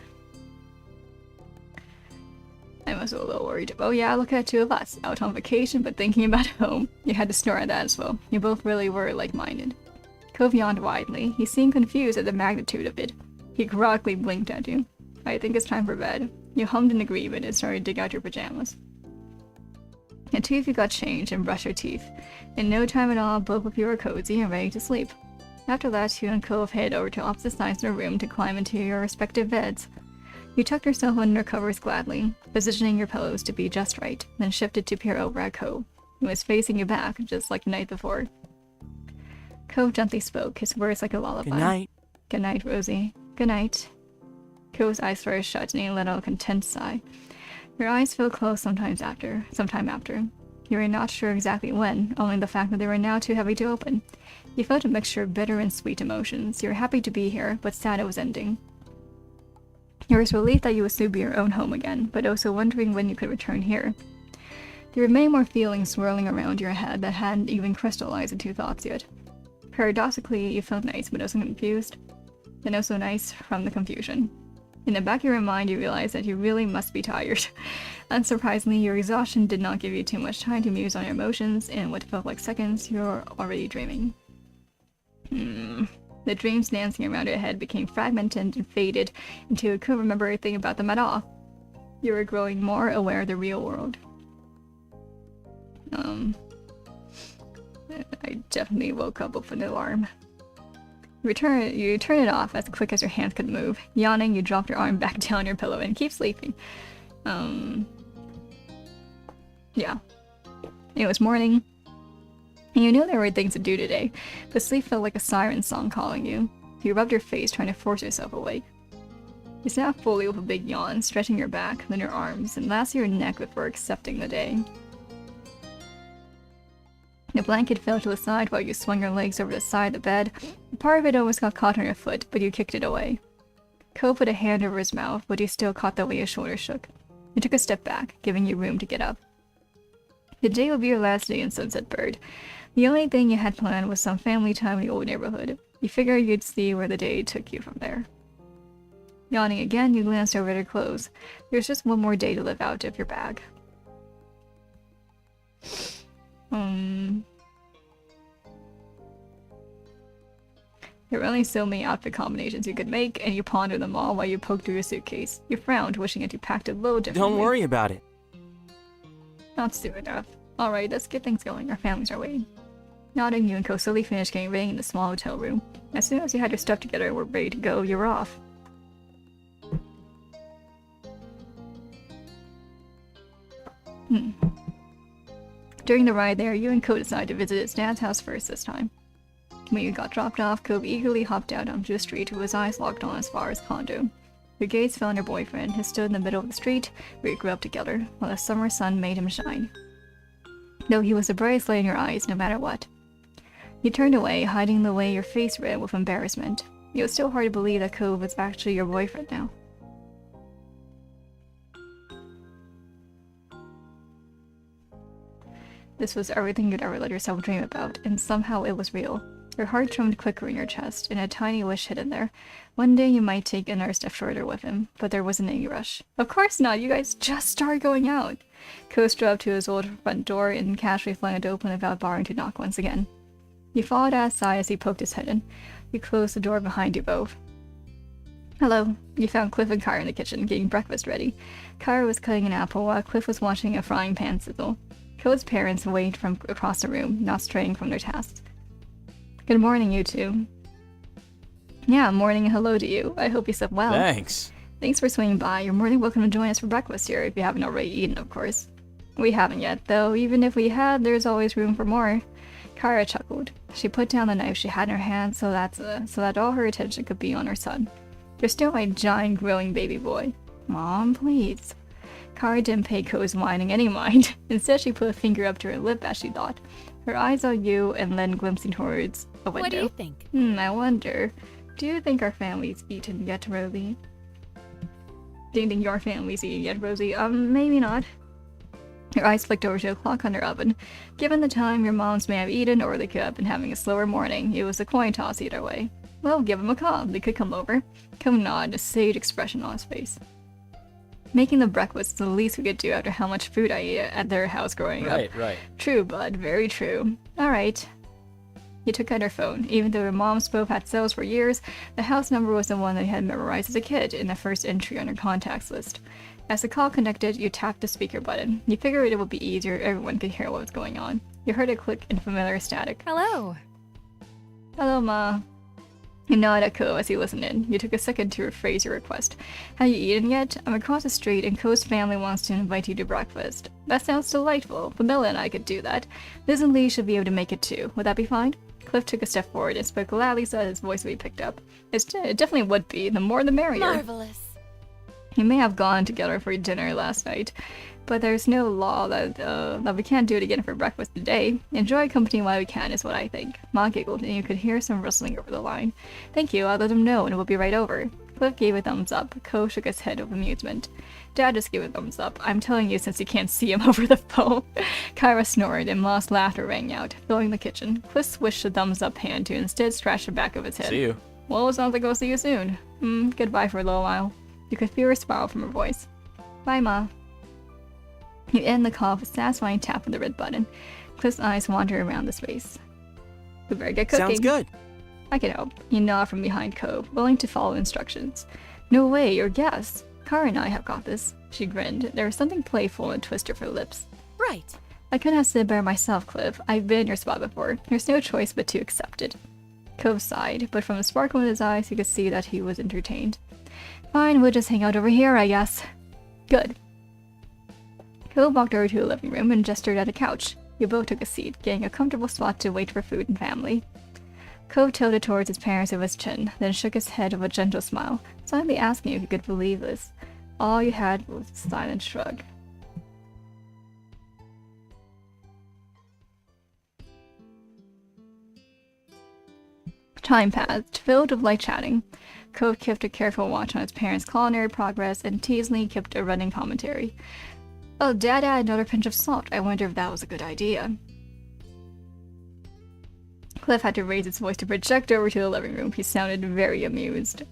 I was a little worried. Oh yeah, look at the two of us, out on vacation but thinking about home. You had to snore at that as well. You both really were like-minded. Cove yawned widely. He seemed confused at the magnitude of it. He groggily blinked at you. I think it's time for bed. You hummed in agreement and started to dig out your pajamas. The two of you got changed and brushed your teeth. In no time at all, both of you were cozy and ready to sleep. After that, you and Cove headed over to opposite sides of the room to climb into your respective beds. You tucked yourself under your covers gladly, positioning your pillows to be just right, then shifted to peer over at Cove, who was facing you back, just like the night before. Cove gently spoke, his words like a lullaby. Good night. Good night, Rosie. Good night. Cove's eyes started shut, and he let out a content sigh. Your eyes filled closed sometime after. You were not sure exactly when, only the fact that they were now too heavy to open. You felt a mixture of bitter and sweet emotions. You were happy to be here, but sad it was ending. You were relieved that you would soon be your own home again, but also wondering when you could return here. There were many more feelings swirling around your head that hadn't even crystallized into thoughts yet. Paradoxically, you felt nice but also confused, and also nice from the confusion. In the back of your mind, you realized that you really must be tired. Unsurprisingly, your exhaustion did not give you too much time to muse on your emotions, and in what felt like seconds, you were already dreaming. The dreams dancing around your head became fragmented and faded until you couldn't remember anything about them at all. You were growing more aware of the real world. I definitely woke up with an alarm. You turn it off as quick as your hands could move. Yawning, you dropped your arm back down your pillow and keep sleeping. Yeah. It was morning, and you knew there were things to do today, but sleep felt like a siren song calling you. You rubbed your face, trying to force yourself awake. You sat fully with a big yawn, stretching your back, then your arms, and last your neck before accepting the day. The blanket fell to the side while you swung your legs over the side of the bed. Part of it almost got caught on your foot, but you kicked it away. Ko put a hand over his mouth, but he still caught the way his shoulders shook. He took a step back, giving you room to get up. Today would be your last day in Sunset Bird. The only thing you had planned was some family time in the old neighborhood. You figured you'd see where the day took you from there. Yawning again, you glanced over at her clothes. There's just one more day to live out of your bag. There were only so many outfit combinations you could make, and you pondered them all while you poked through your suitcase. You frowned, wishing that you packed it a little differently. Don't worry about it. Not soon enough. Alright, let's get things going. Our families are waiting. Nodding, you and Ko slowly finished getting ready in the small hotel room. As soon as you had your stuff together and were ready to go, you were off. During the ride there, you and Ko decided to visit his dad's house first this time. When you got dropped off, Ko eagerly hopped out onto the street with his eyes locked on his father's condo. Your gaze fell on your boyfriend, who stood in the middle of the street where you grew up together, while the summer sun made him shine. Though he was the brightest light in your eyes, no matter what. You turned away, hiding the way your face red with embarrassment. It was still hard to believe that Ko was actually your boyfriend now. This was everything you'd ever let yourself dream about, and somehow it was real. Your heart drummed quicker in your chest, and a tiny wish hidden there. One day you might take another step further with him, but there wasn't any rush. Of course not, you guys just started going out! Ko strode up to his old front door and casually flung it open without bothering to knock once again. You followed outside as he poked his head in. You closed the door behind you both. Hello. You found Cliff and Kyra in the kitchen, getting breakfast ready. Kyra was cutting an apple while Cliff was watching a frying pan sizzle. Ko's parents waved from across the room, not straying from their tasks. Good morning, you two. Yeah, morning and hello to you. I hope you slept well. Thanks. Thanks for swinging by. You're more than welcome to join us for breakfast here if you haven't already eaten, of course. We haven't yet, though. Even if we had, there's always room for more. Kyra chuckled. She put down the knife she had in her hand so that all her attention could be on her son. You're still my giant growing baby boy. Mom, please. Kyra didn't pay Ko's whining any mind. Instead, she put a finger up to her lip as she thought. Her eyes on you and then glimpsing towards a window. What do you think? I wonder. Do you think our family's eaten yet, Rosie? Do you think your family's eaten yet, Rosie? Maybe not. Her eyes flicked over to a clock on her oven. Given the time, your moms may have eaten, or they could have been having a slower morning. It was a coin toss either way. Well, give them a call. They could come over. Ko nodded, a sage expression on his face. Making the breakfast is the least we could do after how much food I ate at their house growing up. Right. True, bud. Very true. Alright. You took out her phone. Even though your moms both had cells for years, the house number was the one that you had memorized as a kid in the first entry on your contacts list. As the call connected, you tapped the speaker button. You figured it would be easier if everyone could hear what was going on. You heard a click and familiar static. Hello. Hello, Ma. You nodded at Ko as he listened in. You took a second to rephrase your request. Have you eaten yet? I'm across the street and Ko's family wants to invite you to breakfast. That sounds delightful. Pamela and I could do that. Liz and Lee should be able to make it too. Would that be fine? Cliff took a step forward and spoke loudly so that his voice would be picked up. It definitely would be. The more the merrier. Marvelous. You may have gone together for dinner last night, but there's no law that we can't do it again for breakfast today. Enjoy company while we can is what I think. Ma giggled, and you could hear some rustling over the line. Thank you, I'll let them know and we'll be right over. Cliff gave a thumbs up. Ko shook his head with amusement. Dad just gave a thumbs up. I'm telling you since you can't see him over the phone. Kyra snored and Ma's laughter rang out, filling the kitchen. Cliff swished the thumbs up hand to instead scratch the back of his head. See you. Well, it sounds like I'll see you soon. Goodbye for a little while. You could feel her smile from her voice. Bye, Ma. You end the call with a satisfying tap of the red button. Cliff's eyes wander around the space. We better get cooking. Sounds good. I can help. You nod from behind Ko, willing to follow instructions. No way, your guess. Kara and I have got this. She grinned. There was something playful in a twist of her lips. Right. I couldn't have said better myself, Cliff. I've been in your spot before. There's no choice but to accept it. Ko sighed, but from the sparkle in his eyes, you could see that he was entertained. Fine, we'll just hang out over here, I guess. Good. Ko walked over to the living room and gestured at a couch. You both took a seat, getting a comfortable spot to wait for food and family. Ko tilted towards his parents with his chin, then shook his head with a gentle smile, silently asking if he could believe this. All you had was a silent shrug. Time passed, filled with light chatting. Cove kept a careful watch on his parents' culinary progress, and Teasley kept a running commentary. Oh, Dad added another pinch of salt. I wonder if that was a good idea. Cliff had to raise his voice to project over to the living room. He sounded very amused.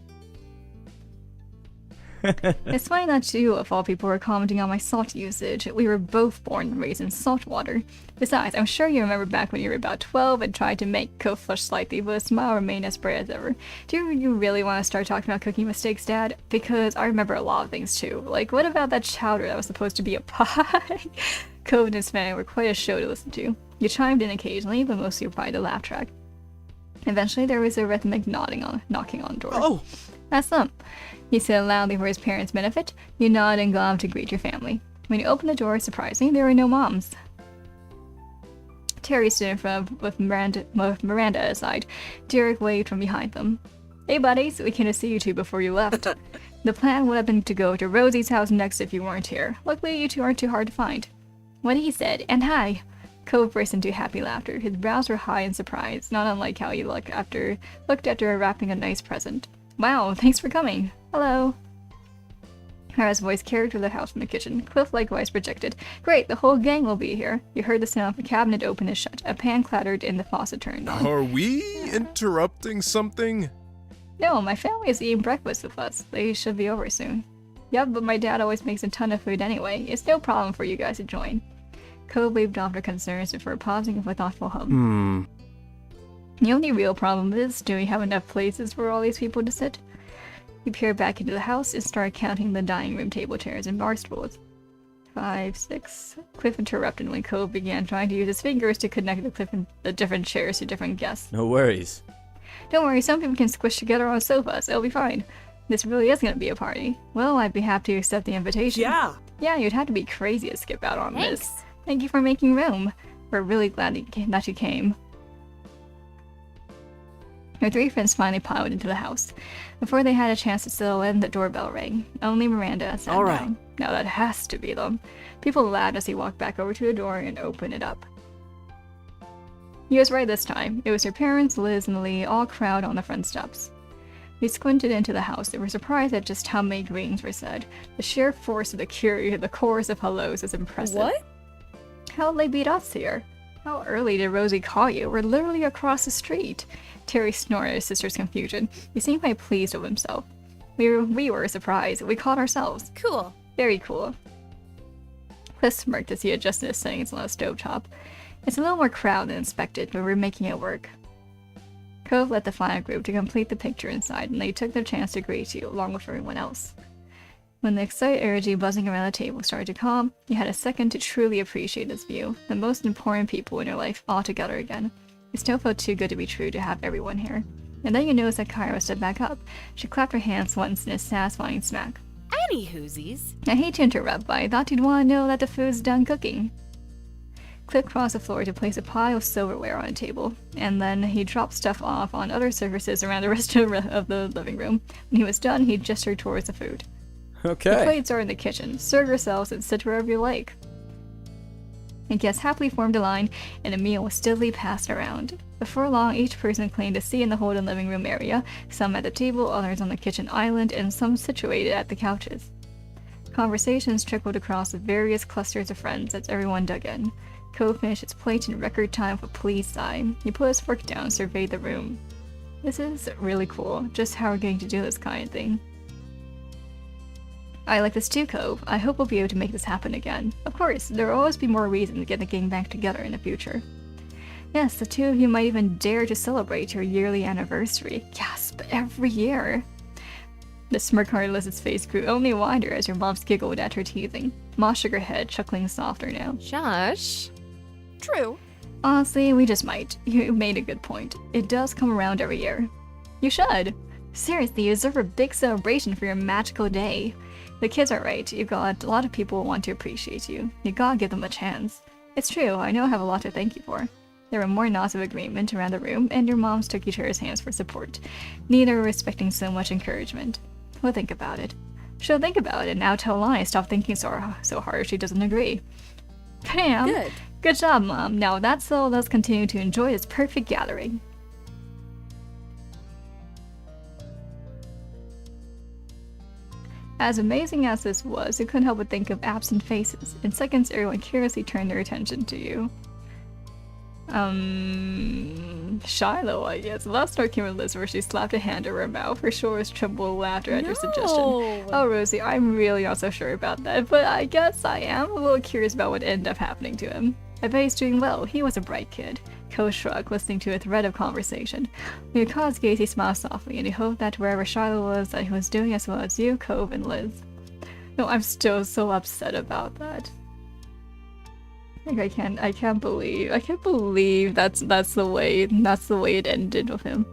It's funny that you, of all people, were commenting on my salt usage. We were both born and raised in salt water. Besides, I'm sure you remember back when you were about 12 and tried to make Cove flush slightly, but his smile remained as bright as ever. Do you really want to start talking about cooking mistakes, Dad? Because I remember a lot of things too. Like, what about that chowder that was supposed to be a pie? Cove and his family were quite a show to listen to. You chimed in occasionally, but mostly provided a laugh track. Eventually, there was a rhythmic knocking on the door. Oh! That's them. He said loudly for his parents' benefit. You nodded and got up to greet your family. When you opened the door, surprisingly, there were no moms. Terry stood in front with Miranda at his side. Derek waved from behind them. Hey buddies, we came to see you two before you left. The plan would have been to go to Rosie's house next if you weren't here. Luckily, you two aren't too hard to find. What he said, and hi. Cove burst into happy laughter. His brows were high in surprise, not unlike how he looked after wrapping a nice present. Wow, thanks for coming. Hello. Hara's voice carried through the house from the kitchen. Cliff likewise projected. Great, the whole gang will be here. You heard the sound of a cabinet open and shut. A pan clattered and the faucet turned on. Are we interrupting something? No, my family is eating breakfast with us. They should be over soon. Yep, but my dad always makes a ton of food anyway. It's no problem for you guys to join. Cove waved off their concerns before pausing with a thoughtful hum. The only real problem is, do we have enough places for all these people to sit? He peered back into the house and started counting the dining room table chairs and bar stools. 5, 6. Cliff interrupted when Cove began trying to use his fingers to connect the different chairs to different guests. No worries. Don't worry, some people can squish together on sofas. It'll be fine. This really is going to be a party. Well, I'd be happy to accept the invitation. Yeah! Yeah, you'd have to be crazy to skip out on Thanks. this. Thank you for making room. We're really glad that you came. Her three friends finally piled into the house. Before they had a chance to settle in, the doorbell rang. Only Miranda sat All right. down. Now that has to be them. People laughed as he walked back over to the door and opened it up. He was right this time. It was her parents, Liz and Lee, all crowded on the front steps. They squinted into the house. They were surprised at just how many greetings were said. The sheer force of the chorus of hellos is impressive. What? How'd they beat us here? How early did Rosie call you? We're literally across the street. Terry snorted at his sister's confusion. He seemed quite pleased with himself. We were surprised. We caught ourselves. Cool. Very cool. Cliff smirked as he adjusted his settings on the stovetop. It's a little more crowded than expected, but we're making it work. Cove led the final group to complete the picture inside, and they took their chance to greet you, along with everyone else. When the excited energy buzzing around the table started to calm, you had a second to truly appreciate this view. The most important people in your life all together again. It still felt too good to be true to have everyone here. And then you noticed that Kyra stood back up. She clapped her hands once in a satisfying smack. Any whoosies? I hate to interrupt, but I thought you'd want to know that the food's done cooking. Cliff crossed the floor to place a pile of silverware on a table, and then he dropped stuff off on other surfaces around the rest of the living room. When he was done, he gestured towards the food. The Okay. plates are in the kitchen. Serve yourselves and sit wherever you like. The guests happily formed a line, and a meal was steadily passed around. Before long, each person claimed a seat in the Holden living room area, some at the table, others on the kitchen island, and some situated at the couches. Conversations trickled across the various clusters of friends as everyone dug in. Cove finished his plate in record time with a pleased sigh. He put his fork down and surveyed the room. This is really cool, just how we're going to do this kind of thing. I like this too, Cove. I hope we'll be able to make this happen again. Of course, there will always be more reason to get the gang back together in the future. Yes, the two of you might even dare to celebrate your yearly anniversary. Gasp, every year. The smirk on Liz's face grew only wider as your moms giggled at her teasing. Ma shook her head, chuckling softer now. Shush. True. Honestly, we just might. You made a good point. It does come around every year. You should. Seriously, you deserve a big celebration for your magical day. The kids are right. You've got a lot of people who want to appreciate you. You gotta give them a chance. It's true, I know I have a lot to thank you for. There were more nods of agreement around the room, and your moms took each other's hands for support. Neither were expecting so much encouragement. We'll think about it. She'll think about it, and now tell Lani stop thinking so hard if she doesn't agree. Bam! Good. Good job, Mom. Now that's all, let's continue to enjoy this perfect gathering. As amazing as this was, you couldn't help but think of absent faces. In seconds, everyone curiously turned their attention to you. Hsialu, I guess. The last note came from Liz where she slapped a hand over her mouth. Her shoulders trembled with laughter at your suggestion. Oh, Rosie, I'm really not so sure about that, but I guess I am a little curious about what ended up happening to him. I bet he's doing well. He was a bright kid. Ko shrugged, listening to a thread of conversation. When you caught his gaze, he smiled softly, and he hoped that wherever Hsialu was, that he was doing as well as you, Cove, and Liz. No, I'm still so upset about that. Like, I can't believe that's the way it ended with him.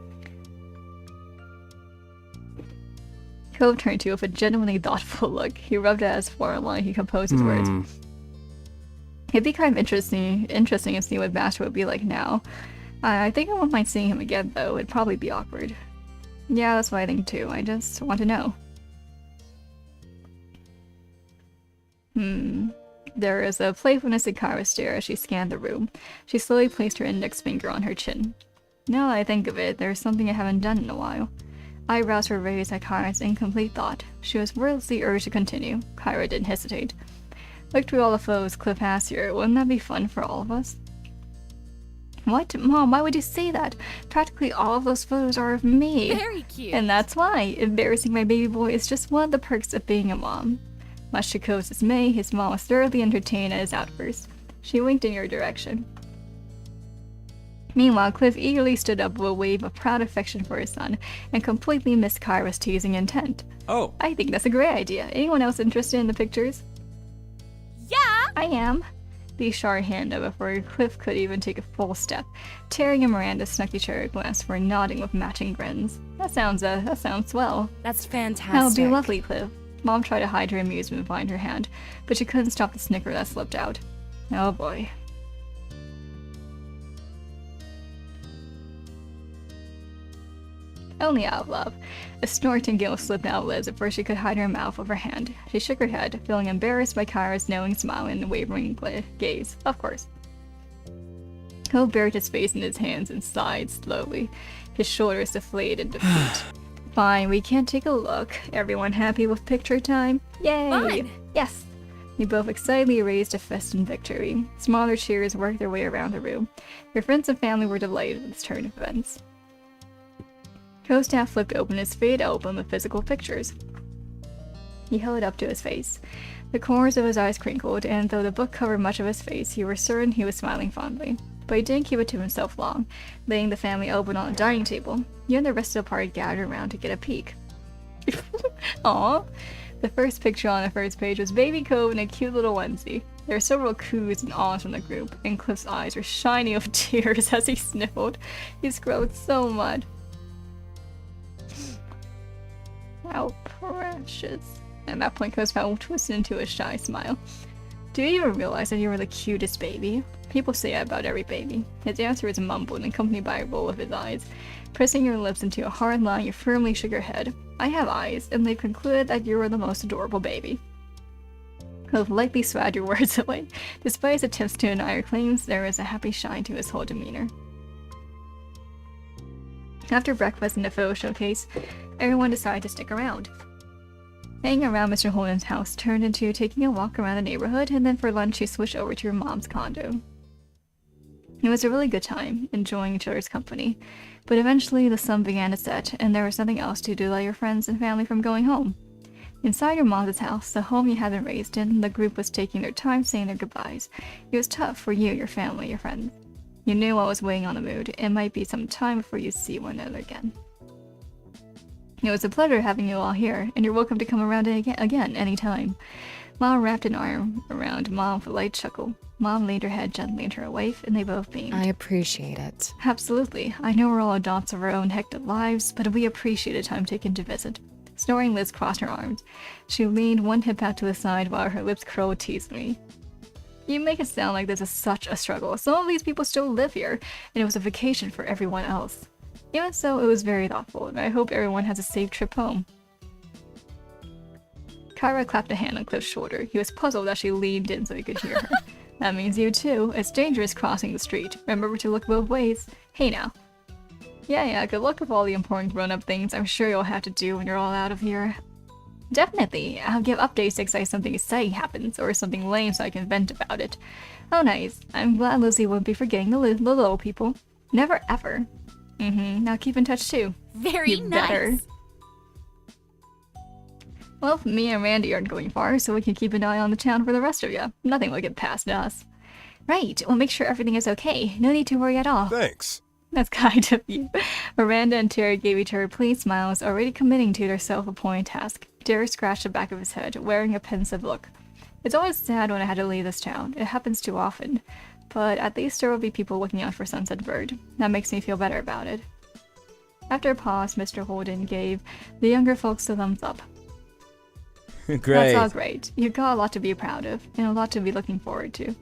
Cove turned to you with a genuinely thoughtful look. He rubbed at his forearm while he composed his words. It'd be kind of interesting to see what Master would be like now. I think I won't mind seeing him again, though. It'd probably be awkward. Yeah, that's what I think too. I just want to know. There is a playfulness in Kyra's stare as she scanned the room. She slowly placed her index finger on her chin. Now that I think of it, there's something I haven't done in a while. Eyebrows were raised at Kyra's incomplete thought. She was wordlessly urged to continue. Kyra didn't hesitate. Look through all the photos Cliff has here. Wouldn't that be fun for all of us? What? Mom, why would you say that? Practically all of those photos are of me. Very cute. And that's why. Embarrassing my baby boy is just one of the perks of being a mom. Much to Ko's dismay, his mom was thoroughly entertained at his outburst. She winked in your direction. Meanwhile, Cliff eagerly stood up with a wave of proud affection for his son, and completely missed Kyra's teasing intent. Oh. I think that's a great idea. Anyone else interested in the pictures? Yeah! I am. Lee shot her hand up before Cliff could even take a full step. Terry and Miranda snuck each other a glance before nodding with matching grins. That sounds swell. That's fantastic. That would be lovely, Cliff. Mom tried to hide her amusement behind her hand, but she couldn't stop the snicker that slipped out. Oh boy. Only out of love. A snorting giggle slipped out of Liz before she could hide her mouth with her hand. She shook her head, feeling embarrassed by Kyra's knowing smile and wavering gaze. Of course. Cole buried his face in his hands and sighed slowly. His shoulders deflated in defeat. Fine, we can take a look. Everyone happy with picture time? Yay! Fine. Yes! They both excitedly raised a fist in victory. Smaller cheers worked their way around the room. Your friends and family were delighted with this turn of events. Co-staff flipped open his faded album of physical pictures. He held it up to his face. The corners of his eyes crinkled, and though the book covered much of his face, you were certain he was smiling fondly. But he didn't keep it to himself long, laying the family album on the dining table. You and the rest of the party gathered around to get a peek. Aww. The first picture on the first page was baby Cove in a cute little onesie. There were several coos and ahs from the group, and Cliff's eyes were shiny with tears as he sniffled. He scrubbed so much. How precious. At that point, Co's mouth twisted into a shy smile. Do you even realize that you were the cutest baby? People say that about every baby. His answer was mumbled, accompanied by a roll of his eyes. Pressing your lips into a hard line, you firmly shook your head. I have eyes, and they've concluded that you were the most adorable baby. Cove lightly swaggered your words away. Despite his attempts to deny your claims, there was a happy shine to his whole demeanor. After breakfast in the photo showcase, everyone decided to stick around. Hanging around Mr. Holden's house turned into taking a walk around the neighborhood, and then for lunch you switched over to your mom's condo. It was a really good time, enjoying each other's company, but eventually the sun began to set, and there was nothing else to delay your friends and family from going home. Inside your mom's house, the home you had been raised in, the group was taking their time saying their goodbyes. It was tough for you, your family, your friends. You knew what was weighing on the mood. It might be some time before you see one another again. It was a pleasure having you all here, and you're welcome to come around again anytime. Mom wrapped an arm around Mom with a light chuckle. Mom laid her head gently into her wife, and they both beamed. I appreciate it. Absolutely. I know we're all adults of our own hectic lives, but we appreciate the time taken to visit. Snoring, Liz crossed her arms. She leaned one hip out to the side while her lips curled teasingly. You make it sound like this is such a struggle. Some of these people still live here, and it was a vacation for everyone else. Even so, it was very thoughtful, and I hope everyone has a safe trip home. Kyra clapped a hand on Cliff's shoulder. He was puzzled as she leaned in so he could hear her. That means you too. It's dangerous crossing the street. Remember to look both ways. Hey now. Yeah, good luck with all the important grown-up things I'm sure you'll have to do when you're all out of here. Definitely. I'll give updates next time something exciting happens, or something lame so I can vent about it. Oh nice. I'm glad Lucy won't be forgetting the little people. Never ever. Now keep in touch too. Very You better. nice. Well, me and Randy aren't going far, so we can keep an eye on the town for the rest of you. Nothing will get past us. Right, we'll make sure everything is okay. No need to worry at all. Thanks. That's kind of you. Miranda and Terry gave each other pleased smiles, already committing to their self-appointed task. Derek scratched the back of his head, wearing a pensive look. It's always sad when I had to leave this town. It happens too often. But at least there will be people looking out for Sunset Bird. That makes me feel better about it. After a pause, Mr. Holden gave the younger folks a thumbs up. Great. That's all great. You've got a lot to be proud of, and a lot to be looking forward to.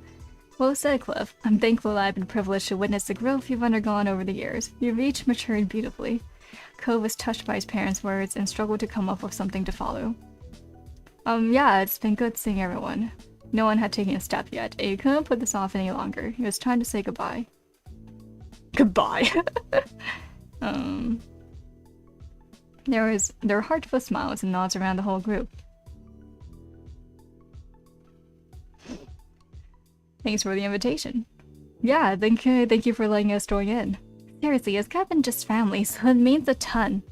Well said, Cliff. I'm thankful that I've been privileged to witness the growth you've undergone over the years. You've each matured beautifully. Cove was touched by his parents' words and struggled to come up with something to follow. Yeah, it's been good seeing everyone. No one had taken a step yet, and you couldn't put this off any longer. It was time to say goodbye. Goodbye. There were heartfelt smiles and nods around the whole group. Thanks for the invitation. Yeah, thank you for letting us join in. Seriously, it's kind of been just family, so it means a ton.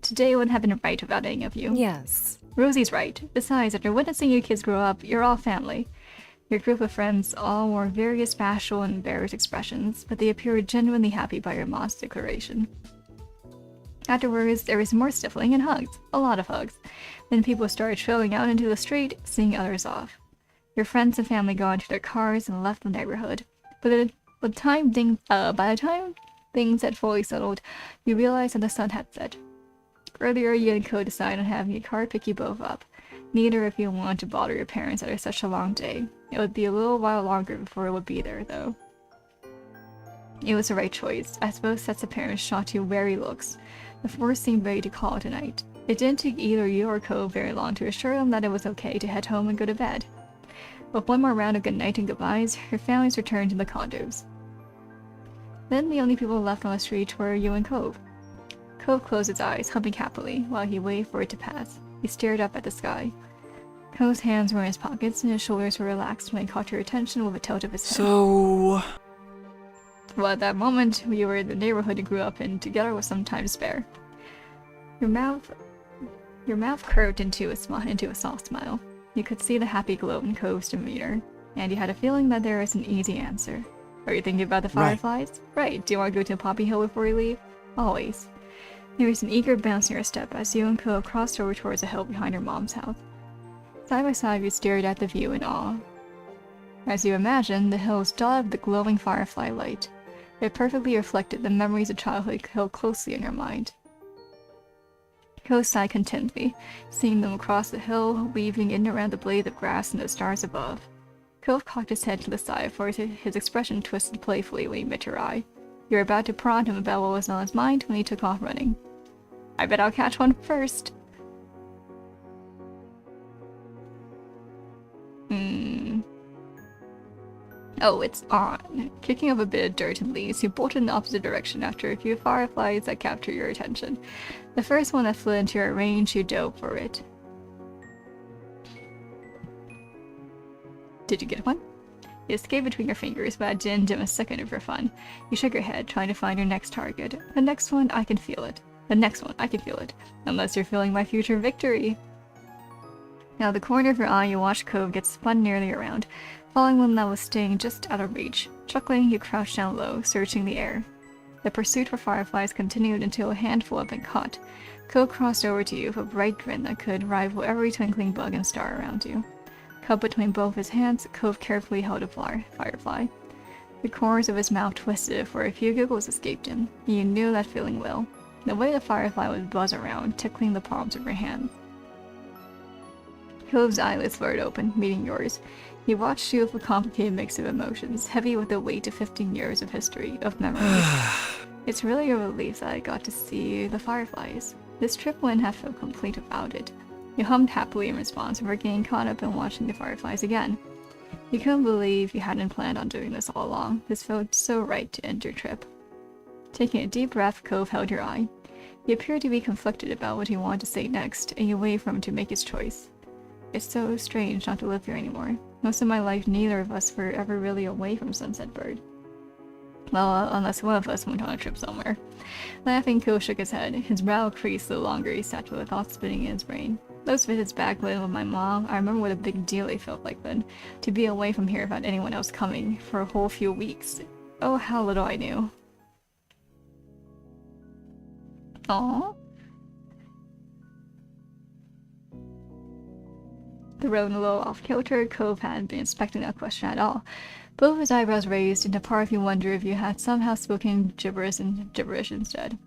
Today wouldn't have been right without any of you. Yes. Rosie's right. Besides, after witnessing you kids grow up, you're all family. Your group of friends all wore various bashful and embarrassed expressions, but they appeared genuinely happy by your mom's declaration. Afterwards, there was more sniffling and hugs. A lot of hugs. Then people started trailing out into the street, seeing others off. Your friends and family got into their cars and left the neighborhood. But by the time things had fully settled, you realized that the sun had set. Earlier, you and Co decided on having a car pick you both up. Neither of you wanted to bother your parents after such a long day. It would be a little while longer before it would be there, though. It was the right choice, as both sets of parents shot you wary looks. The four seemed ready to call it a night. It didn't take either you or Co very long to assure them that it was okay to head home and go to bed. With one more round of goodnight and goodbyes, your families returned to the condos. Then the only people left on the street were you and Cove. Cove closed his eyes, humming happily, while he waited for it to pass. He stared up at the sky. Cove's hands were in his pockets, and his shoulders were relaxed when he caught your attention with a tilt of his head. So... Well, at that moment, you were in the neighborhood you grew up in, together with some time to spare. Your mouth curved into a soft smile. You could see the happy glow in Cove's demeanor, and you had a feeling that there was an easy answer. Are you thinking about the fireflies? Right. Do you want to go to Poppy Hill before you leave? Always. There was an eager bounce in your step as you and Cove crossed over towards the hill behind your mom's house. Side by side, you stared at the view in awe. As you imagined, the hill was dotted with the glowing firefly light. It perfectly reflected the memories of childhood held closely in your mind. Cove sighed contentedly, seeing them across the hill, weaving in around the blade of grass and the stars above. Cove cocked his head to the side, for his expression twisted playfully when he met your eye. You were about to prod him about what was on his mind when he took off running. I bet I'll catch one first. Oh, it's on. Kicking up a bit of dirt and leaves, you bolted in the opposite direction after a few fireflies that captured your attention. The first one that flew into your range, you dove for it. Did you get one? It escaped between your fingers, but it didn't dim a second for fun. You shook your head, trying to find your next target. The next one, I can feel it. The next one, I can feel it. Unless you're feeling my future victory. Now, the corner of your eye, you watched Cove get spun nearly around, following one that was staying just out of reach. Chuckling, you crouched down low, searching the air. The pursuit for fireflies continued until a handful had been caught. Cove crossed over to you with a bright grin that could rival every twinkling bug and star around you. Cupped between both his hands, Cove carefully held a firefly. The corners of his mouth twisted, for a few giggles escaped him. You knew that feeling well. The way the firefly would buzz around, tickling the palms of your hands. Cove's eyelids flared open, meeting yours. He watched you with a complicated mix of emotions, heavy with the weight of 15 years of history, of memories. It's really a relief that I got to see the fireflies. This trip wouldn't have felt complete without it. You hummed happily in response before getting caught up in watching the fireflies again. You couldn't believe you hadn't planned on doing this all along. This felt so right to end your trip. Taking a deep breath, Cove held your eye. He appeared to be conflicted about what he wanted to say next, and you wait for him to make his choice. It's so strange not to live here anymore. Most of my life, neither of us were ever really away from Sunset Bird. Well, unless one of us went on a trip somewhere. Laughing, Ko shook his head. His brow creased the longer he sat with the thoughts spinning in his brain. Those visits back living with my mom, I remember what a big deal they felt like then. To be away from here without anyone else coming for a whole few weeks. Oh, how little I knew. Aww. Thrown a little off-kilter, Cove hadn't been expecting that question at all. Both his eyebrows raised, and a part of you wondered if you had somehow spoken gibberish instead.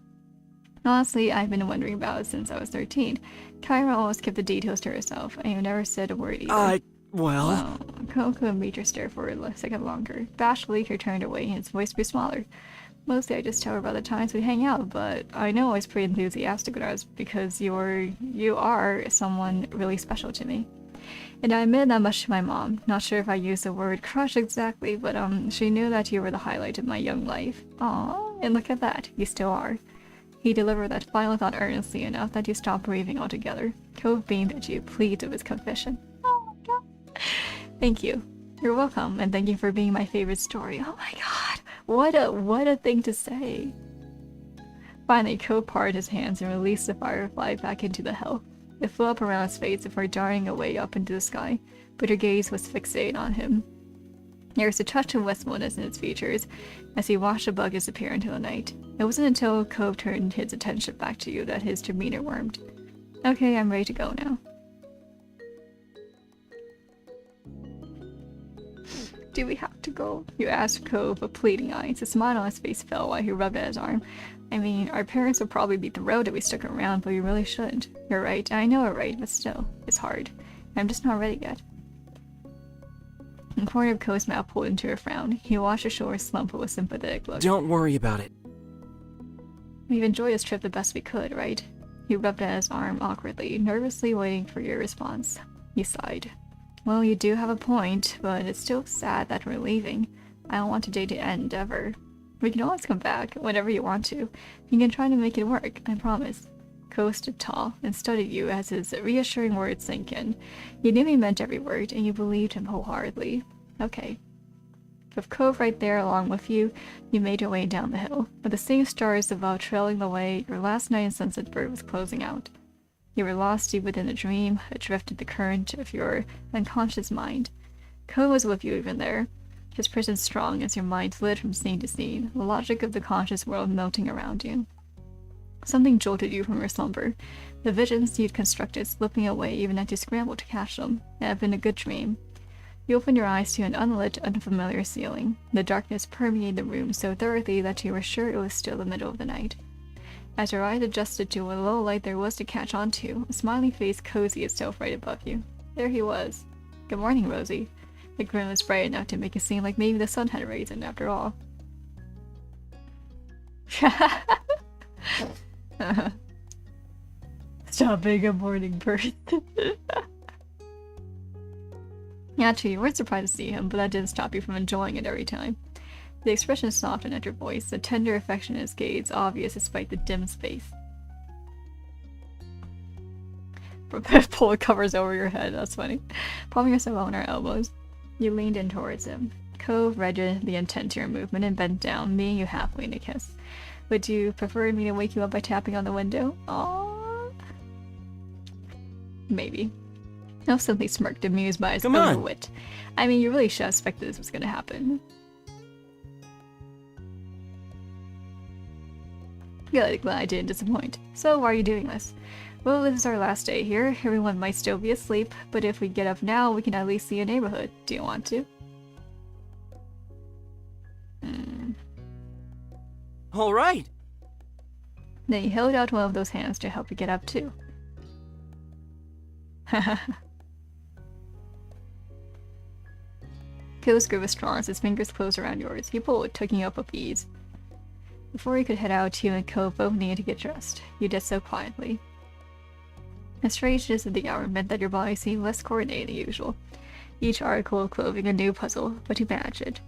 Honestly, I've been wondering about it since I was 13. Kyra always kept the details to herself, and you never said a word either. Well... Coco made her stare for a second longer. Bashfully, he turned away, and his voice grew smaller. Mostly I just tell her about the times we hang out, but I know I was pretty enthusiastic when I was because you are someone really special to me. And I admitted that much to my mom. Not sure if I used the word crush exactly, but she knew that you were the highlight of my young life. Aww, and look at that, you still are. He delivered that final thought earnestly enough that you stopped breathing altogether. Cove beamed at you, pleased with his confession. Oh my god. Thank you. You're welcome, and thank you for being my favorite story. Oh my god, what a thing to say. Finally, Cove parted his hands and released the firefly back into the hell. It flew up around his face before darting away up into the sky, but her gaze was fixated on him. There was a touch of wistfulness in its features as he watched the bug disappear into the night. It wasn't until Cove turned his attention back to you that his demeanor warmed. Okay, I'm ready to go now. Do we have to go? You asked Cove with pleading eyes. A smile on his face fell while he rubbed at his arm. I mean, our parents would probably be thrilled if we stuck around, but we really shouldn't. You're right. I know you're right, but still, it's hard. I'm just not ready yet. The corner of Cove's mouth pulled into a frown. He watched the shore slump with a sympathetic look. Don't worry about it. We've enjoyed this trip the best we could, right? He rubbed at his arm awkwardly, nervously waiting for your response. He sighed. Well, you do have a point, but it's still sad that we're leaving. I don't want today to end, ever. We can always come back, whenever you want to. You can try to make it work, I promise. Ko stood tall and studied you as his reassuring words sank in. You knew he meant every word, and you believed him wholeheartedly. Okay. With Cove right there along with you, you made your way down the hill. With the same stars above trailing the way, your last night in Sunset Bird was closing out. You were lost deep within a dream, adrift in the current of your unconscious mind. Ko was with you even there, his presence strong as your mind slid from scene to scene, the logic of the conscious world melting around you. Something jolted you from your slumber, the visions you'd constructed slipping away even as you scrambled to catch them. It had been a good dream. You opened your eyes to an unlit, unfamiliar ceiling. The darkness permeated the room so thoroughly that you were sure it was still the middle of the night. As your eyes adjusted to what little light there was to catch on to, a smiling face cozied itself right above you. There he was. Good morning, Rosie. The grin was bright enough to make it seem like maybe the sun had risen after all. Stop being a morning person. Actually, you weren't surprised to see him, but that didn't stop you from enjoying it every time. The expression softened at your voice, the tender affection in his gaze obvious despite the dim space. Pull the covers over your head, that's funny. Palming yourself on our elbows, you leaned in towards him. Cove read the intent to your movement and bent down, meeting you halfway in a kiss. Would you prefer me to wake you up by tapping on the window? Aww. Maybe. Elf simply smirked, amused by his own wit. I mean, you really should have expected this was going to happen. Good, glad I didn't disappoint. So, why are you doing this? Well, this is our last day here. Everyone might still be asleep, but if we get up now, we can at least see a neighborhood. Do you want to? Alright! Then he held out one of those hands to help you get up too. Ko's grip was strong as his fingers closed around yours. He pulled, tugging you up with ease. Before you could head out, you and Ko both needed to get dressed. You did so quietly. The strangeness of the hour meant that your body seemed less coordinated than usual. Each article of clothing a new puzzle, but you managed it.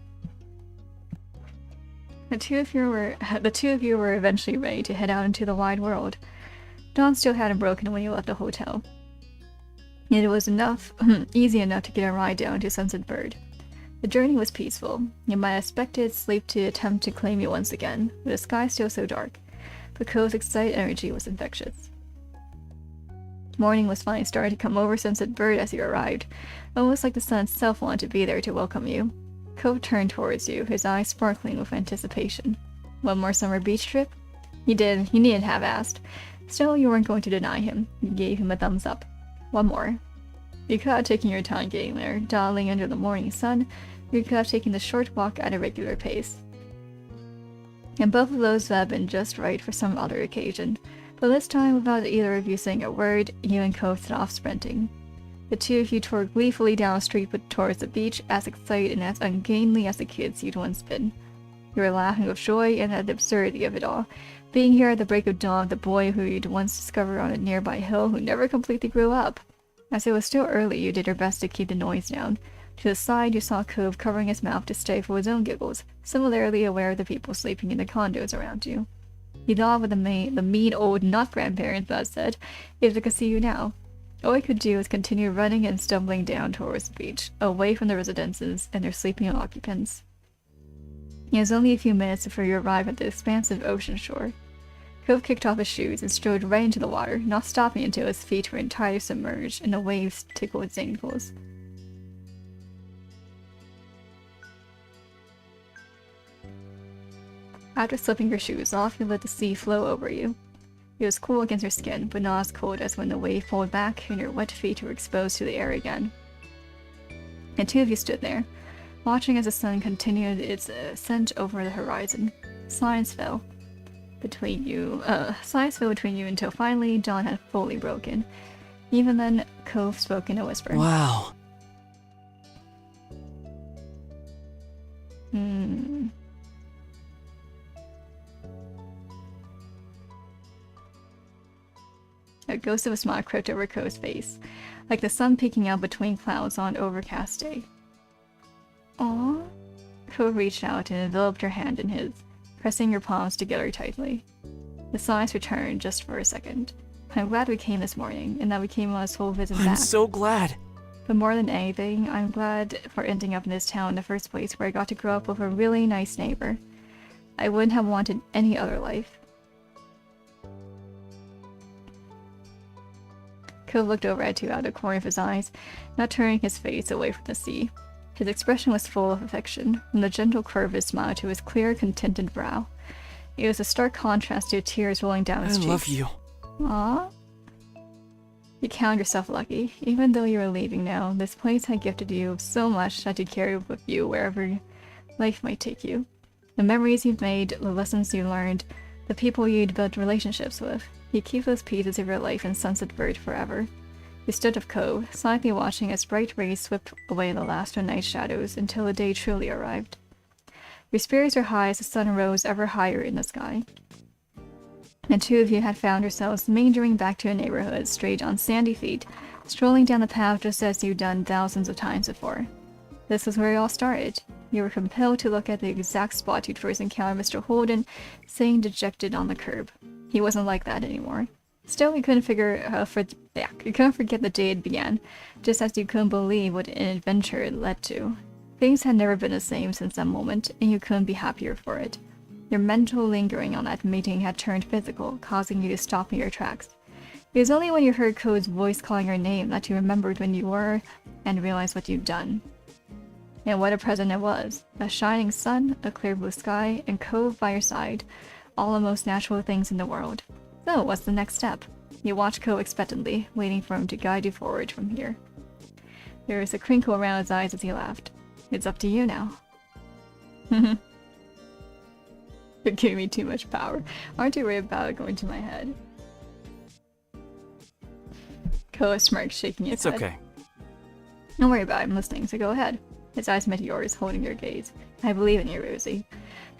The two of you were eventually ready to head out into the wide world. Dawn still hadn't broken when you left the hotel. Yet it was easy enough to get a ride down to Sunset Bird. The journey was peaceful. You might have expected sleep to attempt to claim you once again, with the sky still so dark. But Co's excited energy was infectious. Morning was finally starting to come over Sunset Bird as you arrived, almost like the sun itself wanted to be there to welcome you. Co turned towards you, his eyes sparkling with anticipation. One more summer beach trip? He needn't have asked. Still, you weren't going to deny him. You gave him a thumbs up. One more. You could have taken your time getting there, dawdling under the morning sun. You could have taken the short walk at a regular pace. And both of those would have been just right for some other occasion. But this time, without either of you saying a word, you and Co set off sprinting. The two of you tore gleefully down the street towards the beach, as excited and as ungainly as the kids you'd once been. You were laughing with joy and at the absurdity of it all. Being here at the break of dawn with the boy who you'd once discovered on a nearby hill who never completely grew up. As it was still early, you did your best to keep the noise down. To the side, you saw Cove covering his mouth to stay for his own giggles, similarly aware of the people sleeping in the condos around you. He thought with the mean old not-grandparents that said, if they could see you now. All he could do was continue running and stumbling down towards the beach, away from the residences and their sleeping occupants. It was only a few minutes before you arrived at the expansive ocean shore. Cove kicked off his shoes and strode right into the water, not stopping until his feet were entirely submerged and the waves tickled his ankles. After slipping your shoes off, you let the sea flow over you. It was cool against your skin, but not as cold as when the wave pulled back and your wet feet were exposed to the air again. And two of you stood there, watching as the sun continued its ascent over the horizon. Silence fell between you until finally dawn had fully broken. Even then, Cove spoke in a whisper. Wow. A ghost of a smile crept over Co's face, like the sun peeking out between clouds on an overcast day. Aww. Co reached out and enveloped your hand in his, pressing your palms together tightly. The silence returned just for a second. I'm glad we came this morning, and that we came on this whole visit back. I'm so glad. But more than anything, I'm glad for ending up in this town in the first place where I got to grow up with a really nice neighbor. I wouldn't have wanted any other life. Co looked over at you out of the corner of his eyes, not turning his face away from the sea. His expression was full of affection, from the gentle curve of his smile to his clear, contented brow. It was a stark contrast to tears rolling down his cheeks. I love you. Aww. You count yourself lucky. Even though you are leaving now, this place had gifted you so much that you carry with you wherever life might take you. The memories you've made, the lessons you learned, the people you'd built relationships with. You keep those pieces of your life in Sunset Bird forever. You stood of Co, silently watching as bright rays swept away the last of night shadows until the day truly arrived. Your spirits were high as the sun rose ever higher in the sky. The two of you had found yourselves meandering back to a neighborhood straight on sandy feet, strolling down the path just as you'd done thousands of times before. This was where it all started. You were compelled to look at the exact spot you'd first encountered Mr. Holden, sitting dejected on the curb. He wasn't like that anymore. Still, you couldn't forget the day it began, just as you couldn't believe what an adventure it led to. Things had never been the same since that moment, and you couldn't be happier for it. Your mental lingering on that meeting had turned physical, causing you to stop in your tracks. It was only when you heard Code's voice calling your name that you remembered when you were, and realized what you'd done. And what a present it was. A shining sun, a clear blue sky, and Cove by your side. All the most natural things in the world. So, what's the next step? You watch Co expectantly, waiting for him to guide you forward from here. There was a crinkle around his eyes as he laughed. It's up to you now. You're giving me too much power. Aren't you worried about it going to my head? Co smirked, shaking his head. It's okay. Don't worry about it, I'm listening, so go ahead. His eyes met yours, holding your gaze. I believe in you, Rosie.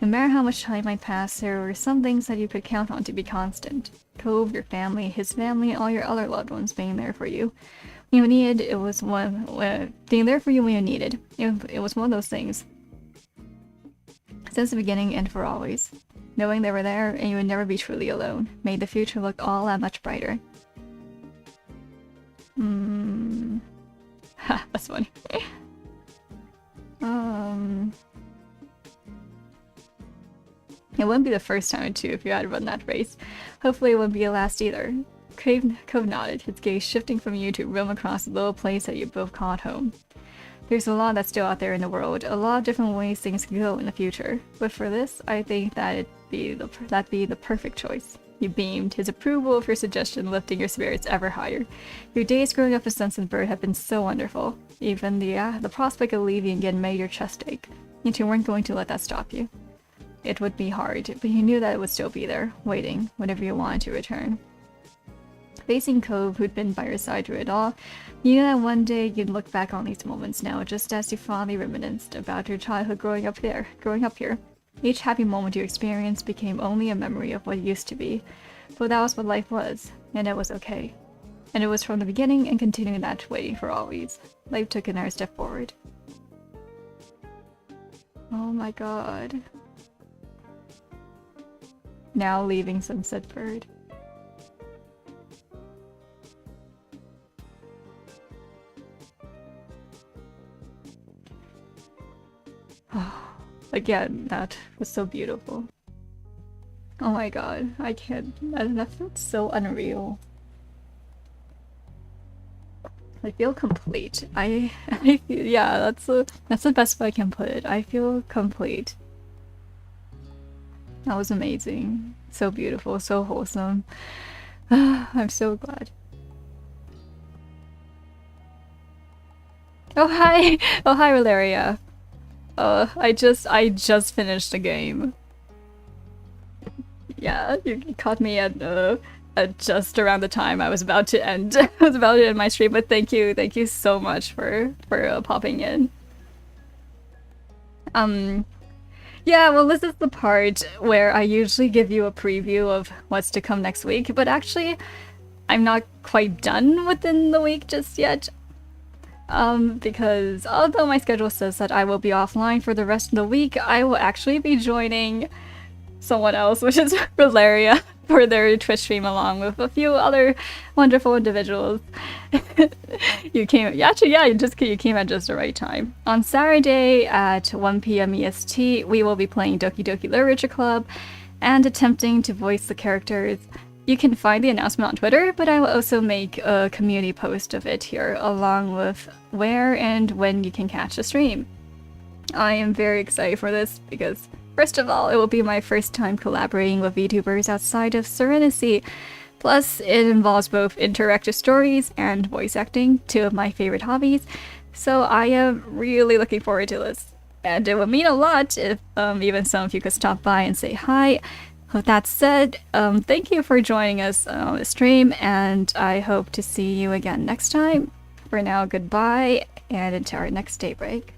No matter how much time might pass, there were some things that you could count on to be constant. Cove, your family, his family, all your other loved ones being there for you. When you needed, it was being there for you when you needed. It was one of those things. Since the beginning and for always. Knowing they were there and you would never be truly alone made the future look all that much brighter. Ha, that's funny. It wouldn't be the first time too if you had run that race. Hopefully it wouldn't be the last either. Cove nodded, his gaze shifting from you to roam across the little place that you both called home. There's a lot that's still out there in the world, a lot of different ways things can go in the future. But for this, I think that'd be the perfect choice. He beamed, his approval of your suggestion lifting your spirits ever higher. Your days growing up as Sensen Bird have been so wonderful. Even the prospect of leaving again made your chest ache. Yet you weren't going to let that stop you. It would be hard, but you knew that it would still be there, waiting, whenever you wanted to return. Facing Cove, who'd been by your side through it all, you knew that one day you'd look back on these moments now, just as you fondly reminisced about your childhood growing up here. Each happy moment you experienced became only a memory of what used to be, but that was what life was, and it was okay. And it was from the beginning and continuing that way for always. Life took another step forward. Oh my god. Now leaving Sunset Bird. Again, that was so beautiful. Oh my god, I can't. That felt so unreal. I feel complete. I feel, yeah, that's the best way I can put it. I feel complete. That was amazing. So beautiful, so wholesome. I'm so glad. Oh hi! Oh hi, Valeria. I just finished the game. Yeah, you caught me at just around the time I was about to end. I was about to end my stream, but thank you so much for popping in. Yeah, well, this is the part where I usually give you a preview of what's to come next week, but actually, I'm not quite done within the week just yet. Because although my schedule says that I will be offline for the rest of the week, I will actually be joining someone else, which is Valeria, for their Twitch stream along with a few other wonderful individuals. You came at just the right time. On Saturday at 1 PM EST, we will be playing Doki Doki Literature Club and attempting to voice the characters. You can find the announcement on Twitter, but I will also make a community post of it here, along with where and when you can catch the stream. I am very excited for this because, first of all, it will be my first time collaborating with VTubers outside of Serenity. Plus, it involves both interactive stories and voice acting, two of my favorite hobbies, so I am really looking forward to this. And it would mean a lot if even some of you could stop by and say hi. With that said, thank you for joining us on the stream, and I hope to see you again next time. For now, goodbye, and until our next daybreak.